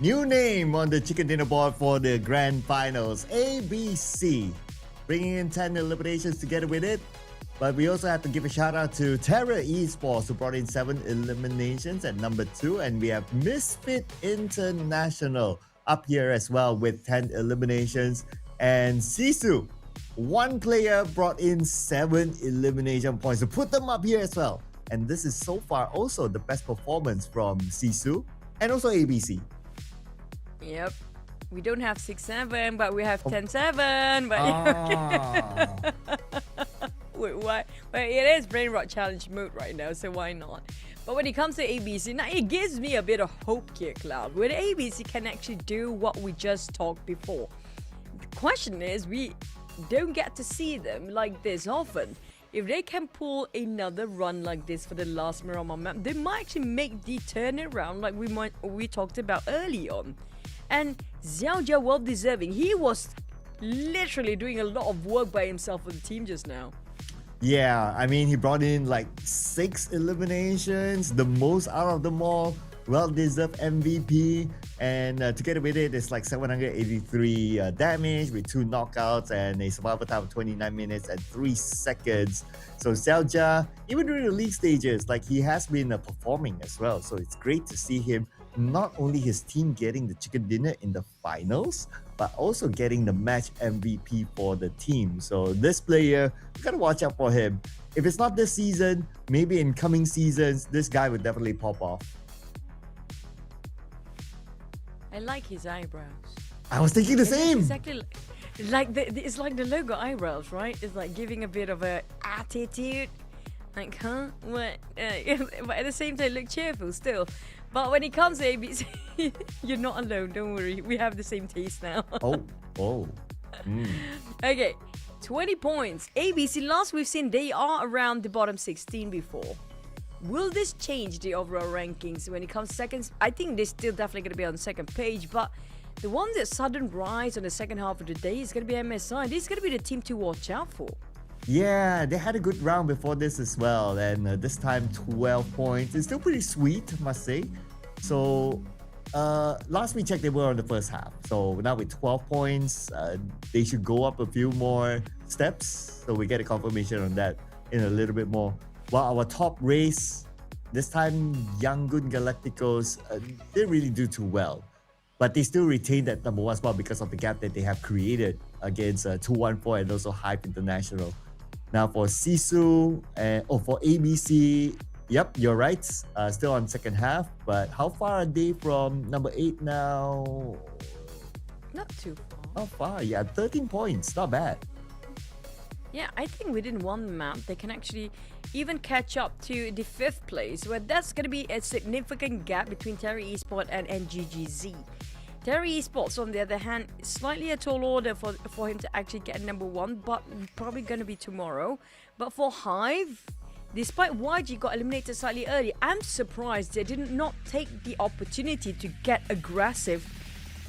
New name on the chicken dinner board for the grand finals, ABC. Bringing in 10 eliminations together with it. But we also have to give a shout out to Terra Esports, who brought in 7 eliminations at number 2. And we have Misfit International up here as well with 10 eliminations. And Sisu, one player brought in 7 elimination points to put them up here as well. And this is so far also the best performance from Sisu and also ABC. Yep. We don't have 6-7, but we have 10-7. But wait, why? Well, it is brain rot challenge mode right now, so why not? But when it comes to ABC, now it gives me a bit of hope here, Cloud, where ABC can actually do what we just talked before. The question is, we don't get to see them like this often. If they can pull another run like this for the last Miramar map, they might actually make the turnaround like we talked about early on. And Xiaojia, well deserving. He was literally doing a lot of work by himself for the team just now. Yeah, I mean, he brought in like 6 eliminations, the most out of them all. Well-deserved MVP, and together with it, it's like 783 damage with 2 knockouts and a survival time of 29 minutes and 3 seconds. So Xiaojia, even during the league stages, like he has been performing as well. So it's great to see him, not only his team getting the chicken dinner in the finals, but also getting the match MVP for the team. So this player, we gotta watch out for him. If it's not this season, maybe in coming seasons, this guy would definitely pop off. I like his eyebrows. I was thinking the It looks same. Exactly like it's like the logo eyebrows, right? It's like giving a bit of a attitude. Like, huh? What? But at the same time, look cheerful still. But when it comes to ABC, you're not alone. Don't worry. We have the same taste now. Oh. Okay, 20 points. ABC, last we've seen, they are around the bottom 16 before. Will this change the overall rankings when it comes to seconds? I think they're still definitely going to be on the second page, but the one that sudden rise on the second half of the day is going to be MSI. This is going to be the team to watch out for. Yeah, they had a good round before this as well, and this time 12 points. It's still pretty sweet, must say. So last we checked, they were on the first half. So now with 12 points, they should go up a few more steps. So we get a confirmation on that in a little bit more. While our top race, this time Yangon Galacticos didn't really do too well. But they still retain that number 1 spot because of the gap that they have created against 214 and also Hype International. Now for Sisu for ABC, yep, you're right. Still on second half, but how far are they from number 8 now? Not too far. Not far, yeah, 13 points, not bad. Yeah, I think within one map, they can actually even catch up to the 5th place, where that's going to be a significant gap between Terry Esports and NGGZ. Terry Esports, on the other hand, slightly a tall order for him to actually get number 1, but probably going to be tomorrow. But for Hive, despite YG got eliminated slightly early, I'm surprised they did not take the opportunity to get aggressive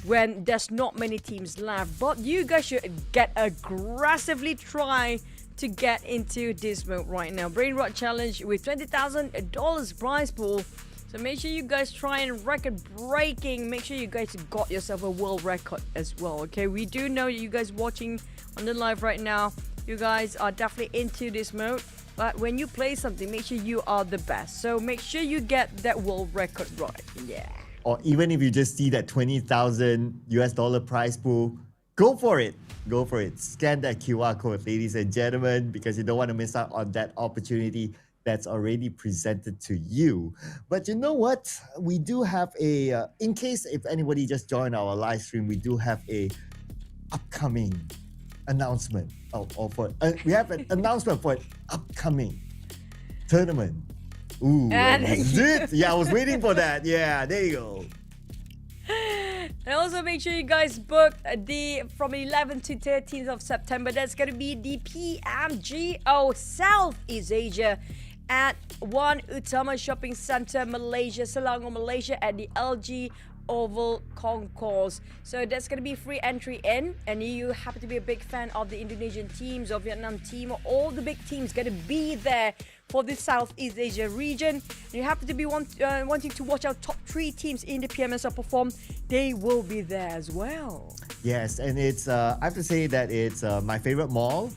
when there's not many teams left. But you guys should get aggressively try to get into this mode right now. Brain Rot Challenge with $20,000 prize pool. So make sure you guys try and record breaking. Make sure you guys got yourself a world record as well. Okay, we do know you guys watching on the live right now, you guys are definitely into this mode. But when you play something, make sure you are the best. So make sure you get that world record right. Yeah. Or even if you just see that $20,000 prize pool, go for it. Go for it. Scan that QR code, ladies and gentlemen, because you don't want to miss out on that opportunity that's already presented to you. But you know what? We do have a, in case if anybody just joined our live stream, we do have a upcoming announcement. We have an announcement for an upcoming tournament. Ooh, And- is it? Yeah, I was waiting for that. Yeah, there you go. And also make sure you guys book from 11th to 13th of September. That's going to be the PMGO Southeast Asia at One Utama Shopping Center, Malaysia, Selangor, Malaysia, at the LG Oval Concourse. So that's going to be free entry in, and you happen to be a big fan of the Indonesian teams or Vietnam team, or all the big teams going to be there for the Southeast Asia region. You happen to be wanting to watch our top 3 teams in the PMSL perform, they will be there as well. Yes, and it's I have to say that it's my favorite mall.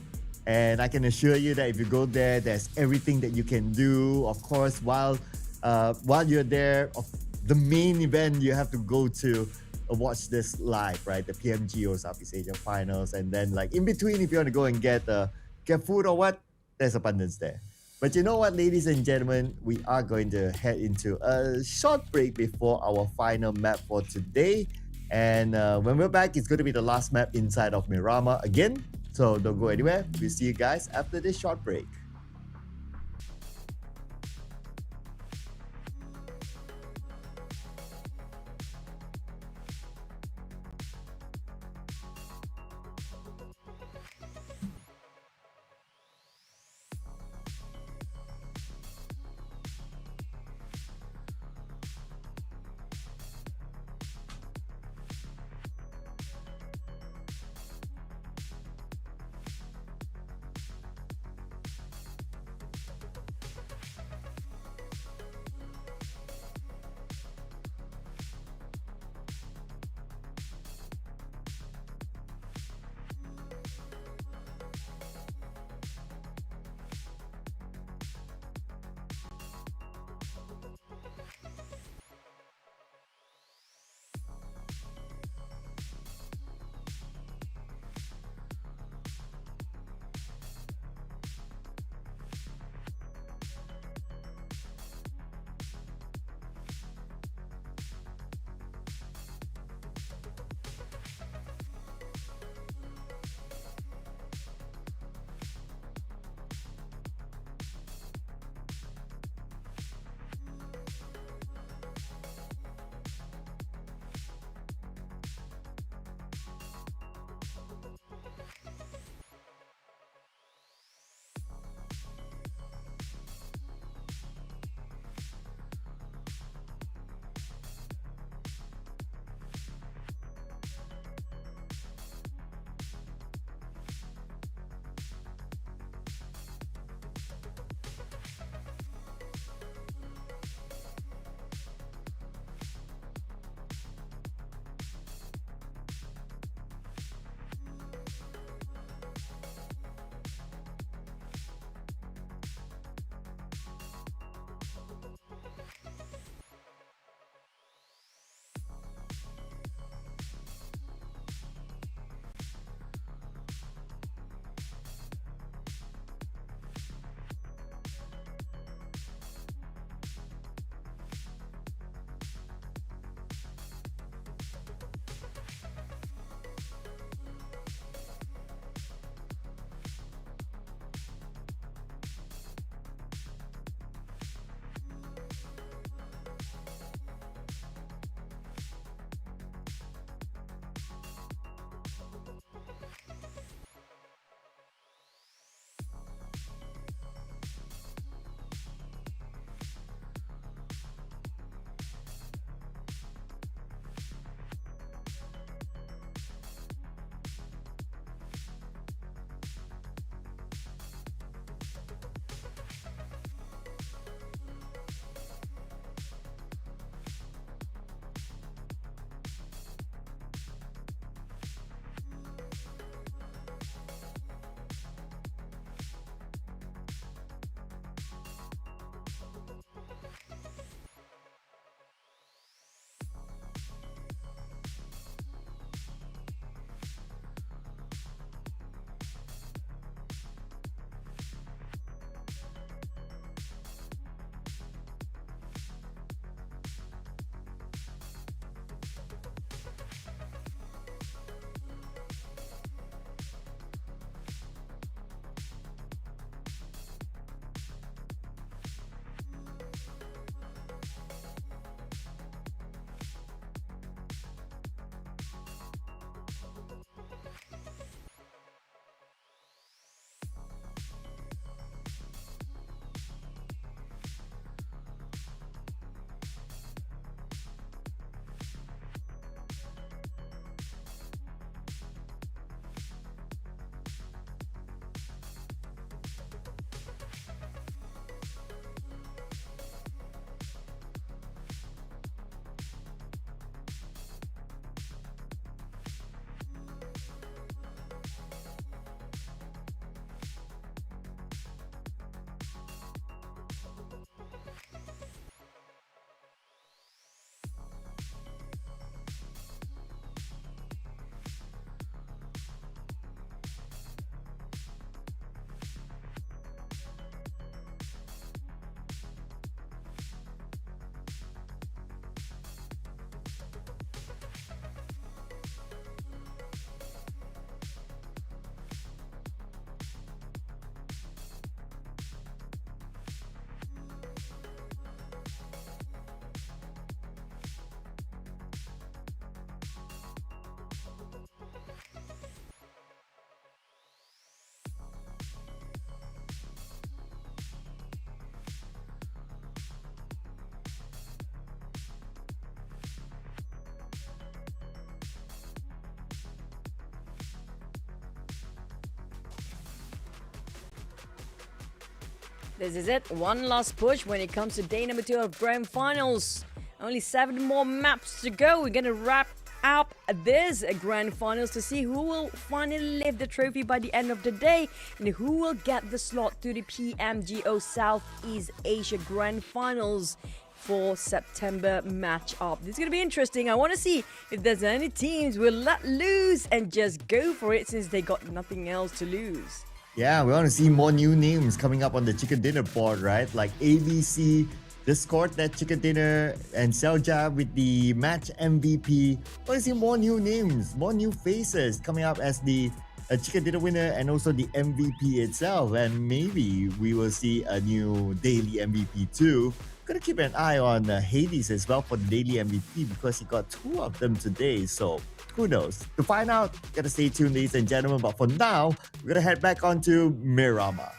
And I can assure you that if you go there, there's everything that you can do. Of course, while you're there, the main event you have to go to watch this live, right? The PMGO Southeast Asia Finals, and then like in between, if you want to go and get food or what, there's abundance there. But you know what, ladies and gentlemen, we are going to head into a short break before our final map for today. And when we're back, it's going to be the last map inside of Miramar again. So don't go anywhere. We'll see you guys after this short break. This is it. One last push when it comes to day number 2 of Grand Finals. Only 7 more maps to go. We're gonna wrap up this Grand Finals to see who will finally lift the trophy by the end of the day and who will get the slot to the PMGO Southeast Asia Grand Finals for September matchup. This is gonna be interesting. I want to see if there's any teams will let loose and just go for it since they got nothing else to lose. Yeah, we want to see more new names coming up on the chicken dinner board, right? Like ABC just scored that chicken dinner and Selja with the match MVP. We want to see more new names, more new faces coming up as the chicken dinner winner and also the MVP itself. And maybe we will see a new daily MVP too. Gonna keep an eye on Hades as well for the daily MVP because he got 2 of them today. So who knows? To find out, gotta stay tuned, ladies and gentlemen. But for now, we're gonna head back onto Miramar.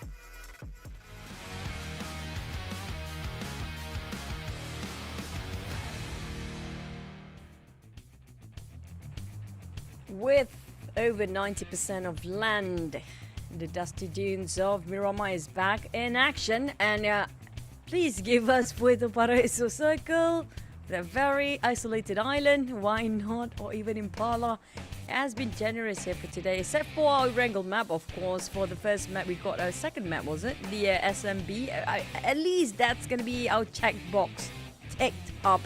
With over 90% of land, the dusty dunes of Miramar is back in action. And please give us Puerto Paraíso Circle, the very isolated island, why not, or even Impala. Has been generous here for today, except for our Wrangle map, of course. For the first map, we got our second map, was it? The SMB. At least that's going to be our checkbox ticked up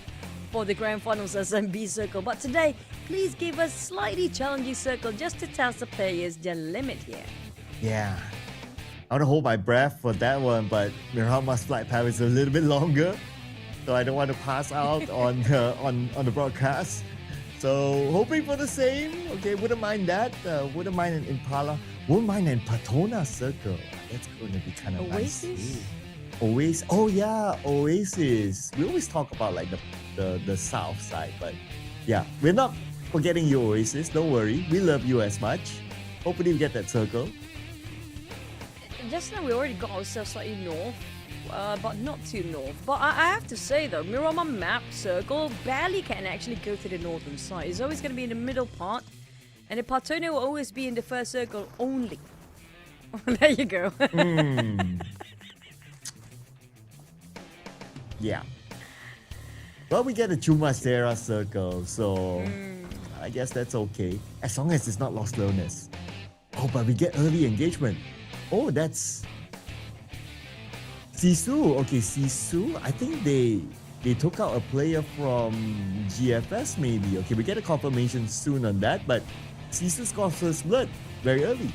for the Grand Finals SMB circle. But today, please give us slightly challenging circle just to test the players their limit here. Yeah. I want to hold my breath for that one, but Miramar's flight path is a little bit longer. So I don't want to pass out on the broadcast. So hoping for the same. Okay, wouldn't mind that. Wouldn't mind an Impala. Wouldn't mind an Patona Circle. That's going to be kind of nice. Oasis. Oh yeah, Oasis. We always talk about like the south side, but yeah, we're not forgetting you, Oasis. Don't worry, we love you as much. Hopefully we get that circle. Just now we already got ourselves slightly north. But not too north. But I have to say though, Miramar map circle barely can actually go to the northern side. It's always going to be in the middle part, and the Patona will always be in the first circle only. There you go. Yeah. Well, we get a Chumacera circle, so I guess that's okay. As long as it's not Los Leones. Oh, but we get early engagement. Oh, that's Sisu. Okay, Sisu. I think they took out a player from GFS maybe. Okay, we get a confirmation soon on that, but Sisu scores first blood very early.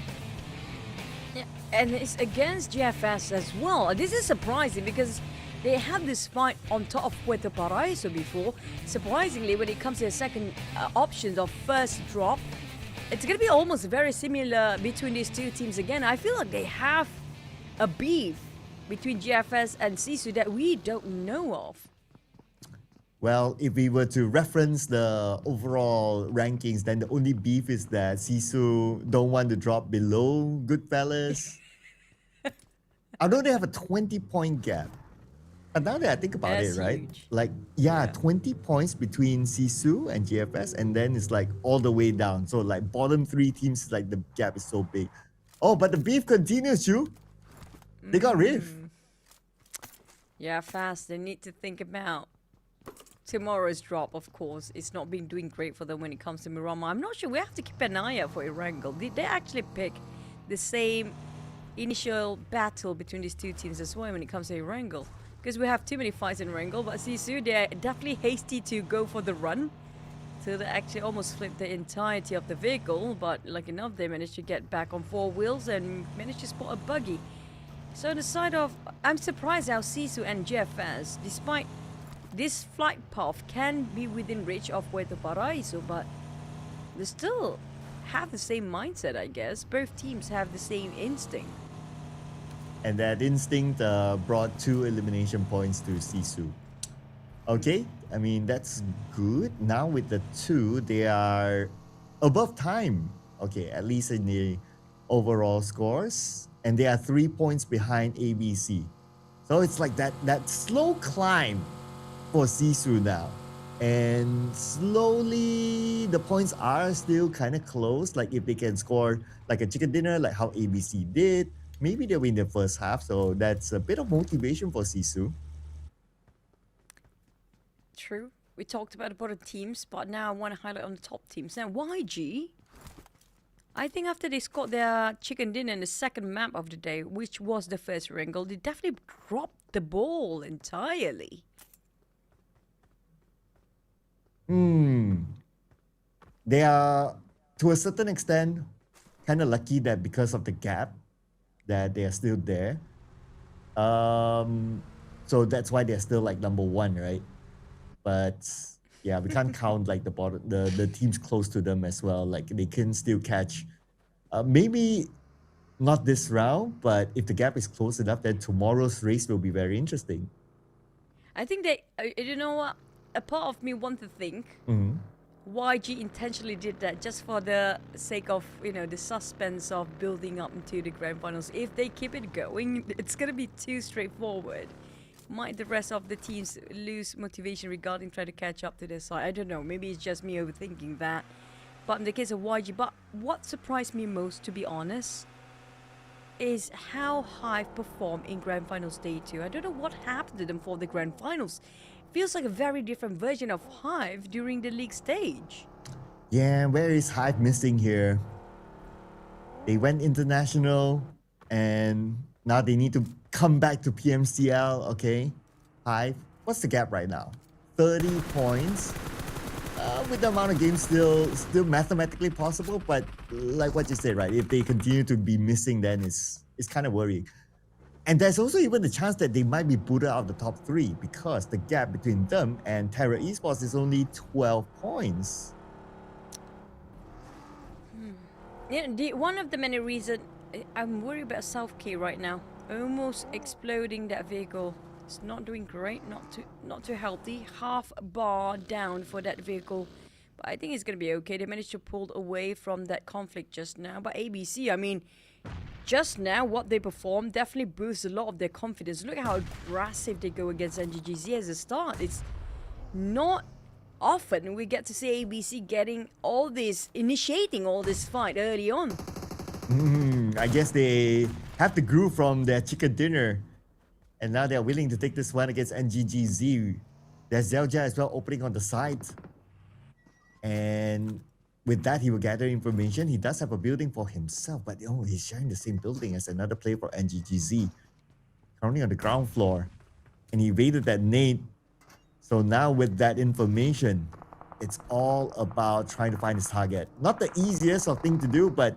Yeah, and it's against GFS as well. This is surprising because they had this fight on top of Puerto Paraíso before. Surprisingly, when it comes to the second option of first drop, it's going to be almost very similar between these two teams again. I feel like they have a beef between GFS and Sisu that we don't know of. Well, if we were to reference the overall rankings, then the only beef is that Sisu don't want to drop below Goodfellas. Although they have a 20-point gap. But now that I think about That's it, right? huge. Like, yeah, 20 points between Sisu and GFS, and then it's like all the way down. So like bottom 3 teams, like the gap is so big. Oh, but the beef continues, you. They got Riff. Yeah, fast. They need to think about tomorrow's drop, of course. It's not been doing great for them when it comes to Miramar. I'm not sure. We have to keep an eye out for Erangel. Did they actually pick the same initial battle between these two teams as well when it comes to Erangel? Because we have too many fights in Erangel, but Sisu, they're definitely hasty to go for the run. So they actually almost flipped the entirety of the vehicle, but lucky enough, they managed to get back on 4 wheels and managed to spot a buggy. So on the side of, I'm surprised how Sisu and GFS, despite this flight path can be within reach of Puerto Paraíso, but they still have the same mindset, I guess. Both teams have the same instinct. And that instinct brought 2 elimination points to Sisu. Okay, I mean, that's good. Now with the 2, they are above time. Okay, at least in the overall scores. And they are 3 points behind ABC. So it's like that slow climb for Sisu now. And slowly, the points are still kind of close. Like if they can score like a chicken dinner, like how ABC did, maybe they'll win the first half. So that's a bit of motivation for Sisu. True. We talked about the bottom teams, but now I want to highlight on the top teams. Now, YG, I think after they scored their chicken dinner in the second map of the day, which was the first wrinkle, they definitely dropped the ball entirely. They are, to a certain extent, kind of lucky that because of the gap, that they are still there. So that's why they're still like number one, right? But yeah, we can't count like the teams close to them as well. Like they can still catch. Maybe not this round, but if the gap is close enough, then tomorrow's race will be very interesting. I think they, you know what? A part of me wants to think YG intentionally did that just for the sake of, you know, the suspense of building up into the grand finals. If they keep it going, it's going to be too straightforward. Might the rest of the teams lose motivation regarding trying to catch up to their side? I don't know. Maybe it's just me overthinking that. But in the case of YG, but what surprised me most, to be honest, is how Hive performed in Grand Finals Day 2. I don't know what happened to them for the Grand Finals. Feels like a very different version of Hive during the league stage. Yeah, where is Hive missing here? They went international and now they need to come back to PMCL, okay? Hive, what's the gap right now? 30 points. With the amount of games still mathematically possible, but like what you said, right? If they continue to be missing, then it's kind of worrying. And there's also even the chance that they might be booted out of the top 3 because the gap between them and Terra Esports is only 12 points. Yeah, one of the many reasons I'm worried about South Key right now. Almost exploding that vehicle. It's not doing great, not too healthy. Half bar down for that vehicle. But I think it's going to be okay. They managed to pull away from that conflict just now. But ABC, I mean, just now what they performed definitely boosts a lot of their confidence. Look how aggressive they go against NGGZ as a start. It's not often we get to see ABC getting all this, initiating all this fight early on. I guess they have the groove from their chicken dinner. And now they're willing to take this one against NGGZ. There's Zelja as well opening on the side. And with that, he will gather information. He does have a building for himself, but oh, he's sharing the same building as another player for NGGZ. Currently on the ground floor. And he evaded that nade. So now with that information, it's all about trying to find his target. Not the easiest of thing to do, but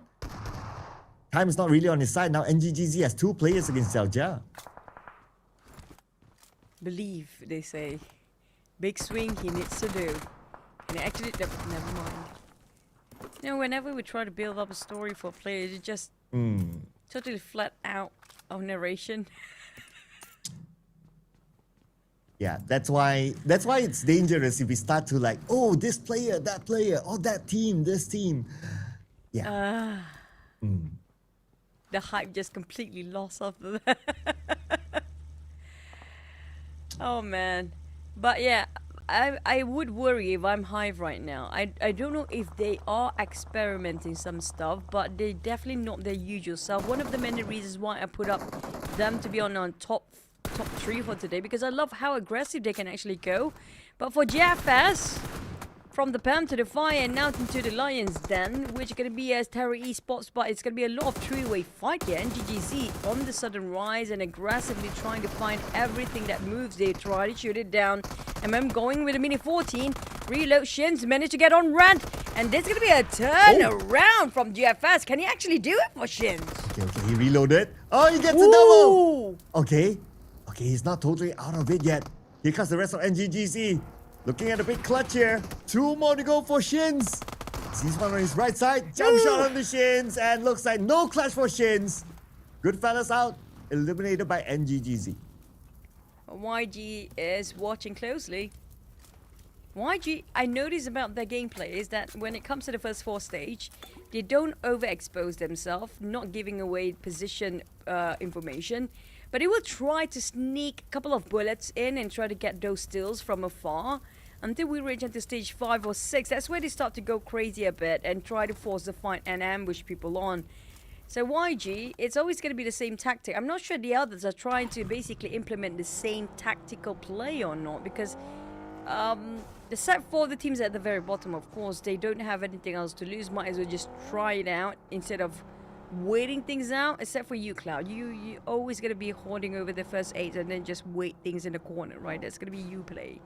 time is not really on his side. Now NGGZ has 2 players against Zelja. Believe, they say. Big swing he needs to do. And actually, never mind. You know, whenever we try to build up a story for players, it's just totally flat out of narration. Yeah, that's why it's dangerous if we start to like, oh, this player, that player, oh, that team, this team. Yeah. The hype just completely lost after that. Oh man. But yeah, I would worry if I'm Hive right now. I don't know if they are experimenting some stuff, but they're definitely not their usual self. One of the many reasons why I put up them to be on top 3 for today, because I love how aggressive they can actually go. But for JFS, from the Pam to the Fire and now into the Lions Den, which is going to be as Terra Esports, but it's going to be a lot of three-way fight here. NGGZ on the sudden rise and aggressively trying to find everything that moves. They try to shoot it down. MM going with a Mini 14. Reload Shins, managed to get on Rand. And there's going to be a turn around from GFS. Can he actually do it for Shins? Okay, he reloaded. Oh, he gets a double. Okay, he's not totally out of it yet. Here comes the rest of NGGZ. Looking at a big clutch here. 2 more to go for Shins. Sees one on his right side. Jump shot on the Shins. And looks like no clutch for Shins. Goodfellas out. Eliminated by NGGZ. YG is watching closely. YG, I notice about their gameplay is that when it comes to the first 4 stage, they don't overexpose themselves, not giving away position information. But he will try to sneak a couple of bullets in and try to get those stills from afar until we reach into stage 5 or 6. That's where they start to go crazy a bit and try to force the fight and ambush people on. So YG, it's always going to be the same tactic. I'm not sure the others are trying to basically implement the same tactical play or not, because except for the teams at the very bottom, of course, they don't have anything else to lose. Might as well just try it out instead of waiting things out. Except for you, Cloud. You always going to be hoarding over the first 8 and then just wait things in the corner, right? That's going to be you play.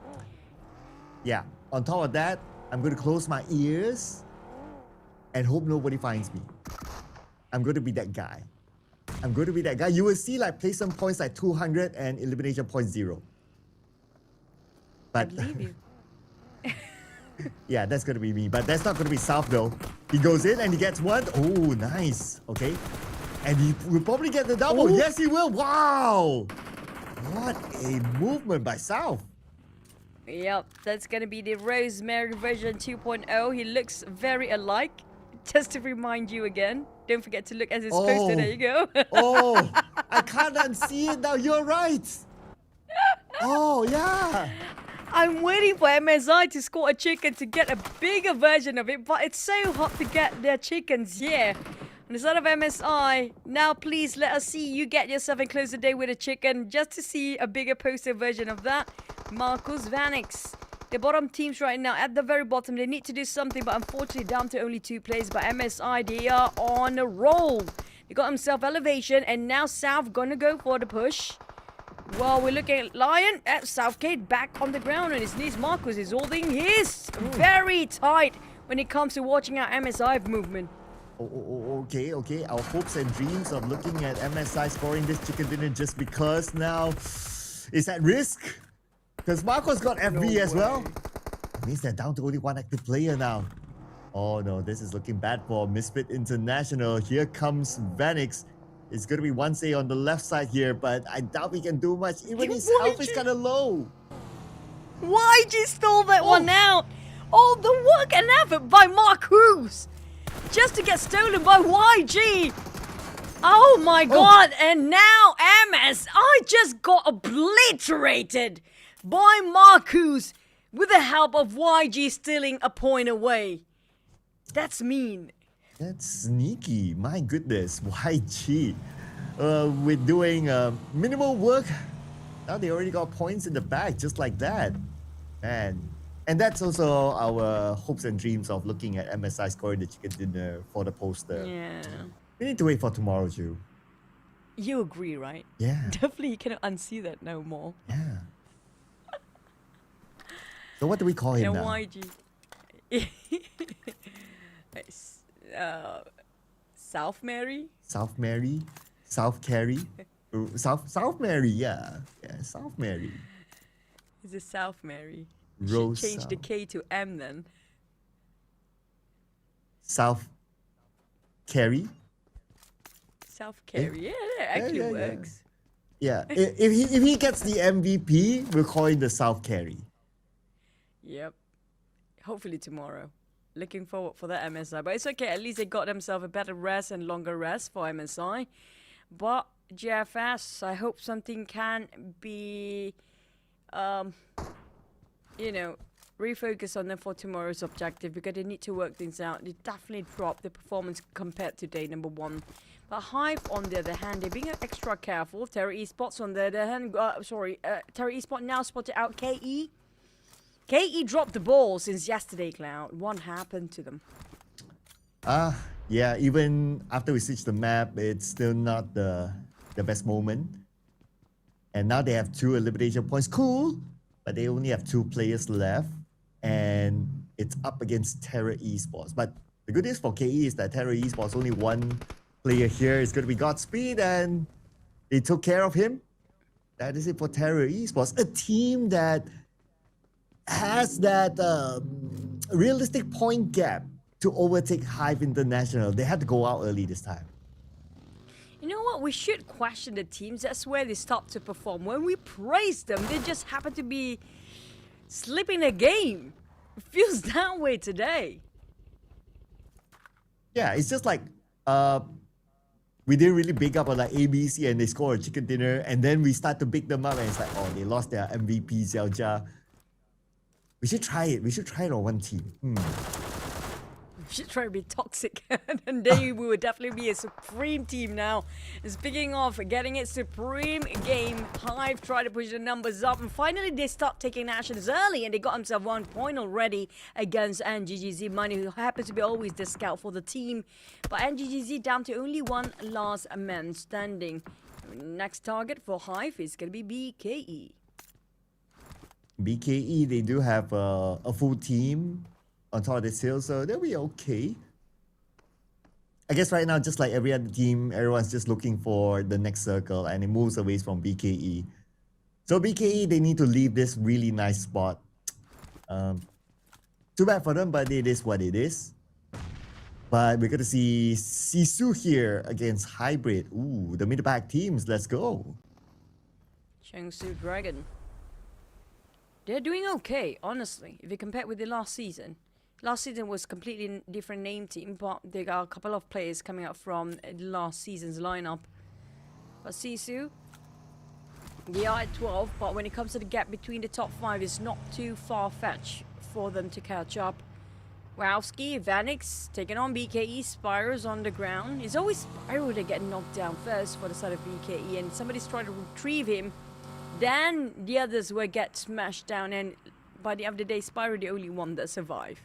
Yeah. On top of that, I'm going to close my ears and hope nobody finds me. I'm going to be that guy. I'm going to be that guy. You will see like placement points like 200 and elimination points 0. But I believe you. yeah, that's going to be me. But that's not going to be South though. He goes in and he gets 1. Oh, nice. Okay. And he will probably get the double. Ooh. Yes, he will. Wow. What a movement by South. Yep, that's going to be the Rosemary version 2.0. He looks very alike. Just to remind you again, don't forget to look at his poster. There you go. Oh, I can't unsee it now. You're right. Oh, yeah. I'm waiting for MSI to score a chicken to get a bigger version of it, but it's so hard to get their chickens here. On the side of MSI, now please let us see you get yourself in closer day with a chicken just to see a bigger poster version of that. Marcus Vanix. The bottom teams right now, at the very bottom, they need to do something, but unfortunately down to only 2 players. But MSI, they are on a roll. They got himself elevation, and now South gonna go for the push. Well, we're looking at Lion at Southgate back on the ground on his knees. Marcus is holding his very tight when it comes to watching our MSI movement. Okay. Our hopes and dreams of looking at MSI scoring this chicken dinner just because now is at risk. Because Marco's got FB as well. It means they're down to only 1 active player now. Oh no, this is looking bad for Misfit International. Here comes Vanix. It's going to be 1A on the left side here, but I doubt we can do much. Even his health is kind of low. YG stole that one out. All the work and effort by Marcus just to get stolen by YG. Oh my god, and now MSI just got obliterated by Marcus with the help of YG stealing a point away. That's mean. That's sneaky. My goodness. YG. We're doing minimal work. Now they already got points in the bag just like that. Man. And that's also our hopes and dreams of looking at MSI scoring the chicken dinner for the poster. Yeah. We need to wait for tomorrow, Ju. You agree, right? Yeah. Definitely you cannot unsee that no more. Yeah. So what do we call him now? YG. South Mary? South Mary? South Carry? South Mary, yeah. Yeah, South Mary. Is it South Mary? Rose Should change the South. K to M then. South Carry? South Carry. Yeah, that actually yeah. works. Yeah. if he gets the MVP, we'll call him the South Carry. Yep. Hopefully tomorrow. Looking forward for that MSI. But it's okay. At least they got themselves a better rest and longer rest for MSI. But GFS, I hope something can be, refocus on them for tomorrow's objective because they need to work things out. They definitely dropped the performance compared to day number 1. But Hive, on the other hand, they're being extra careful. Terra Esports, on the other hand, Terra Esports now spotted out KE. KE dropped the ball since yesterday, Cloud. What happened to them? Yeah, even after we switch the map, it's still not the best moment. And now they have 2 elimination points. Cool, but they only have 2 players left. And it's up against Terra Esports. But the good news for KE is that Terra Esports, only 1 player here is going to be Godspeed, and they took care of him. That is it for Terra Esports, a team that has that realistic point gap to overtake Hive International. They had to go out early this time. You know what? We should question the teams. That's where they stop to perform. When we praise them, they just happen to be slipping a game. It feels that way today. Yeah, it's just like we didn't really big up on like ABC and they score a chicken dinner, and then we start to big them up and it's like, oh, they lost their MVP Xiaojia. We should try it. We should try it on one team. should try to be toxic. And they will definitely be a supreme team now. And speaking of getting it supreme game, Hive try to push the numbers up. And finally, they start taking actions early. And they got themselves 1 point already against NGGZ Money, who happens to be always the scout for the team. But NGGZ down to only one last man standing. Next target for Hive is going to be BKE. BKE, they do have a full team on top of this hill, so they'll be okay. I guess right now, just like every other team, everyone's just looking for the next circle, and it moves away from BKE. So BKE, they need to leave this really nice spot. Too bad for them, but it is what it is. But we're going to see Sisu here against Hybrid. Ooh, the mid-back teams, let's go. Chengsu Dragon. They're doing okay, honestly, if you compare with the last season. Last season was completely different name team, but there are a couple of players coming up from last season's lineup. But Sisu, they are at 12, but when it comes to the gap between the top 5, it's not too far-fetched for them to catch up. Wowski, Vanix taking on BKE, Spyro's on the ground. It's always Spyro that get knocked down first for the side of BKE, and somebody's trying to retrieve him. Then the others will get smashed down, and by the end of the day, Spyro the only one that survive.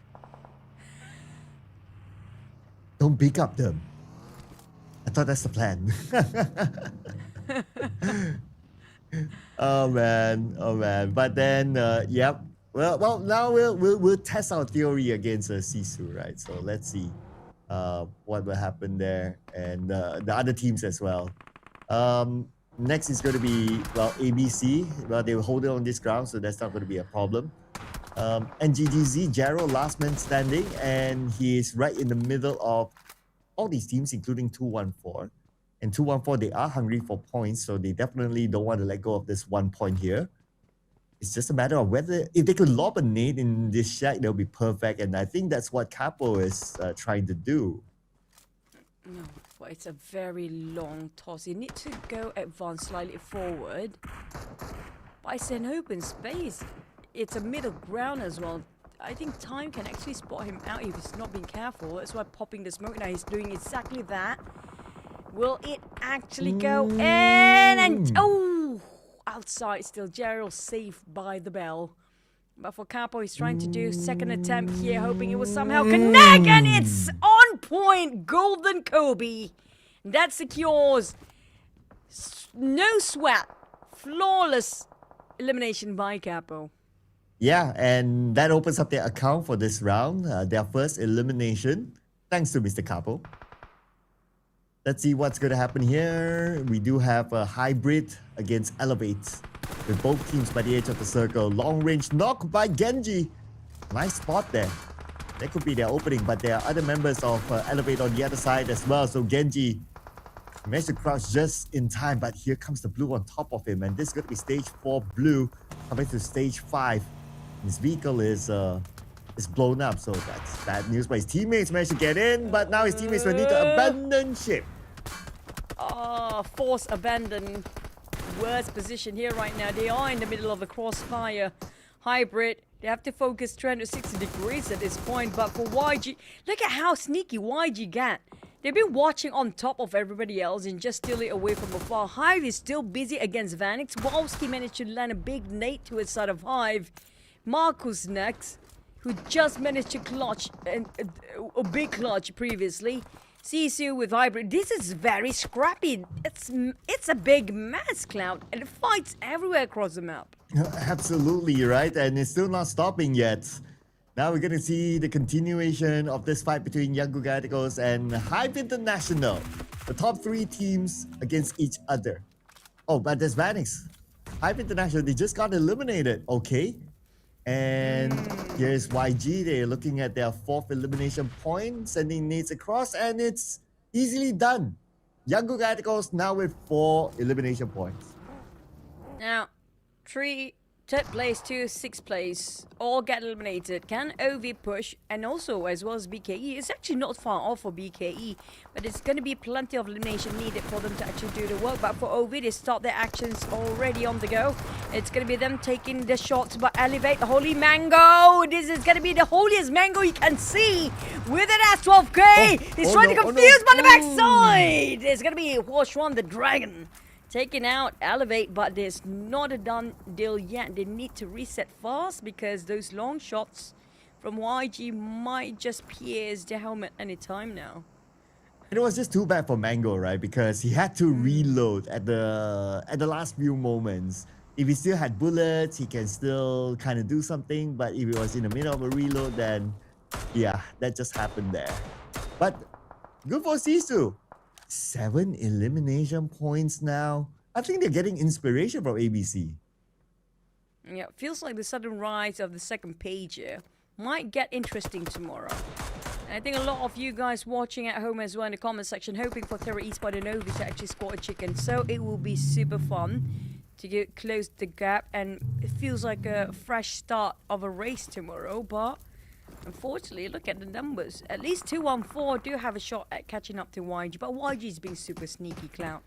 Don't pick up them. I thought that's the plan. Oh man. But then, yep. Well, now we'll test our theory against Sisu, right? So let's see what will happen there, and the other teams as well. Next is going to be, well, ABC. Well, they will hold it on this ground, so that's not going to be a problem. NGGZ, Gerald, last man standing, and he is right in the middle of all these teams, including 214. And 214, they are hungry for points, so they definitely don't want to let go of this 1 point here. It's just a matter of whether, if they could lob a nade in this shack, they'll be perfect, and I think that's what Capo is trying to do. No, but it's a very long toss. You need to go advance slightly forward. But it's an open space. It's a middle ground as well. I think Time can actually spot him out if he's not being careful. That's why popping the smoke now. He's doing exactly that. Will it actually go in? And oh, outside still. Gerald safe by the bell. But for Capo, he's trying to do second attempt here, hoping it will somehow connect, and it's on point. Golden Kobe. That secures no sweat, flawless elimination by Capo. Yeah, and that opens up their account for this round, their first elimination, thanks to Mr. Capo. Let's see what's going to happen here. We do have a hybrid against Elevate, with both teams by the edge of the circle. Long range knock by Genji. Nice spot there. That could be their opening, but there are other members of Elevate on the other side as well. So Genji managed to crouch just in time, but here comes the blue on top of him, and this is going to be stage 4 blue coming to stage 5. His vehicle is blown up, so that's bad news. But his teammates managed to get in, but now his teammates will need to abandon ship. Force abandon. Worst position here right now. They are in the middle of the crossfire. Hybrid, they have to focus 360 degrees at this point, but for YG, look at how sneaky YG got. They've been watching on top of everybody else and just steal it away from afar. Hive is still busy against Vanix. Wolski managed to land a big nade to his side of Hive. Marcus next, who just managed to clutch a big clutch previously. Sisu with Hybrid. This is very scrappy. It's a big mess, Cloud, and it fights everywhere across the map. Absolutely, right? And it's still not stopping yet. Now we're going to see the continuation of this fight between Young Galacticos and Hive International. The top 3 teams against each other. Oh, but there's Vanix. Hive International, they just got eliminated. Okay. And here's YG. They're looking at their 4th elimination point, sending nades across, and it's easily done. Young Galacticos now with 4 elimination points. Now, 3 third place to sixth place all get eliminated. Can OV push? And also, as well as BKE, it's actually not far off for BKE, but it's going to be plenty of elimination needed for them to actually do the work. But for OV, they start their actions already on the go. It's going to be them taking the shots, but Elevate the Holy Mango. This is going to be the holiest mango you can see with an S12K. He's trying to confuse by the backside. It's going to be Huoshuan the Dragon taking out Elevate, but there's not a done deal yet. They need to reset fast because those long shots from YG might just pierce the helmet anytime now. And it was just too bad for Mango, right? Because he had to reload at the last few moments. If he still had bullets, he can still kind of do something. But if he was in the middle of a reload, then yeah, that just happened there. But good for Sisu. 7 elimination points now. I think they're getting inspiration from ABC. Yeah, feels like the sudden rise of the second page here might get interesting tomorrow. And I think a lot of you guys watching at home as well in the comment section hoping for Terra Esport and Novi to actually score a chicken. So it will be super fun to close the gap, and it feels like a fresh start of a race tomorrow. But unfortunately, look at the numbers. At least 214 do have a shot at catching up to YG, but YG's being super sneaky, Cloud.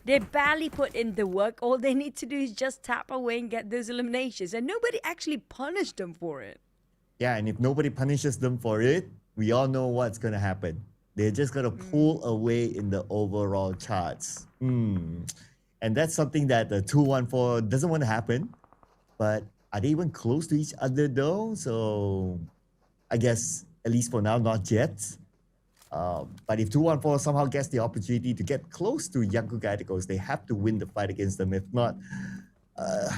They barely put in the work. All they need to do is just tap away and get those eliminations, and nobody actually punished them for it. Yeah, and if nobody punishes them for it, we all know what's going to happen. They're just going to pull away in the overall charts. And that's something that the 214 doesn't want to happen. But are they even close to each other though? So I guess, at least for now, not yet. But if 214 somehow gets the opportunity to get close to Young Galacticos, they have to win the fight against them. If not,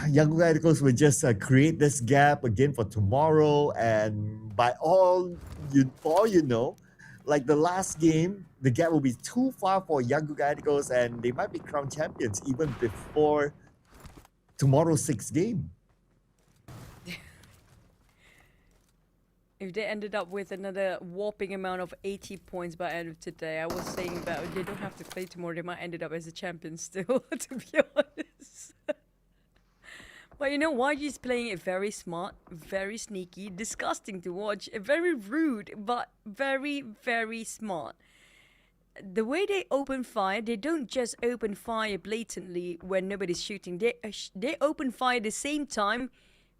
Young Galacticos will just create this gap again for tomorrow. And by all you know, like the last game, the gap will be too far for Young Galacticos, and they might be crowned champions even before tomorrow's 6th game. If they ended up with another whopping amount of 80 points by end of today, I was saying that they don't have to play tomorrow. They might end up as a champion still, to be honest. But you know, YG's playing it very smart, very sneaky, disgusting to watch, very rude, but very, very smart. The way they open fire, they don't just open fire blatantly when nobody's shooting. They open fire at the same time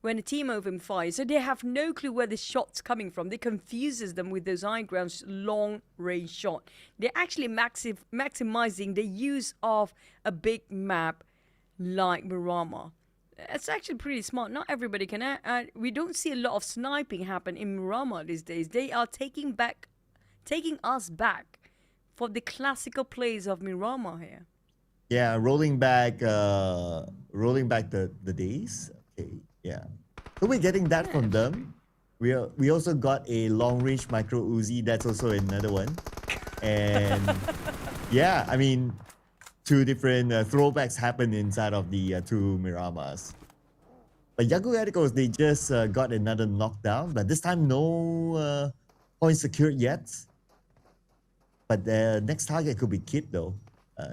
when a team open fire. So they have no clue where the shot's coming from. They confuses them with those high grounds long range shot. They're actually maximizing the use of a big map like Miramar. It's actually pretty smart. Not everybody can. We don't see a lot of sniping happen in Miramar these days. They are taking us back for the classical plays of Miramar here. Yeah, rolling back the days. Okay, yeah. So we're getting that from them. We also got a long range micro Uzi. That's also another one. And yeah, I mean, 2 different throwbacks happened inside of the 2 Miramars. But Young Galacticos, they just got another knockdown, but this time no points secured yet. But the next target could be Kid though,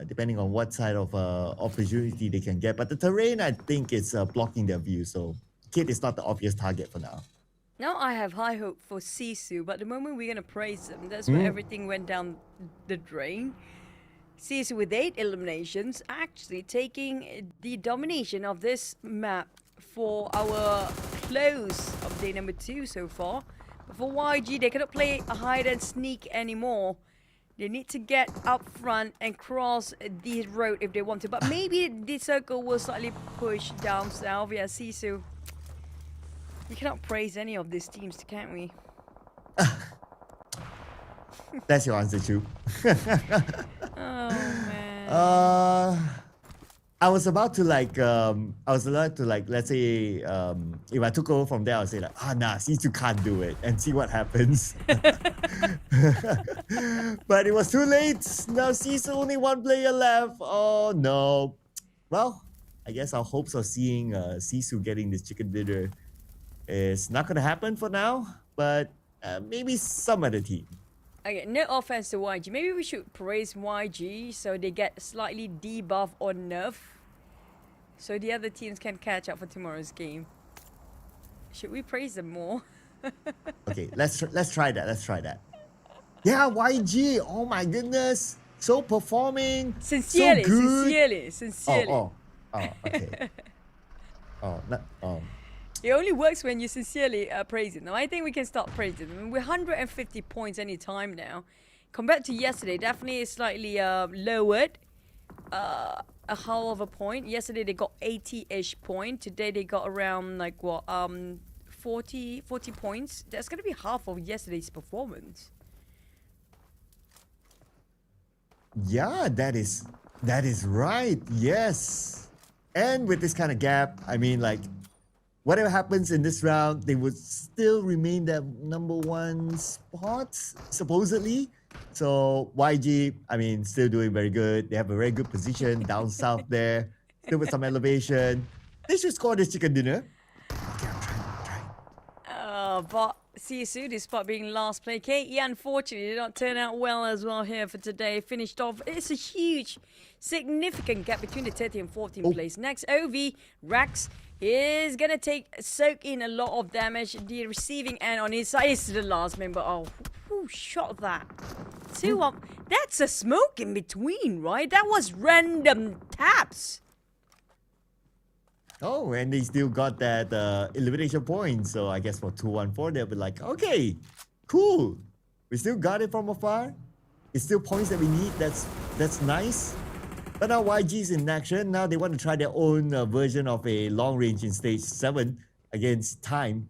depending on what side of opportunity they can get. But the terrain, I think, is blocking their view, so Kid is not the obvious target for now. Now I have high hope for Sisu, but the moment we're going to praise them, that's where everything went down the drain. Sisu with 8 eliminations, actually taking the domination of this map for our close of day number 2 so far. But for YG, they cannot play a hide and sneak anymore. They need to get up front and cross the road if they want to. But maybe the circle will slightly push down south. Yeah, Sisu. We cannot praise any of these teams, can't we? That's your answer, Chu. Oh, man. I was about to let's say, if I took over from there, I would say like, nah, Sisu can't do it, and see what happens. But it was too late. Now Sisu only 1 player left. Oh no. Well, I guess our hopes of seeing Sisu getting this chicken dinner is not gonna happen for now. But maybe some other team. Okay, no offense to YG. Maybe we should praise YG so they get slightly debuff or nerf. so the other teams can catch up for tomorrow's game. Should we praise them more? Okay, let's try that. Let's try that. Yeah, YG. Oh my goodness, so performing. Sincerely, so good. sincerely. Oh, okay. It only works when you sincerely praise it. Now, I think we can start praising them. We're 150 points any time now. Compared to yesterday, definitely slightly lowered. A half of a point. Yesterday they got 80-ish point. Today they got around like what 40 points. That's gonna be half of yesterday's performance. Yeah, that is right. Yes. And with this kind of gap, I mean, like, whatever happens in this round, they would still remain the number 1 spot, supposedly. So YG, I mean, still doing very good. They have a very good position down south there, still with some elevation. They should score this chicken dinner. Okay, I'm trying. But Sisu, despite being last play, KE unfortunately did not turn out well as well here for today. Finished off. It's a huge, significant gap between the 13th and 14th place. Next, OV, Rax is going to soak in a lot of damage. The receiving end on his side is the last member. Oh, who shot that? 2-1. That's a smoke in between, right? That was random taps. Oh, and they still got that elimination point. So I guess for 2-1-4, they'll be like, okay, cool. We still got it from afar. It's still points that we need. That's nice. But now YG's in action. Now they want to try their own version of a long range in stage 7 against Time.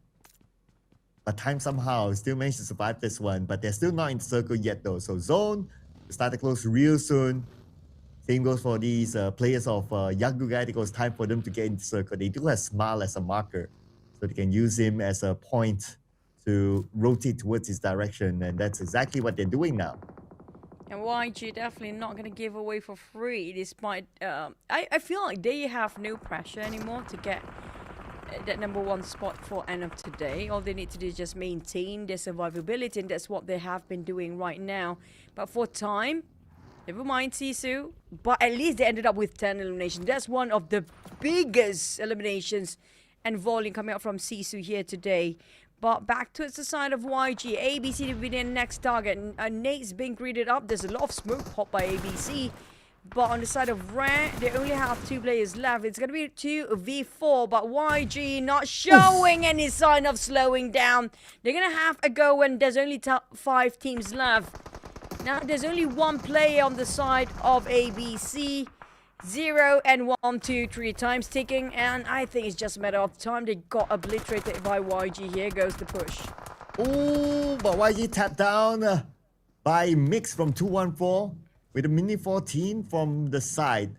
But Time somehow still managed to survive this one. But they're still not in the circle yet though. So Zone will start to close real soon. Same goes for these players of Young Galacticos. Time for them to get in the circle. They do have Smile as a marker. So they can use him as a point to rotate towards his direction. And that's exactly what they're doing now. And YG definitely not going to give away for free, despite... I feel like they have no pressure anymore to get that number 1 spot for end of today. All they need to do is just maintain their survivability, and that's what they have been doing right now. But for Time, never mind Sisu, but at least they ended up with 10 eliminations. That's one of the biggest eliminations and volume coming out from Sisu here today. But back towards the side of YG. ABC to be their next target. Nate's being greeted up. There's a lot of smoke popped by ABC. But on the side of Rare, they only have 2 players left. It's going to be 2v4. But YG not showing any sign of slowing down. They're going to have a go when there's only 5 teams left. Now there's only 1 player on the side of ABC. 0 and 1, 2, 3 times ticking, and I think it's just a matter of time. They got obliterated by YG. Here goes the push. Oh, but YG tapped down by Mix from 214 with a mini 14 from the side.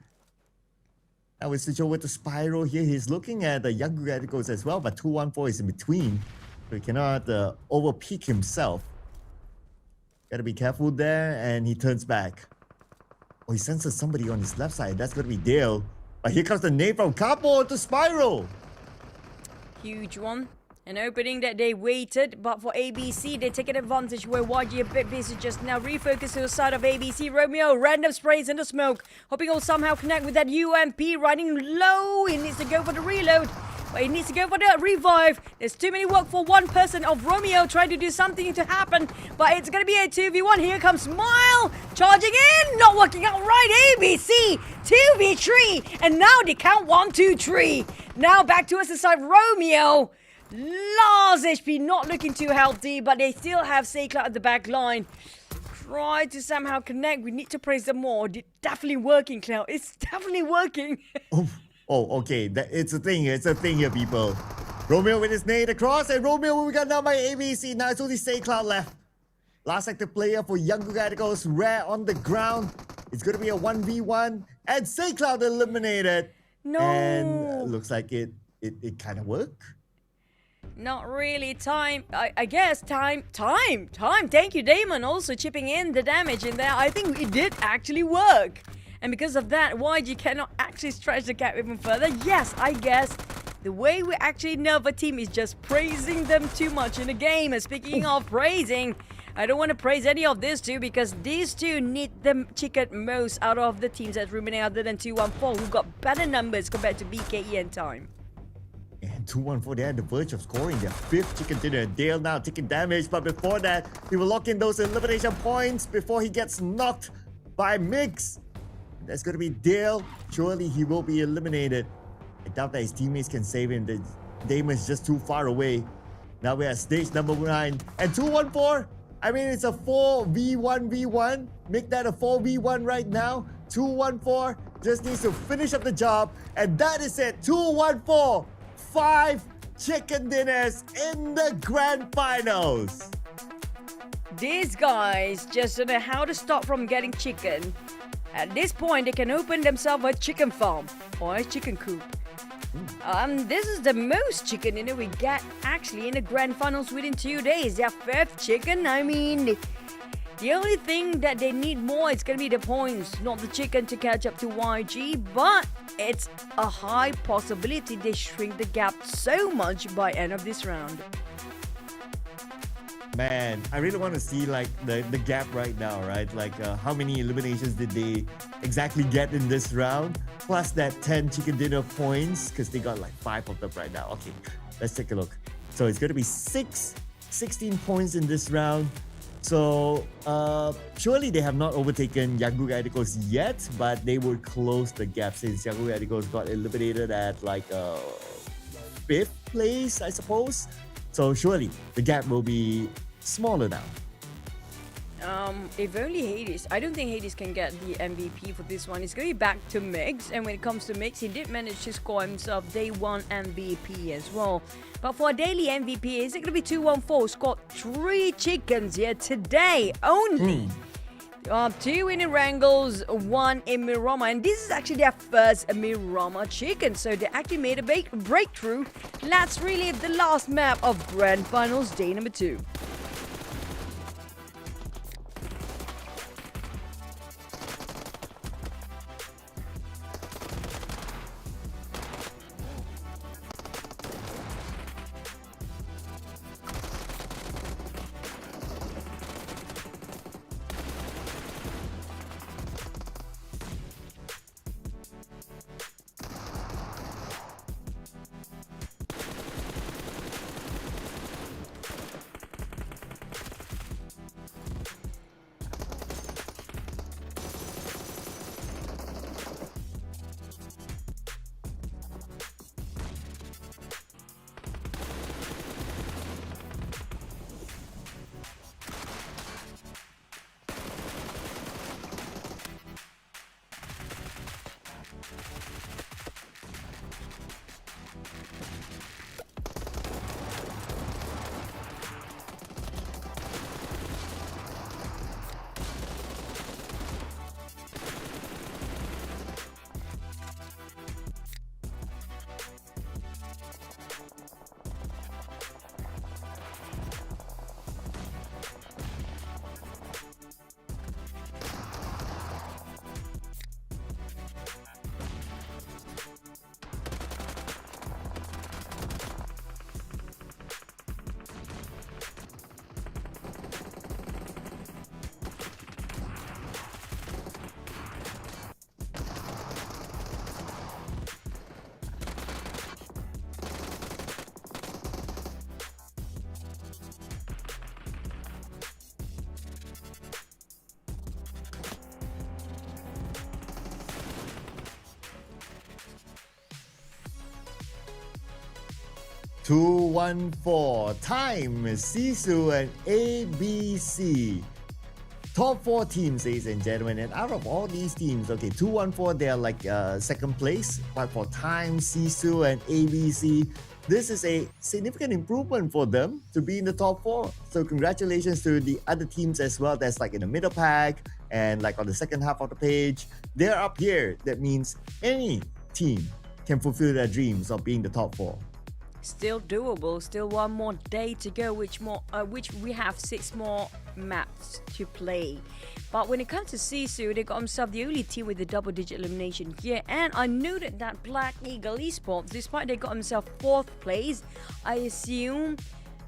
Now we switch over to Spyro here. He's looking at the Young Galacticos as well, but 214 is in between, so he cannot over-peak himself. Gotta be careful there, and he turns back. Oh, he senses somebody on his left side. That's gonna be Dale. But here comes the nade from Capo to Spyro. Huge one. An opening that they waited, but for ABC, they take an advantage where YG a bit busy just now. Refocus to the side of ABC. Romeo, random sprays in the smoke. Hoping he'll somehow connect with that UMP. Riding low. He needs to go for the reload. But he needs to go for the revive. There's too many work for one person of Romeo trying to do something to happen. But it's going to be a 2v1. Here comes Smile. Charging in. Not working out right. ABC. 2v3. And now they count 1, 2, 3. Now back towards the side. Romeo. Lars HP not looking too healthy. But they still have Seikla at the back line. Try to somehow connect. We need to praise them more. It's definitely working, Cloud. It's definitely working. Oh, okay. It's a thing. It's a thing here, people. Romeo with his nade across, and Romeo we got now by ABC. Now it's only SayCloud left. Last active player for Young Galacticos, Rare on the ground. It's going to be a 1v1, and SayCloud eliminated. No. And looks like it kind of worked. Not really. Time. I guess time. Thank you, Damon, also chipping in the damage in there. I think it did actually work. And because of that, YG cannot actually stretch the gap even further. Yes, I guess the way we actually know the team is just praising them too much in the game. And speaking of praising, I don't want to praise any of these two because these two need the chicken most out of the teams that's remaining other than 214 who got better numbers compared to BKE and Time. And 214, they're on the verge of scoring their 5th chicken dinner. Dale now taking damage, but before that, he will lock in those elimination points before he gets knocked by Mix. That's going to be Dale. Surely he will be eliminated. I doubt that his teammates can save him. The Damon is just too far away. Now we're at stage number 9. And 214, I mean, it's a 4v1v1. Make that a 4v1 right now. 214 just needs to finish up the job. And that is it. 214, 5 chicken dinners in the grand finals. These guys just don't know how to stop from getting chicken. At this point, they can open themselves a chicken farm or a chicken coop. This is the most chicken dinner we get actually in the grand finals within 2 days. Their 5th chicken. I mean, the only thing that they need more is going to be the points, not the chicken to catch up to YG. But it's a high possibility they shrink the gap so much by end of this round. Man, I really want to see like the gap right now, right? Like how many eliminations did they exactly get in this round? Plus that 10 chicken dinner points, because they got like 5 of them right now. Okay, let's take a look. So it's going to be 16 points in this round. So surely they have not overtaken Yanggu Galacticos yet, but they will close the gap since Yanggu Galacticos got eliminated at like 5th place, I suppose. So surely the gap will be smaller now. If only Hades. I don't think Hades can get the MVP for this one. It's going to be back to Mix. And when it comes to Mix, he did manage to score himself day 1 MVP as well. But for a daily MVP, is it going to be 214? Scored 3 chickens here today only. 2 in Wrangles, 1 in Mirama. And this is actually their first Mirama chicken. So they actually made a breakthrough. Let's relive the last map of Grand Finals day number 2. Two, 1, 4. Time, Sisu and ABC. Top 4 teams, ladies and gentlemen. And out of all these teams, okay, 214, they're like second place. But for Time, Sisu and ABC, this is a significant improvement for them to be in the top 4. So congratulations to the other teams as well. That's like in the middle pack and like on the second half of the page. They're up here. That means any team can fulfill their dreams of being the top 4. Still doable. Still one more day to go, which we have 6 more maps to play. But when it comes to Sisu, they got himself the only team with the double-digit elimination here. And I noted that Black Eagle Esports, despite they got himself 4th place, I assume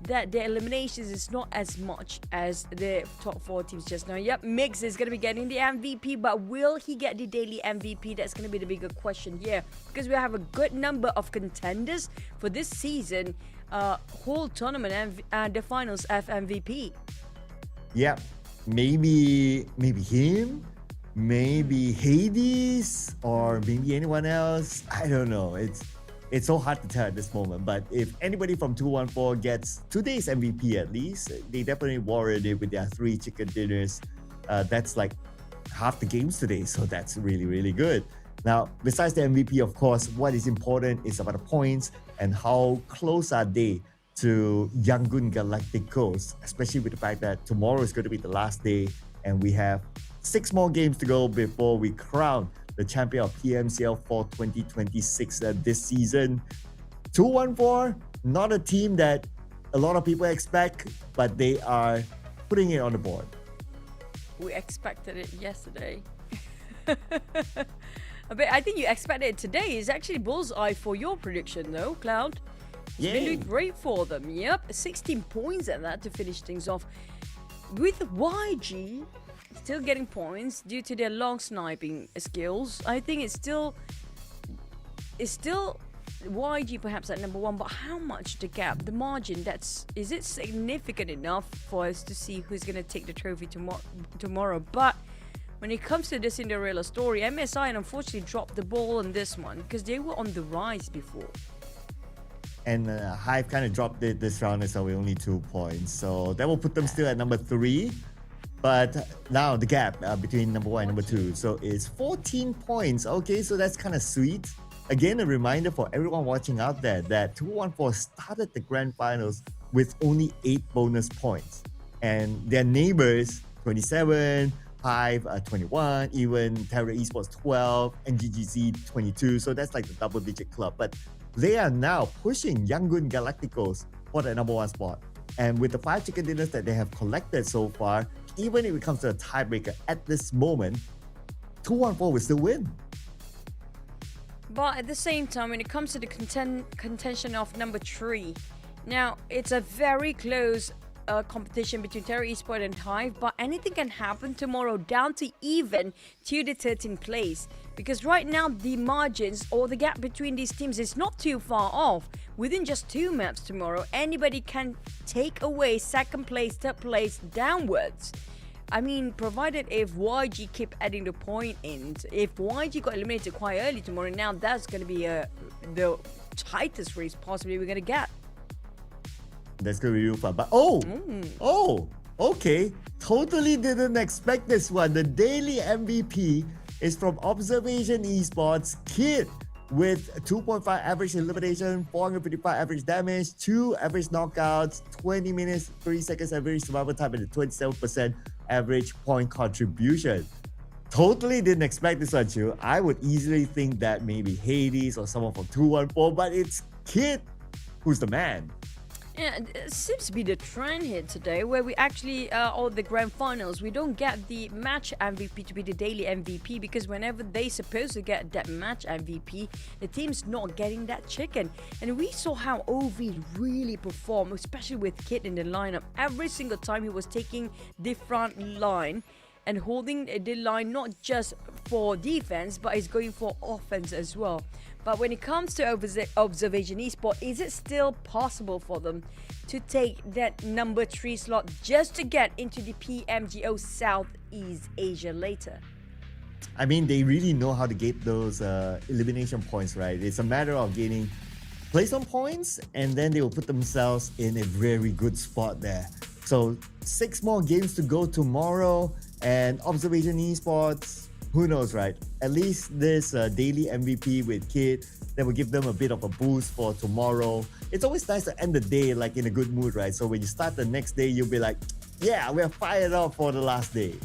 that the eliminations is not as much as the top 4 teams just now. Yep, Mix is going to be getting the MVP, but will he get the daily MVP? That's going to be the bigger question here, because we have a good number of contenders for this season, whole tournament and the finals MVP. Yeah, maybe him, maybe Hades, or maybe anyone else. I don't know. It's so hard to tell at this moment. But if anybody from 214 gets today's MVP at least, they definitely warranted it with their 3 chicken dinners. That's like half the games today, so that's really, really good. Now, besides the MVP, of course, what is important is about the points and how close are they to Yangon Galacticos, especially with the fact that tomorrow is going to be the last day and we have 6 more games to go before we crown the champion of PMCL for 2026 this season. 214, not a team that a lot of people expect, but they are putting it on the board. We expected it yesterday. But I think you expected it today. It's actually bullseye for your prediction though, Cloud. It's been doing great for them. Yep, 16 points at that to finish things off. With YG still getting points due to their long sniping skills, I think it's still YG perhaps at number 1, but how much the gap, the margin, is it significant enough for us to see who's going to take the trophy tomorrow? But when it comes to the Cinderella story, MSI unfortunately dropped the ball on this one because they were on the rise before. And Hive kind of dropped it this round, so we're only 2 points. So that will put them still at number 3. But now the gap between number 1 and number 2. So it's 14 points. Okay, so that's kind of sweet. Again, a reminder for everyone watching out there that 214 started the grand finals with only 8 bonus points. And their neighbors, 27, Hive 21, even Terra Esports 12, and GGZ 22. So that's like the double-digit club. But they are now pushing Yangon Galacticos for the number 1 spot. And with the 5 chicken dinners that they have collected so far, even if it comes to a tiebreaker at this moment, 214 will still win. But at the same time, when it comes to the contention of number 3, now it's a very close competition between Terra Esports and Hive, but anything can happen tomorrow down to even to the 13th place. Because right now the margins or the gap between these teams is not too far off. Within just 2 maps tomorrow, anybody can take away 2nd place, 3rd place downwards. I mean, provided if YG keep adding the point in, if YG got eliminated quite early tomorrow, now that's going to be the tightest race possibly we're going to get. That's going to be real fun. But okay. Totally didn't expect this one. The daily MVP is from Observation Esports Kid with 2.5 average elimination, 455 average damage, 2 average knockouts, 20 minutes, 30 seconds average survival time, and a 27% average point contribution. Totally didn't expect this one, too. I would easily think that maybe Hades or someone from 214, but it's Kid who's the man. Yeah, it seems to be the trend here today, where we actually, all the grand finals, we don't get the match MVP to be the daily MVP, because whenever they supposed to get that match MVP, the team's not getting that chicken. And we saw how OV really performed, especially with Kid in the lineup. Every single time he was taking the front line and holding the line not just for defense, but he's going for offense as well. But when it comes to Observation Esports, is it still possible for them to take that number 3 slot just to get into the PMGO Southeast Asia later? I mean, they really know how to get those elimination points, right? It's a matter of gaining placement points, and then they will put themselves in a very good spot there. So 6 more games to go tomorrow, and Observation Esports, who knows, right? At least this daily MVP with Kid, that will give them a bit of a boost for tomorrow. It's always nice to end the day like in a good mood, right? So when you start the next day, you'll be like, yeah, we're fired up for the last day.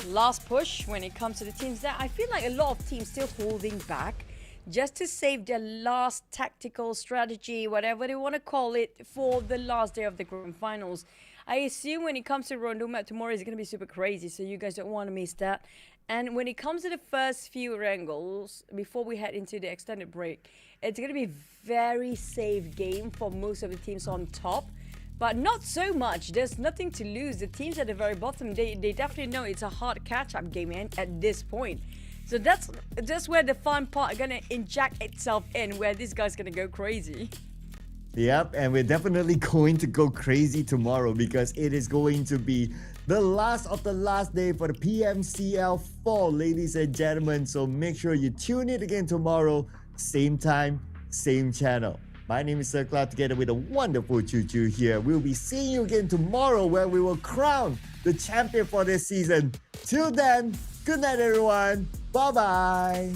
Last push when it comes to the teams there. I feel like a lot of teams still holding back just to save their last tactical strategy, whatever they want to call it, for the last day of the grand finals. I assume when it comes to Rondo map tomorrow is going to be super crazy, so you guys don't want to miss that. And when it comes to the first few wrangles, before we head into the extended break, it's going to be very safe game for most of the teams on top. But not so much. There's nothing to lose. The teams at the very bottom, they definitely know it's a hard catch-up game at this point. So that's where the fun part gonna inject itself in, where this guy's gonna go crazy. Yep, and we're definitely going to go crazy tomorrow because it is going to be the last of the last day for the PMCL fall, ladies and gentlemen. So make sure you tune in again tomorrow, same time, same channel. My name is Sir Cloud, together with a wonderful Choo Choo here. We'll be seeing you again tomorrow where we will crown the champion for this season. Till then, good night everyone. Bye-bye.